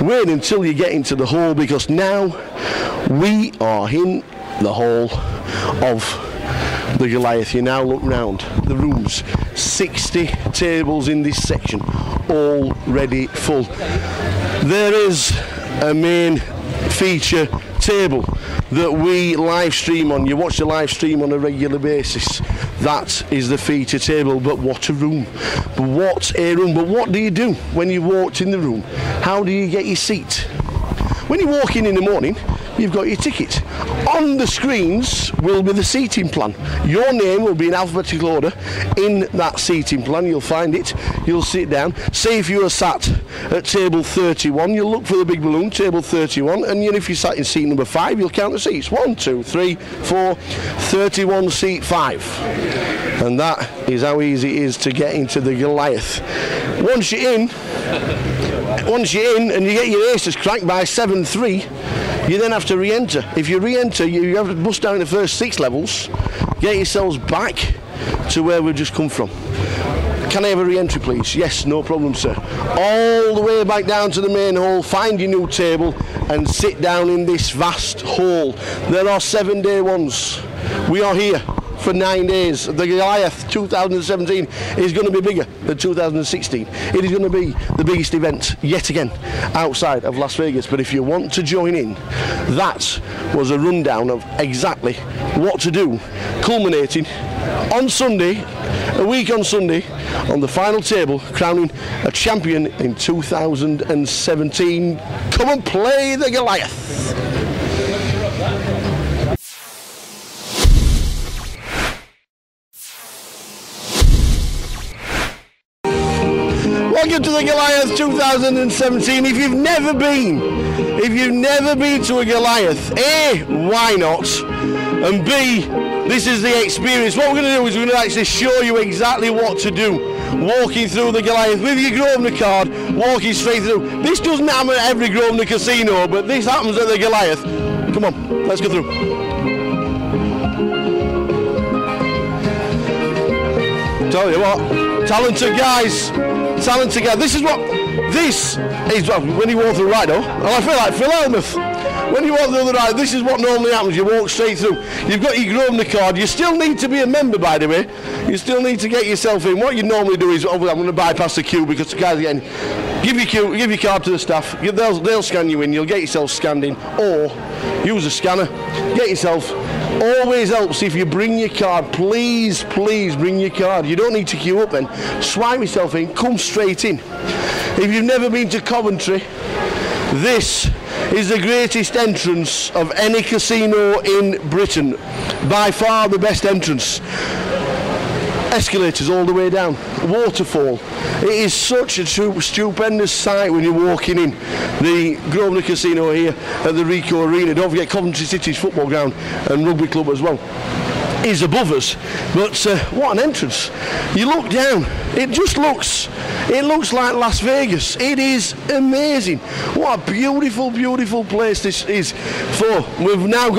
wait until you get into the hall, because now we are in the hall of the Goliath. You now look round the rooms, 60 tables in this section, already full. There is a main feature table that we live stream on. You watch the live stream on a regular basis. That is the feature table. But what a room. What a room. But what do you do when you walked in the room? How do you get your seat? When you walk in the morning, you've got your ticket. On the screens will be the seating plan. Your name will be in alphabetical order in that seating plan. You'll find it. You'll sit down. Say if you are sat at table 31, you'll look for the big balloon, table 31, and if you're sat in seat number 5, you'll count the seats. 1, 2, 3, 4, 31, seat 5. And that is how easy it is to get into the Goliath. Once you're in and you get your aces cracked by 7-3, you then have to re-enter. If you re-enter, you have to bust down the first 6 levels, get yourselves back to where we've just come from. Can I have a re-entry, please? Yes, no problem, sir. All the way back down to the main hall, find your new table and sit down in this vast hall. There are 7-day ones. We are here for 9 days. The Goliath 2017 is going to be bigger than 2016. It is going to be the biggest event yet again outside of Las Vegas. But if you want to join in, that was a rundown of exactly what to do, culminating on Sunday, a week on Sunday, on the final table, crowning a champion in 2017. Come and play the Goliath. Welcome to the Goliath 2017. If you've never been to a Goliath, A, why not? And B, this is the experience. What we're going to do is we're going to actually show you exactly what to do. Walking through the Goliath with your Grosvenor card, walking straight through. This doesn't happen at every Grosvenor casino, but this happens at the Goliath. Come on, let's go through. Tell you what, talented guys. This is when you walk through the ride, though. And I feel like Phil Elmeth. When you walk through the ride, this is what normally happens. You walk straight through. You've got your Grosvenor card. You still need to be a member, by the way. You still need to get yourself in. What you normally do is, I'm going to bypass the queue because the guys are getting. Give your card to the staff. They'll scan you in. You'll get yourself scanned in, or use a scanner. Get yourself. Always helps if you bring your card. Please bring your card. You don't need to queue up then. Swipe yourself in, come straight in. If you've never been to Coventry, this is the greatest entrance of any casino in Britain. By far the best entrance. Escalators all the way down, waterfall. It is such a stupendous sight when you're walking in the Grosvenor Casino here at the Ricoh Arena. Don't forget Coventry City's football ground and rugby club as well is above us, but what an entrance. You look down, it looks like Las Vegas. It is amazing. What a beautiful place this is for. We're now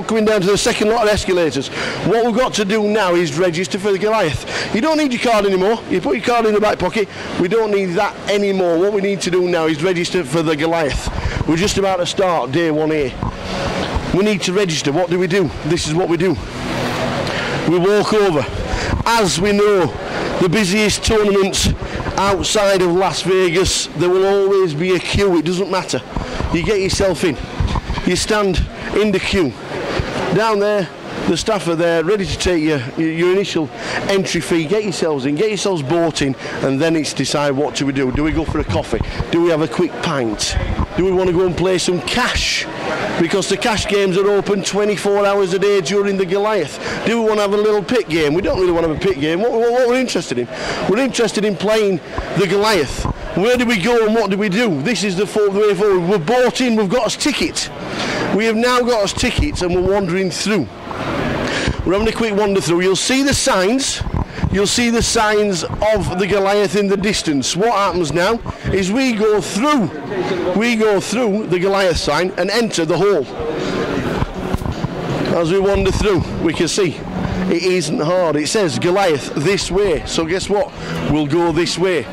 coming down to the second lot of escalators. What we've got to do now is register for the Goliath. You don't need your card anymore. You put your card in the back pocket. We don't need that anymore. What we need to do now is register for the Goliath. We're just about to start day 1A. We need to register. What do? This is what we do. We walk over. As we know, the busiest tournament outside of Las Vegas, there will always be a queue. It doesn't matter. You get yourself in. You stand in the queue. Down there, the staff are there, ready to take your initial entry fee. Get yourselves in, get yourselves bought in, and then it's decide what do we do. Do we go for a coffee? Do we have a quick pint? Do we want to go and play some cash? Because the cash games are open 24 hours a day during the Goliath. Do we want to have a little pit game? We don't really want to have a pit game. What we're interested in? We're interested in playing the Goliath. Where do we go and what do we do? This is the way forward. We're bought in, we've got us ticket. We have now got us tickets and we're wandering through. We're having a quick wander through. You'll see the signs. You'll see the signs of the Goliath in the distance. What happens now is we go through the Goliath sign and enter the hall. As we wander through, we can see it isn't hard. It says Goliath this way. So guess what? We'll go this way.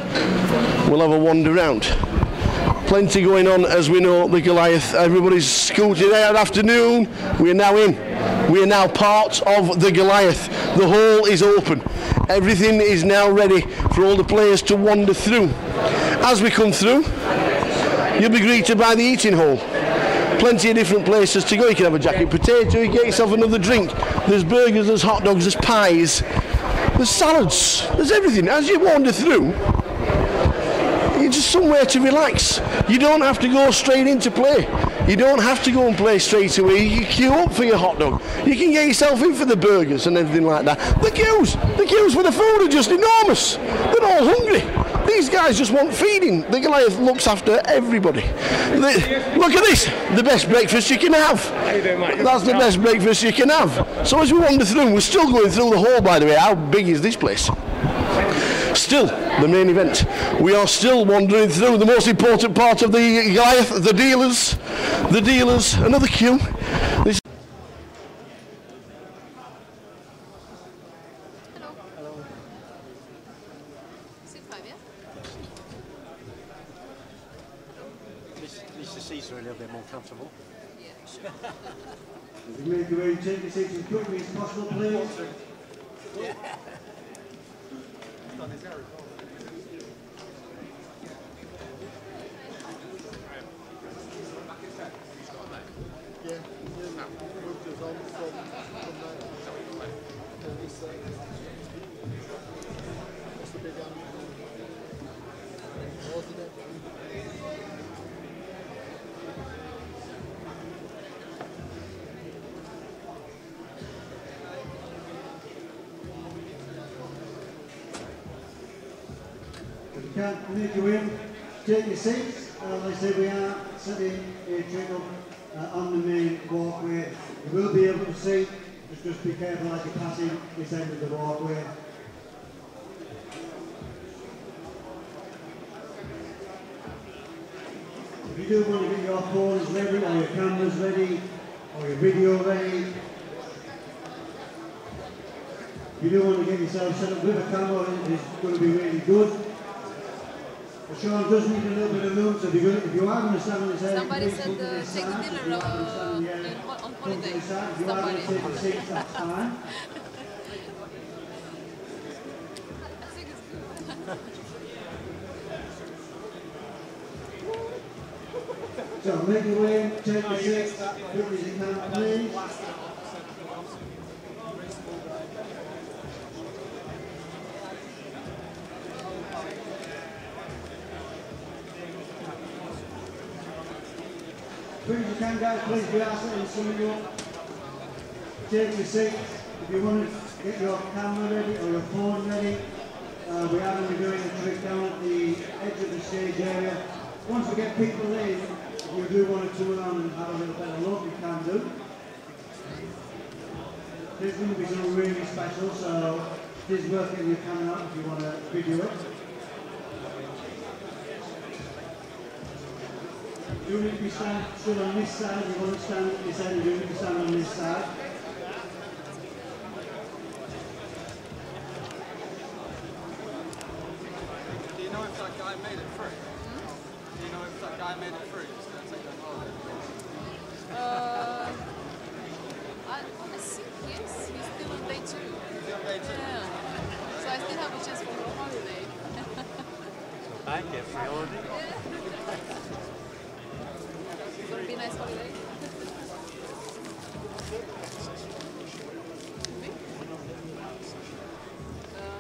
We'll have a wander round. Plenty going on, as we know, the Goliath. Everybody's scooting out. Afternoon. We are now in. We are now part of the Goliath. The hall is open. Everything is now ready for all the players to wander through. As we come through, you'll be greeted by the eating hall. Plenty of different places to go. You can have a jacket potato, you get yourself another drink. There's burgers, there's hot dogs, there's pies, there's salads, there's everything. As you wander through, you're just somewhere to relax. You don't have to go straight into play. You don't have to go and play straight away. You queue up for your hot dog. You can get yourself in for the burgers and everything like that. The queues for the food are just enormous. They're all hungry. These guys just want feeding. The Goliath looks after everybody. Look at this, the best breakfast you can have. That's the best breakfast you can have. So as we wander through, we're still going through the hall, by the way. How big is this place? Still, the main event. We are still wandering through the most important part of the Goliath, the dealers, another queue. This At least the seats are a little bit more comfortable. If you make your way and take your seats as quickly as possible, please. Can't make you in, take your seats. Like I said, we are sitting a trickle on the main walkway. You will be able to see, just be careful as you're passing this end of the walkway. If you do want to get your phones ready, or your cameras ready, or your video ready, if you do want to get yourself set up with a camera, it's going to be really good. But Sean does need a little bit of room, so if you are going to stand on this area, somebody said take the dinner on holiday. If you are going to take the seats, that's fine. So make your way, take the seats, quickly as you can, please. soon as you can, guys, please be outside and summing you up. Take your seat. If you want to get your camera ready or your phone ready, we are going to be doing a trick down at the edge of the stage area. Once we get people in, if you do want to tour around and have a little bit of look, you can do. There's going to be something really special, so it is worth getting your camera out if you want to video it. You need to be still on this side. You want to stand on this end, you need to stand on this side. Do you know if that guy made it through? Do you know if that guy made it through? He's going to take that holiday. Yes, he's still on day 2. He's on day 2? Yeah. So I still have a chance for a holiday. I get free holiday. It's going to be a nice holiday.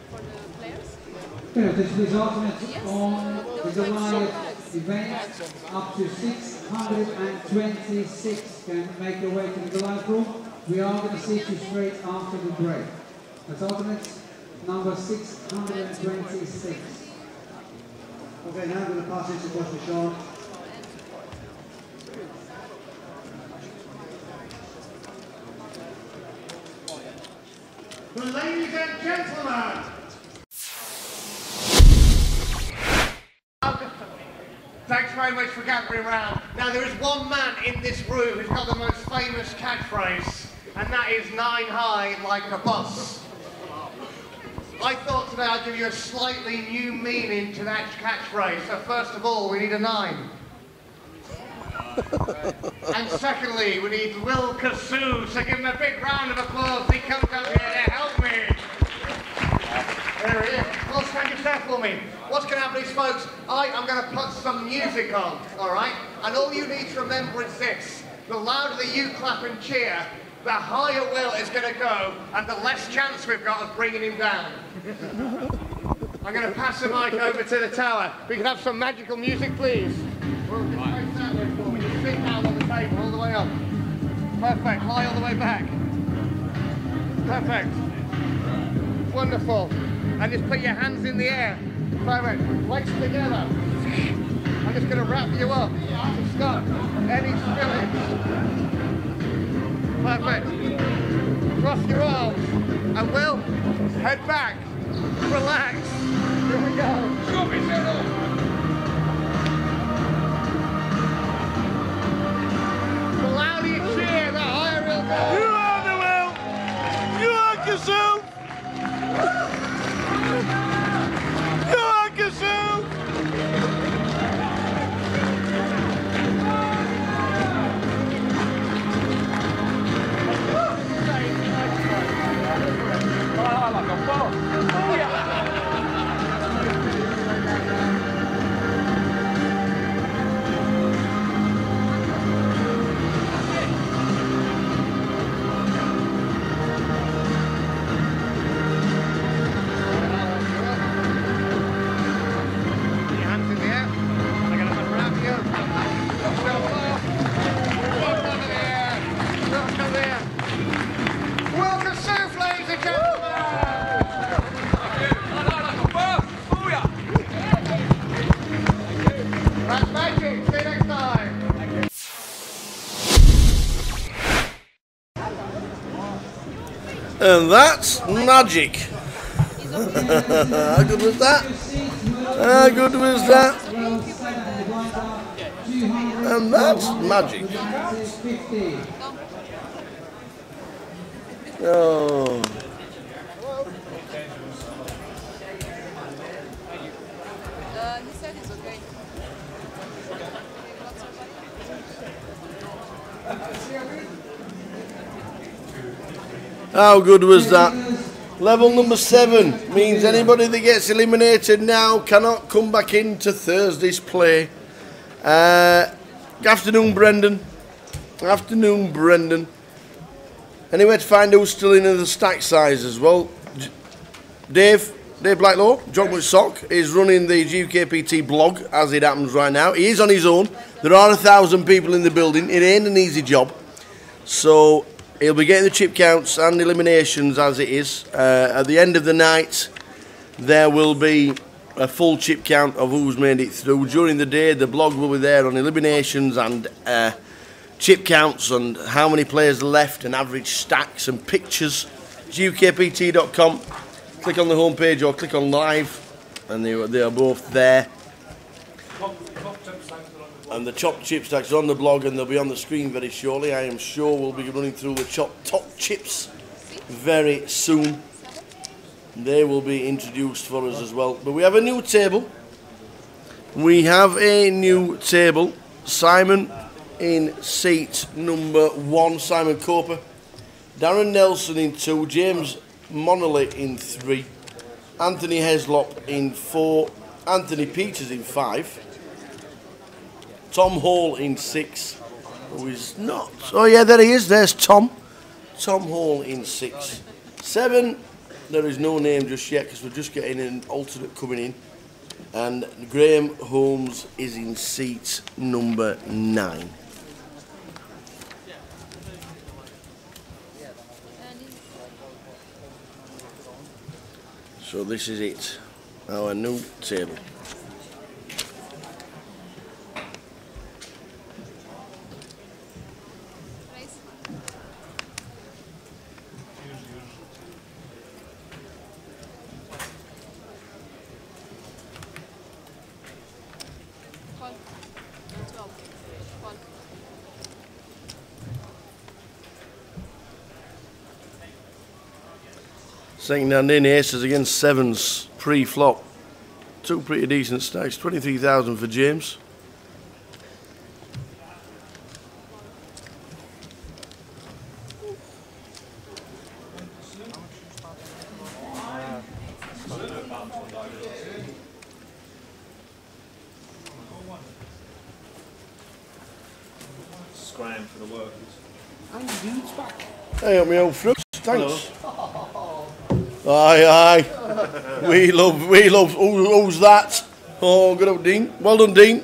For the players? Yeah, this is ultimate on the Goliath event. Up to 626 can make their way to the Goliath room. We are going to see you straight after the break. That's ultimate number 626. Okay, now I'm going to pass this across to Sean. Well, ladies and gentlemen, thanks very much for gathering round. Now, there is one man in this room who's got the most famous catchphrase, and that is 9 high like a bus. I thought today I'd give you a slightly new meaning to that catchphrase. So first of all, we need a 9. And secondly, we need Will Cassou, so give him a big round of applause. He comes up here to help me. There he is. Well, stand yourself for me. What's going to happen is, folks, I am going to put some music on, all right? And all you need to remember is this. The louder that you clap and cheer, the higher Will is going to go, and the less chance we've got of bringing him down. I'm going to pass the mic over to the tower. We can have some magical music, please. Well, just face that way for me. Just sit down on the table all the way up. Perfect. Lie all the way back. Perfect. Wonderful. And just put your hands in the air. Perfect. Legs together. I'm just going to wrap you up. Stop. Any spillage. Perfect. Cross your arms. And Will, head back. Relax. Here we go. Show me, the louder you cheer, the higher he'll go. You are the Will. You are Cassou. You are Cassou. Like a boss. Oh, yeah. And that's magic. How good was that? How good was that? And that's magic. Oh. He said it's okay. How good was that? Level number 7 means anybody that gets eliminated now cannot come back into Thursday's play. Afternoon, Brendan. Afternoon, Brendan. Anywhere to find who's still in the stack size as well? Dave? Dave Blacklow, John with Sock, is running the GUKPT blog as it happens right now. He is on his own. There are 1,000 people in the building. It ain't an easy job. So he'll be getting the chip counts and eliminations as it is. At the end of the night, there will be a full chip count of who's made it through. During the day, the blog will be there on eliminations and chip counts and how many players left and average stacks and pictures. GUKPT.com. Click on the homepage or click on live, and they are both there. And the chopped chip stacks are on the blog, and they'll be on the screen very shortly. I am sure we'll be running through the top chips very soon. They will be introduced for us as well. But we have a new table. We have a new table. Simon in seat number 1, Simon Coper. Darren Nelson in 2, James Monolly in 3, Anthony Heslop in 4, Anthony Peters in 5, Tom Hall in 6, who is not. Oh yeah, there he is. There's Tom. Tom Hall in 6. 7, there is no name just yet because we're just getting an alternate coming in. And Graham Holmes is in seat number 9. So this is it, our new table. Second hand in, aces against 7s, pre-flop. 2 pretty decent stacks, 23,000 for James. Scram for the workers. And Dean's back. Hey, up my old fruits, thanks. Aye, aye. We love, who's that? Oh, good old Dean. Well done, Dean.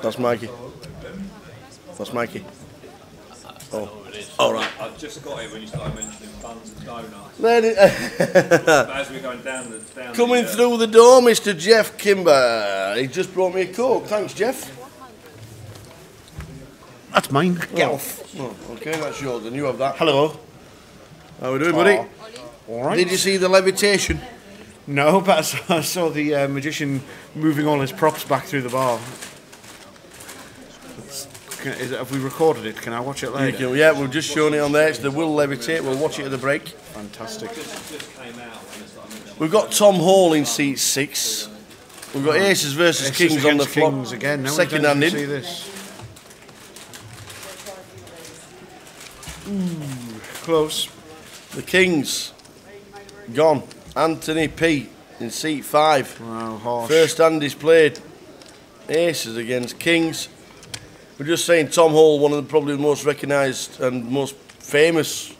That's Mikey. That's Mikey. Oh, all right. I've just got it when you started mentioning buns and donuts. As we're going down the... Coming through the door, Mr. Jeff Kimber. He just brought me a Coke. Thanks, Jeff. That's mine. Get Oh. off. Oh, okay, that's yours, and you have that. Hello. How we doing, buddy? All right. Did you see the levitation? No, but I saw the magician moving all his props back through the bar. Have we recorded it? Can I watch it later? Yeah, we've just shown it on there. It's the Will Levitate. We'll watch it at the break. Fantastic. We've got Tom Hall in seat 6. We've got Aces versus Kings on the flop. Kings again. No second hand in. See this. Close. The Kings gone. Anthony P in seat 5. Wow, harsh. First hand is played. Aces against Kings. We're just saying Tom Hall, one of the probably the most recognised and most famous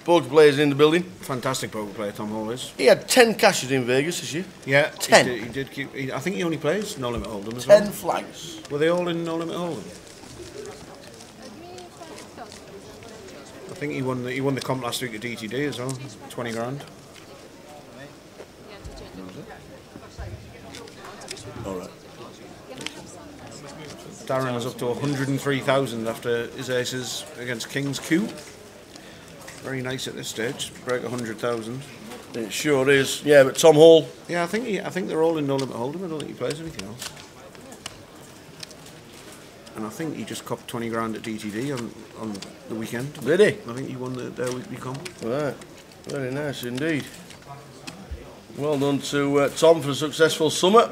poker players in the building. Fantastic poker player, Tom Hall is. He had 10 cashes in Vegas this year. Yeah, 10. He did keep. I think he only plays No Limit Hold'em as well. 10 flags. Were they all in No Limit Hold'em? I think he won the comp last week at DTD as well. 20 grand. All right. Darren was up to 103,000 after his aces against King's Q. Very nice at this stage. Break 100,000. It sure is. Yeah, but Tom Hall. Yeah, I think they're all in No Limit Hold'em. I don't think he plays anything else. And I think he just copped 20 grand at DTD on the weekend. Did he? I think he won their weekly comp. Right. Very nice indeed. Well done to Tom for a successful summer.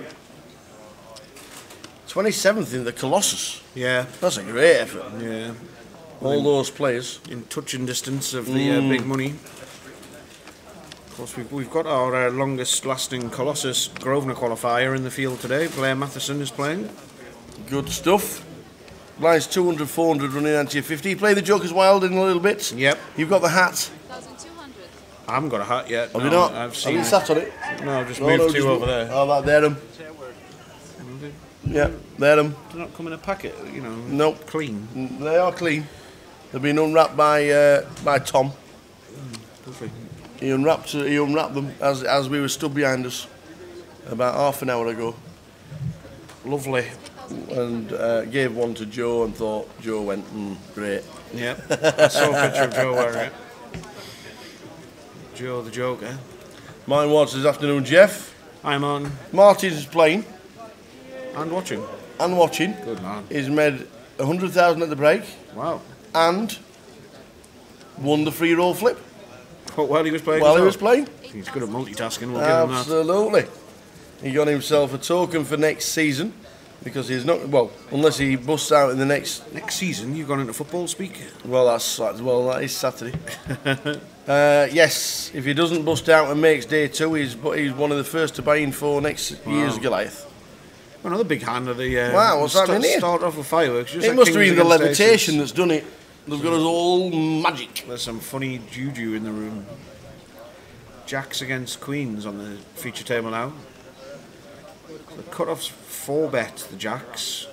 27th in the Colossus. Yeah. That's a great effort. Yeah. All those players. In touching distance of the big money. Of course, we've got our longest lasting Colossus Grosvenor qualifier in the field today. Blair Matheson is playing. Good stuff. Blinds 200, 400 running into your 50. You play the Joker's Wild in a little bit. Yep. You've got the hat. I haven't got a hat yet. Have no, you not? I've seen Have you sat on it? No, I've just moved two over there. Oh, they're them. Yeah, they're them. They're not come in a packet, you know. Nope. Clean. They are clean. They've been unwrapped by Tom. Lovely. He unwrapped them as we were stood behind us about half an hour ago. Lovely. And gave one to Joe and thought Joe went, great. Yeah. I saw a picture of Joe wearing it. Joe the Joker. Mine was this afternoon, Jeff. I'm on. Martin's playing. And watching. And watching. Good man. He's made 100,000 at the break. Wow. And won the free roll flip. While he was playing? While he was playing. He's good at multitasking, we'll give him that. Absolutely. He got himself a token for next season. Because he's not, well, unless he busts out in the next season, you've gone into football speak. Well, that is Saturday. Yes, if he doesn't bust out and makes day 2, he's one of the first to buy in for next year's Goliath. Another big hand of the. Wow, what's happening here? Start off with fireworks. Just It like must have Kings been the against levitation Aces. that's done it. They've got us all magic. There's some funny juju in the room. Jacks against Queens on the feature table now. The cut-off's 4-bet, the Jacks.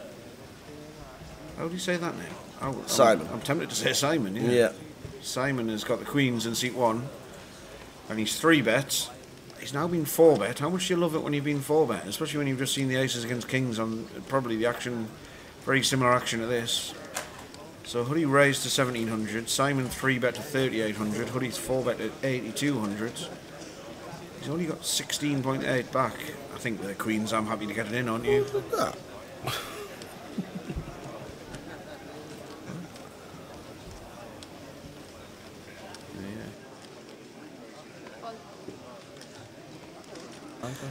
How do you say that now? Simon. I'm tempted to say Simon, yeah. Yeah. Simon has got the Queens in seat 1. And he's 3-bet. He's now been 4-bet. How much do you love it when you've been 4-bet? Especially when you've just seen the Aces against Kings on probably the action, very similar action to this. So Hoodie raised to 1,700. Simon 3-bet to 3,800. Hoodie's 4-bet to 8,200. He's only got 16.8 back. I think the Queens, I'm happy to get it in, aren't you? Look at that.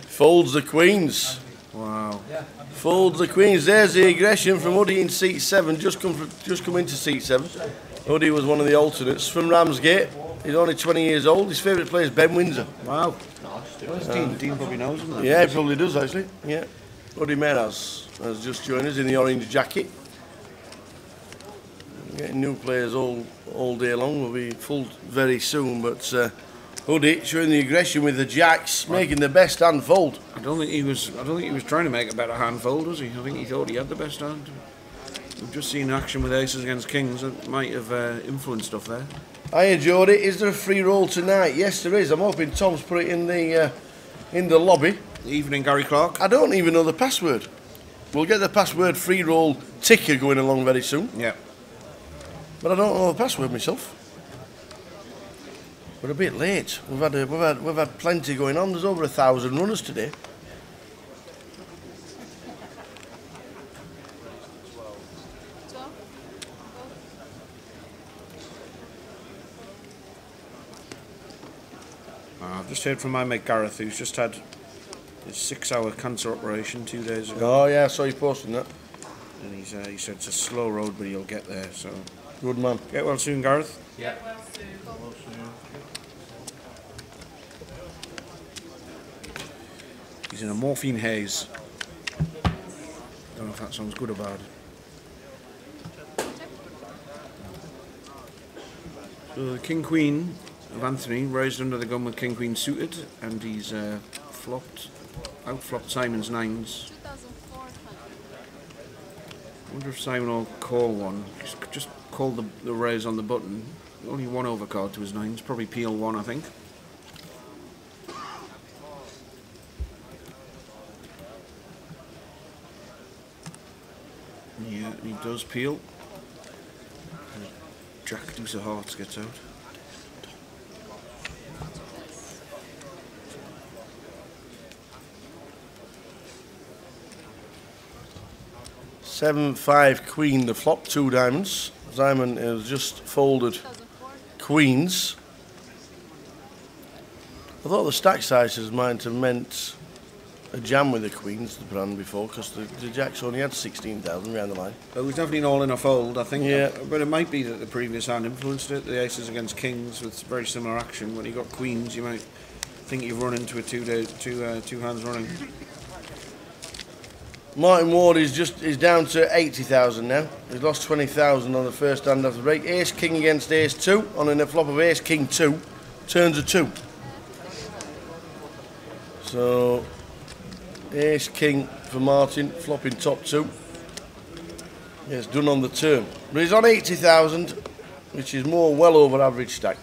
Folds the Queens. Wow. Folds the Queens. There's the aggression from Hoodie in seat 7. Just come into seat 7. Hoodie was one of the alternates from Ramsgate. He's only 20 years old. His favourite player is Ben Windsor. Wow. Dean probably knows him. Yeah, he probably does actually. Yeah. Hoodie Meras has just joined us in the orange jacket. Getting new players all day long. We'll be full very soon, but Hoodie showing the aggression with the jacks, making the best hand fold. I don't think he was trying to make a better hand fold, was he? I think he thought he had the best hand. We've just seen action with Aces against Kings that might have influenced stuff there. Hiya, Jody. Is there a free roll tonight? Yes, there is. I'm hoping Tom's put it in the lobby. Evening, Gary Clark. I don't even know the password. We'll get the password free roll ticker going along very soon. Yeah. But I don't know the password myself. We're a bit late. We've had plenty going on. There's over 1,000 runners today. I've just heard from my mate Gareth, who's just had his 6-hour cancer operation 2 days ago. Oh yeah, I saw you posting that. And he said it's a slow road, but he'll get there. So good man. Get well soon, Gareth. Yeah. He's in a morphine haze. Don't know if that sounds good or bad. So the King Queen of Anthony raised under the gun with King Queen suited, and he's outflopped Simon's 9s. I wonder if Simon will call one. Just call the raise on the button. Only one overcard to his 9s, probably peel 1, I think. Yeah, he does peel. Jack Deuce of Hearts gets out. Seven, 5, Queen, the flop, 2 diamonds. Simon has just folded Queens. I thought the stack sizes might have meant a jam with the Queens to put on before, because the Jacks only had 16,000 behind the line. It was definitely an all-in a fold, I think. Yeah. But it might be that the previous hand influenced it. The Aces against Kings with very similar action. When you got Queens, you might think you've run into a two hands running. Martin Ward is down to 80,000 now. He's lost 20,000 on the first hand after the break. Ace King against Ace 2 on a flop of Ace King 2. turns of 2. So ace, king for Martin, flopping top 2. Yeah, it's done on the turn. But he's on 80,000, which is more well over average stack.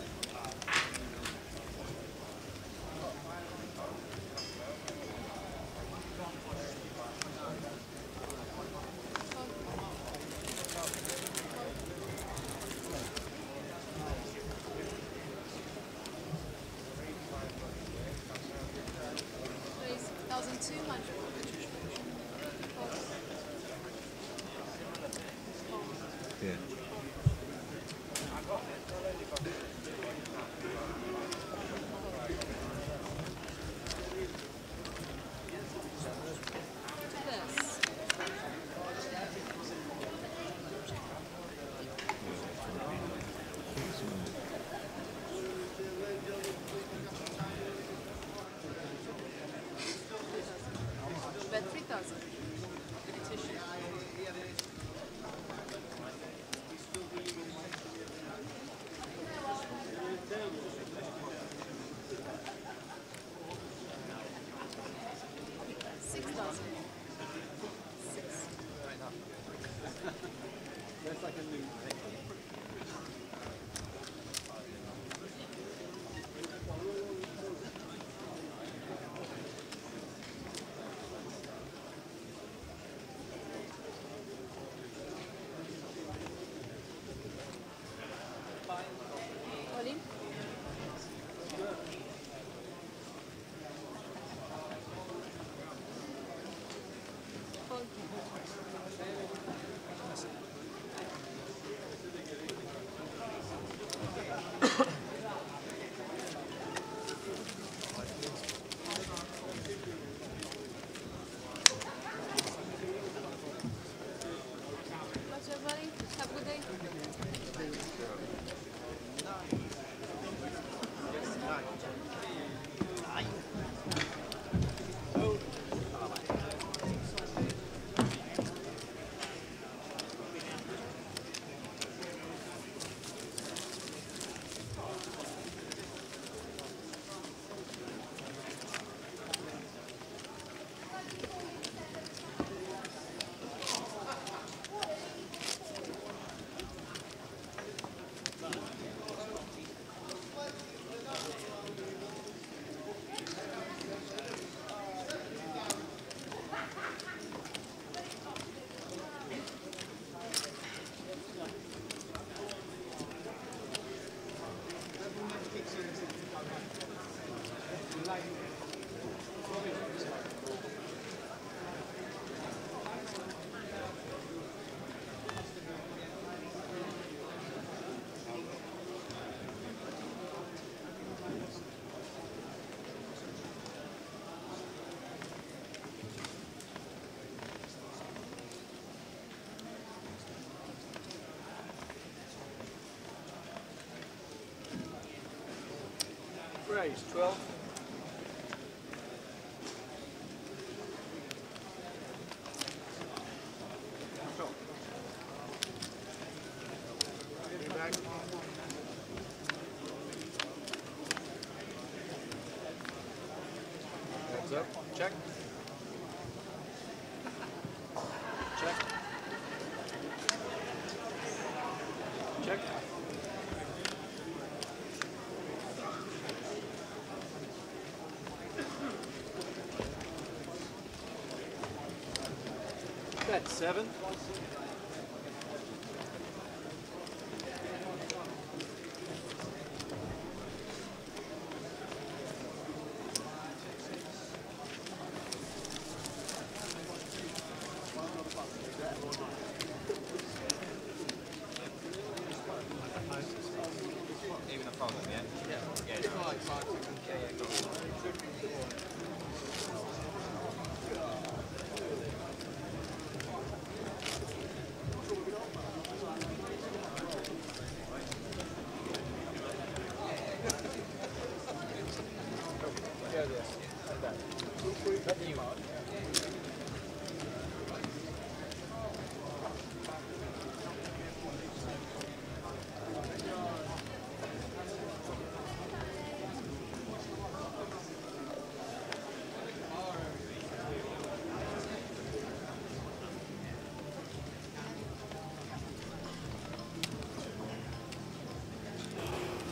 Raise 12. Heads up. Check. Check. Check. Bet 7. Even a problem, yeah? Yeah.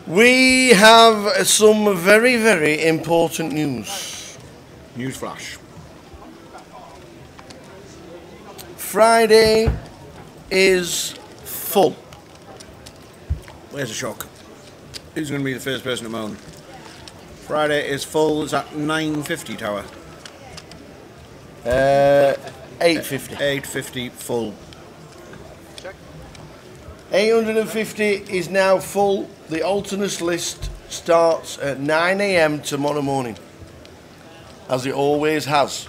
We have some very, very important news. News flash. Friday is full. Where's the shock? Who's going to be the first person to moan? Friday is full. Is that 9:50 tower? 8:50. 8:50 full. 850 is now full. The alternates list starts at 9 AM tomorrow morning, as it always has.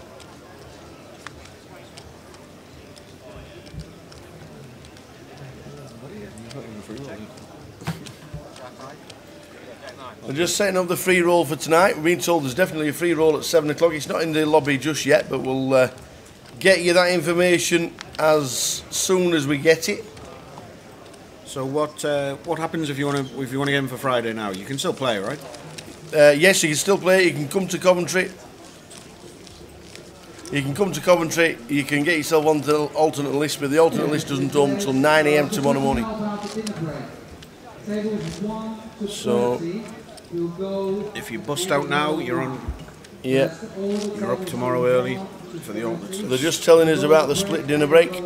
We're just setting up the free roll for tonight. We've been told there's definitely a free roll at 7 o'clock. It's not in the lobby just yet, but we'll get you that information as soon as we get it. So what happens if you want to get in for Friday now? You can still play, right? Yes, you can still play. You can come to Coventry. You can get yourself on the alternate list, but the alternate list doesn't open until 9 AM tomorrow morning. So if you bust out now, you're on. Yeah. You're up tomorrow early for the alternates. They're just telling us about the split dinner break.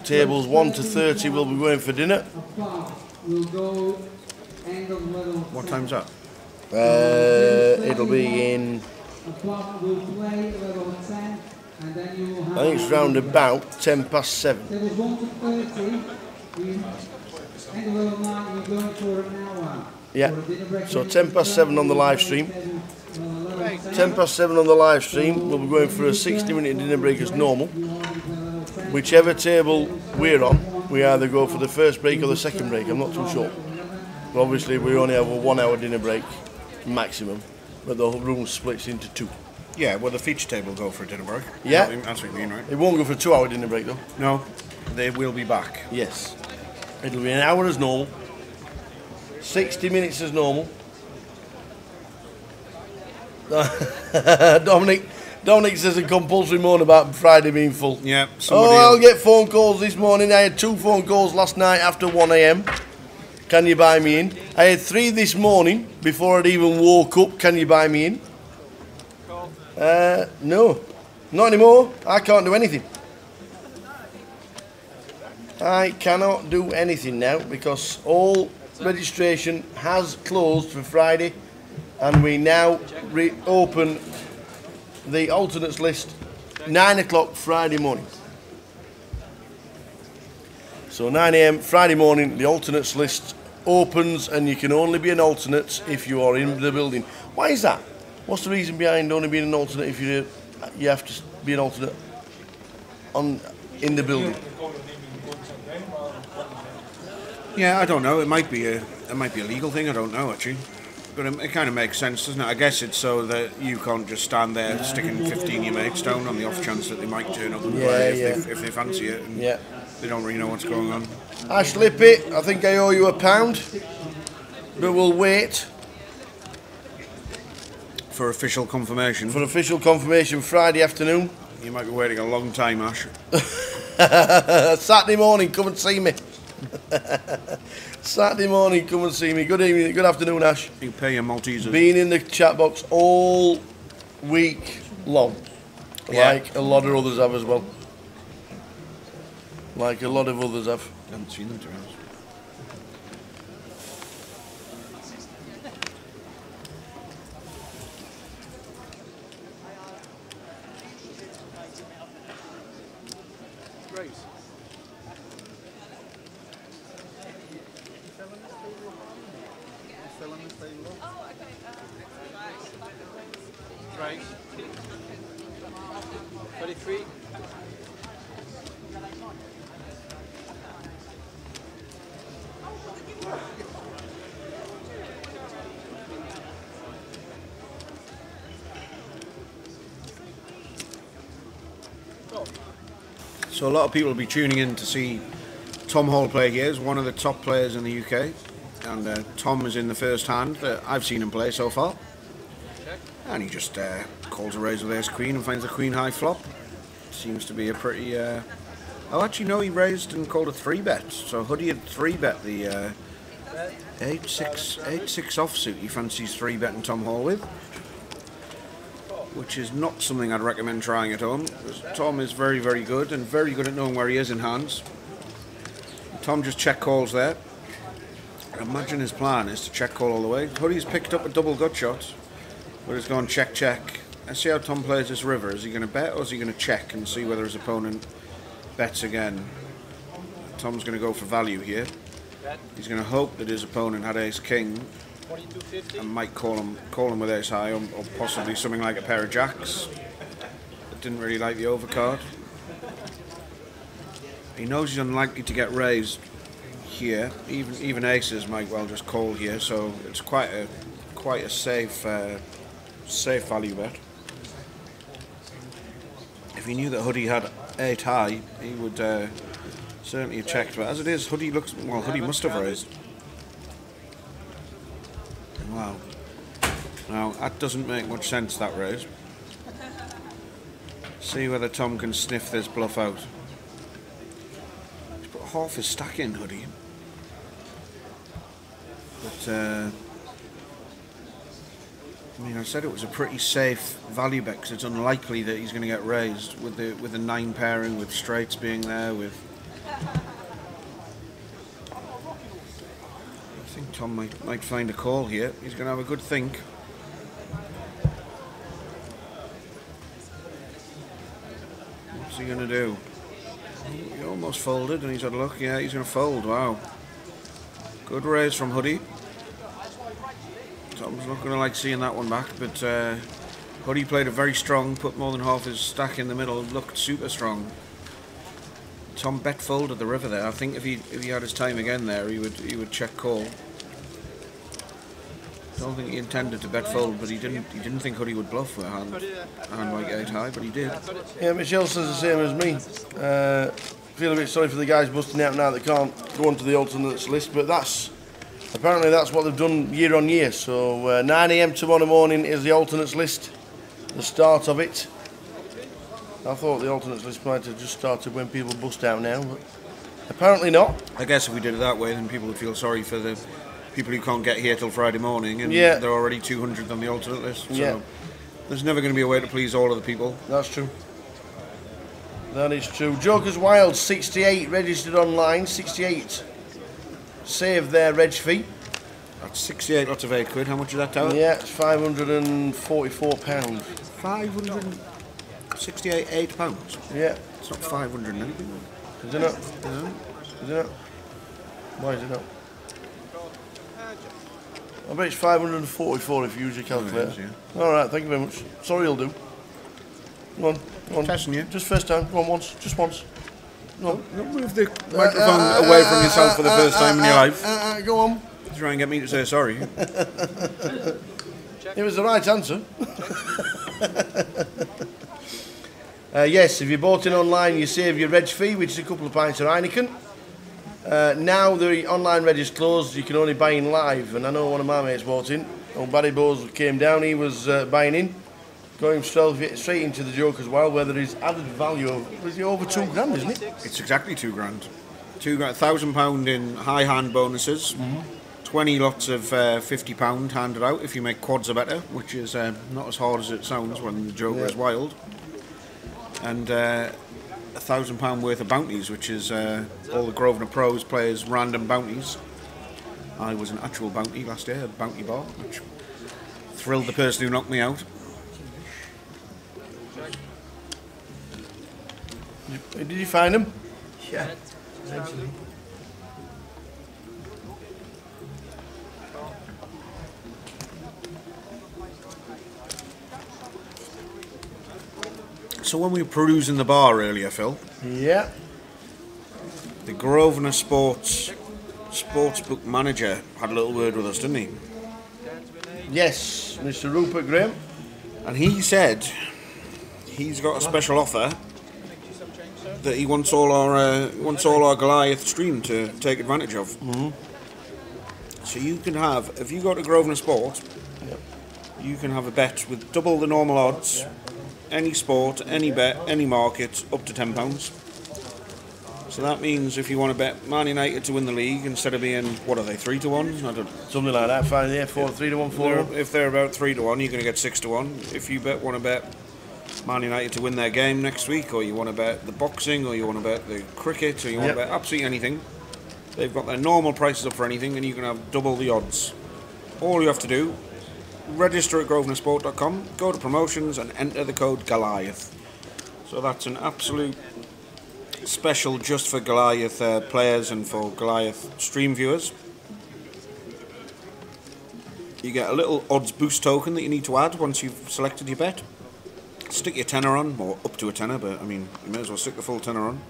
Tables 1 to 30 will be going for dinner. What time's that? It'll be in. I think it's round about 7:10. Yeah. So 7:10 on the live stream. 7:10 on the live stream. We'll be going for a 60-minute dinner break as normal. Whichever table we're on, we either go for the first break or the second break. I'm not too sure. But obviously, we only have a 1 hour dinner break maximum, but the whole room splits into 2. Yeah, well, the feature table will go for a dinner break. Yeah. That's what you mean, right? It won't go for a 2 hour dinner break, though. No, they will be back. Yes. It'll be an hour as normal, 60 minutes as normal. Dominic says a compulsory moan about Friday being full. Yeah. I'll get phone calls this morning. I had 2 phone calls last night after 1 AM. Can you buy me in? I had 3 this morning before I'd even woke up. Can you buy me in? No. Not anymore. I can't do anything. I cannot do anything now because all registration has closed for Friday, and we now reopen the alternates list 9 o'clock Friday morning. So 9 AM Friday morning, the alternates list opens, and you can only be an alternate if you are in the building. Why is that? What's the reason behind only being an alternate if you have to be an alternate in the building? Yeah, I don't know. It might be a legal thing. I don't know actually, but it kind of makes sense, doesn't it? I guess it's so that you can't just stand there sticking 15 of your mates down on the off chance that they might turn up and play if they fancy it. And they don't really know what's going on. Ash Lippy, I think I owe you £1, but we'll wait. For official confirmation. For official confirmation Friday afternoon. You might be waiting a long time, Ash. Saturday morning, come and see me. Saturday morning, come and see me. Good evening, good afternoon, Ash. You pay your Maltesers. Been in the chat box all week long, like a lot of others have as well. Like a lot of others have. I haven't seen them, to be honest. Right. 23. So a lot of people will be tuning in to see Tom Hall play here. He's one of the top players in the UK, and Tom is in the first hand that I've seen him play so far. And he just calls a raise with ace queen and finds a queen high flop. Seems to be a pretty... Oh, actually no, he raised and called a 3-bet. So Hoodie had 3-bet the 8-6 offsuit he fancies 3-betting Tom Hall with, which is not something I'd recommend trying at home, because Tom is very, very good, and very good at knowing where he is in hands. Tom just check calls there. I imagine his plan is to check call all the way. Hoodie's picked up a double gut shot, but it's gone check, check. Let's see how Tom plays this river. Is he going to bet, or is he going to check and see whether his opponent bets again? Tom's going to go for value here. He's going to hope that his opponent had ace king and might call him with ace high, or possibly something like a pair of jacks. But didn't really like the overcard. He knows he's unlikely to get raised here. Even aces might well just call here, so it's quite a safe value bet. If he knew that Hoodie had 8 high, he would certainly have checked. But as it is, Hoodie must have raised. Wow. Now that doesn't make much sense, that raise. See whether Tom can sniff this bluff out. He's put half his stack in, Hoodie. But I mean, I said it was a pretty safe value bet because it's unlikely that he's going to get raised with the 9 pairing, with straights being there. I think Tom might find a call here. He's going to have a good think. What's he going to do? He almost folded, and he's had a look. Yeah, he's going to fold. Wow. Good raise from Hoodie. Tom's not going to like seeing that one back, but Hoodie played it very strong, put more than half his stack in the middle, looked super strong. Tom bet folded the river there. I think if he had his time again there, he would check call. Don't think he intended to bet fold, but he didn't think Hoodie would bluff with a hand like 8 high, but he did. Yeah, Michelle says the same as me. Feel a bit sorry for the guys busting out now that can't go onto the alternates list, but apparently that's what they've done year on year. So 9 AM tomorrow morning is the alternates list, the start of it. I thought the alternates list might have just started when people bust out now, but apparently not. I guess if we did it that way, then people would feel sorry for the people who can't get here till Friday morning, and yeah, they're already 200 on the alternate list. So yeah, there's never going to be a way to please all of the people. That's true. That is true. Joker's Wild, 68 registered online, 68 saved their reg fee. That's 68 lots of £8. How much is that, Tower? Yeah, it's £544. £568 Yeah. It's not 500 and anything. Is it not? Is it not? Why is it not? I bet it's 544 if you use your calculator. Yeah. Alright, thank you very much. Sorry, you'll do. Go on. Testing you. Just first time. Go on once. Just once. No. Don't move the microphone away from yourself for the first time in your life. Go on. Try and get me to say sorry. It was the right answer. Yes, if you bought in online, you save your reg fee, which is a couple of pints of Heineken. Now the online reg is closed, you can only buy in live, and I know one of my mates bought in. Old Barry Bowes came down, he was buying in, going straight into the Joker's Wild, where there is added value of, was it over £2 isn't it? It's exactly £2. £1,000 in high hand bonuses. 20 lots of £50 handed out if you make quads are better, which is not as hard as it sounds when the Joker is wild. And £1,000 worth of bounties, which is all the Grosvenor Pros players' random bounties. I was an actual bounty last year, a bounty bar, which thrilled the person who knocked me out. Did you find them? Yeah, eventually. So when we were perusing the bar earlier, Phil. Yeah. The Grosvenor Sportsbook manager had a little word with us, didn't he? Yes, Mr. Rupert Graham. And he said he's got a special offer that he wants all our Goliath stream to take advantage of. So you can have, if you go to Grosvenor Sport, you can have a bet with double the normal odds, any sport, any bet, any market, up to £10. So that means if you want to bet Man United to win the league, instead of being, what are they, 3-1? I don't, something like that. 5, yeah, 4, 3-1, 4-1. If they're about 3-1, you're going to get 6-1. If you want to bet Man United to win their game next week, or you want to bet the boxing, or you want to bet the cricket, or you want to bet absolutely anything, they've got their normal prices up for anything, and you can have double the odds. All you have to do, register at grosvenorsport.com, go to promotions, and enter the code Goliath. So that's an absolute special just for Goliath players and for Goliath stream viewers. You get a little odds boost token that you need to add once you've selected your bet. Stick your tenner on, or up to a tenner, but I mean, you may as well stick the full tenner on,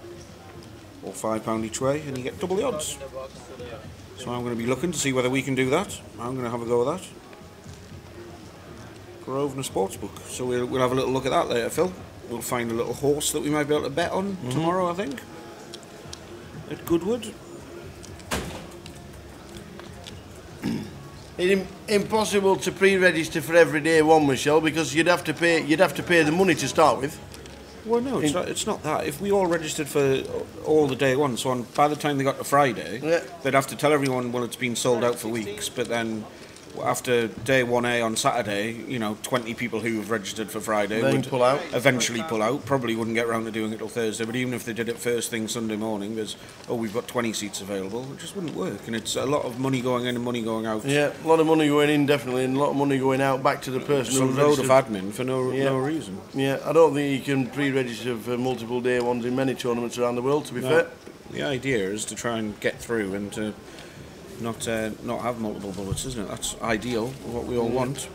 or £5 each way, and you get double the odds. So I'm going to be looking to see whether we can do that. I'm going to have a go at that. Grosvenor Sportsbook. So we'll have a little look at that later, Phil. We'll find a little horse that we might be able to bet on tomorrow, I think, at Goodwood. It's impossible to pre-register for every day one, Michelle, because you'd have to pay the money to start with. Well, no, it's not that. If we all registered for all the day one, so by the time they got to Friday, they'd have to tell everyone, well, it's been sold out for weeks, but then after day 1A on Saturday, 20 people who have registered for Friday would eventually pull out, probably wouldn't get around to doing it till Thursday, but even if they did it first thing Sunday morning, we've got 20 seats available, it just wouldn't work, and it's a lot of money going in and money going out. Yeah, a lot of money going in, definitely, and a lot of money going out back to the person who's a load of admin for no reason. Yeah, I don't think you can pre-register for multiple day ones in many tournaments around the world, to be fair. The idea is to try and get through and to not have multiple bullets, isn't it? That's ideal, what we all want.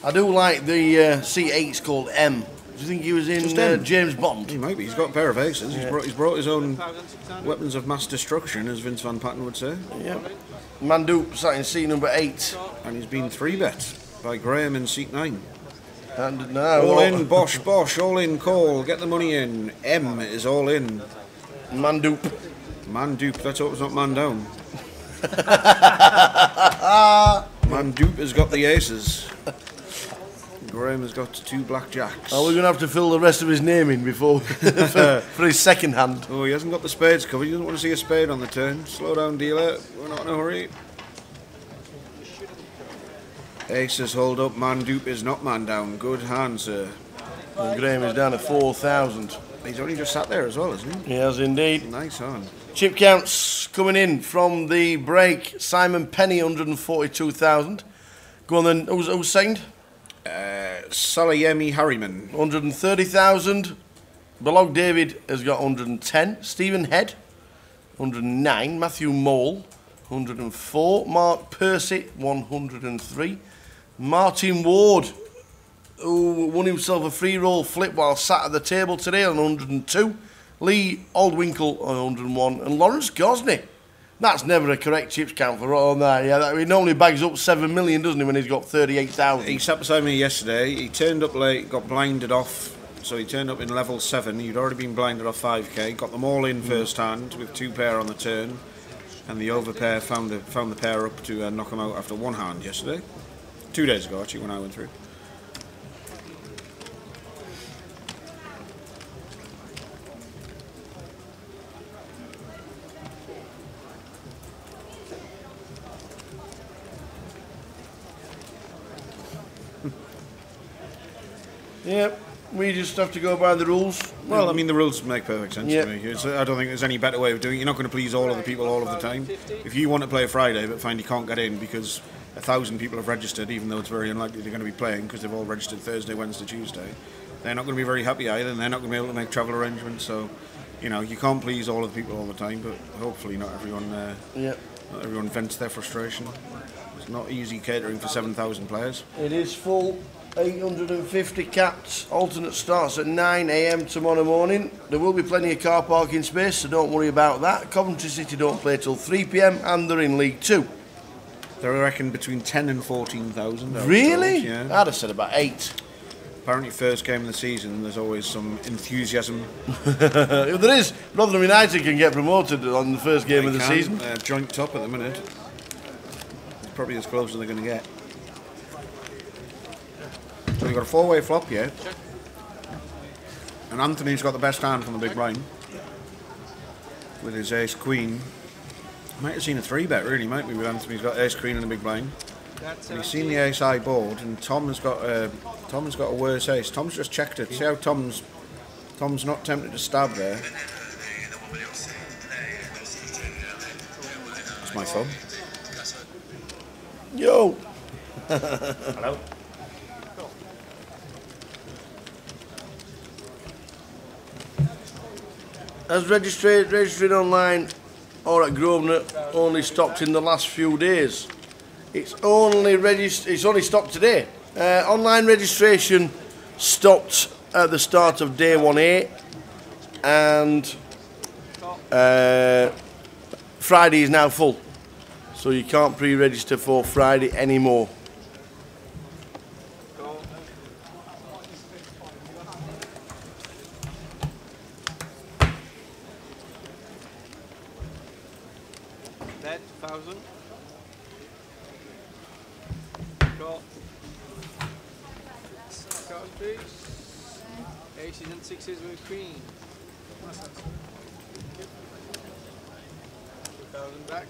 I do like the C8's called M. Do you think he was in James Bond? He might be. He's got a pair of aces. Yeah. He's brought his own weapons of mass destruction, as Vince Van Patten would say. Yeah. Mandoop sat in seat number 8. And he's been 3-bet by Graham in seat 9. And now all in, Bosch, all in, call, get the money in. M is all in. Mandoop. Let's hope it's not man down. Mandoop has got the aces. Graham has got 2 blackjacks. Oh, we're going to have to fill the rest of his name in before for his second hand. Oh, he hasn't got the spades covered. He doesn't want to see a spade on the turn. Slow down, dealer. We're not in a hurry. Aces hold up. Mandoop is not man down. Good hand, sir. And Graham is down at 4,000. He's only just sat there as well, isn't he? He has indeed. Nice hand. Chip counts coming in from the break. Simon Penny, 142,000. Go on then, who's second? Salayemi Harriman. 130,000. Belog David has got 110. Stephen Head, 109. Matthew Mole, 104. Mark Percy, 103. Martin Ward, who won himself a free roll flip while sat at the table today, on 102. Lee Aldwinkle on 101, and Lawrence Gosney. That's never a correct chips count for all that. Yeah, he normally bags up 7 million, doesn't he, when he's got 38,000? He sat beside me yesterday. He turned up late, got blinded off. So he turned up in level 7. He'd already been blinded off 5k. Got them all in first hand with 2 pair on the turn, and the over pair found the pair up to knock him out after 1 hand yesterday. 2 days ago, actually, when I went through. Yep, we just have to go by the rules. Well, I mean, the rules make perfect sense to me. I don't think there's any better way of doing it. You're not going to please all of the people all of the time. If you want to play a Friday but find you can't get in because 1,000 people have registered, even though it's very unlikely they're going to be playing because they've all registered Thursday, Wednesday, Tuesday, they're not going to be very happy either, and they're not going to be able to make travel arrangements. So, you can't please all of the people all the time, but hopefully not everyone. Not everyone vents their frustration. It's not easy catering for 7,000 players. It is full. 850 caps. Alternate starts at 9 AM tomorrow morning. There will be plenty of car parking space, so don't worry about that. Coventry City don't play till 3 PM, and they're in League 2. They're, I reckon, between 10 and 14,000. Really? Yeah. I'd have said about 8. Apparently, first game of the season, there's always some enthusiasm. There is. Rotherham United can get promoted on the first game of the season. They're joint top at the minute. It's probably as close as they're going to get. So we've got a 4-way flop here. And Anthony's got the best hand from the big blind. with his ace queen. Might have seen a 3-bet really, might be, with Anthony's got ace queen and a big blind. And he's seen the ace high board, and Tom has got a worse ace. Tom's just checked it. See how Tom's not tempted to stab there. That's my phone. Yo. Hello. Has registering online or at Grosvenor only stopped in the last few days? It's only stopped today. Online registration stopped at the start of day 1A, and Friday is now full, so you can't pre-register for Friday anymore. Bet 1,000. Call. Card please. Aces and sixes with queen. 2,000 back.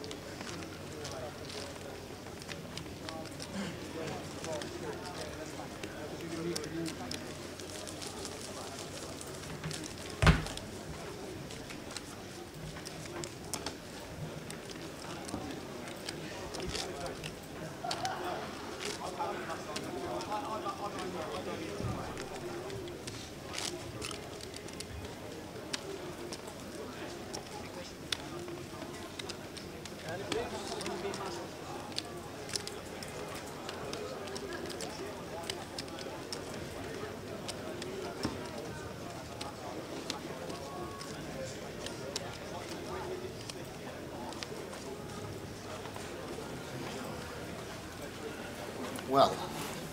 Well,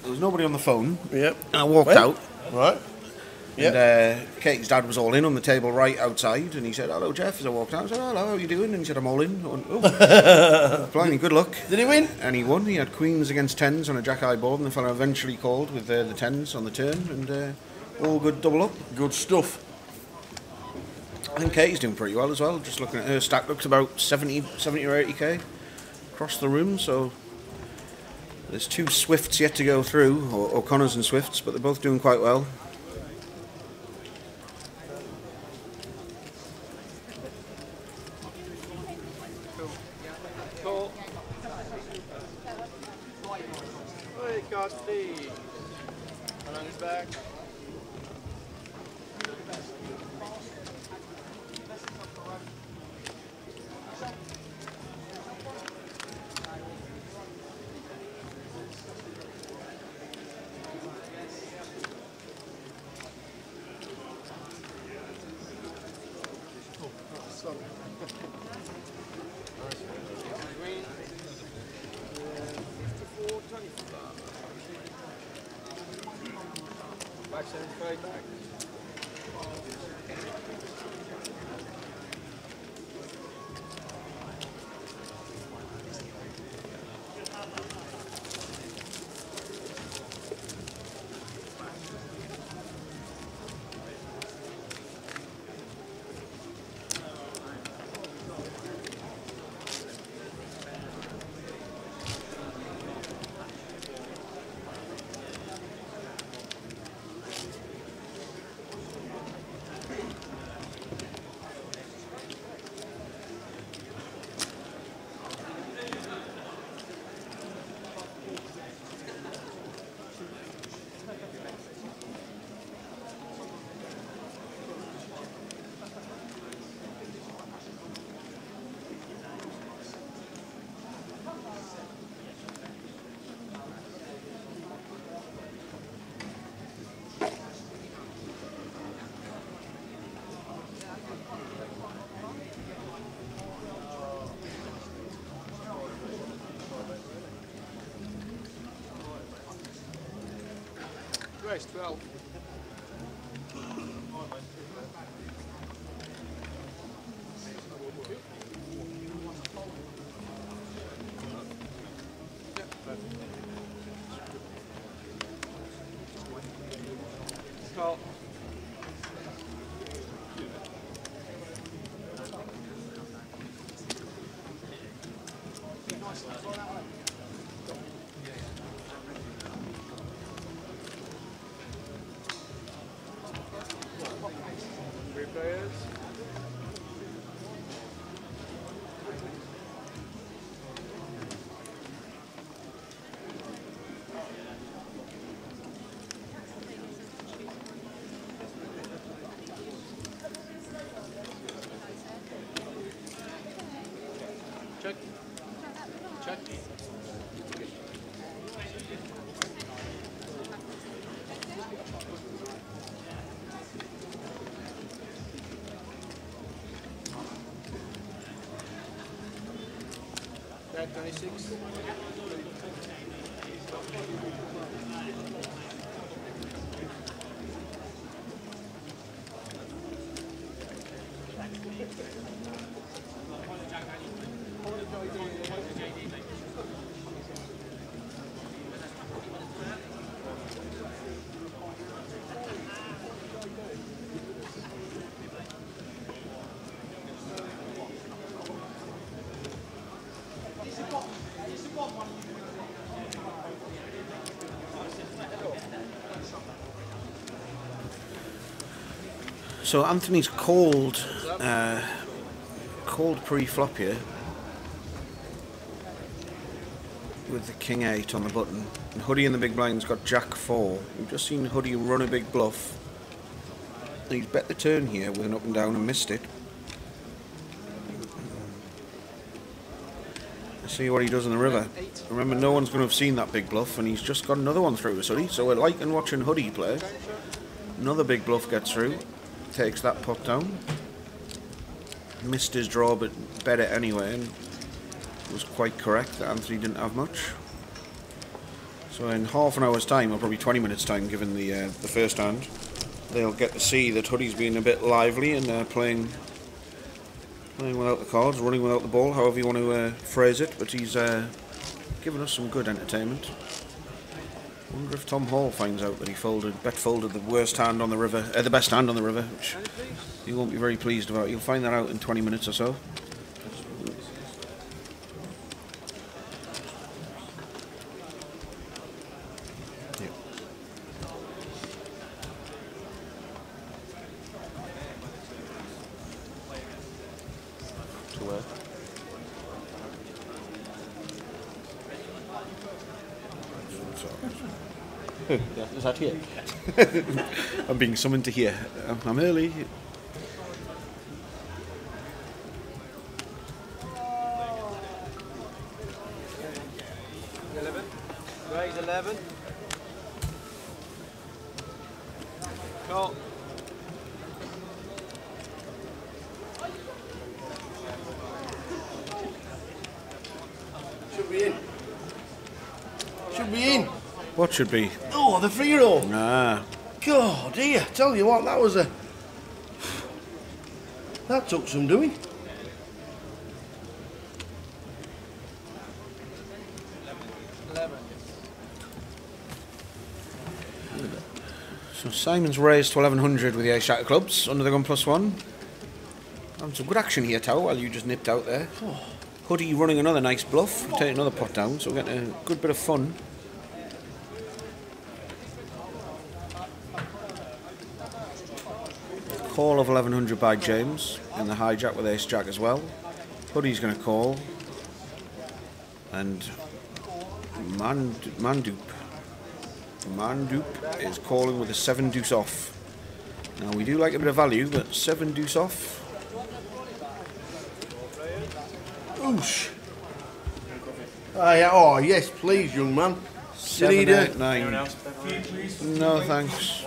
there was nobody on the phone. Yep. And I walked out. Right. And Katie's dad was all in on the table right outside, and he said, "Hello, Jeff." As I walked out, I said, "Hello, how are you doing?" And he said, "I'm all in." I went, "Oh, blimey, good luck." Did he win? And he won. He had queens against tens on a jack high board, and the fellow eventually called with the tens on the turn, and all good double up. Good stuff. I think Katie's doing pretty well as well. Just looking at her stack, looks about 70 or 80k across the room. So there's 2 Swifts yet to go through, or O'Connors and Swifts, but they're both doing quite well. Call. Hey, card please. And on his back. Green. 54, 25. Back 75 back. Race 12. Call. Check. Check. Back 26. So Anthony's called pre-flop here with the King 8 on the button, and Hoodie in the big blind's got Jack 4. We've just seen Hoodie run a big bluff. He's bet the turn here with an up and down and missed it. Let's see what he does in the river. Remember, no one's going to have seen that big bluff, and he's just got another one through his Hoodie, so we're liking watching Hoodie play. Another big bluff gets through. Takes that pot down. Missed his draw, but bet it anyway, and was quite correct that Anthony didn't have much. So in half an hour's time, or probably 20 minutes time, given the first hand, they'll get to see that Hoodie's been a bit lively and playing without the cards, running without the ball, however you want to phrase it. But he's given us some good entertainment. I wonder if Tom Hall finds out that he bet folded the worst hand on the river, the best hand on the river, which he won't be very pleased about. You'll find that out in 20 minutes or so. To where? Yeah, is that here? I'm being summoned to here. I'm early. Raise 11. Call. Should be in. Should be in. What should be? Oh, the 3-year-old. Nah. God, dear. Tell you what, that was a... That took some doing. So Simon's raised to 1100 with the ace jack of clubs under the gun +1. And some good action here, Tao, while you just nipped out there. Oh. Hoodie running another nice bluff, taking another pot down, so we're getting a good bit of fun. Call of 1100 by James in the hijack with ace jack as well. Hoodie's going to call. And Mandup is calling with a 7 deuce off. Now we do like a bit of value, but 7 deuce off. Oosh. Oh, yes, please, young man. 7, 8, 9. No, thanks.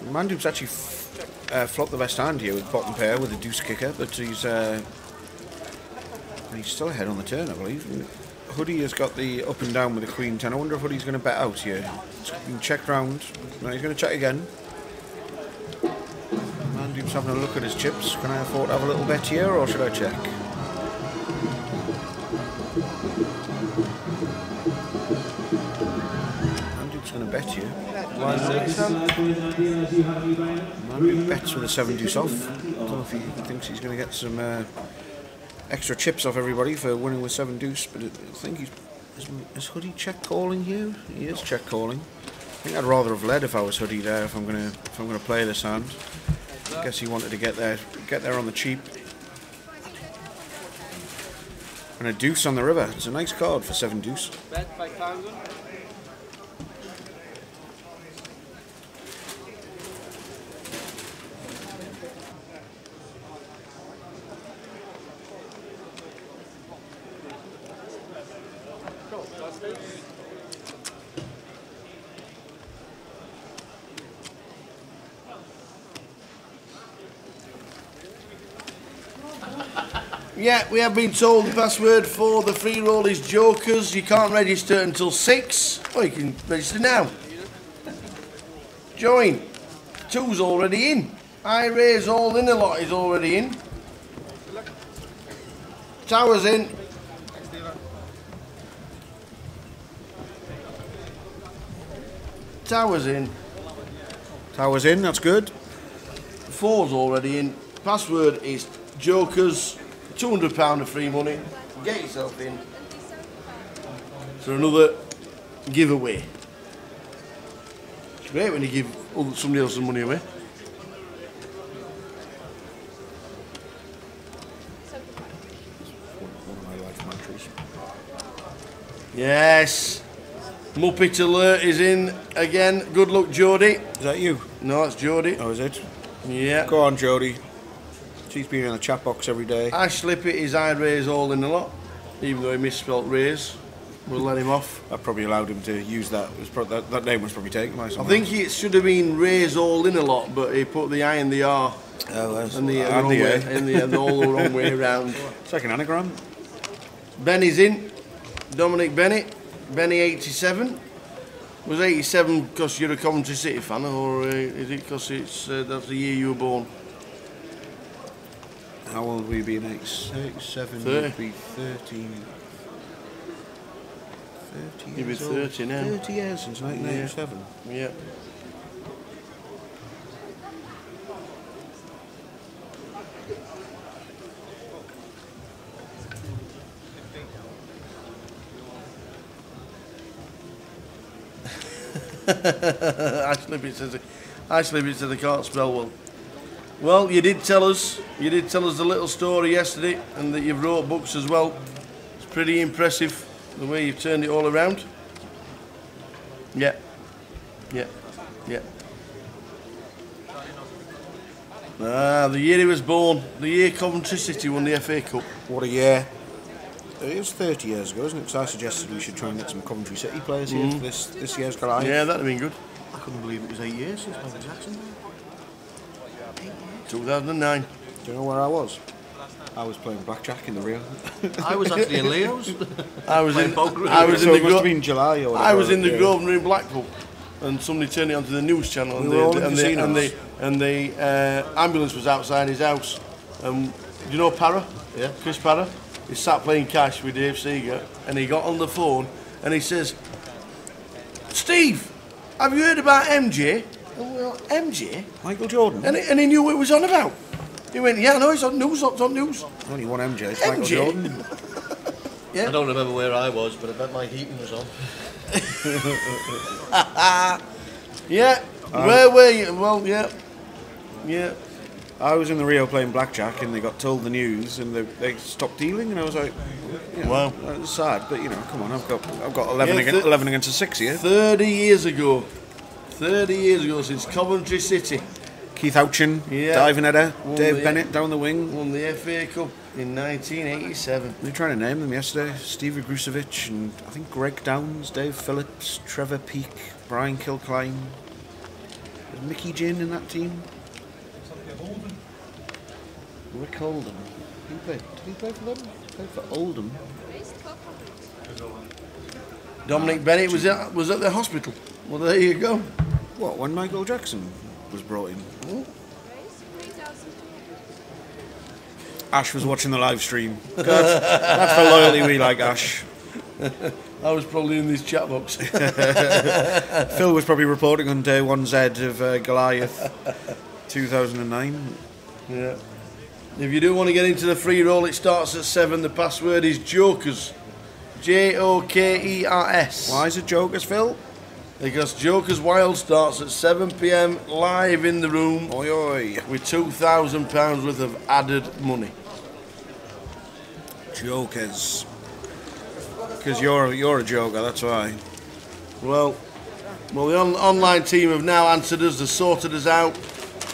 Mandup's actually flopped the best hand here with bottom pair with a deuce kicker, but he's still ahead on the turn, I believe. Hoodie has got the up and down with the queen 10. I wonder if Hoodie's going to bet out here. It's been checked round. No, he's going to check again. Mandup's having a look at his chips. Can I afford to have a little bet here, or should I check? Mandup's going to bet here. Mandup bets with a 7 deuce off. I don't know if he thinks he's going to get some extra chips off everybody for winning with 7 deuce, but I think he's Is Hoodie check calling you? He is check calling. I think I'd rather have led if I was Hoodie there. If I'm gonna play this hand. I guess he wanted to get there on the cheap. And a deuce on the river. It's a nice card for 7 deuce. Bet 5,000. Yeah, we have been told the password for the free roll is Jokers. You can't register until 6. Oh, you can register now. Join. 2's already in. I raise all in a lot is already in. Tower's in. Tower's in. Tower's in, that's good. 4's already in. Password is Jokers. £200 of free money. Get yourself in for another giveaway. It's great when you give somebody else some money away. One of my life mantras. Yes. Muppet Alert is in again. Good luck, Jodie. Is that you? No, it's Jodie. Oh, is it? Yeah. Go on, Jodie. She's been in the chat box every day. Ash Lippett is I raise all in a lot, even though he misspelt raise. We'll let him off. I probably allowed him to use that. That name was probably taken by someone. I think it should have been raise all in a lot, but he put the I and the R. Oh, and the wrong way, and all the wrong way around. It's like an anagram. Benny's in. Dominic Bennett. Benny 87. Was 87 because you're a Coventry City fan, or is it because it's that's the year you were born? How old will you be in 87? 30. You'd be 13. 30 You'd be years 30 old. now. 30 years since 1987. Yeah. Actually, it says I can't spell well. Well, you did tell us the little story yesterday, and that you've wrote books as well. It's pretty impressive the way you've turned it all around. Yeah, yeah, yeah. The year he was born, the year Coventry City won the FA Cup. What a year. It was 30 years ago, isn't it? Because I suggested we should try and get some Coventry City players here for this year's Goliath. Yeah, that'd have been good. I couldn't believe it was 8 years since Michael Jackson. 2009. Do you know where I was? I was playing blackjack in the Rio. I was actually in Leo's. I was in So the it must have been July or whatever. I was in the Grosvenor in Blackpool, and somebody turned it onto the news channel, We were all in and the ambulance was outside his house. Do you know Parra? Yeah. Chris Parra? He sat playing cash with Dave Seeger, and he got on the phone and he says, "Steve, have you heard about MJ?" Well, MJ? Michael Jordan. And he knew what it was on about. He went, "Yeah, no, it's on news. It's on news." Only one MJ. It's Michael MJ? Jordan. Yeah. I don't remember where I was, but I bet my heating was on. Yeah. Where were you? Well, yeah. Yeah. I was in the Rio playing blackjack, and they got told the news, and they stopped dealing, and I was like, you know, Wow. it's sad, but you know, come on, I've got 11 against a 6 here. 30 years ago. 30 years ago since Coventry City. Keith Ouchin, diving header, Dave the- Bennett down the wing. Won the FA Cup in 1987. They were trying to name them yesterday. Stevie Grusovic and I think Greg Downs, Dave Phillips, Trevor Peake, Brian Kilcline. Was Mickey Ginn in that team? Rick Oldham. Did he play for them? He played for Oldham. Dominic Bennett was at the hospital. Well, there you go. What, when Michael Jackson was brought in? Oh. Ash was watching the live stream. Good. That's the loyalty we like, Ash. I was probably in this chat box. Phil was probably reporting on day 1Z of Goliath 2009. Yeah. If you do want to get into the free roll, it starts at 7. The password is Jokers. Jokers. Why is it Jokers, Phil? Because Jokers Wild starts at 7 p.m. live in the room. Oi, oi. With £2,000 worth of added money. Jokers. Because you're a joker, that's why. Well, the online team have now answered us. They sorted us out.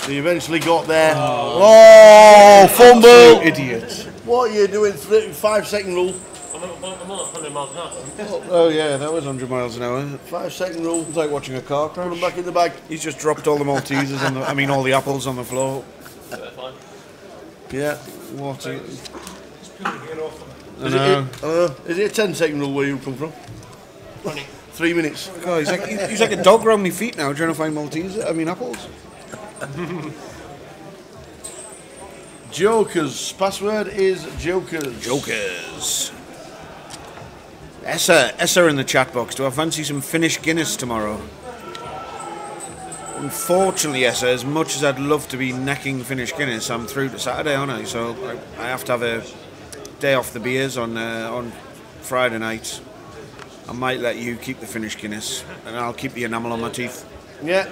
They eventually got there. Oh, fumble! Idiot. What are you doing? 5-second rule. I'm on 100 miles an hour. Oh yeah, that was 100 miles an hour. 5-second rule. It's like watching a car crash. Put them back in the bag. He's just dropped all the Maltesers on the, all the apples on the floor. Yeah. What? Is it a 10-second rule where you come from? 3 minutes. God, he's like a dog around my feet now, trying to find apples. Jokers. Password is Jokers. Jokers. Essa in the chat box. Do I fancy some Finnish Guinness tomorrow? Unfortunately, Essa, as much as I'd love to be necking Finnish Guinness, I'm through to Saturday, aren't I? So I have to have a day off the beers on Friday night. I might let you keep the Finnish Guinness, and I'll keep the enamel on my teeth. Yeah.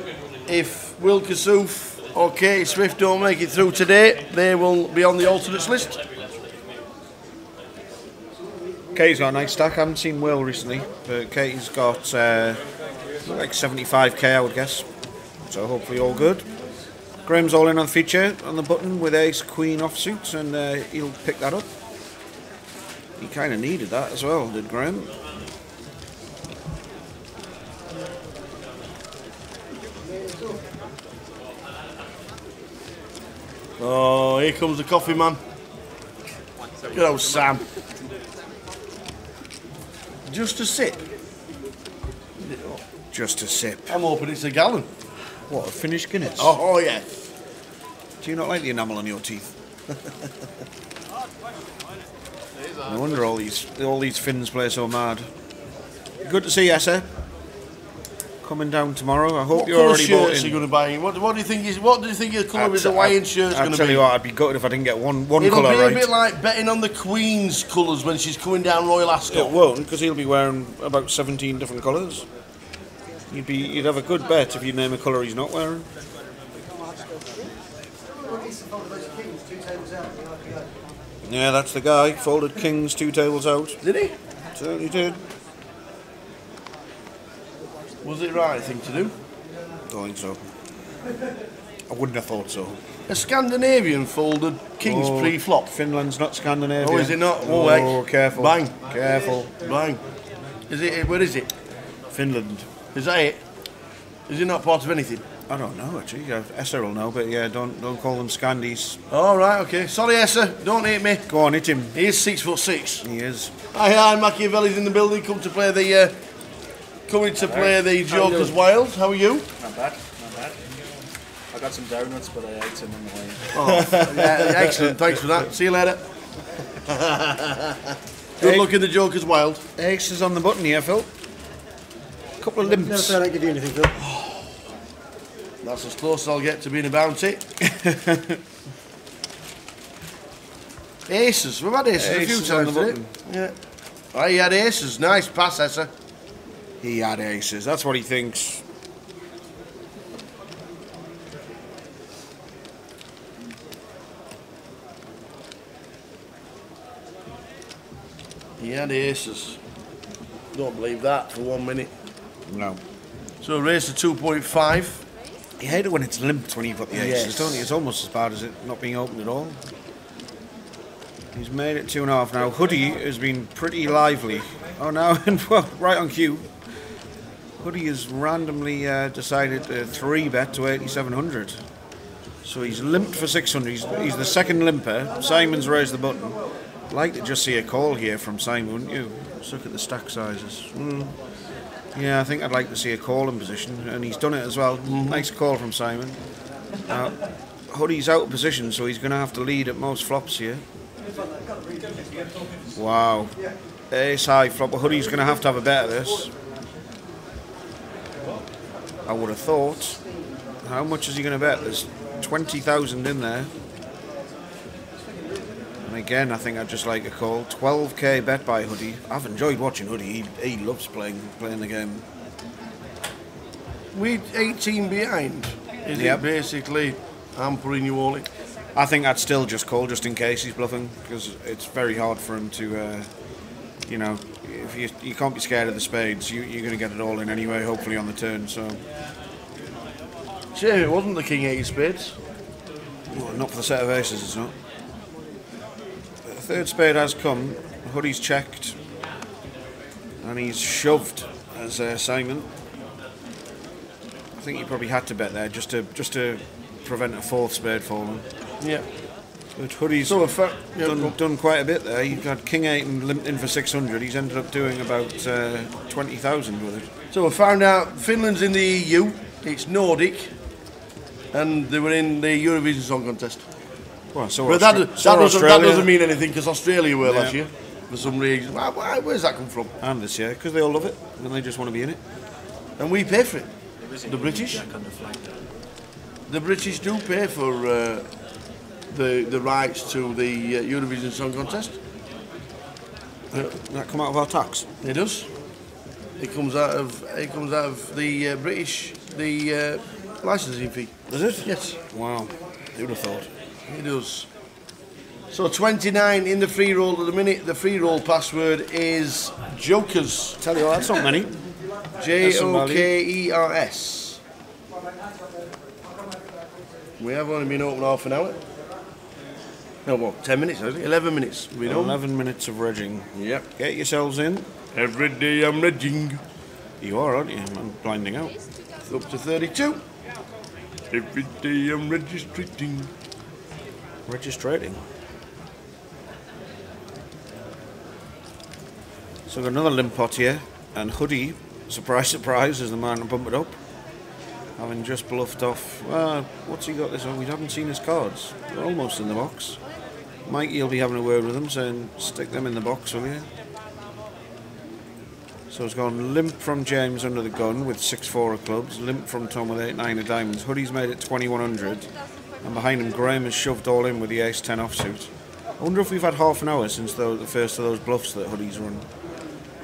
If Will Kassouf or Katie Swift don't make it through today, they will be on the alternates list. Katie's got a nice stack. I haven't seen Will recently, but Katie's got like 75k, I would guess. So hopefully all good. Graham's all in on the feature on the button with ace queen offsuits, and he'll pick that up. He kind of needed that as well, did Graham? Oh, here comes the coffee man. Good old Sam. Just a sip. Just a sip. I'm hoping it's a gallon. What, a Finnish Guinness? Oh yeah. Do you not like the enamel on your teeth? No wonder all these Finns play so mad. Good to see you, Essa. Coming down tomorrow. I hope you're already bought in. Are you going to buy? What do you think is? What do you think your colour of his Hawaiian shirt's going to be? I'll tell you what, I'd be gutted if I didn't get one colour right. It'll be a bit like betting on the Queen's colours when she's coming down Royal Ascot. It won't, because he'll be wearing about 17 different colours. You'd have a good bet if you name a colour he's not wearing. Yeah, that's the guy. Folded kings 2 tables out. Did he? Certainly did. Was it the right thing to do? Don't think so. I wouldn't have thought so. A Scandinavian folded kings pre-flop. Finland's not Scandinavia. Oh, is it not? Oh, careful. Bang. Careful. Bang. Is it? Where is it? Finland. Is that it? Is it not part of anything? I don't know actually. Essa will know, but yeah, don't call them Scandies. All right, okay. Sorry, Essa. Don't hit me. Go on, hit him. He is 6'6". He is. Hi, Machiavelli's in the building. Coming to play the Jokers Wild. How are you? Not bad. I got some donuts, but I ate them on the way. Oh, yeah, excellent. Thanks for that. See you later. Good luck in the Jokers Wild. Ace is on the button here, Phil. A couple of limps. Never said I don't give you anything, Phil. That's as close as I'll get to being a bounty. Aces. We've had aces a few times today. Yeah. Oh, he had aces. Nice pass, Essa. He had aces. That's what he thinks. He had aces. Don't believe that for 1 minute. No. So a race to 2.5. You hate it when it's limped when you've got the aces, don't you? It's almost as bad as it not being opened at all. He's made it 2.5 now. Hoodie has been pretty lively. Oh, now, well, right on cue. Hoodie has randomly decided to 3-bet to 8,700. So he's limped for 600. He's the second limper. Simon's raised the button. I'd like to just see a call here from Simon, wouldn't you? Let's look at the stack sizes. Yeah, I think I'd like to see a call in position, and he's done it as well. Nice call from Simon. Hoodie's out of position, so he's going to have to lead at most flops here. Wow. Ace high flop. Hoodie's going to have a bet of this. I would have thought. How much is he going to bet? There's 20,000 in there. And again, I think I'd just like to call 12k bet by Hoodie. I've enjoyed watching Hoodie. He loves playing the game. We 18 behind. Is it basically hampering you all? I think I'd still just call just in case he's bluffing, because it's very hard for him to, you know, if you can't be scared of the spades. You're going to get it all in anyway, hopefully on the turn. So. Shame it wasn't the king 8 spades. Well, not for the set of aces, it's not. The third spade has come. Hoodie's checked, and he's shoved as Simon. I think he probably had to bet there just to prevent a fourth spade falling. Yeah. But Hoodie's done quite a bit there. He had king 8 and limped in for 600. He's ended up doing about 20,000 with it. So we found out Finland's in the EU. It's Nordic, and they were in the Eurovision Song Contest. Well, so but that doesn't mean anything, because Australia were last year for some reason. Where's that come from? And this year, because they all love it and they just want to be in it. And we pay for it. The British. The British do pay for the rights to the Eurovision Song Contest. That come out of our tax? It does. It comes out of the British licensing fee. Does it? Yes. Wow. Who'd have thought? It does. So 29 in the free roll at the minute. The free roll password is Jokers. Tell you what, that's not many. Jokers. We have only been open half an hour. No, what, 10 minutes, I think? 11 minutes. 11 minutes of regging. Yep. Get yourselves in. Every day I'm regging. You are, aren't you? I'm blinding out. It's up to 32. Every day I'm registrating. Registrating. So we've got another limp pot here, and Hoodie, surprise, surprise, is the man to bump it up. Having just bluffed off. What's he got this on? We haven't seen his cards. They're almost in the box. Mikey will be having a word with them, saying, stick them in the box, will you? So it's gone limp from James under the gun with 6-4 of clubs, limp from Tom with 8-9 of diamonds. Hoodie's made it 2100, and behind him Graham has shoved all in with the ace-10 offsuit. I wonder if we've had half an hour since the first of those bluffs that Hoodie's run.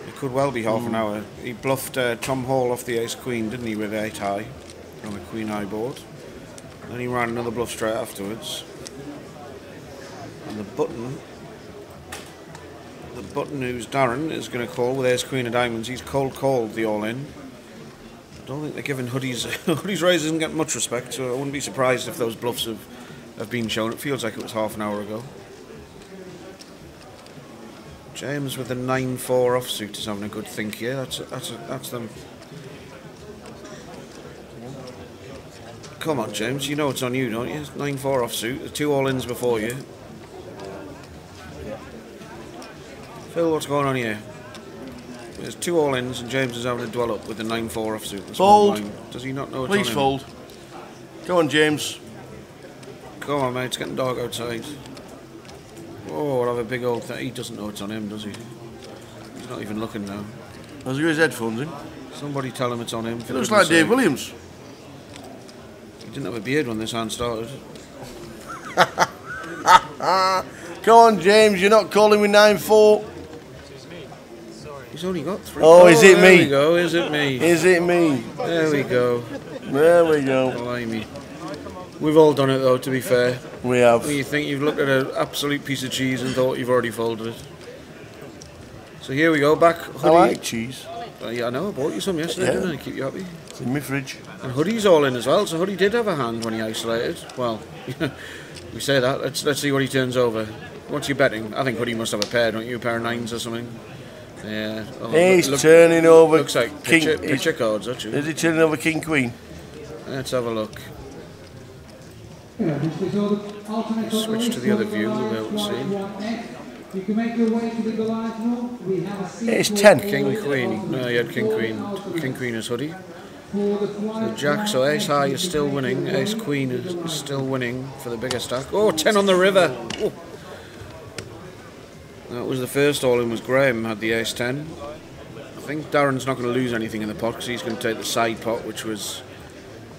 It could well be half an hour. He bluffed Tom Hall off the ace-queen, didn't he, with 8 high on a queen-high board. Then he ran another bluff straight afterwards. And the button who's Darren is going to call with ace-queen of diamonds. He's cold-called the all-in. I don't think they're giving Hoodie's raise doesn't get much respect, so I wouldn't be surprised if those bluffs have been shown. It feels like it was half an hour ago. James with the 9-4 offsuit is having a good think here. That's them. Come on, James. You know it's on you, don't you? 9-4 offsuit. The 2 all-ins before you. Phil, what's going on here? There's 2 all-ins and James is having a dwell up with the 9-4 offsuit. Fold. Does he not know it's Please on him? fold. Go on, James. Go on, mate. It's getting dark outside. Oh, I'll have a big old thing. He doesn't know it's on him, does he? He's not even looking now. Has he got his headphones in? Somebody tell him it's on him. He looks like Dave Williams. He didn't have a beard when this hand started. Go on, James. You're not calling me 9-4. He's only got 3. Oh, is it me? There we go. Is it me? Is it me? There we go. There we go. Blimey. We've all done it, though, to be fair. We have. When you think you've looked at an absolute piece of cheese and thought you've already folded it. So here we go, back. Hoodie. I like cheese. Yeah, I know. I bought you some yesterday, didn't I? Keep you happy. It's in my fridge. And Hoodie's all in as well, so Hoodie did have a hand when he isolated. Well, we say that. Let's see what he turns over. What's you betting? I think Hoodie must have a pair, don't you? A pair of 9s or something. Yeah. Oh, He's turning over. Looks like picture cards, actually. Is he turning over King Queen? Let's have a look. Switch to the other view, we'll be able to see. You can make your way to the Goliath room. We have a seat. It's 10. King Queen. No, he had King Queen. King Queen is Hoodie. So Jack, so Ace High is still winning. Ace Queen is still winning for the bigger stack. Oh, 10 on the river. Oh. That was the first all-in, was Graham had the Ace 10. I think Darren's not going to lose anything in the pot because he's going to take the side pot, which was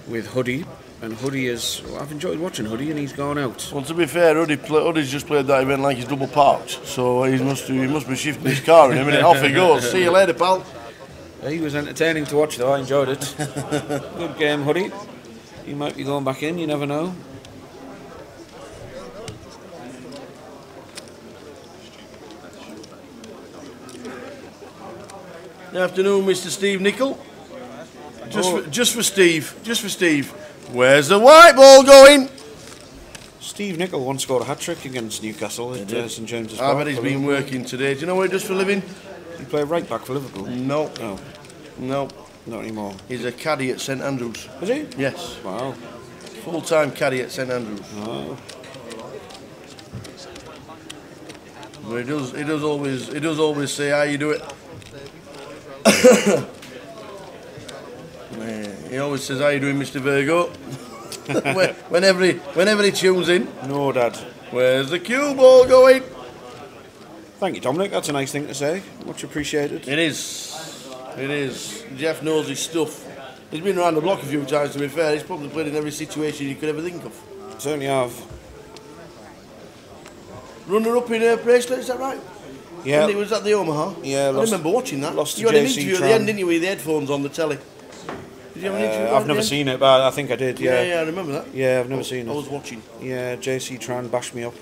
with Hoodie. And Hoodie is... Well, I've enjoyed watching Hoodie, and he's gone out. Well, to be fair, Hoodie's just played that event like he's double parked, so he must be shifting his car in a minute. Off he goes. See you later, pal. He was entertaining to watch, though. I enjoyed it. Good game, Hoodie. You might be going back in, you never know. Good afternoon, Mr. Steve Nicol. Just for Steve. Where's the white ball going? Steve Nicol once scored a hat-trick against Newcastle at St James's Park. I bet he's been working today. Do you know what he does for a living? He played right back for Liverpool. No. No. No. Not anymore. He's a caddy at St Andrews. Is he? Yes. Wow. Full-time caddy at St Andrews. Oh. But he does always say how you do it. He always says, how you doing, Mr. Virgo? whenever he tunes in. No, Dad. Where's the cue ball going? Thank you, Dominic. That's a nice thing to say. Much appreciated. It is. It is. Jeff knows his stuff. He's been around the block a few times, to be fair. He's probably played in every situation you could ever think of. Certainly have. Runner-up in bracelet, is that right? Yeah. And it was at the Omaha? Yeah, I remember watching that. Lost to You had an JC interview at the Tran. end, didn't you, with the headphones on the telly? Did you have an interview at I've the never end? seen it, but I think I did, yeah. Yeah, I remember that. Yeah, I've never seen it. I was watching. Yeah, JC Tran bashed me up.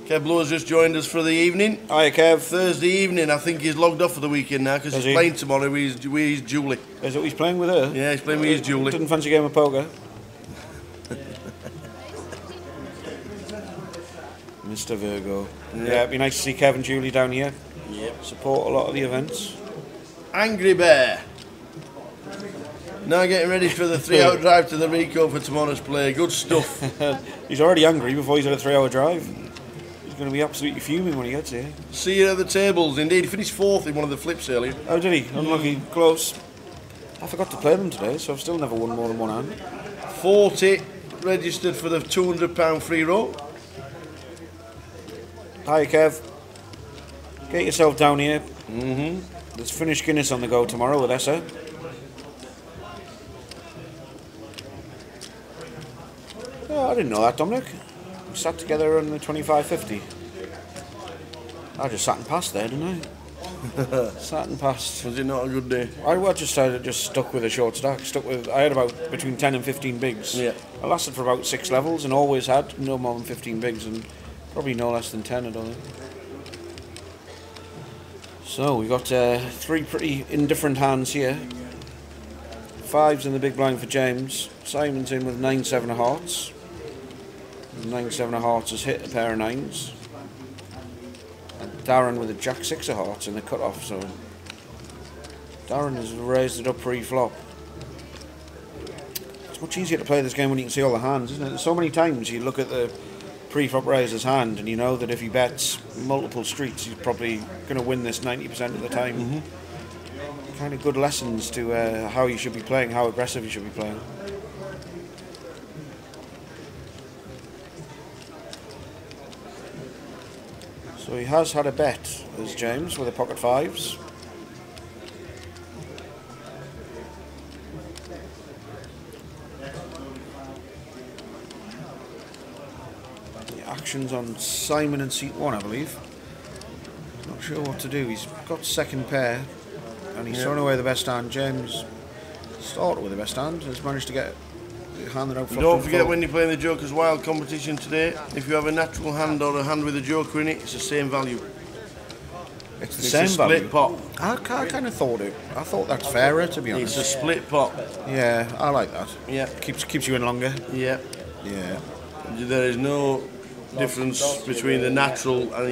Kev Blower's just joined us for the evening. Hiya, Kev. Thursday evening. I think he's logged off for the weekend now because Is he's he? playing tomorrow with his Julie. Is it he's playing with her? Yeah, he's playing with his Julie. Didn't fancy a game of poker. Mr. Virgo. Yeah, it'd be nice to see Kev and Julie down here. Yep. Support a lot of the events. Angry Bear. Now getting ready for the 3-hour drive to the Rico for tomorrow's play. Good stuff. He's already angry before he's had a 3-hour drive. He's going to be absolutely fuming when he gets here. See you at the tables. Indeed, he finished 4th in one of the flips earlier. Oh, did he? Unlucky. Close. I forgot to play them today, so I've still never won more than one hand. 40 registered for the £200 free roll. Hi, Kev. Get yourself down here. There's Finnish Guinness on the go tomorrow with Essa. Oh, I didn't know that, Dominic. We sat together on the 25.50. I just sat and passed there, didn't I? Sat and passed. Was it not a good day? I just stuck with a short stack. I had about between 10 and 15 bigs. Yeah. I lasted for about 6 levels and always had no more than 15 bigs and probably no less than 10, I don't think. So we've got 3 pretty indifferent hands here. 5s in the big blind for James. Simon's in with 9-7 of hearts. 9-7 of hearts has hit a pair of 9s. And Darren with a Jack-6 of hearts in the cut-off, so Darren has raised it up pre-flop. It's much easier to play this game when you can see all the hands, isn't it? There's so many times you look at the pre-flop raiser's hand and you know that if he bets multiple streets he's probably going to win this 90% of the time. Kind of good lessons to how you should be playing, how aggressive you should be playing. So he has had a bet as James with a pocket 5s. The action's on Simon in seat 1, I believe. Not sure what to do. He's got second pair and he's thrown away the best hand. James started with the best hand, has managed to get the hand that outflopped. Don't forget when you're playing the Joker's Wild competition today, if you have a natural hand or a hand with a Joker in it, it's the same value. It's the same a split value. pot. I kind of thought it. I thought that's fairer, to be honest. It's a split pot. Yeah, I like that. Yeah. Keeps you in longer. Yeah. Yeah. There is no difference between the natural and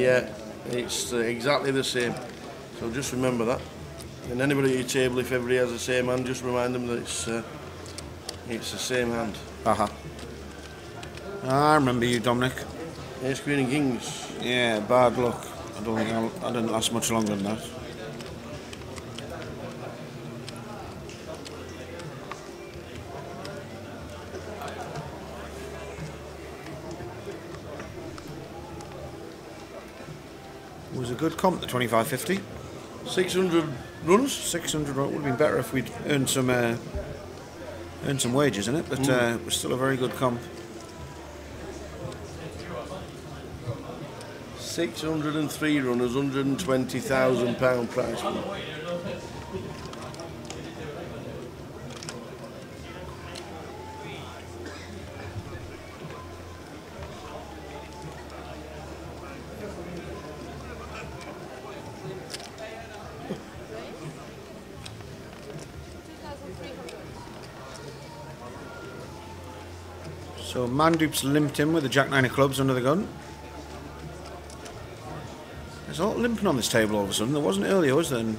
it's exactly the same. So just remember that. And anybody at your table, if everybody has the same hand, just remind them that it's the same hand. I remember you, Dominic. Ace, Queen and Kings. Yeah, bad luck. I don't think I didn't last much longer than that. It was a good comp, the 25.50. 600 runs? 600 runs. Would have been better if we'd earned some Earned some wages in it, but it was still a very good comp. 603 runners, £120,000 prize pool. So Mandoop's limped in with the Jack 9 of clubs under the gun. There's a lot of limping on this table all of a sudden. There wasn't earlier, was there? And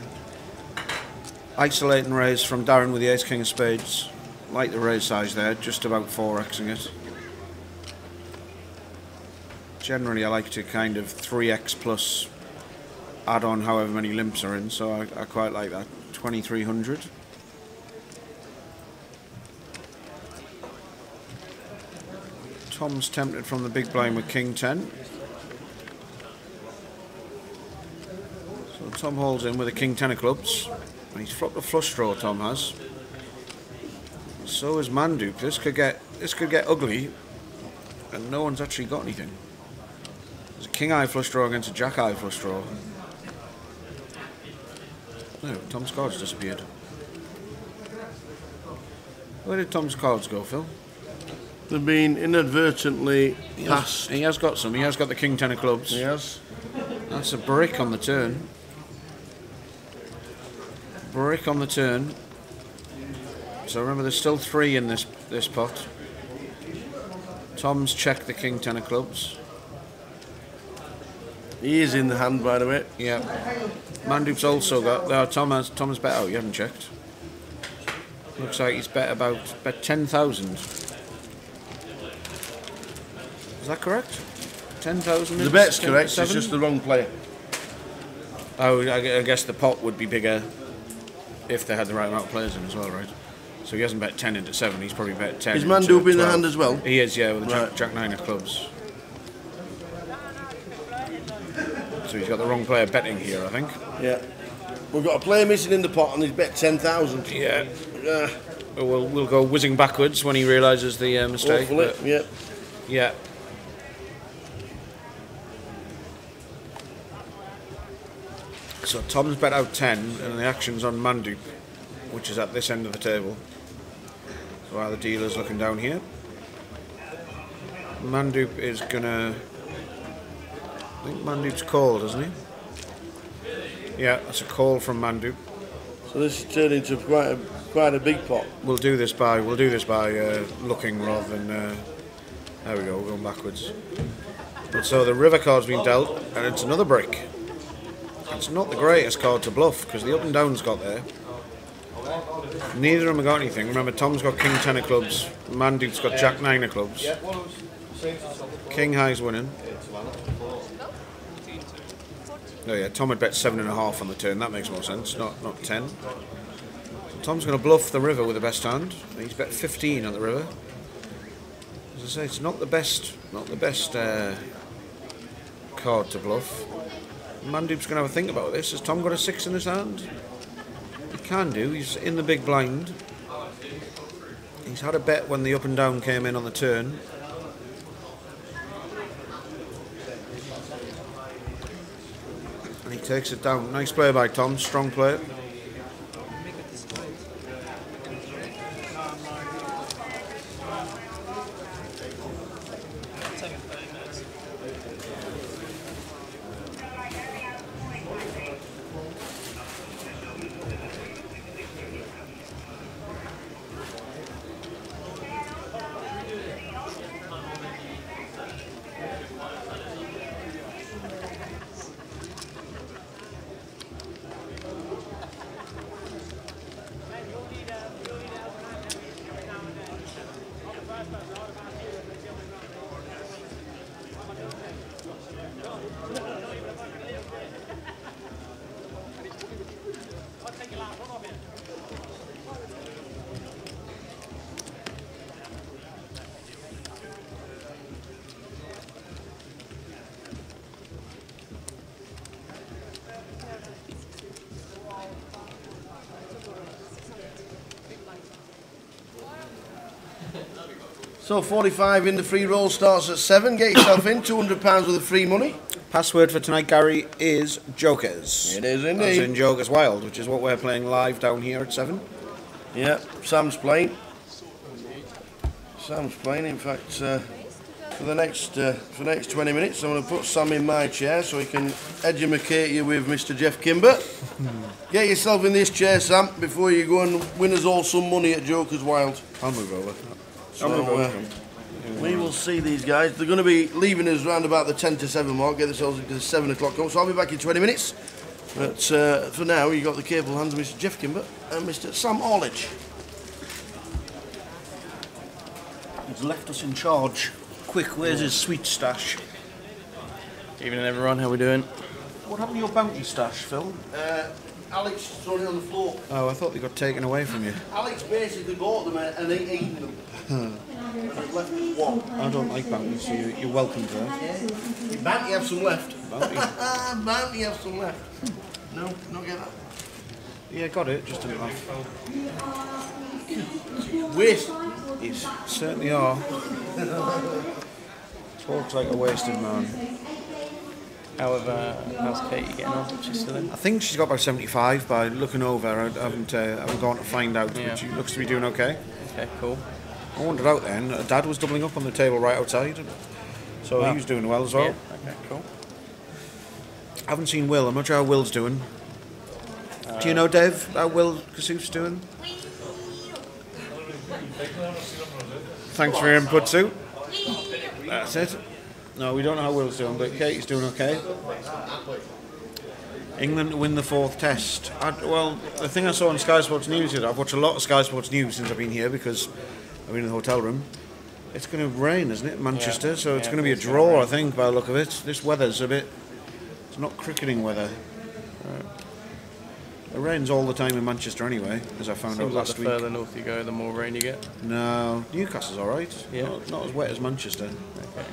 isolating raise from Darren with the Ace King of Spades. Like the raise size there, just about 4xing it. Generally I like to kind of 3x plus add on however many limps are in, so I quite like that. 2300. Tom's tempted from the big blind with King 10. So Tom holds in with a King 10 of clubs. And he's flopped a flush draw, Tom has. So is Mandoop. This could get ugly. And no one's actually got anything. There's a King High flush draw against a Jack High flush draw. No, Tom's cards disappeared. Where did Tom's cards go, Phil? They've been inadvertently passed. He has got some. He has got the King 10 of clubs. He has. That's a brick on the turn. Brick on the turn. So remember, there's still 3 in this pot. Tom's checked the King 10 of clubs. He is in the hand, by the way. Yeah. Mandoop's also got. No, Tom has bet out. You haven't checked. Looks like he's bet 10,000. Is that correct? 10,000. The bet's correct. It's just the wrong player. Oh, I guess the pot would be bigger if they had the right amount of players in as well, right? So he hasn't bet 10 into 7. He's probably bet 10. Is Mandoop in the hand as well? He is, yeah, with the Jack 9 of clubs. So he's got the wrong player betting here, I think. Yeah. We've got a player missing in the pot and he's bet 10,000. Yeah. We'll go whizzing backwards when he realises the mistake. Hopefully, yeah. Yeah. So Tom's bet out 10 and the action's on Mandoop, which is at this end of the table. So while the dealer's looking down here, Mandoop is gonna... I think Mandoop's called, isn't he? Yeah, that's a call from Mandoop. So this is turning into quite a big pot. We'll do this by looking rather than there we go, we're going backwards. But so the river card's been dealt and it's another brick. It's not the greatest card to bluff because the up and down's got there. Neither of them have got anything. Remember, Tom's got King 10 of clubs, Mandoop's got Jack 9 of clubs. King High's winning. Oh yeah, Tom had bet 7.5 on the turn. That makes more sense. Not 10. So Tom's going to bluff the river with the best hand. He's bet 15 on the river. As I say, it's not the best card to bluff. Mandoop's going to have a think about this. Has Tom got a 6 in his hand? He can do. He's in the big blind. He's had a bet when the up and down came in on the turn. And he takes it down. Nice play by Tom. Strong play. So 45 in the free roll starts at 7. Get yourself in, £200 worth of free money. Password for tonight, Gary, is Jokers. It is indeed. As in Jokers Wild, which is what we're playing live down here at 7. Yeah, Sam's playing. Sam's playing. In fact, for the next 20 minutes, I'm going to put Sam in my chair so he can educate you with Mr. Jeff Kimber. Get yourself in this chair, Sam, before you go and win us all some money at Jokers Wild. I'll move over. So, we will see these guys. They're going to be leaving us round about the 10 to 7 mark, get themselves into the 7 o'clock come. So I'll be back in 20 minutes. But for now, you've got the capable hands of Mr. Jeff Kimber and Mr. Sam Orledge. He's left us in charge. Quick, where's his sweet stash? Evening everyone, how we doing? What happened to your bounty stash, Phil? Alex thrown it on the floor. Oh, I thought they got taken away from you. Alex basically bought them and eaten them. And left one. I don't like bounties, so you're welcome to that. Yeah. Bounty have some left. Bounty? Bounty have some left. No, not get that. Yeah, got it, just didn't laugh. Waste. You certainly are. Talks like a wasted man. However, how's Katie getting on? She's still in? I think she's got about 75 by looking over. I haven't gone to find out, but she looks to be doing okay. Okay, cool. I wandered out then. Dad was doubling up on the table right outside, so he was doing well as well. Yeah, okay, cool. I haven't seen Will. I'm not sure how Will's doing. Do you know, Dave, how Will Kassouf's doing? Thanks for your input, Sue. That's it. No, we don't know how Will's doing, but Katie's doing okay. England to win the 4th test. Well, the thing I saw on Sky Sports News is I've watched a lot of Sky Sports News since I've been here because I've been in the hotel room. It's going to rain, isn't it, Manchester? Yeah. So it's going to be a draw, I think, by the look of it. This weather's a bit... It's not cricketing weather. It rains all the time in Manchester anyway, as I found out last week. The further north you go, the more rain you get. No, Newcastle's alright. Yeah. Not as wet as Manchester. Okay.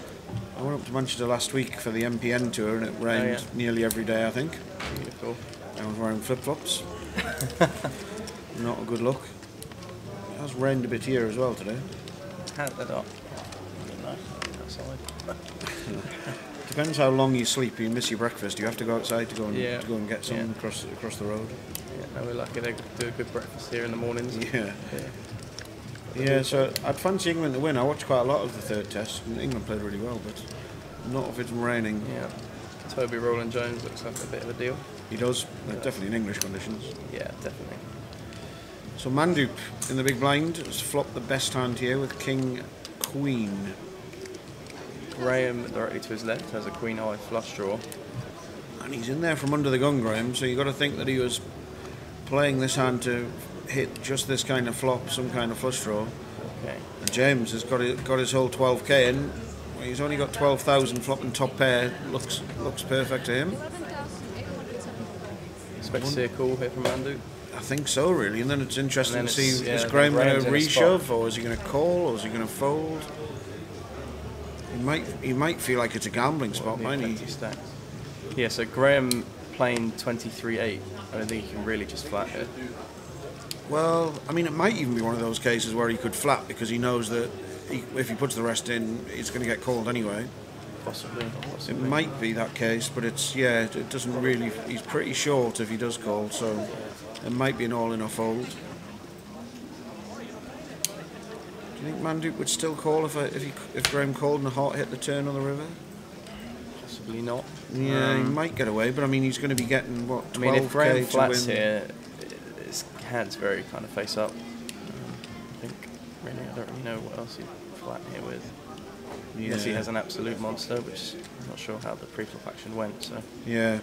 I went up to Manchester last week for the MPN tour and it rained nearly every day, I think. Beautiful. I was wearing flip-flops. Not a good look. It has rained a bit here as well today. Had that up. Nice outside. Depends how long you sleep. You miss your breakfast. You have to go outside to go and get some across the road. Yeah, no, we're lucky they do a good breakfast here in the mornings. Yeah, so I'd fancy England to win. I watched quite a lot of the 3rd test and England played really well, but not if it's raining. Yeah. Toby Rowland-Jones looks like a bit of a deal. He does, definitely in English conditions. Yeah, definitely. So Mandup in the big blind has flopped the best hand here with King Queen. Graham directly to his left has a queen high flush draw. And he's in there from under the gun, Graham, so you've got to think that he was playing this hand to hit just this kind of flop, some kind of flush draw. Okay. And James has got his whole 12k in. He's only got 12,000 flopping top pair. Looks perfect to him. Expect to see a call here from Mandu. I think so, really. And then it's interesting to see is Graham going to reshove, or is he going to call, or is he going to fold? He might feel like it's a gambling spot, might he? Stacks. Yeah, so Graham playing 23-8. I don't think he can really just flat here. Well, I mean, it might even be one of those cases where he could flat because he knows that if he puts the rest in, it's going to get called anyway. Possibly. It might be that case, but it doesn't really. He's pretty short if he does call, so it might be an all-in or fold. Do you think Mandup would still call if Graham called and a heart hit the turn on the river? Possibly not. Yeah, he might get away, but I mean, he's going to be getting what? 12K I mean, if Graham flats to win. here, his hand's very kind of face up. I think really, I don't really know what else he'd flat here with. Yeah. Unless he has an absolute monster, which I'm not sure how the pre-flop action went. So yeah.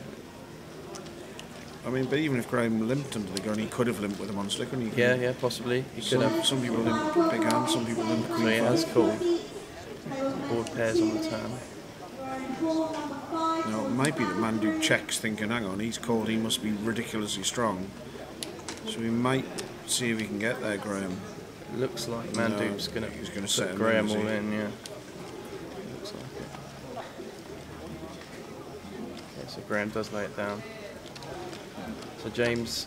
I mean, but even if Graham limped under the gun, he could have limped with a monster, couldn't he? Yeah, possibly. He could have. Some people limp big hands, some people limp queen. So he has called. Board pairs on the turn. Now, it might be that Mandup checks thinking, hang on, he's called, he must be ridiculously strong. So we might see if he can get there, Graham. Looks like Mandup's going to set Graham all in, yeah. Looks like it. Okay, so Graham does lay it down. So James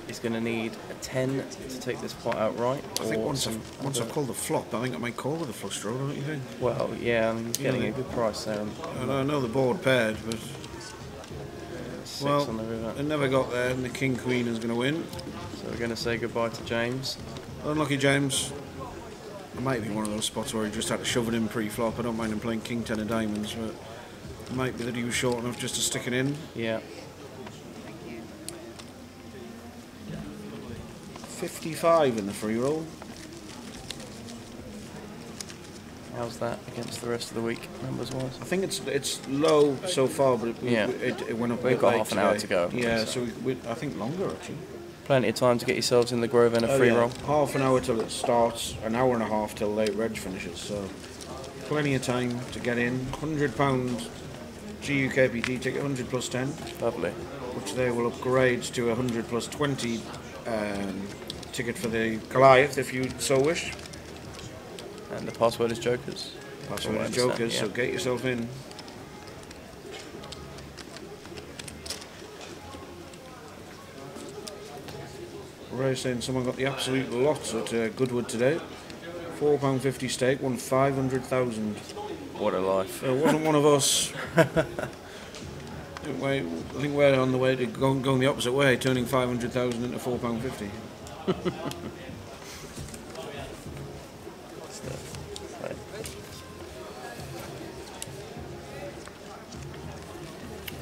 he's going to need a 10 to take this pot outright. I think once I've called the flop, I think I might call with a flush draw, don't you think? Well, yeah, I'm getting a good price there. I know the board paired, but on the river. It never got there, and the King Queen is going to win. So we're going to say goodbye to James. Unlucky James. It might be one of those spots where he just had to shove it in pre-flop. I don't mind him playing King 10 of diamonds, but it might be that he was short enough just to stick it in. Yeah. 55 in the free roll. How's that against the rest of the week, numbers-wise? I think it's low so far, but it went up. We've got half an hour to go. Yeah, so I think longer actually. Plenty of time to get yourselves in the Grove and a free roll. Half an hour till it starts, an hour and a half till late reg finishes, so plenty of time to get in. £100 GUKPT ticket, 100 plus 10. Lovely. Which they will upgrade to a 100 plus 20 ticket for the Goliath if you so wish. And the password is Jokers. Password is Jokers, so get yourself in. Ray saying someone got the absolute lots at Goodwood today. £4.50 stake, won 500,000. What a life! It wasn't one of us. I think we're on the way to going the opposite way, turning 500,000 into £4.50.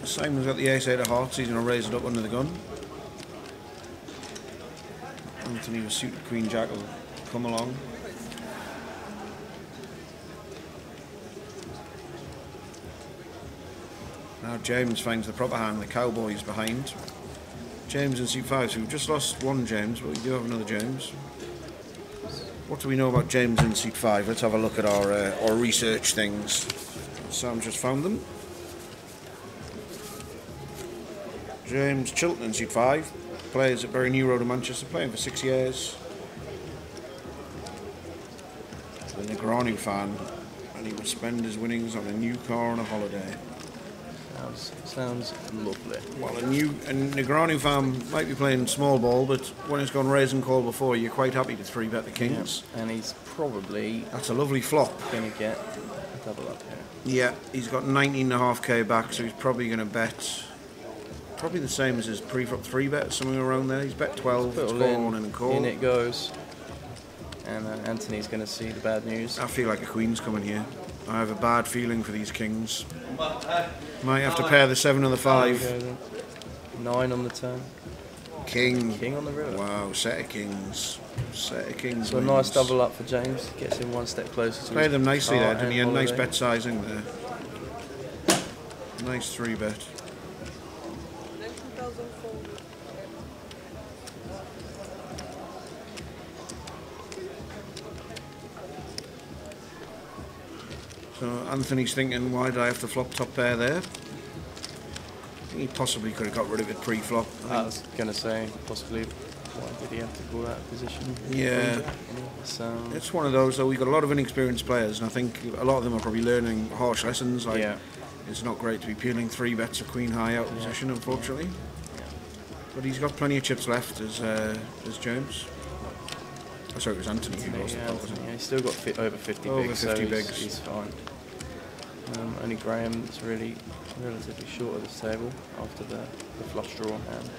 Simon's got the ace-8 of hearts. He's going to raise it up under the gun. Anthony with suited Queen Jack will come along. Now James finds the proper hand. The Cowboys behind. James in suit 5. So we've just lost one James, but we do have another James. What do we know about James in suit 5? Let's have a look at our research things. Sam just found them. James Chilton in suit 5. Plays at Bury New Road in Manchester, playing for 6 years. The Negroni fan, and he would spend his winnings on a new car on a holiday. Sounds lovely. Well, a Negroni fan might be playing small ball, but when it's gone raise and call before, you're quite happy to 3-bet the kings. Yeah. And he's probably... That's a lovely flop. Going to get a double up here. Yeah, he's got 19.5k back, so he's probably going to bet... Probably the same as his pre-flop 3-bet, something around there. He's bet 12, it's gone and call. In it goes. And Anthony's going to see the bad news. I feel like a queen's coming here. I have a bad feeling for these kings. Might have to pair the 7 and the 5. 9 on the turn. King. King on the river. Wow, set of kings. Set of kings. So a nice double up for James. Gets him one step closer to Play them nicely there, didn't he? A nice holiday. bet sizing there. Nice 3-bet. So Anthony's thinking, why did I have to flop top pair there? I think he possibly could have got rid of it pre-flop. I was going to say, possibly, why did he have to call that position? Yeah. So it's one of those, though. We've got a lot of inexperienced players, and I think a lot of them are probably learning harsh lessons. Like, it's not great to be peeling 3-bets of queen high out of position, unfortunately. But he's got plenty of chips left as James. Oh, sorry, it was Anthony who lost the pot, wasn't he? He's still got over 50 over bigs, 50 so bigs. he's fine. Only Graham is really relatively short of this table after the flush draw hand.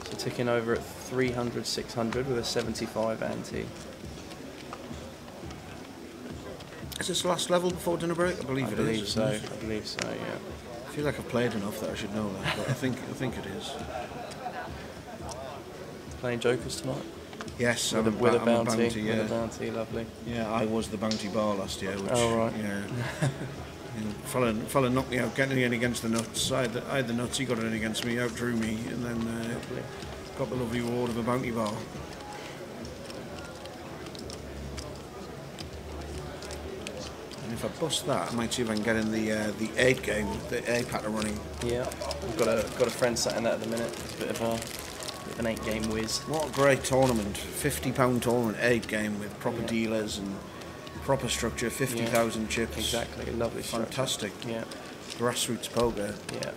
So ticking over at 300, 600 with a 75 ante. Is this last level before dinner break? I believe it is. So. Isn't it? I believe so. Yeah. I feel like I've played enough that I should know that, but I think it is. Playing Jokers tonight? Yes, with a bounty. Yeah. With a bounty, lovely. Yeah, I was the bounty bar last year. Which, oh right. Yeah. Fella knocked me out, getting in against the nuts. I had the nuts, he got it in against me, outdrew me, and then got the lovely reward of a bounty bar. And if I bust that, I might see if I can get in the 8 game, the A pattern running. Yeah, I've got a friend sat in that at the minute. It's a bit of an 8-game whiz. What a great tournament! £50 tournament, 8 game with proper dealers and proper structure, 50,000 chips. Exactly, lovely Fantastic. Structure. Yeah. Grassroots poker. Yeah.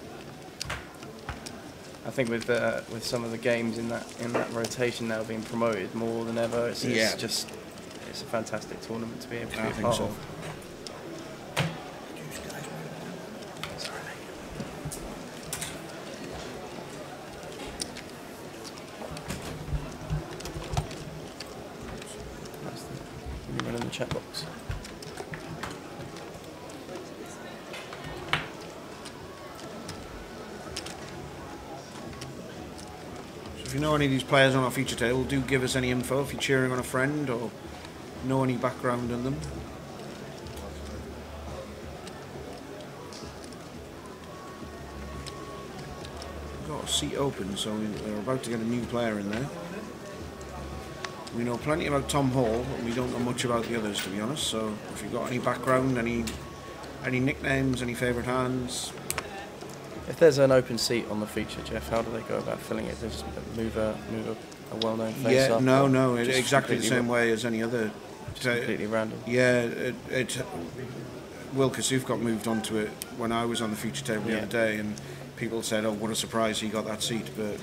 I think with some of the games in that rotation now being promoted more than ever, it's just it's a fantastic tournament to be able to be a part of. Anyone in the chat box? If you know any of these players on our feature table, do give us any info if you're cheering on a friend or know any background in them. We've got a seat open, so we're about to get a new player in there. We know plenty about Tom Hall, and we don't know much about the others, to be honest. So if you've got any background, any nicknames, any favourite hands. If there's an open seat on the feature, Jeff, how do they go about filling it? They just move a well-known face up? No, it's exactly the same way as any other. Completely random. Yeah, Will Kassouf got moved onto it when I was on the feature table the other day, and people said, "Oh, what a surprise he got that seat!" But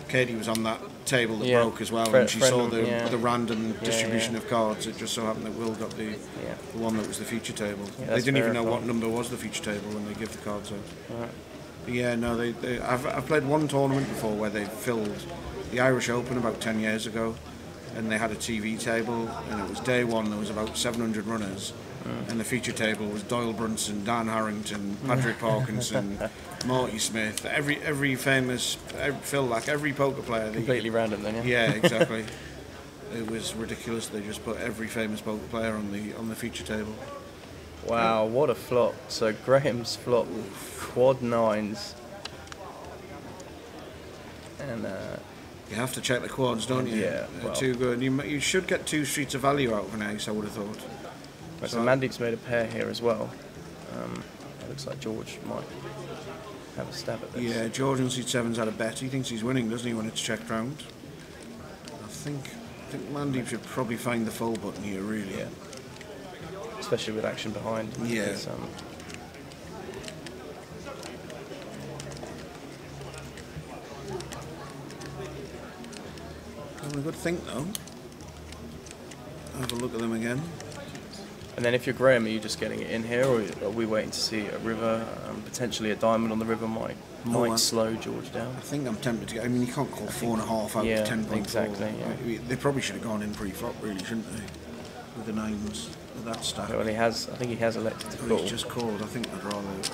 Katie was on that table that broke as well, and she saw the random distribution of cards. It just so happened that Will got the one that was the feature table. They didn't even know what number was the feature table when they give the cards out. Right. But yeah, no, I've played one tournament before where they filled the Irish Open about 10 years ago, and they had a TV table, and it was day one. There was about 700 runners, and the feature table was Doyle Brunson, Dan Harrington, Patrick Parkinson, Marty Smith, every famous Phil Lack, every poker player. Completely random, then. Yeah, exactly. It was ridiculous. They just put every famous poker player on the feature table. Wow, what a flop. So Graham's flop, quad nines. And you have to check the quads, don't you? Yeah, They're too good. You should get 2 streets of value out of an ace, I would have thought. Right, so Mandeep's made a pair here as well. It looks like George might have a stab at this. Yeah, George on seat 7's had a bet. He thinks he's winning, doesn't he, when it's checked round? I think Mandeep should probably find the fold button here, really. Yeah. Especially with action behind. Yeah. Because, having a good think, though. Have a look at them again. And then if you're Graham, are you just getting it in here, or are we waiting to see a river? Potentially a diamond on the river might slow George down. I think I'm tempted to get. I mean, you can't call 4.5 out of 10.4. Exactly. Yeah. They probably should have gone in pre-flop, really, shouldn't they? With the nines, with that stack. Well, I think he has elected to call. He's just called. I think I'd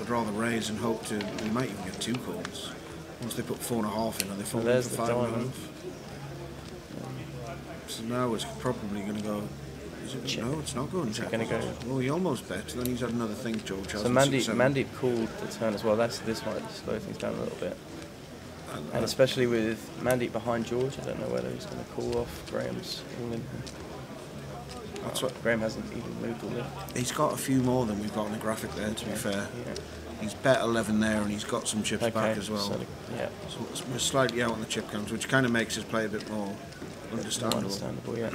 rather raise and hope to. We might even get 2 calls once they put 4.5 in, and they fall for 5.5. So now it's probably going to go. Is it? No, it's not going. Check. Well, he almost bet. Then he's had another think. George. So Mandeep called the turn as well. This might slow things down a little bit. And especially with Mandeep behind George, I don't know whether he's going to call off Graham's all in. That's what Graham hasn't even moved all in. He's got a few more than we've got on the graphic there. To be fair, he's bet 11 there, and he's got some chips back as well. So we're slightly out on the chip counts, which kind of makes his play a bit more understandable. Yeah.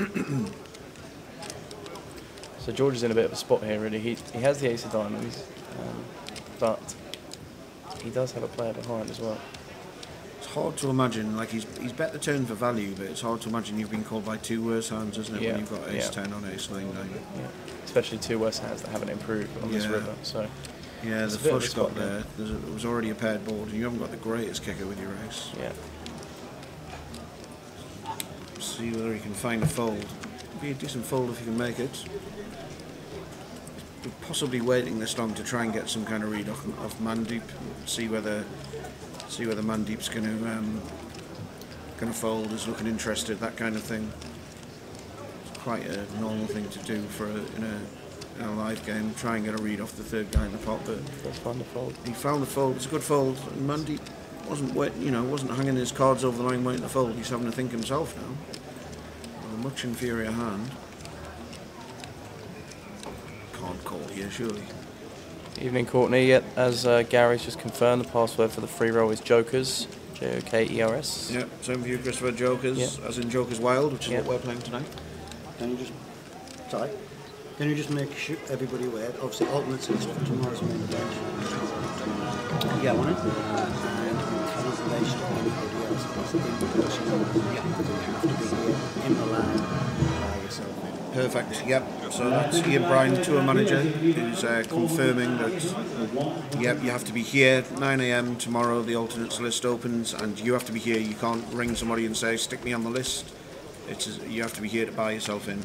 So George is in a bit of a spot here, really. He has the ace of diamonds, but he does have a player behind as well. It's hard to imagine, like he's bet the turn for value, but it's hard to imagine you've been called by 2 worse hands, isn't it, when you've got ace 10 on ace 9. Yeah, especially 2 worse hands that haven't improved on this river. So yeah, the flush got there. It was already a paired board, and you haven't got the greatest kicker with your ace. Yeah. See whether he can find a fold. Be a decent fold if he can make it. We're possibly waiting this long to try and get some kind of read off Mandeep. See whether Mandeep's going to fold. Is looking interested. That kind of thing. It's quite a normal thing to do in a live game. Try and get a read off the third guy in the pot. But he found the fold. It's a good fold. And Mandeep wasn't hanging his cards over the line waiting to fold. He's having to think himself now. A much inferior hand. Can't call here, surely. Evening, Courtney. As Gary's just confirmed, the password for the free roll is Jokers, Jokers. Yeah, same for you, Christopher. Jokers, as in Jokers Wild, which is what we're playing tonight. Can you just make sure everybody aware? Obviously, alternates is for tomorrow's main event. You get on it, and we cannot waste any in person. You have to be here in the line by yourself. Perfect, yep. So that's Ian Bryan, tour manager, who's confirming that, yep, you have to be here 9 AM tomorrow, the alternates list opens, and you have to be here. You can't ring somebody and say, stick me on the list. You have to be here to buy yourself in.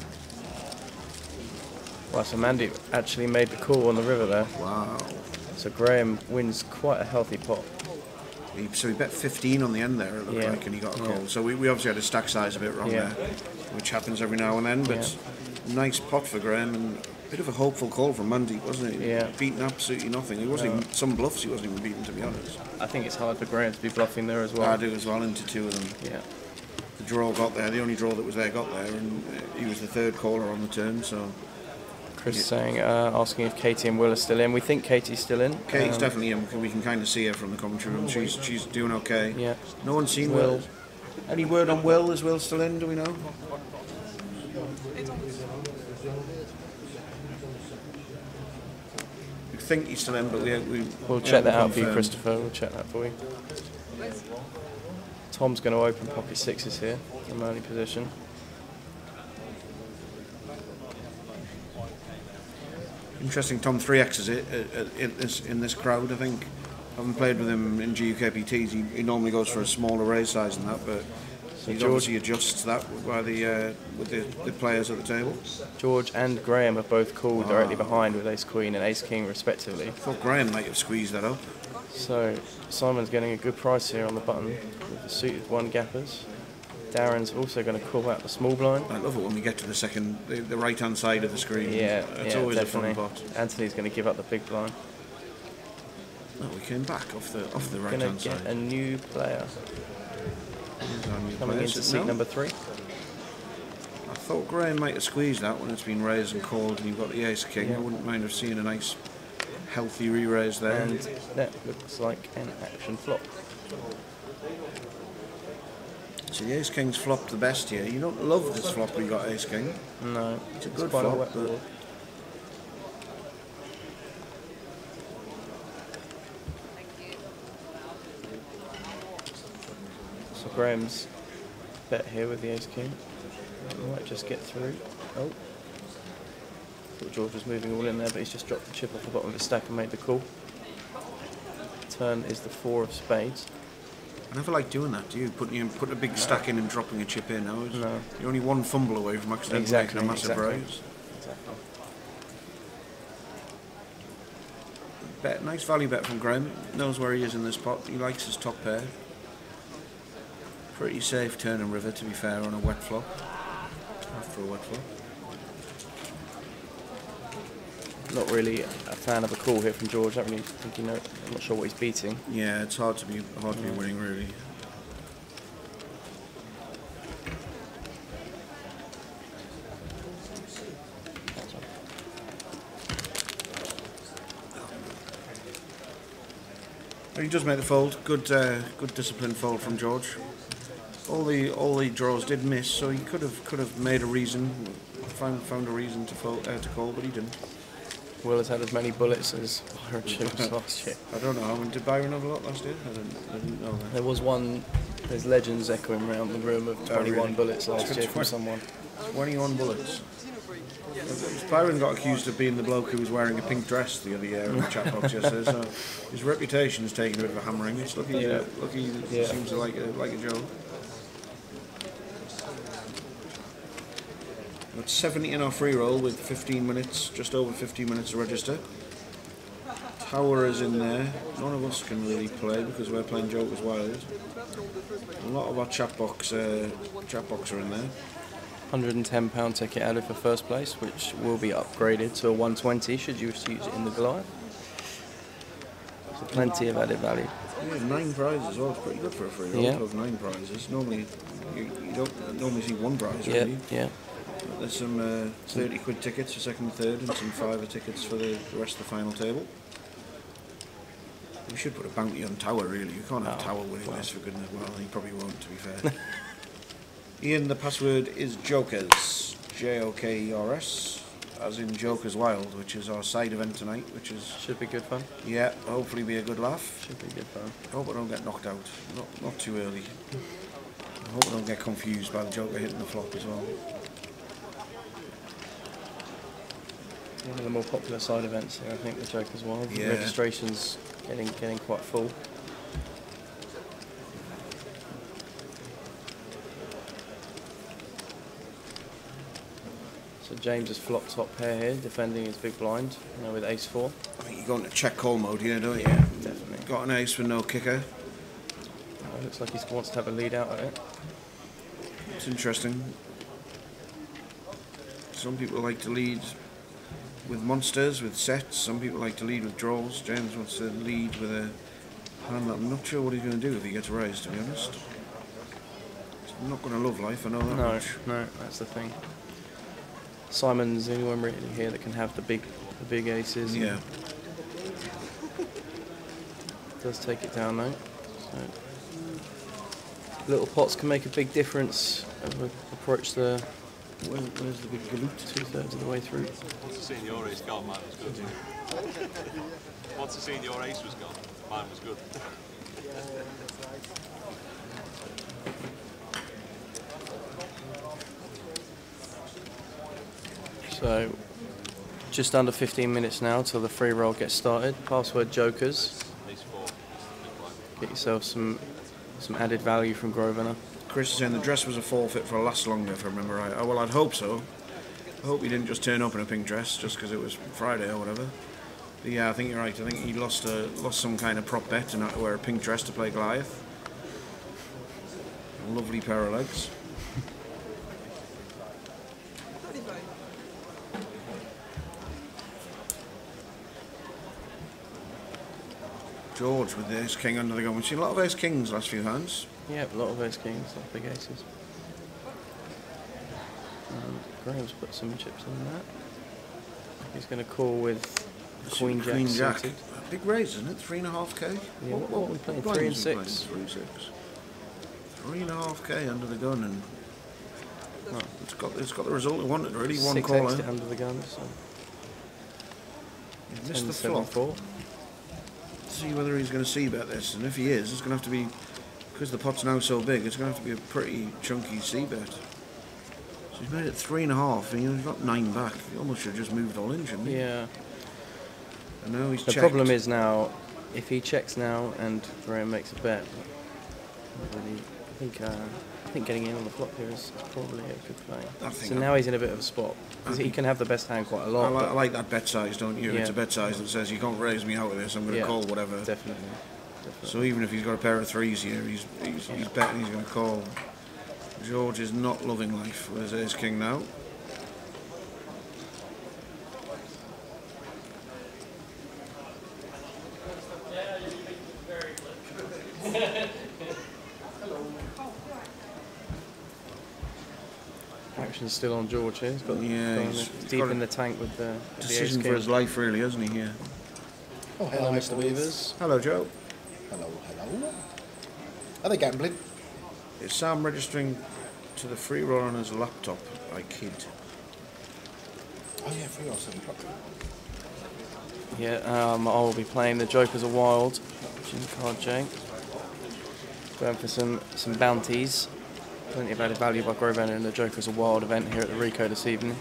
Well, so Mandy actually made the call on the river there. Wow. So Graham wins quite a healthy pot. So he bet 15 on the end there, it looked like, and he got a call. So we obviously had a stack size a bit wrong there, which happens every now and then, but nice pot for Graham, and a bit of a hopeful call from Mandy, wasn't it? Yeah. Beating absolutely nothing. He wasn't even, some bluffs he wasn't even beating, to be honest. I think it's hard for Graham to be bluffing there as well. I do as well, into two of them. Yeah. The draw got there, the only draw that was there got there, and he was the third caller on the turn, so... Chris saying, asking if Katie and Will are still in. We think Katie's still in. Katie's definitely in. We can kind of see her from the commentary room. She's doing okay. Yeah. No one's seen Will. Any word on Will? Is Will still in? Do we know? We think he's still in, but we'll check that out for you, Christopher. We'll check that for you. Tom's going to open pocket sixes here from early position. Interesting, Tom 3X's it in this crowd, I think. I haven't played with him in GUKPTs. He normally goes for a smaller raise size than that, but so he obviously adjusts that by with the players at the table. George and Graham have both called directly behind with Ace Queen and Ace King respectively. I thought Graham might have squeezed that up. So Simon's getting a good price here on the button with the suited one gappers. Darren's also going to call out the small blind. I love it when we get to the second, the right-hand side of the screen. Yeah, it's always definitely. a fun pot. Anthony's going to give up the big blind. No, we came back off the right-hand Going side. to get a new player. Coming into seat number 3. I thought Graham might have squeezed that when it's been raised and called, and you've got the Ace King. I wouldn't mind have seen a nice, healthy re-raise there. And that looks like an action flop. So the Ace King's flopped the best here. You don't love this flop we got Ace King. No. It's a good flop, but... So Graham's bet here with the Ace King. Might just get through. Oh. Thought George was moving all in there, but he's just dropped the chip off the bottom of his stack and made the call. Turn is the 4 of spades. I never like doing that, do you? Putting a big stack in and dropping a chip in. No. You're only one fumble away from accidentally making a massive raise. Exactly. Bet, nice value bet from Graham. Knows where he is in this pot. He likes his top pair. Pretty safe turn and river, to be fair, on a wet flop. After a wet flop. Not really a fan of a call here from George. I don't really think I'm not sure what he's beating. Yeah, it's hard to be winning, really. He does make the fold. Good disciplined fold from George. All the draws did miss, so he could have made a reason, found a reason to call, but he didn't. Will has had as many bullets as Byron chips last year. I don't know. Did Byron have a lot last year? I didn't know that. There was one. There's legends echoing around the room of 21 bullets last year from someone. 21 bullets. Byron got accused of being the bloke who was wearing a pink dress the other year in the chat box yesterday, so his reputation has taken a bit of a hammering. It's lucky he seems to like a joke. Got 70 in our free roll with 15 minutes, just over 15 minutes to register. Tower is in there. None of us can really play because we're playing Joker's Wild. A lot of our chat box are in there. £110 ticket added for first place, which will be upgraded to a 120 should you use it in the Goliath. So plenty of added value. Yeah, 9 prizes as well. It's pretty good for a free roll to have 9 prizes. Normally, you don't normally see 1 prize, really. Yeah. There's some 30 quid tickets for second and third, and some £5 tickets for the rest of the final table. We should put a bounty on Tower, really. You can't have Tower winning this, for goodness. Well, he probably won't, to be fair. Ian, the password is Jokers. Jokers. as in Joker's Wild, which is our side event tonight, which is... Should be good fun. Yeah, hopefully be a good laugh. Should be good fun. Hope I don't get knocked out. Not too early. I hope I don't get confused by the Joker hitting the flop as well. One of the more popular side events here, I think, the Joker's Wild. Yeah. Registration's getting quite full. So James has flopped top pair here, defending his big blind, with ace-4. I think you're going to check call mode here, don't you? Yeah, definitely. Got an ace with no kicker. Looks like he wants to have a lead out of it. It's interesting. Some people like to lead with monsters, with sets. Some people like to lead with draws. James wants to lead with a hand that I'm not sure what he's going to do if he gets raised, to be honest. He's not going to love life, I know that much. No, that's the thing. Simon's the only one really here that can have the big aces. Yeah. Does take it down though. So little pots can make a big difference as we approach the... Where's the big galoot? 2/3 of the way through. Once I seen your ace gone, mine was good. Once I seen your ace was gone, mine was good. So, just under 15 minutes now till the free roll gets started. Password Jokers. Get yourself some added value from Grosvenor. Chris is saying the dress was a forfeit for a last longer, if I remember right. Oh, well, I'd hope so. I hope he didn't just turn up in a pink dress just because it was Friday or whatever. But yeah, I think you're right. I think he lost some kind of prop bet and had to wear a pink dress to play Goliath. A lovely pair of legs. George with the ace-king under the gun. We've seen a lot of ace-kings last few hands. Yeah, a lot of ace-kings, a lot of big aces. Graham's put some chips in that. He's going to call with Queen Jack. Queen Jack. Suited. Big raise, isn't it? 3.5k? Yeah, what are we playing? 3 and 6. 3-6. 3.5k under the gun, and it's got the result we wanted. Really, one call in. Under the gun. So. He missed the flop. See whether he's going to see bet this, and if he is, it's going to have to be, because the pot's now so big, it's going to have to be a pretty chunky C bet. So he's made it 3.5, and he's got 9 back. He almost should have just moved all in, shouldn't he? Yeah. And now he's The checked. problem is now, if he checks now and Graham makes a bet, really, I think getting in on the flop here is probably a good play. So now he's in a bit of a spot. He can have the best hand quite a lot. I like that bet size, don't you? Yeah. It's a bet size that says you can't raise me out of this, I'm going to call whatever. Definitely. So even if he's got a pair of threes here, he's betting he's going to call. George is not loving life with his ace-king now. Action's still on George here. He's got he's deep got in the tank with the decision for his life, really, hasn't he? Here. Oh, hello, Mr. Weavers. Hello, Joe. Hello. Are they gambling? Is Sam registering to the free roll on his laptop? I kid. Oh yeah, free roll 7 o'clock. Yeah, I'll be playing the Jokers are Wild, Jim Card J. Going for some bounties. Plenty of added value by Grosvenor in the Jokers are Wild event here at the Rico this evening.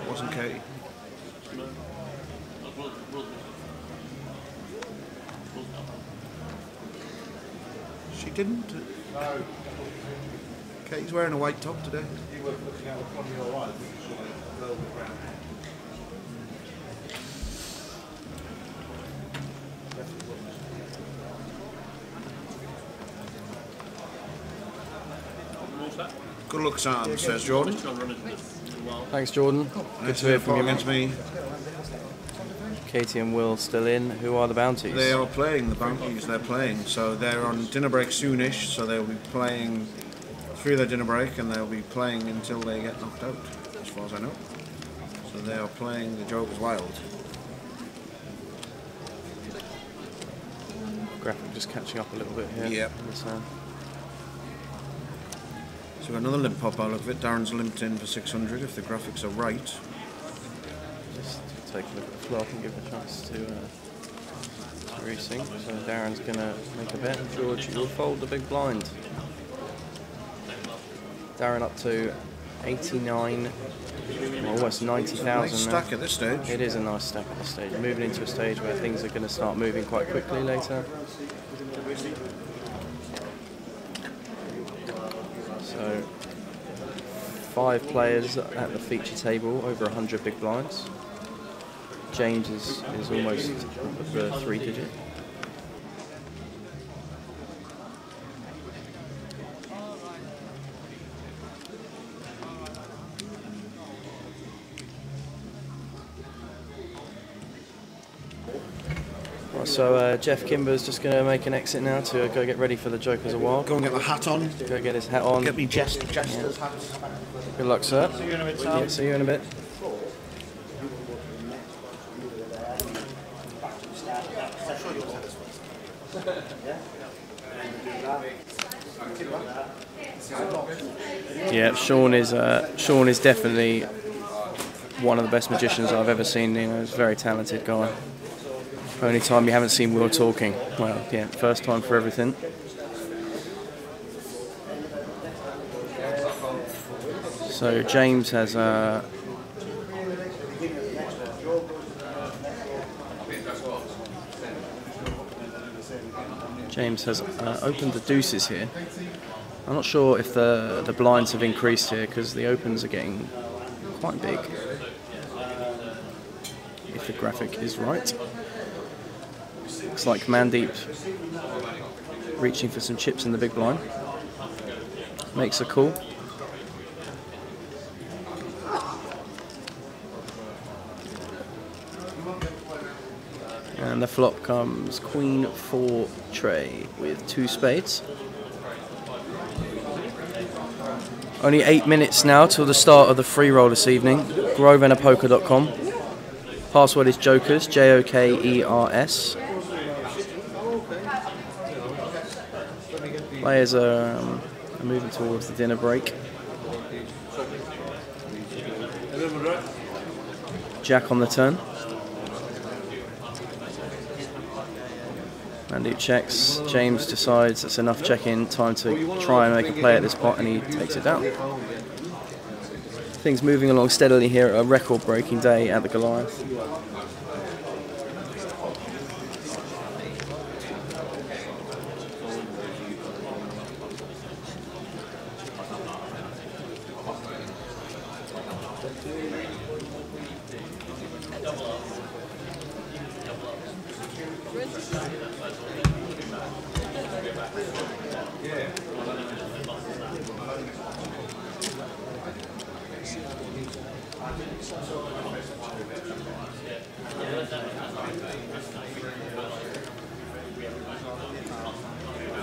Wasn't Katie. She didn't. No. Katie's wearing a white top today. You were looking at one of your eyes. Good luck, Sam, says Jordan. Thanks, Jordan. Good to hear from you. Against me. Katie and Will still in. Who are the bounties? They are playing, the bounties, they're playing. So they're on dinner break soonish, so they'll be playing through their dinner break and they'll be playing until they get knocked out, as far as I know. So they are playing the Jokers Wild. Graphic just catching up a little bit here. Yep. So we've got another limp pop out of it. Darren's limped in for 600 if the graphics are right. Just take a look at the flop and give it a chance to resync. So Darren's going to make a bet. George, you will fold the big blind. Darren up to 89, almost 90,000 Nice stack now. at this stage. It is a nice stack at this stage. Moving into a stage where things are going to start moving quite quickly later. So 5 players at the feature table, over 100 big blinds. James is almost at the 3-digit. So Jeff Kimber's just going to make an exit now to go get ready for the Jokers a while. Go and get the hat on. Go get his hat on. Get me jester's hat. Good luck, sir. See you in a bit, Tom. Yeah, see you in a bit. Yeah, Sean is definitely one of the best magicians I've ever seen. You know, he's a very talented guy. Only time you haven't seen Will talking. Well, yeah, first time for everything. So James has opened the deuces here. I'm not sure if the blinds have increased here because the opens are getting quite big. If the graphic is right. Looks like Mandeep reaching for some chips in the big blind. Makes a call. And the flop comes Queen 4 tray with 2 spades. Only 8 minutes now till the start of the free roll this evening. GroveAndAPoker.com. Password is Jokers, Jokers. Players are moving towards the dinner break. Jack on the turn. Mandeep checks. James decides it's enough check-in. Time to try and make a play at this pot, and he takes it down. Things moving along steadily here at a record-breaking day at the Goliath.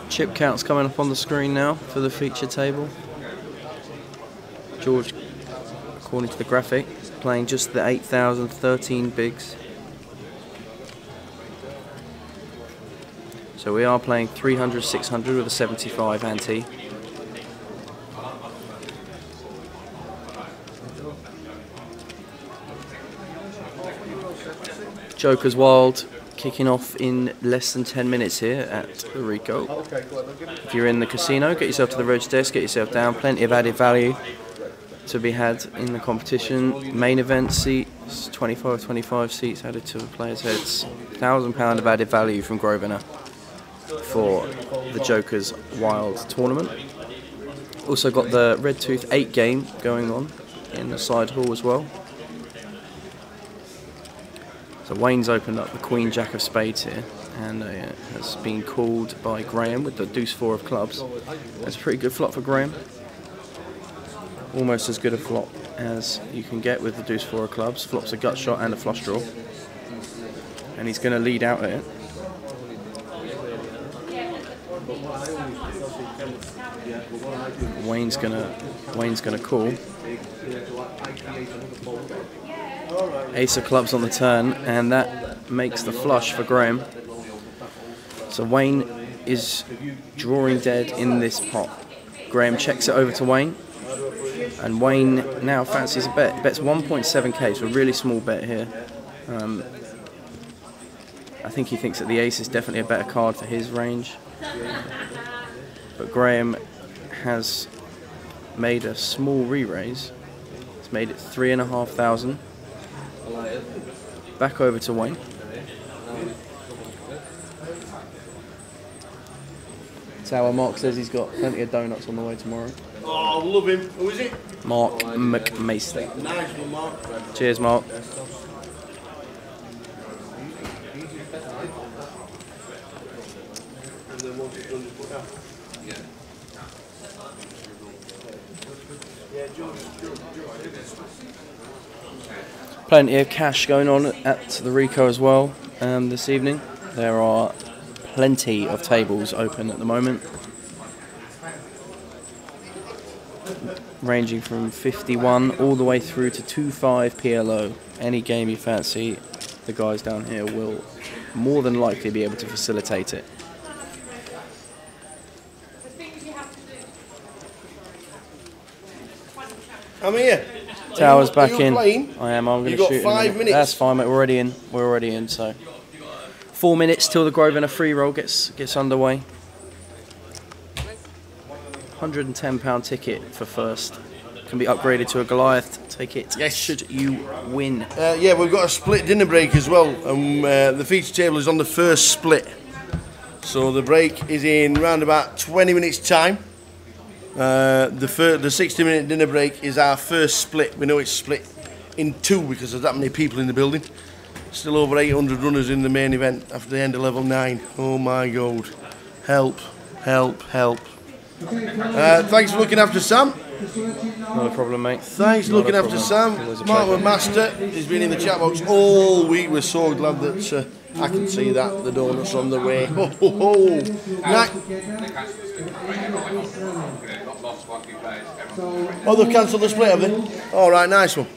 Chip counts coming up on the screen now for the feature table. George, according to the graphic, playing just the 8,013 bigs. So we are playing 300, 600 with a 75 ante. Jokers Wild kicking off in less than 10 minutes here at the Rico. If you're in the casino, get yourself to the reg desk, get yourself down. Plenty of added value to be had in the competition. Main event seats, 25 seats added to the players' heads. £1,000 of added value from Grosvenor for the Jokers Wild tournament. Also got the Red Tooth 8 game going on in the side hall as well. So Wayne's opened up the Queen Jack of Spades here and has been called by Graham with the Deuce 4 of clubs. That's a pretty good flop for Graham. Almost as good a flop as you can get with the Deuce 4 of clubs. Flops a gut shot and a flush draw. and he's going to lead out at it. Wayne's gonna call. Ace of clubs on the turn, and that makes the flush for Graham. So Wayne is drawing dead in this pot. Graham checks it over to Wayne, and Wayne now fancies a bet. He bets 1.7k, so a really small bet here. I think he thinks that the ace is definitely a better card for his range. But Graham has made a small re-raise. He's made it 3,500. Back over to Wayne. Tower Mark says he's got plenty of donuts on the way tomorrow. Oh, love him. Who is it? Mark McMaster. Nice one, Mark. Cheers, Mark. Plenty of cash going on at the Rico as well this evening. There are plenty of tables open at the moment, ranging from 51 all the way through to 25 PLO. Any game you fancy, the guys down here will more than likely be able to facilitate it. I'm here. Towers back are you in. Playing? I am. I'm going You to got shoot. 5 minutes. That's fine, mate. We're already in. We're already in. So 4 minutes till the Grosvenor free roll gets underway. £110 ticket for first. Can be upgraded to a Goliath ticket. Yes. Should you win? Yeah, we've got a split dinner break as well, and the feature table is on the first split. So the break is in round about 20 minutes time. The 60-minute dinner break is our first split. We know it's split in two because there's that many people in the building. Still over 800 runners in the main event after the end of level 9. Oh my God. Help, help, help. Thanks for looking after Sam. Not a problem, mate. Thanks for looking after Sam. Mark Master, he's been in the chat box all week. We're so glad that I can see that. The donuts on the way. Ho, ho, ho. Oh, they've cancelled the split, have they? All right, nice one.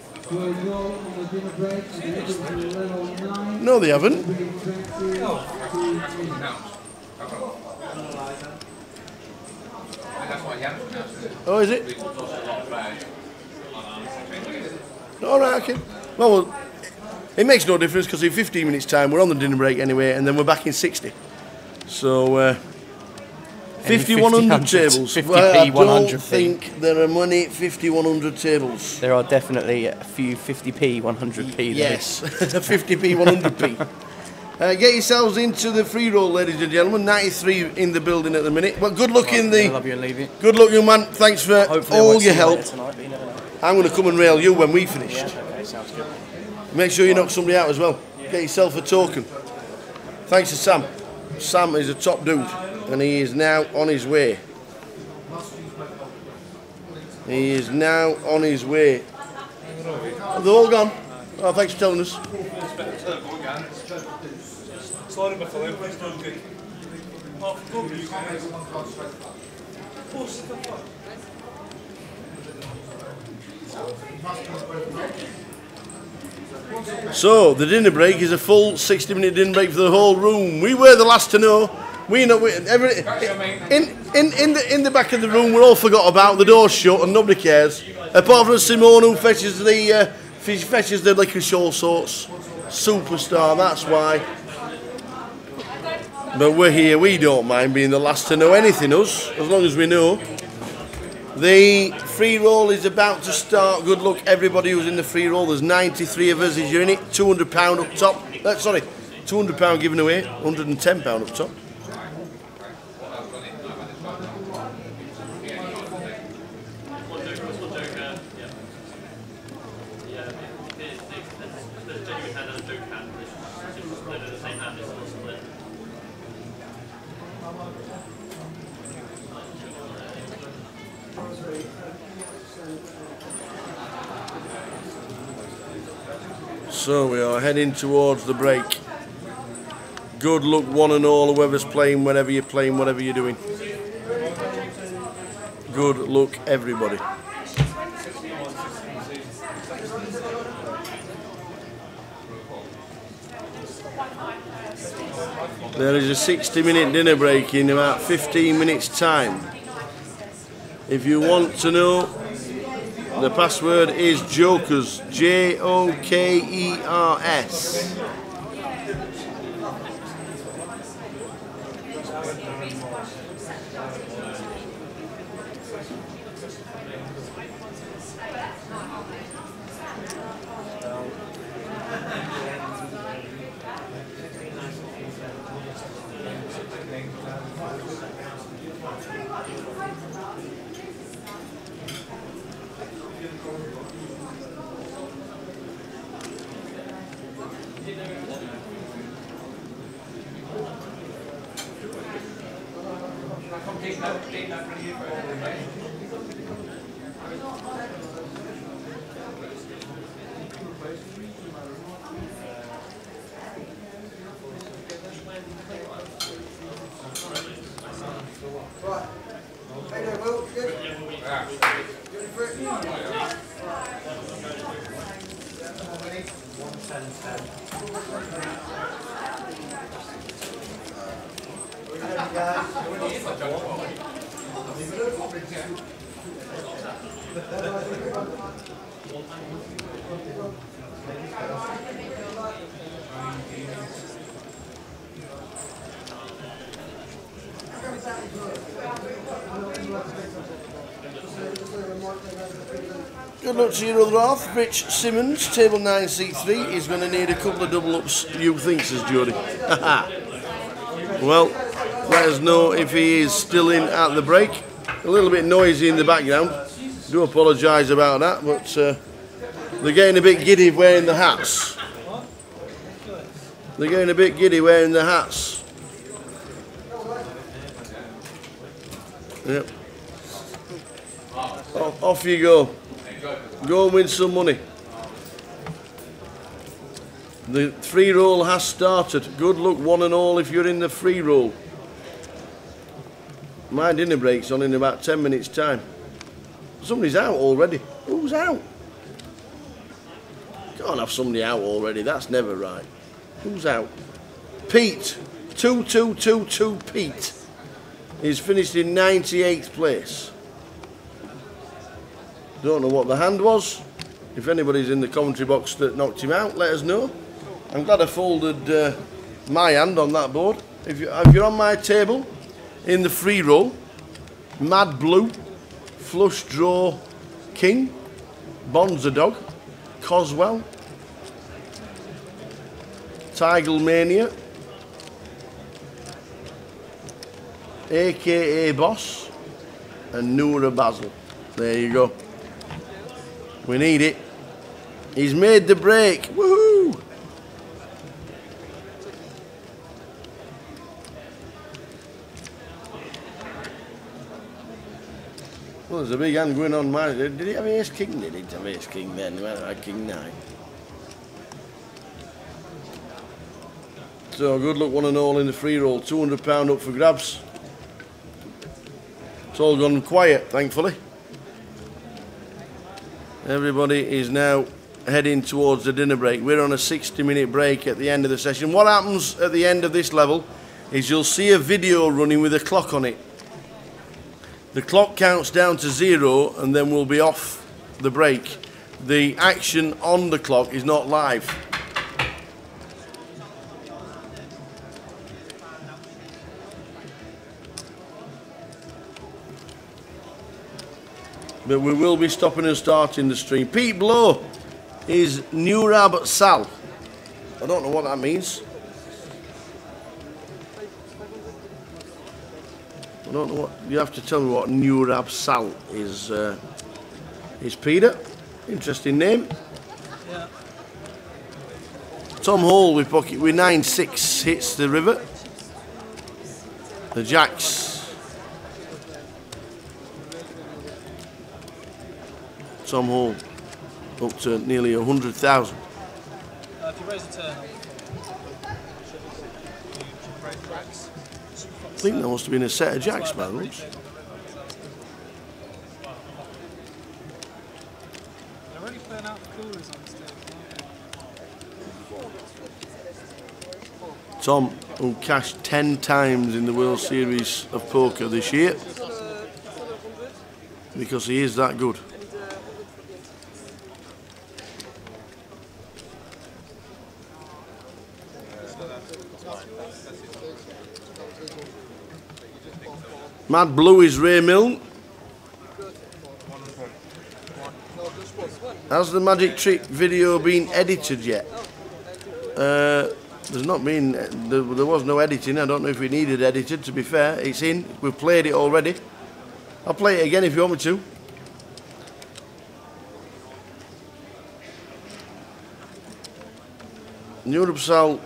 No, they haven't. Oh, is it? All right, okay. Well, it makes no difference because in 15 minutes' time we're on the dinner break anyway, and then we're back in 60. So, 5,100 tables. 50p, Well, I 100p. don't think there are many 5,100 tables. There are definitely a few 50p, 100p. Yes, 50p, 100p. Get yourselves into the free roll, ladies and gentlemen. 93 in the building at the minute. Well, good luck in the. I love you and leave you. Good luck, young man. Thanks for Hopefully all your help. Tonight, but you never know. I'm going to come and rail you when we finish. Yeah, okay, sounds good. Make sure you knock somebody out as well. Get yourself a token. Thanks to Sam. Sam is a top dude, and he is now on his way. He is now on his way. Oh, they're all gone. Oh, thanks for telling us. So the dinner break is a full 60-minute dinner break for the whole room. We were the last to know. We know in the back of the room. We're all forgot about. The door's shut and nobody cares. Apart from Simone, who fetches the licorice all sorts. Superstar. That's why. But we're here. We don't mind being the last to know anything. Us, as long as we know. The free roll is about to start. Good luck, everybody who's in the free roll. There's 93 of us. If you're in it, £200 up top. Sorry, £200 given away, £110 up top. So we are heading towards the break. Good luck one and all, whoever's playing, whenever you're playing, whatever you're doing. Good luck everybody. There is a 60-minute dinner break in about 15 minutes time. If you want to know, the password is Jokers, Jokers. Good luck to your other half, Rich Simmons, table 9, seat 3. He's going to need a couple of double ups, you think, says Jody. Well, let us know if he is still in at the break. A little bit noisy in the background. Do apologise about that, but they're getting a bit giddy wearing the hats. They're getting a bit giddy wearing the hats. Yep. Off you go. Go and win some money. The free roll has started. Good luck one and all if you're in the free roll. My dinner break's on in about 10 minutes time. Somebody's out already. Who's out? Can't have somebody out already. That's never right. Who's out? Pete. 2222 Pete. He's finished in 98th place. Don't know what the hand was. If anybody's in the commentary box that knocked him out, let us know. I'm glad I folded my hand on that board. If you're on my table, in the free roll, Mad Blue, Flush Draw King, Bonza Dog, Coswell, Tigle Mania, AKA Boss, and Noura Basil. There you go. We need it. He's made the break. Woohoo! Well, there's a big hand going on mine. Did he have ace king? Did he have ace king then? He might have had king 9. So good luck one and all in the free roll. £200 up for grabs. It's all gone quiet, thankfully. Everybody is now heading towards the dinner break. We're on a 60-minute break at the end of the session. What happens at the end of this level is you'll see a video running with a clock on it. The clock counts down to 0 and then we'll be off the break. The action on the clock is not live. But we will be stopping and starting the stream. Pete Blow is Nurab Sal. I don't know what that means. I don't know what, you have to tell me what Nurab Sal is Peter. Interesting name. Yeah. Tom Hall with pocket with 9-6 hits the river. The Jacks. Tom Hall up to nearly 100,000. If you raise the turn, I think that must have been a set of jacks by the looks. They're already putting out the coolers on this table. Tom, who cashed 10 times in the World Series of Poker this year, because he is that good. Mad Blue is Ray Milne. Has the magic trick video been edited yet? There's not been, there was no editing. I don't know if we needed edited, to be fair. It's in, we've played it already. I'll play it again if you want me to. Nurupsal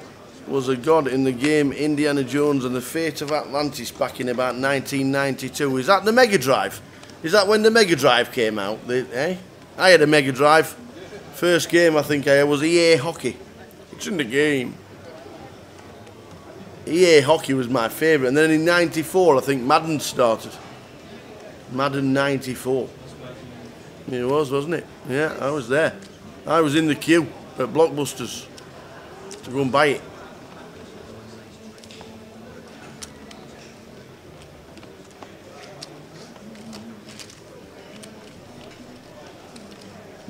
was a god in the game Indiana Jones and the Fate of Atlantis back in about 1992. Is that the Mega Drive? Is that when the Mega Drive came out? I had a Mega Drive. First game I think I had was EA Hockey. It's in the game. EA Hockey was my favourite. And then in 94 I think Madden started. Madden 94. It was, wasn't it? Yeah, I was there. I was in the queue at Blockbusters to go and buy it.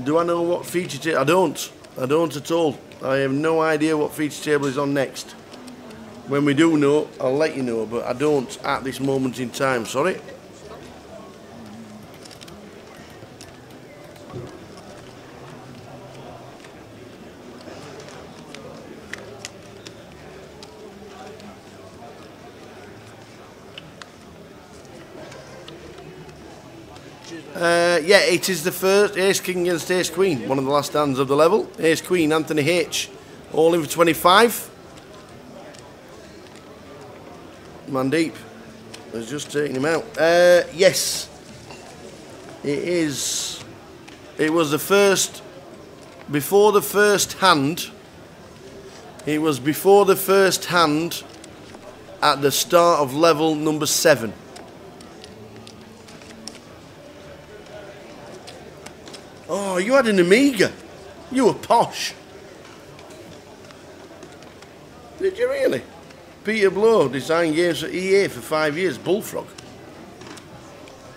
Do I know what feature table? I don't at all. I have no idea what feature table is on next. When we do know, I'll let you know, but I don't at this moment in time, sorry. Yeah, it is the first Ace King against Ace Queen, one of the last hands of the level. Ace Queen, Anthony H, all in for 25. Mandeep has just taken him out. Yes, it is. It was the first, before the first hand. It was before the first hand at the start of level number 7. Oh, you had an Amiga. You were posh. Did you really? Peter Blow designed games for EA for 5 years. Bullfrog.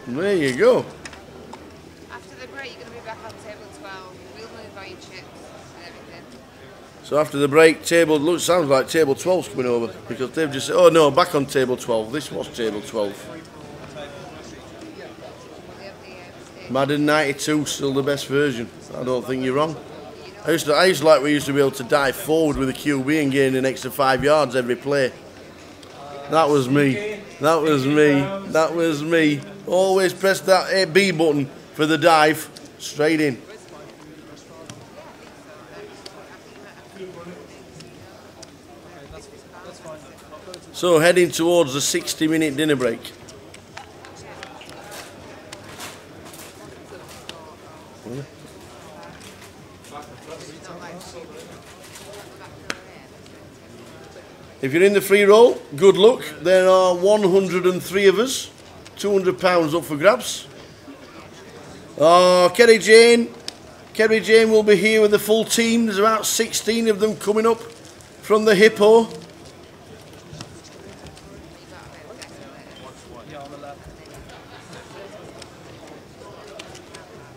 There you go. After the break, you're going to be back on table 12. We'll move by your chips and everything. So after the break, table sounds like table 12's coming over because they've just said, oh no, back on table 12. This was table 12. Madden 92 still the best version. I don't think you're wrong. I used to like we used to be able to dive forward with a QB and gain an extra 5 yards every play. That was me. That was me. That was me. Always press that B button for the dive. Straight in. So heading towards the 60-minute dinner break. If you're in the free roll, good luck. There are 103 of us. £200 up for grabs. Oh, Kerry Jane. Kerry Jane will be here with the full team. There's about 16 of them coming up from the Hippo.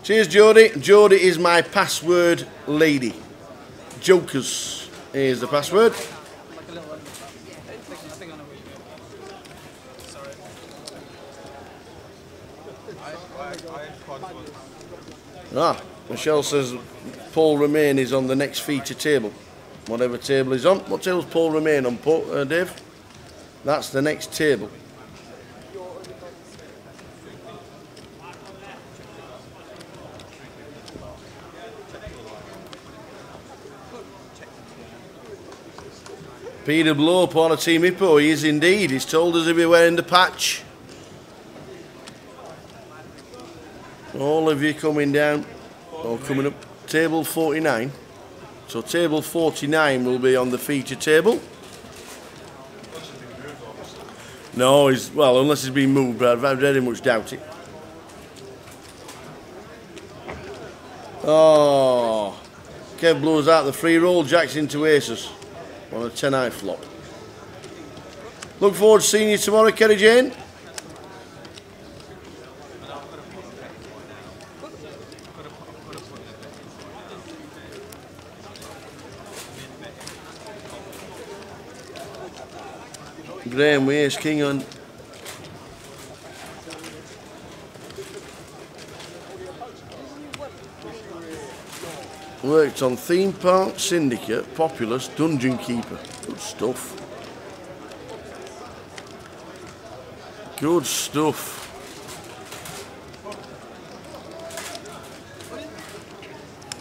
Cheers, Jodie. Jodie is my password lady. Jokers is the password. Michelle says Paul Remain is on the next feature table. Whatever table he's on. What table's Paul Remain on, Dave? That's the next table. Peter Blow, part of Team Hippo, he is indeed. He's told us he'll be wearing the patch. All of you coming down, or coming up, table 49. So table 49 will be on the feature table. No, well, unless he's been moved, but I very much doubt it. Oh, Kev blows out the free roll, jacks into aces on a 10-eye flop. Look forward to seeing you tomorrow, Kerry Jane. Graham with ace king on. Worked on Theme Park, Syndicate, Populous, Dungeon Keeper. Good stuff. Good stuff.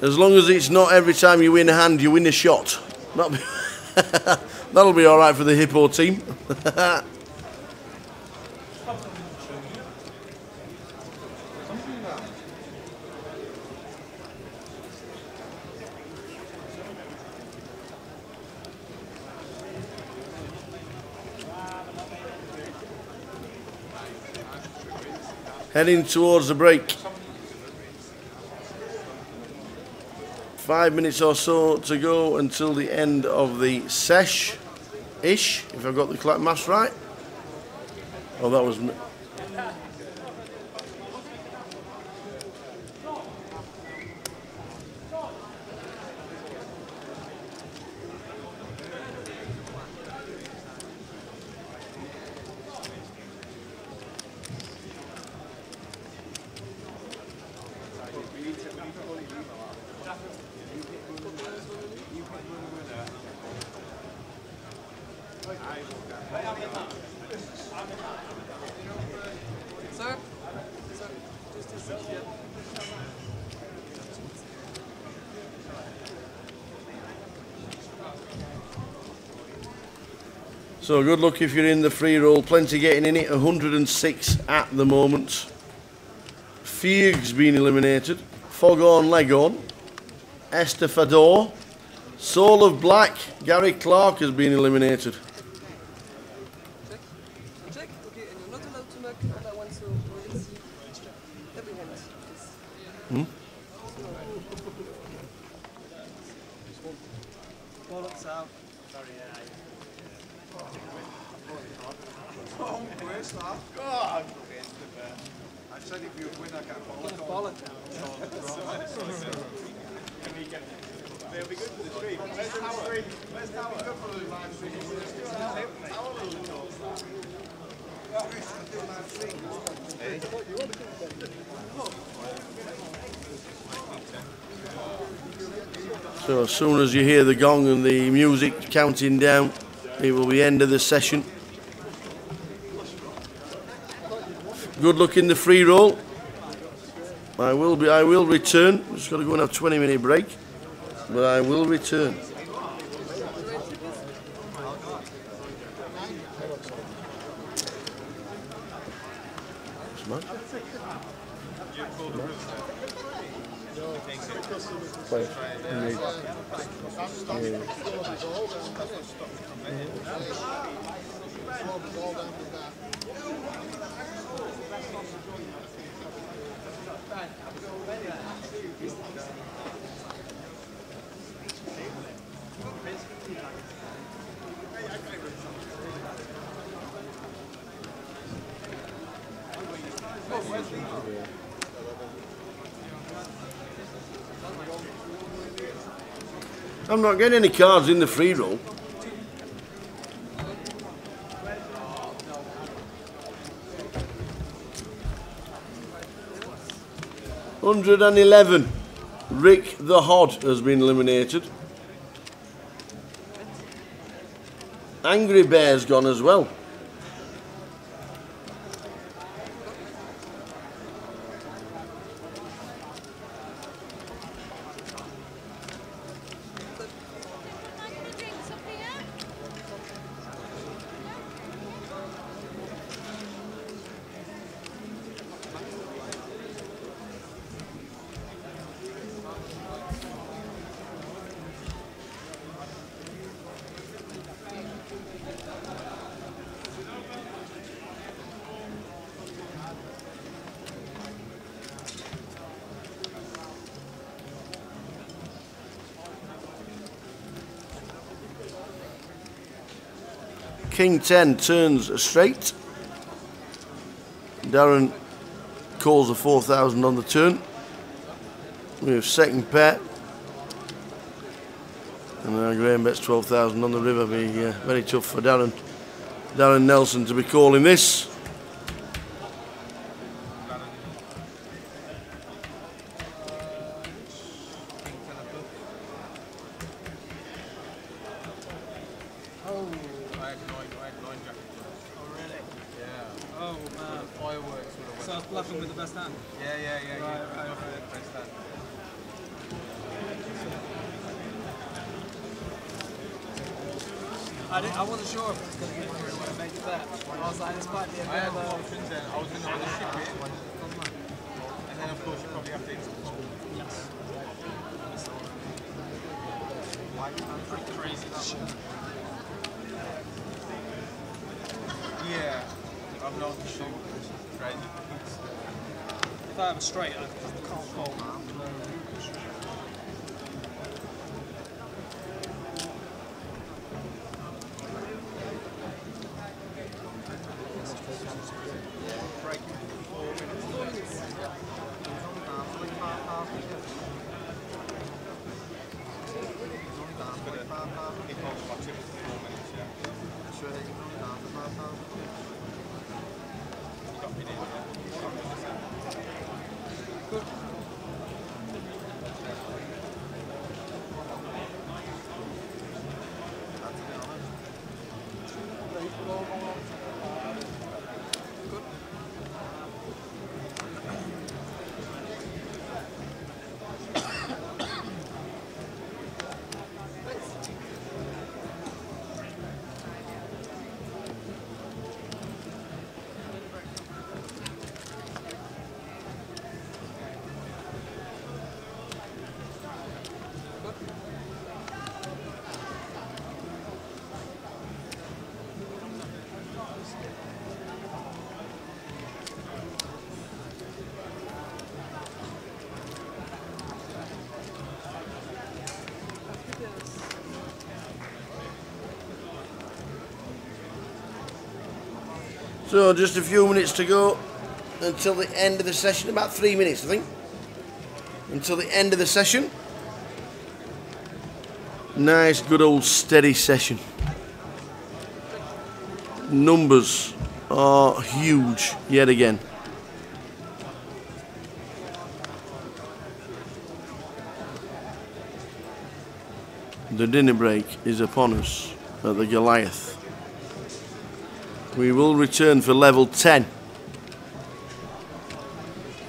As long as it's not every time you win a hand, you win a shot. That'll be alright for the Hippo team. Heading towards the break. 5 minutes or so to go until the end of the sesh-ish, if I've got the maths right. Oh, that was... So good luck if you're in the free roll. Plenty getting in it. 106 at the moment. Feig's been eliminated. Foghorn Leghorn. Estefador. Soul of Black. Gary Clark has been eliminated. Check. Okay, and you're not allowed to knock on that one, so we'll see every hand. Hmm? Bollocks out. Sorry, Oh, where's that? God! I said if you win, I can't bollock. They'll be good for the stream. Where's Tower? Where's Tower? Good for the live stream. So as soon as you hear the gong and the music counting down, it will be end of the session. Good luck in the free roll. I will return. Just got to go and have a 20-minute break, but I will return. I'm not getting any cards in the free roll. $111. Rick the Hod has been eliminated. Angry Bear's gone as well. King 10 turns straight. Darren calls a 4,000 on the turn. We have second pair. And now Graham bets 12,000 on the river. Be very tough for Darren Nelson to be calling this. With the best hand? Yeah. Right. Best hand. I wasn't sure if it was going to get through when I made the bet. I was like, this might be a bit of a... options then. I was going to either ship it, and then of course you probably have to install. Yes. Pretty crazy that shit. Yeah, I'm not sure. Crazy. If I have a straight, I can't fold that. So just a few minutes to go until the end of the session, about 3 minutes I think, until the end of the session. Nice good old steady session. Numbers are huge yet again. The dinner break is upon us at the Goliath. We will return for level 10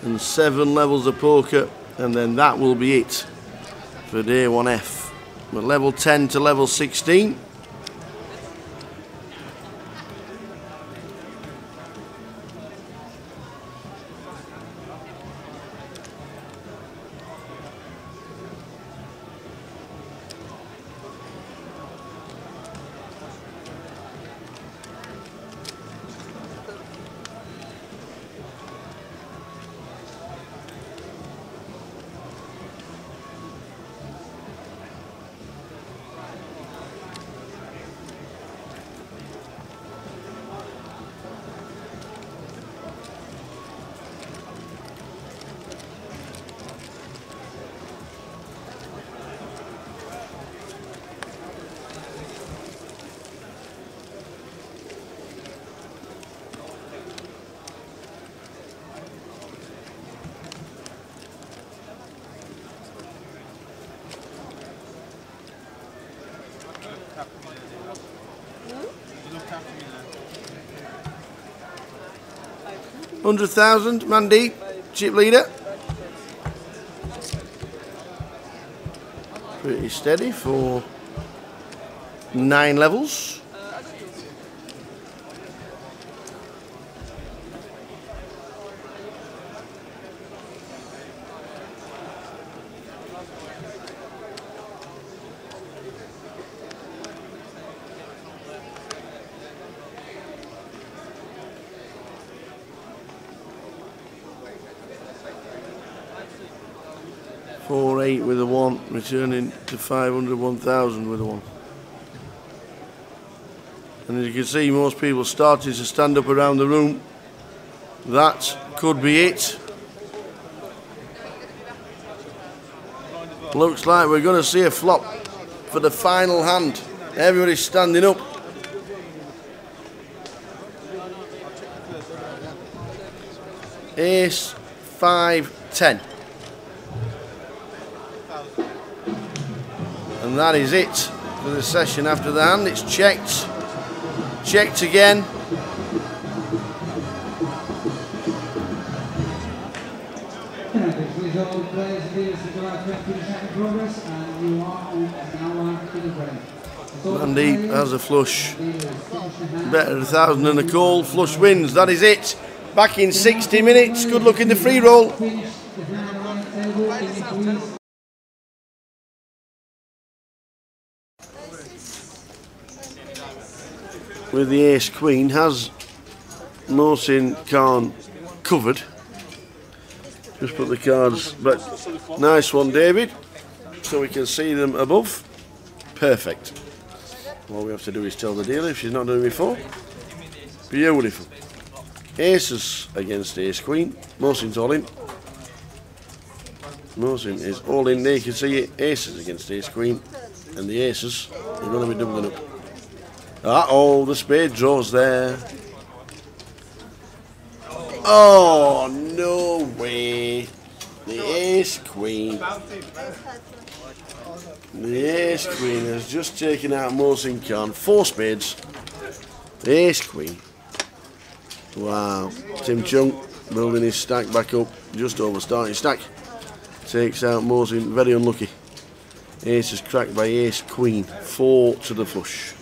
and 7 levels of poker, and then that will be it for day 1F. But level 10 to level 16. $100,000, Mandeep, chip leader. Pretty steady for 9 levels. $4-8 with a 1, returning to 500, 1,000 with a 1. And as you can see, most people starting to stand up around the room. That could be it. Looks like we're going to see a flop for the final hand. Everybody's standing up. Ace 5-10. And that is it for the session after the hand. It's checked. Checked again. Mandeep has a flush. Better 1,000 than a call. Flush wins. That is it. Back in 60 minutes. Good luck in the free roll. With the ace queen, has Mohsin Khan covered. Just put the cards back. Nice one, David. So we can see them above. Perfect. All we have to do is tell the dealer if she's not done it before. Beautiful. Aces against ace queen. Mohsin's all in. Mohsin is all in there. You can see it. Aces against ace queen. And the aces are going to be doubling up. Uh-oh, the spade draw's there. Oh, no way. The ace queen. The ace queen has just taken out Mohsin Khan. 4 spades. The ace queen. Wow. Tim Chung building his stack back up. Just over starting stack. Takes out Mohsin. Very unlucky. Ace is cracked by ace queen. 4 to the flush.